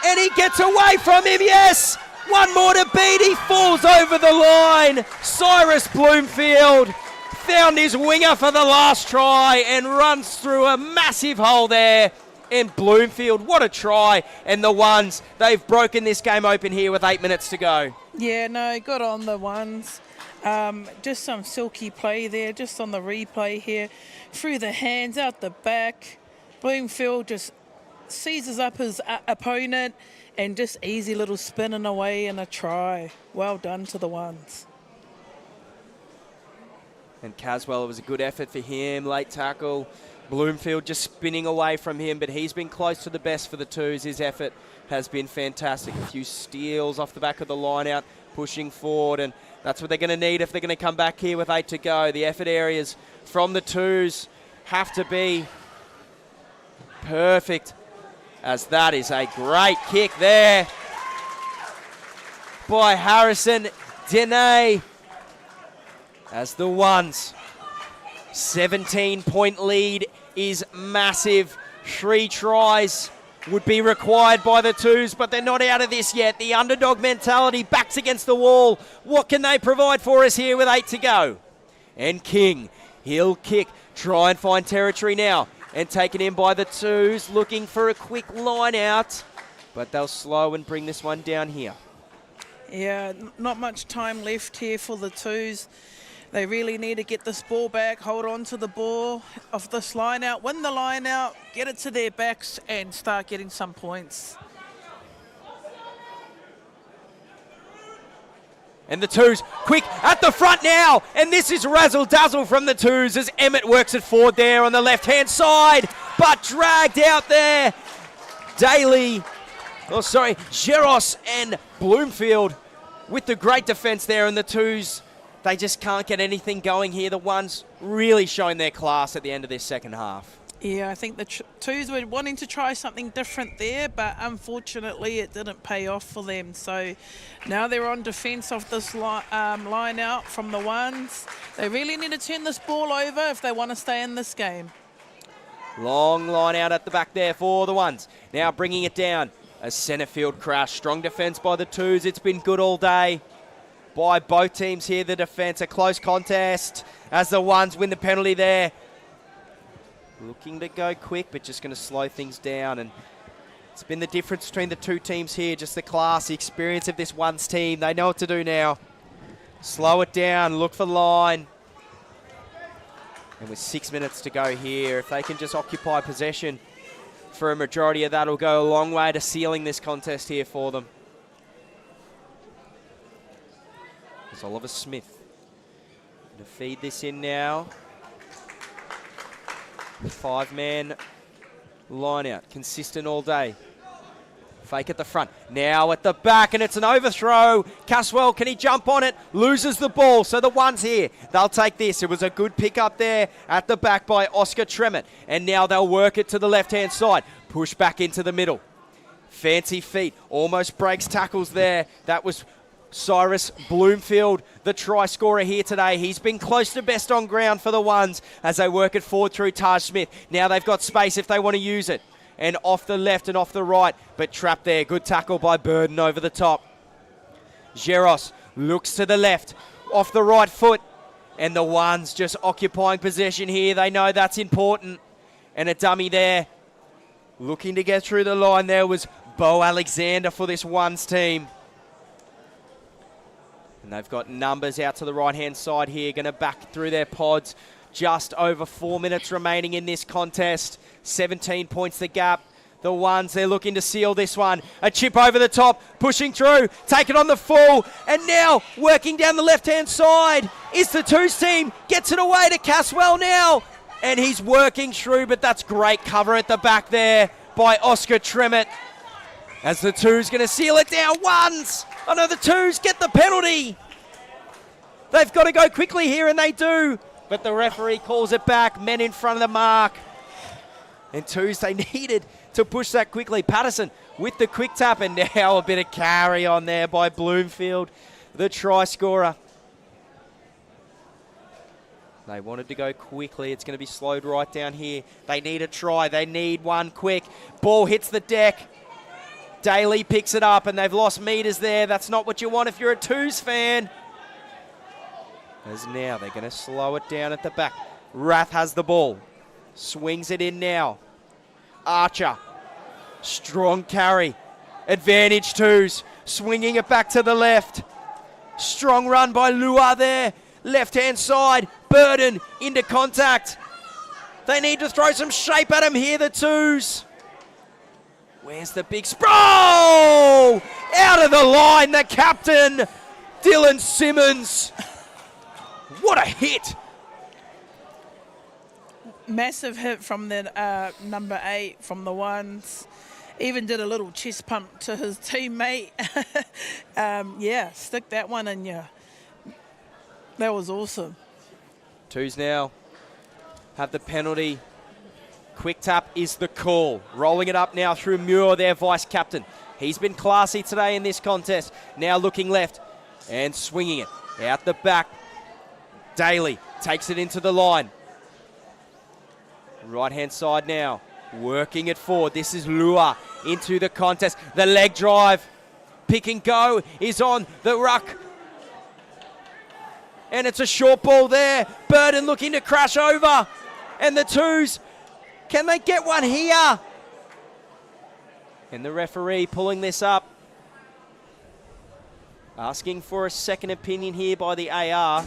And he gets away from him, yes! One more to beat, he falls over the line. Cyrus Bloomfield found his winger for the last try and runs through a massive hole there. And Bloomfield, what a try. And the ones, they've broken this game open here with 8 minutes to go. Yeah, no, good on the ones. Just some silky play there, just on the replay here. Through the hands, out the back. Bloomfield just seizes up his opponent and just easy little spinning away and a try. Well done to the ones. And Caswell, it was a good effort for him, late tackle. Bloomfield just spinning away from him, but he's been close to the best for the twos. His effort has been fantastic. A few steals off the back of the line out, pushing forward, and that's what they're going to need if they're going to come back here with 8 to go. The effort areas from the twos have to be perfect, as that is a great kick there by Harrison Dene. As the ones, 17-point lead is massive. 3 tries would be required by the twos, but they're not out of this yet. The underdog mentality, backs against the wall. What can they provide for us here with 8 to go? And King, he'll kick, try and find territory now. And taken in by the twos, looking for a quick line out. But they'll slow and bring this one down here. Yeah, not much time left here for the twos. They really need to get this ball back, hold on to the ball of this line out, win the line out, get it to their backs and start getting some points. And the twos, quick, at the front now. And this is razzle-dazzle from the twos as Emmett works it forward there on the left-hand side. But dragged out there. Geros and Bloomfield with the great defence there. And the twos, they just can't get anything going here. The ones really showing their class at the end of this second half. Yeah, I think the twos were wanting to try something different there, but unfortunately it didn't pay off for them. So now they're on defence of this line out from the ones. They really need to turn this ball over if they want to stay in this game. Long line out at the back there for the ones. Now bringing it down. A centre field crash. Strong defence by the twos. It's been good all day by both teams here. The defence, a close contest as the ones win the penalty there. Looking to go quick, but just going to slow things down. And It's been the difference between the two teams here, just the class, the experience of this ones team. They know what to do now. Slow it down, look for the line. And with 6 minutes to go here, if they can just occupy possession for a majority of that, will go a long way to sealing this contest here for them. There's Oliver Smith to feed this in now. 5-man line out, consistent all day. Fake at the front, now at the back, and it's an overthrow. Caswell, can he jump on it? Loses the ball, so the ones here, they'll take this. It was a good pick up there at the back by Oscar Tremont, and now they'll work it to the left-hand side. Push back into the middle. Fancy feet, almost breaks tackles there. That was Cyrus Bloomfield, the try scorer here today. He's been close to best on ground for the ones as they work it forward through Taj Smith. Now they've got space if they want to use it. And off the left and off the right, but trapped there. Good tackle by Burden over the top. Geros looks to the left, off the right foot. And the ones just occupying possession here. They know that's important. And a dummy there. Looking to get through the line there was Bo Alexander for this ones team. And they've got numbers out to the right-hand side here, going to back through their pods. Just over 4 minutes remaining in this contest. 17 points the gap. The ones, they're looking to seal this one. A chip over the top, pushing through, take it on the full, and now working down the left-hand side is the twos team. Gets it away to Caswell now, and he's working through, but that's great cover at the back there by Oscar Tremont. As the twos going to seal it down. Ones! Oh no, the twos get the penalty. They've got to go quickly here, and they do. But the referee calls it back. Men in front of the mark. And twos, they needed to push that quickly. Patterson with the quick tap, and now a bit of carry on there by Bloomfield, the try scorer. They wanted to go quickly. It's going to be slowed right down here. They need a try. They need one quick. Ball hits the deck. Daly picks it up, and they've lost meters there. That's not what you want if you're a twos fan. As now they're going to slow it down at the back. Rath has the ball. Swings it in now. Archer. Strong carry. Advantage twos. Swinging it back to the left. Strong run by Lua there. Left-hand side. Burden into contact. They need to throw some shape at him here, the twos. Where's the big sprawl? Out of the line, the captain, Dylan Simmons. What a hit. Massive hit from the number 8 from the ones. Even did a little chest pump to his teammate. Yeah, stick that one in you. That was awesome. Twos now have the penalty. Quick tap is the call. Rolling it up now through Muir, their vice captain. He's been classy today in this contest. Now looking left and swinging it out the back. Daly takes it into the line. Right-hand side now, working it forward. This is Lua into the contest. The leg drive, pick and go is on the ruck. And it's a short ball there. Burden looking to crash over. And the twos, can they get one here? And the referee pulling this up. Asking for a second opinion here by the AR.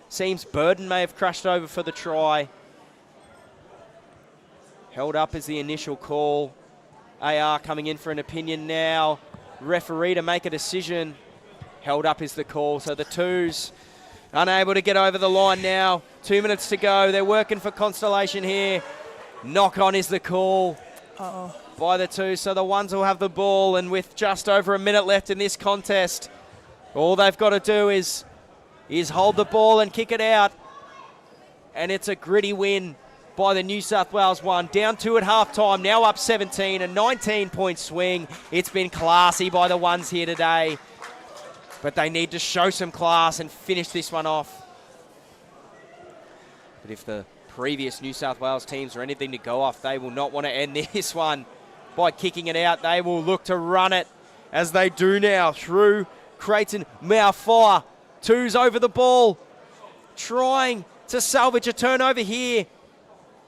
Seems Burden may have crashed over for the try. Held up as the initial call. AR coming in for an opinion now. Referee to make a decision. Held up is the call. So the twos unable to get over the line now. 2 minutes to go. They're working for Constellation here. Knock on is the call by the twos. So the ones will have the ball, and with just over a minute left in this contest, all they've got to do is hold the ball and kick it out. And it's a gritty win by the New South Wales one. Down 2 at halftime, now up 17, a 19-point swing. It's been classy by the ones here today, but they need to show some class and finish this one off. But if the previous New South Wales teams are anything to go off, they will not want to end this one by kicking it out. They will look to run it, as they do now, through Creighton Maufire. Twos over the ball, trying to salvage a turnover here.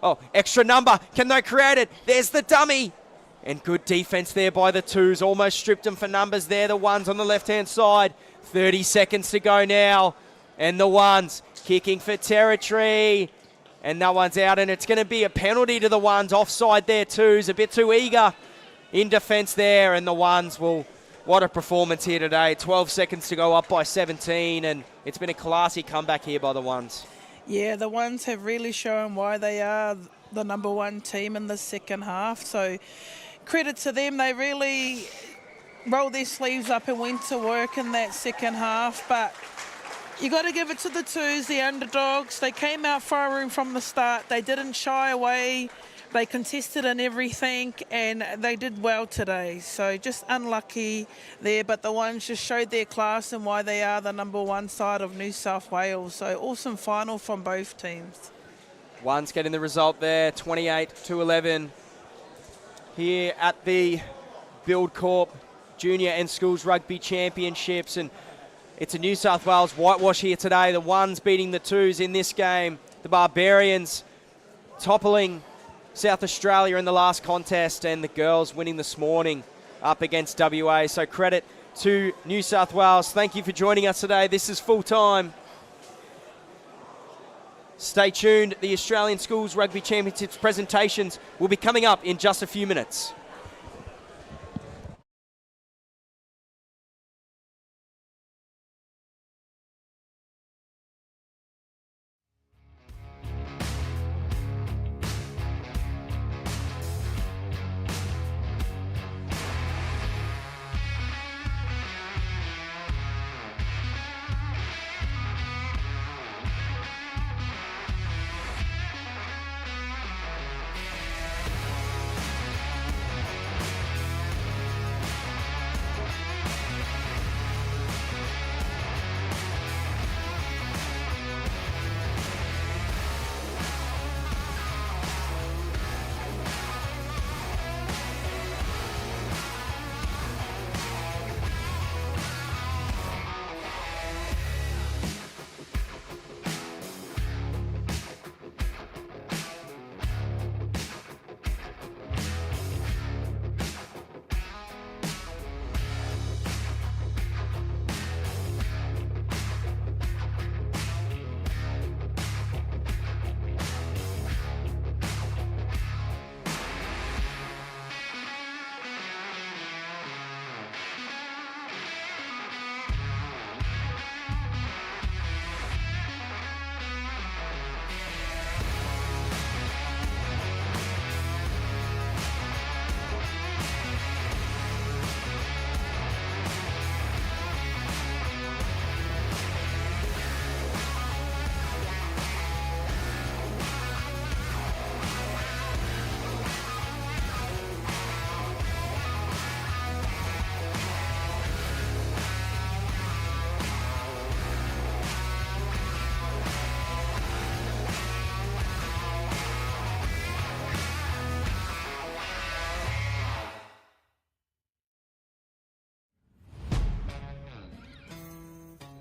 Oh, extra number. Can they create it? There's the dummy. And good defense there by the twos. Almost stripped them for numbers there. The ones on the left-hand side. 30 seconds to go now. And the ones kicking for territory. And that one's out, and it's going to be a penalty to the ones. Offside there, twos. A bit too eager in defense there. And the ones will... What a performance here today. 12 seconds to go, up by 17. And it's been a classy comeback here by the ones. Yeah, the ones have really shown why they are the number one team in the second half. So credit to them. They really rolled their sleeves up and went to work in that second half. But you got to give it to the twos, the underdogs. They came out firing from the start. They didn't shy away. They contested in everything, and they did well today. So just unlucky there, but the ones just showed their class and why they are the number one side of New South Wales. So awesome final from both teams. Ones getting the result there, 28-11 here at the Buildcorp Junior and Schools Rugby Championships. And it's a New South Wales whitewash here today. The ones beating the twos in this game. The Barbarians toppling South Australia in the last contest, and the girls winning this morning up against WA. So credit to New South Wales. Thank you for joining us today. This is Full Time. Stay tuned. The Australian Schools Rugby Championships presentations will be coming up in just a few minutes.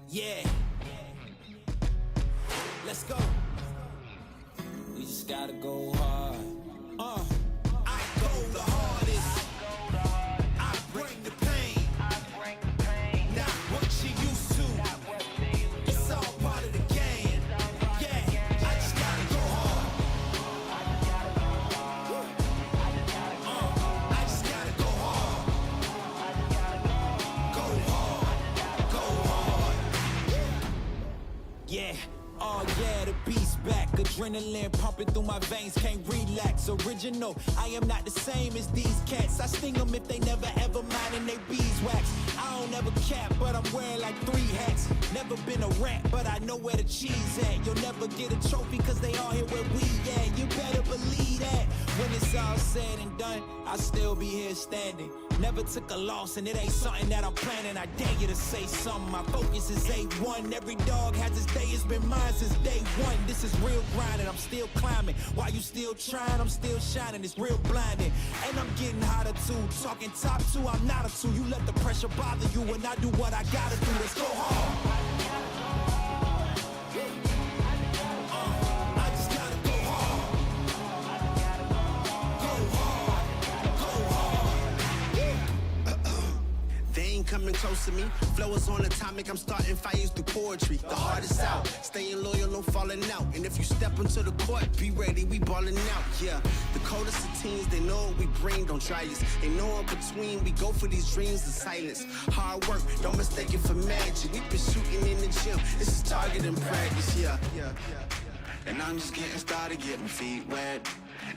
Yeah. Let's go. We just gotta go hard. I go the hardest. I bring the pain. Not what you used to. It's all part of the game. Yeah, I just gotta go hard. I just gotta go hard. Go hard. Go hard. Yeah. Oh yeah, the beast back. Adrenaline pumping through my veins, can't relax. Original, I am not the same as these cats. I sting them if they never ever mind and they beeswax. I don't ever cap, but I'm wearing like 3 hats. Never been a rat, but I know where the cheese at. You'll never get a trophy cause they all here where we at. You better believe that. When it's all said and done, I'll still be here standing. Never took a loss and it ain't something that I'm planning. I dare you to say something. My focus is A1. Every dog has its day, it's been mine since day one. This is real grinding, I'm still climbing. While you still trying, I'm still shining. It's real blinding. And I'm getting hotter too. Talking top 2, I'm not a 2. You let the pressure bother you and I do what I gotta do. Let's go hard. I just gotta go hard. Go hard. Go hard. close to me. Flow is on atomic, I'm starting fires through poetry. The hardest out, staying loyal, no falling out. And if you step into the court, be ready, we balling out. Yeah, the coldest of teens, they know what we bring, don't try us. Ain't no in between, we go for these dreams in silence. Hard work, don't mistake it for magic. We been shooting in the gym, this is target and practice. Yeah. And I'm just getting started, getting my feet wet.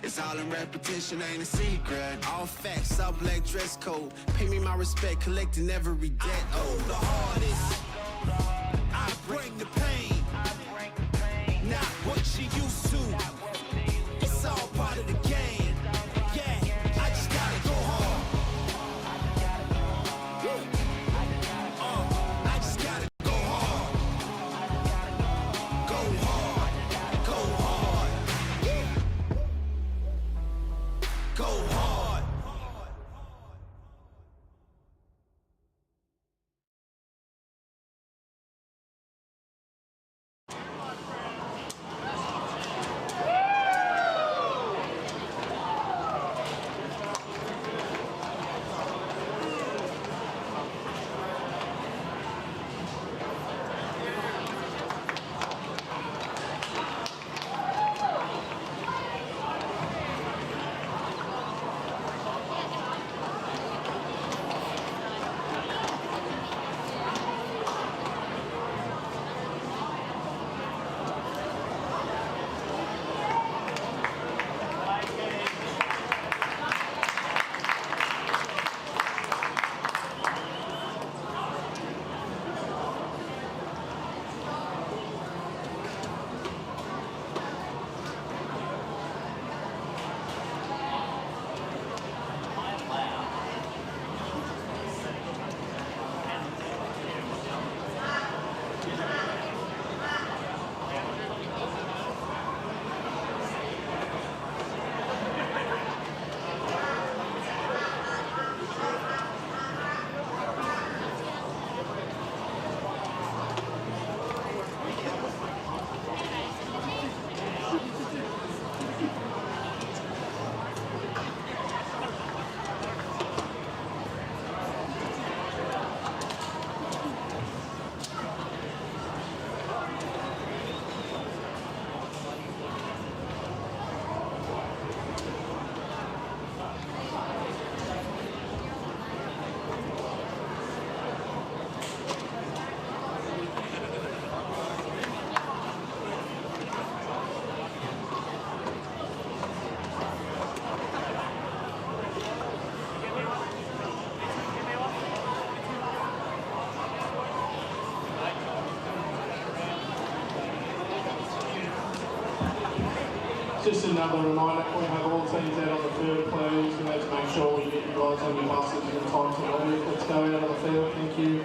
It's all in repetition, ain't a secret. All facts, all black dress code. Pay me my respect, collecting every debt. Oh, the hardest. I bring the pain. Not what you used to. It's all part of the game. Yeah, I just gotta go hard. I just gotta go hard. Go hard. Go hard. Go hard. Just another reminder, we have all teams out on the field, please. We need to make sure we get you guys on your buses in time to leave. Let's go out on the field, thank you.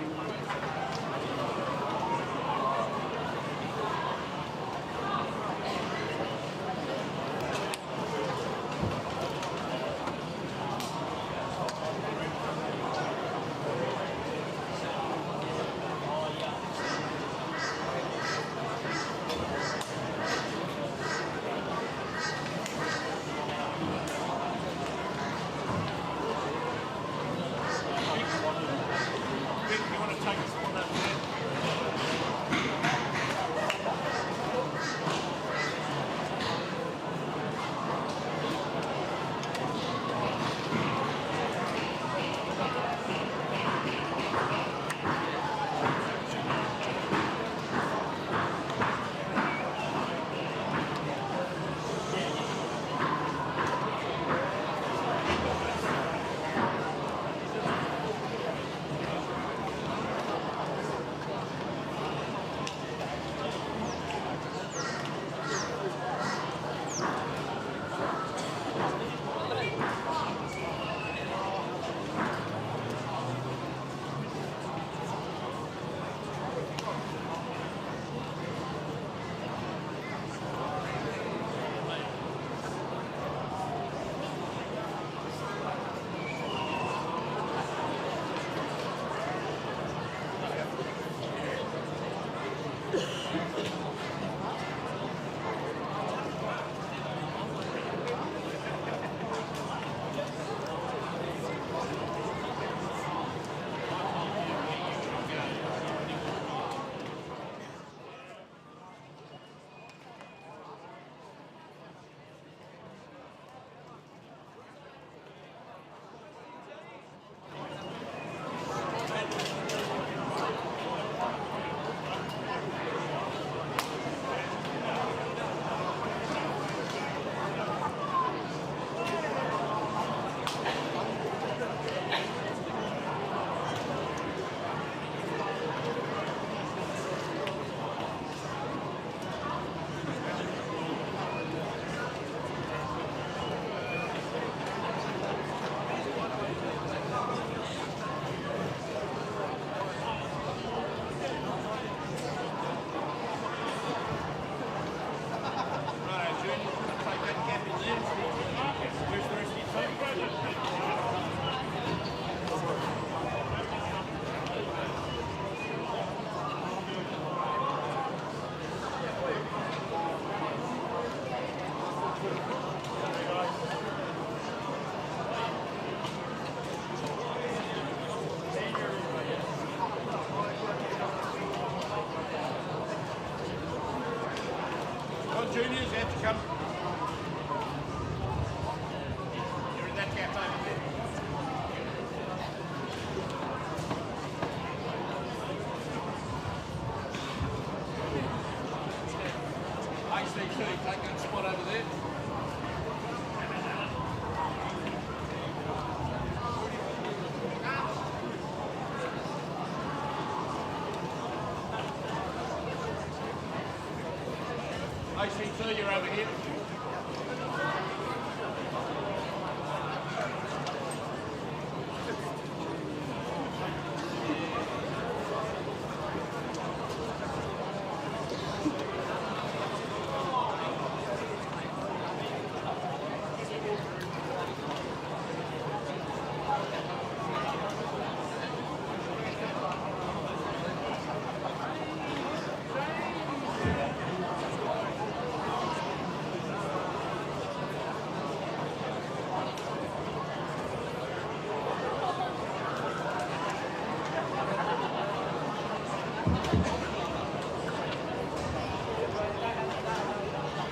HC2, you're over here.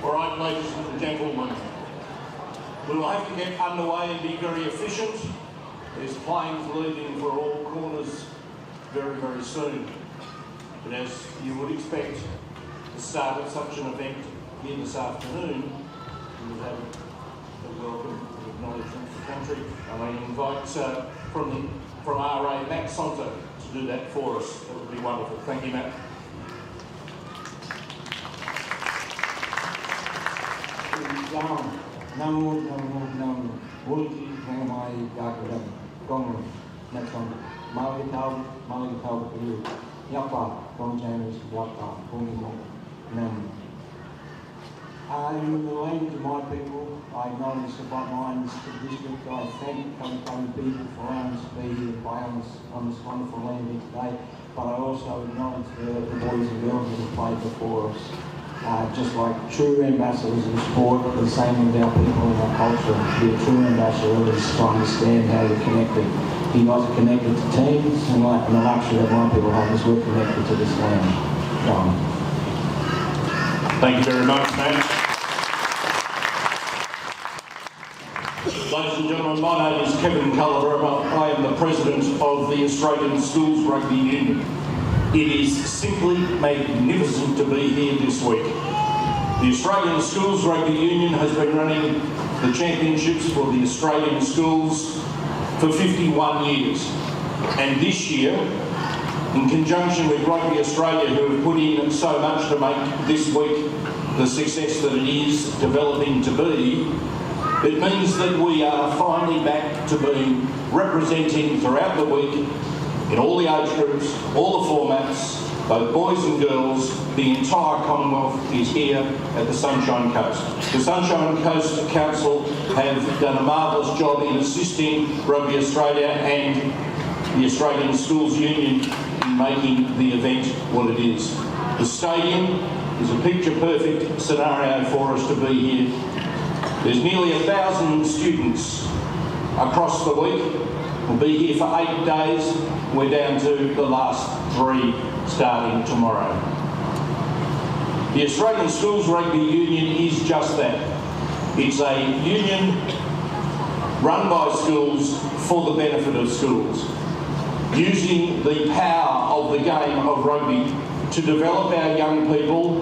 All right, ladies and gentlemen, we will have to get underway and be very efficient. There's planes leaving for all corners very, very soon. But as you would expect, the start of such an event here this afternoon, we will have a welcome acknowledgement to the country. And I invite from RA Matt Sonter to do that for us. That would be wonderful. Thank you, Matt. I'm related to my people. I acknowledge the front lines of the district. I thank California people for allowing us to be here and play on this wonderful land here today. But I also acknowledge the boys and girls that have played before us. Just like true ambassadors of sport, the same with our people and our culture. To be a true ambassador is to understand how you're connected. You guys are connected to teams, and the luxury that my people have is we're connected to this land. Thank you very much, Matt. Ladies and gentlemen, my name is Kevin Calabrava. I am the President of the Australian Schools Rugby Union. It is simply magnificent to be here this week. The Australian Schools Rugby Union has been running the championships for the Australian schools for 51 years. And this year, in conjunction with Rugby Australia, who have put in so much to make this week the success that it is developing to be, it means that we are finally back to being representing throughout the week in all the age groups, all the formats, both boys and girls. The entire Commonwealth is here at the Sunshine Coast. The Sunshine Coast Council have done a marvellous job in assisting Rugby Australia and the Australian Schools Union in making the event what it is. The stadium is a picture-perfect scenario for us to be here. There's nearly 1,000 students across the week. We'll be here for 8 days. We're down to the last 3 starting tomorrow. The Australian Schools Rugby Union is just that. It's a union run by schools for the benefit of schools, using the power of the game of rugby to develop our young people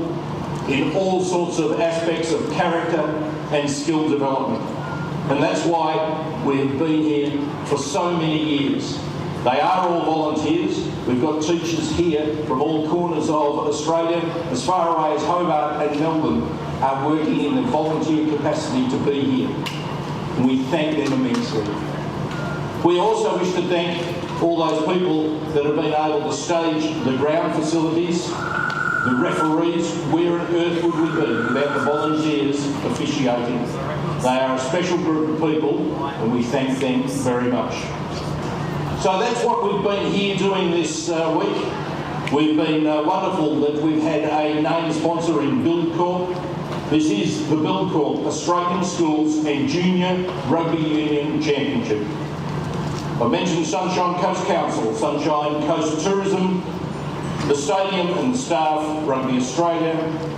in all sorts of aspects of character and skill development. And that's why we've been here for so many years. They are all volunteers. We've got teachers here from all corners of Australia, as far away as Hobart and Melbourne, are working in a volunteer capacity to be here. And we thank them immensely. We also wish to thank all those people that have been able to stage the ground facilities, the referees. Where on earth would we be without the volunteers officiating? They are a special group of people, and we thank them very much. So that's what we've been here doing this week. We've been wonderful that we've had a name sponsor in Buildcorp. This is the Buildcorp Australian Schools and Junior Rugby Union Championship. I mentioned Sunshine Coast Council, Sunshine Coast Tourism, the stadium and the staff, Rugby Australia,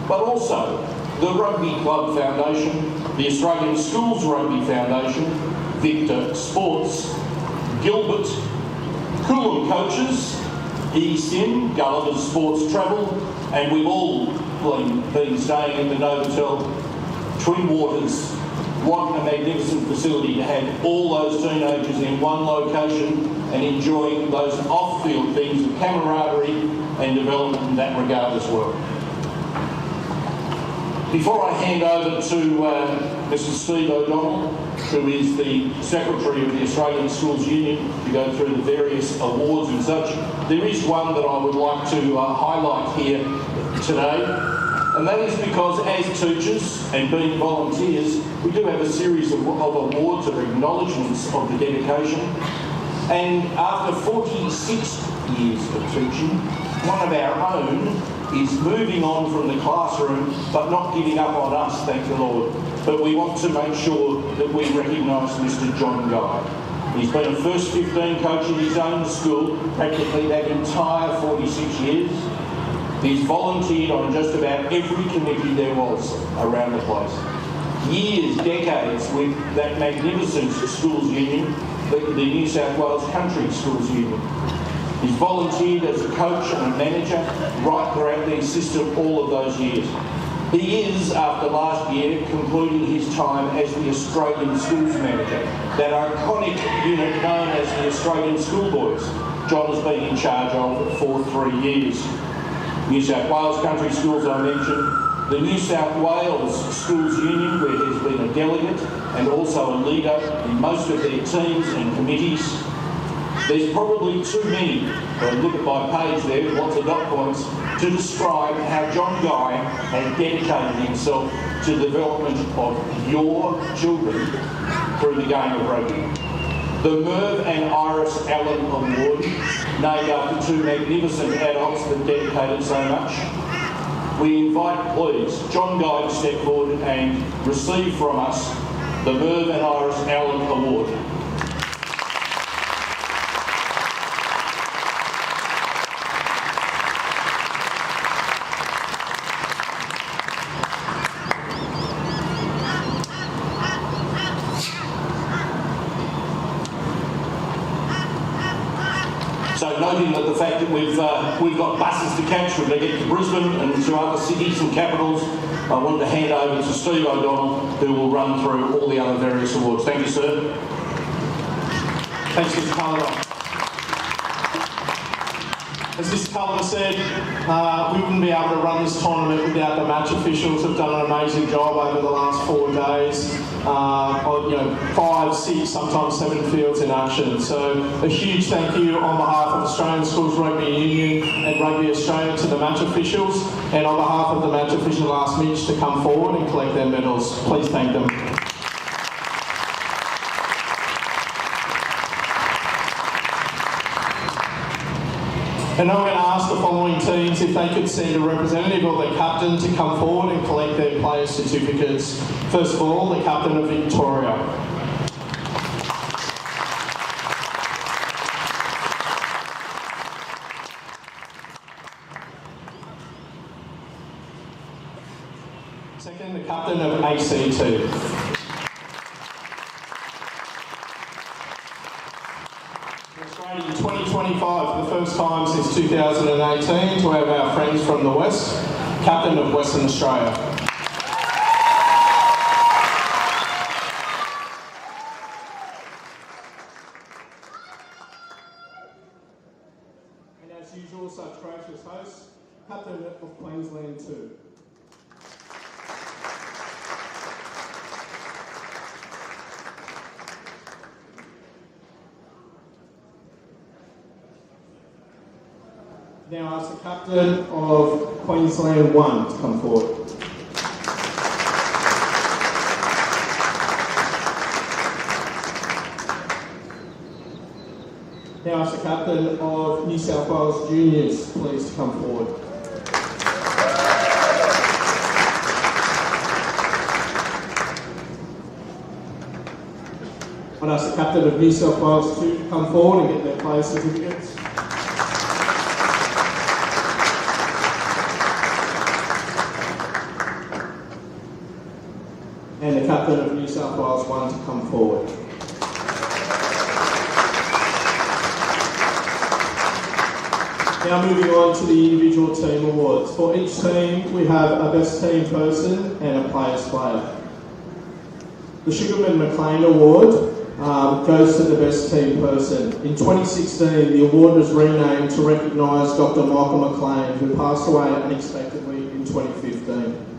but also the Rugby Club Foundation, the Australian Schools Rugby Foundation, Victor Sports, Gilbert, Coolum Coaches, eSIM, Gulliver's Sports Travel, and we've all been staying in the Novotel Twin Waters. What a magnificent facility to have all those teenagers in one location and enjoying those off-field things of camaraderie and development in that regard as well. Before I hand over to Mr. Steve O'Donnell, who is the Secretary of the Australian Schools Union, to go through the various awards and such, there is one that I would like to highlight here today, and that is because as teachers and being volunteers, we do have a series of awards or acknowledgements of the dedication. And after 46 years of teaching, one of our own is moving on from the classroom, but not giving up on us, thank the Lord. But we want to make sure that we recognise Mr. John Guy. He's been a first 15 coach in his own school, practically that entire 46 years. He's volunteered on just about every committee there was around the place. Years, decades with that magnificent schools union, the New South Wales Country Schools Union. He's volunteered as a coach and a manager right throughout the system all of those years. He is, after last year, concluding his time as the Australian Schools Manager, that iconic unit known as the Australian Schoolboys. John has been in charge of for 3 years. New South Wales Country Schools, I mentioned, the New South Wales Schools Union, where he's been a delegate and also a leader in most of their teams and committees. There's probably too many, look at my page there, lots of dot points, to describe how John Guy has dedicated himself to the development of your children through the game of rugby. The Merv and Iris Allen Award, named after two magnificent adults that dedicated so much. We invite, please, John Guy to step forward and receive from us the Merv and Iris Allen Award. So noting that the fact that we've got buses to catch, we're going to get to Brisbane and to other cities and capitals, I wanted to hand over to Steve O'Donnell, who will run through all the other various awards. Thank you, sir. Thanks, Mr. Culliver. As Mr. Culliver said, we wouldn't be able to run this tournament without the match officials who've done an amazing job over the last 4 days. 5, 6, sometimes 7 fields in action. So a huge thank you on behalf of Australian Schools Rugby Union and Rugby Australia to the match officials, and on behalf of the match official, ask Mitch to come forward and collect their medals. Please thank them. And I'm going to ask the following teams if they could send a representative or their captain to come forward and collect their player certificates. First of all, the captain of Victoria. Second, the captain of ACT. In 2025, for the first time since 2018, to have our friends from the West, captain of Western Australia. And as usual, such gracious hosts, captain of Queensland too. Now ask the captain of Queensland 1 to come forward. Now ask the captain of New South Wales Juniors, please, to come forward. I'd ask the captain of New South Wales 2 to come forward and get their player certificates. the captain of New South Wales 1 to come forward. Now moving on to the individual team awards. For each team, we have a best team person and a player's player. The Sugarman McLean Award goes to the best team person. In 2016, the award was renamed to recognise Dr. Michael McLean, who passed away unexpectedly in 2015.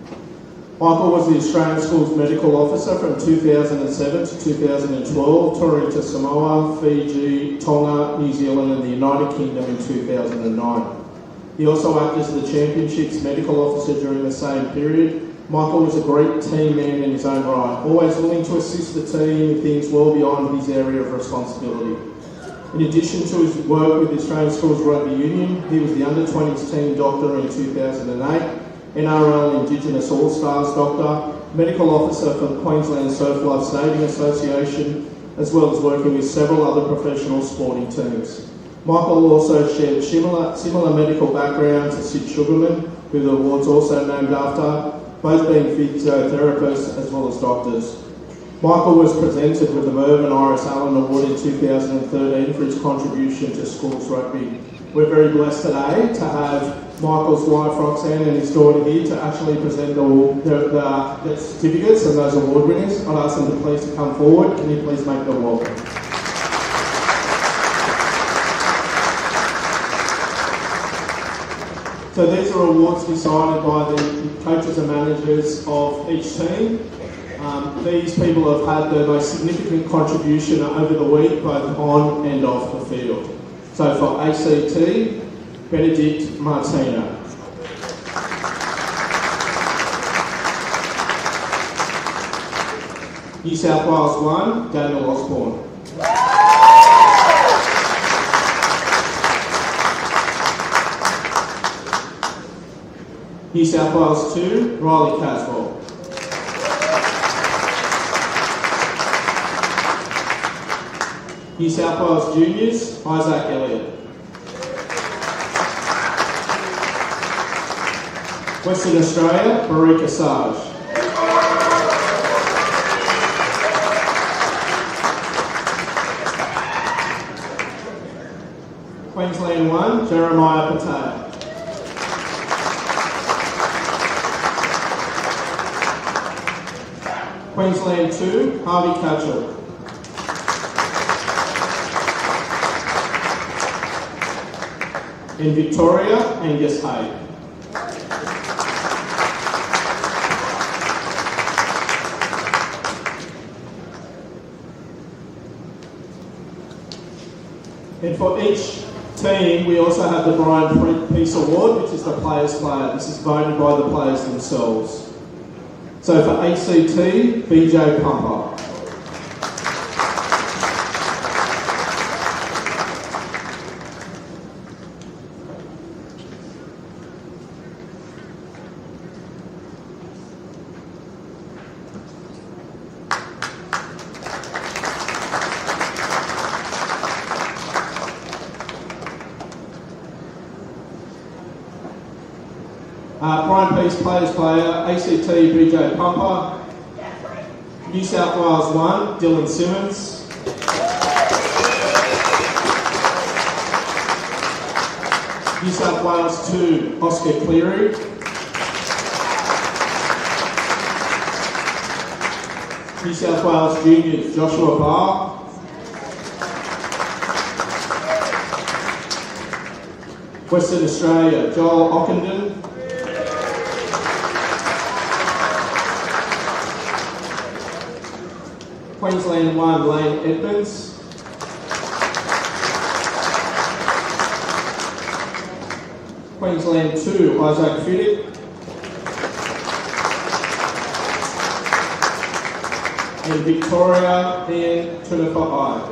Michael was the Australian Schools Medical Officer from 2007 to 2012, touring to Samoa, Fiji, Tonga, New Zealand and the United Kingdom in 2009. He also acted as the Championships Medical Officer during the same period. Michael was a great team man in his own right, always willing to assist the team in things well beyond his area of responsibility. In addition to his work with the Australian Schools Rugby Union, he was the Under-20s team doctor in 2008, NRL Indigenous All-Stars doctor, medical officer for the Queensland Surf Life Saving Association, as well as working with several other professional sporting teams. Michael also shared similar medical background to Sid Sugarman, who the award's also named after, both being physiotherapists as well as doctors. Michael was presented with the Mervyn Iris Allen Award in 2013 for his contribution to schools rugby. We're very blessed today to have Michael's wife Roxanne and his daughter here to actually present the certificates and those award winners. I'd ask them to please come forward. Can you please make them welcome? So these are awards decided by the coaches and managers of each team. These people have had their most significant contribution over the week, both on and off the field. So for ACT, Benedict Martino. New South Wales 1, Daniel Osborne. New South Wales 2, Riley Caswell. New South Wales Juniors, Isaac Elliott. Western Australia, Marika Sage. Queensland 1, Jeremiah Patel. Queensland 2, Harvey Catchell. In Victoria, Angus Hay. And for each team, we also have the Brian Peace Award, which is the Players' Player. This is voted by the players themselves. So for ACT, BJ Pumper. Brian Peace, Players Player, ACT, BJ Pumper. New South Wales 1, Dylan Simmons. New South Wales 2, Oscar Cleary. New South Wales Juniors, Joshua Barr. Western Australia, Joel Ockenden. Queensland 1, Lane Edmonds. Queensland 2, Isaac Fiddick. And Victoria, Ian Tunifa.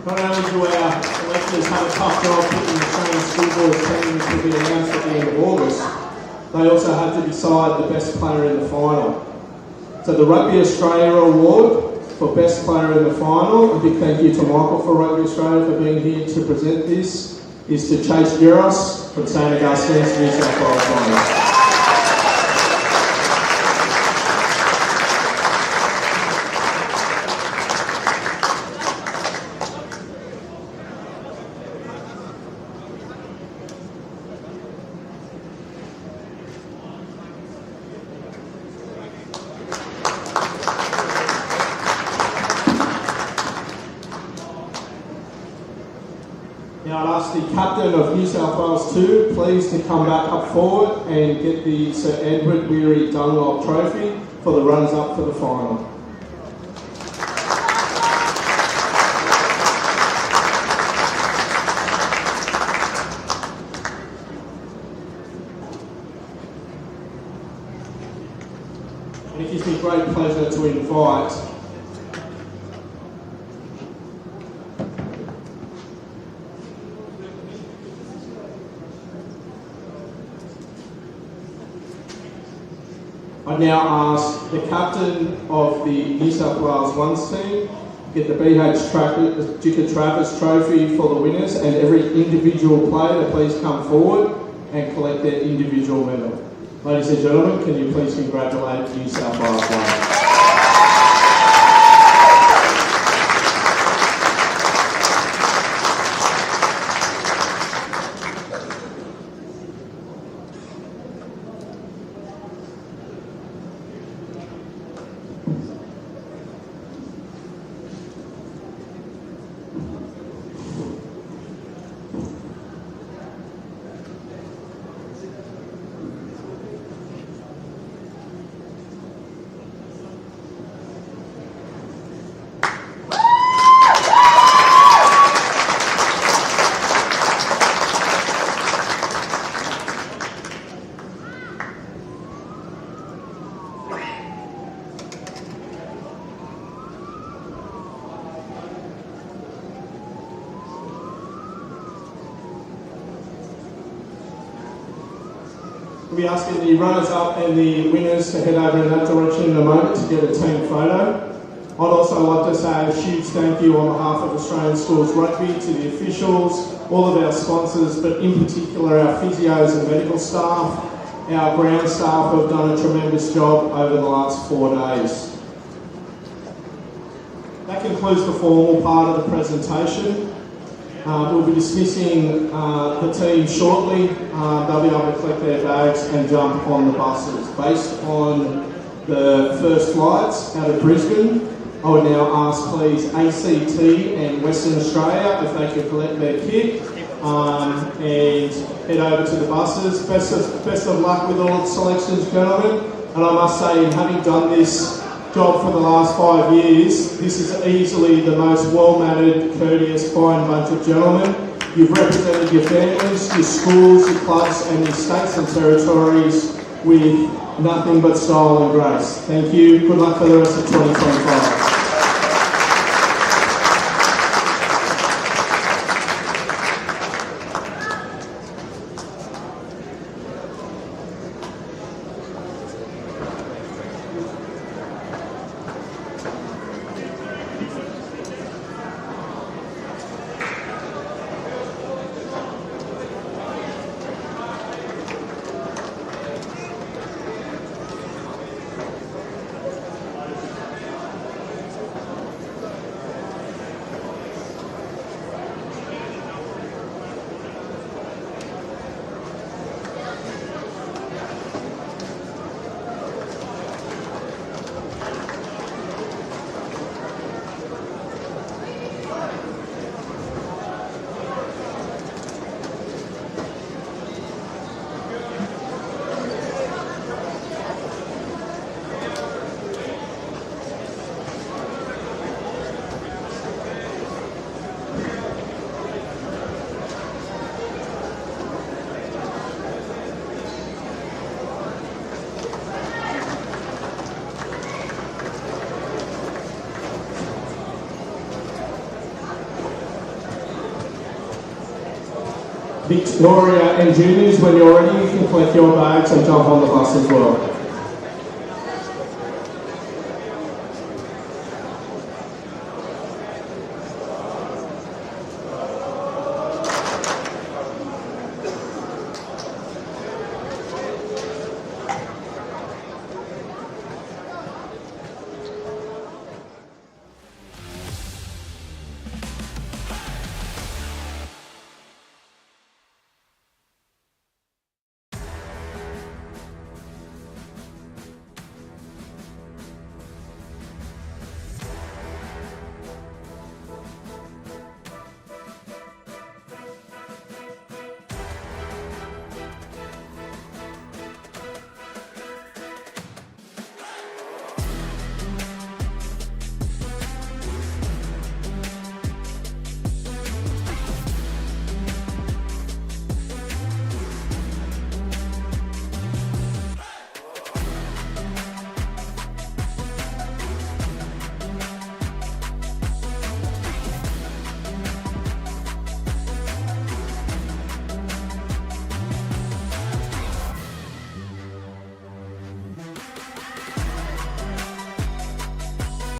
Not only do our selectors have a tough job picking the Australian schoolboys teams to be announced at the end of August, they also have to decide the best player in the final. So the Rugby Australia Award for best player in the final, a big thank you to Michael for Rugby Australia for being here to present this, is to Chase Giros from St Augustine's, New South Wales. Now I'd ask the captain of New South Wales 2 please to come back up forward and get the Sir Edward Weary Dunlop Trophy for the runners-up for the final. And it gives me great pleasure to invite I now ask the captain of the New South Wales Ones team get the Jika Travis Trophy for the winners, and every individual player to please come forward and collect their individual medal. Ladies and gentlemen, can you please congratulate New South Wales Ones? We'll be asking the runners-up and the winners to head over in that direction in a moment to get a team photo. I'd also like to say a huge thank you on behalf of Australian Schools Rugby to the officials, all of our sponsors, but in particular our physios and medical staff. Our ground staff have done a tremendous job over the last 4 days. That concludes the formal part of the presentation. We'll be dismissing the team shortly. They'll be able to collect their bags and jump on the buses. Based on the first flights out of Brisbane, I would now ask please ACT and Western Australia if they could collect their kit and head over to the buses. Best of luck with all the selections, gentlemen. And I must say, in having done this job for the last 5 years, this is easily the most well-mannered, courteous, fine bunch of gentlemen. You've represented your families, your schools, your clubs and your states and territories with nothing but style and grace. Thank you. Good luck for the rest of 2025. Victoria and juniors, when you're ready, you can collect your bags and jump on the bus as well.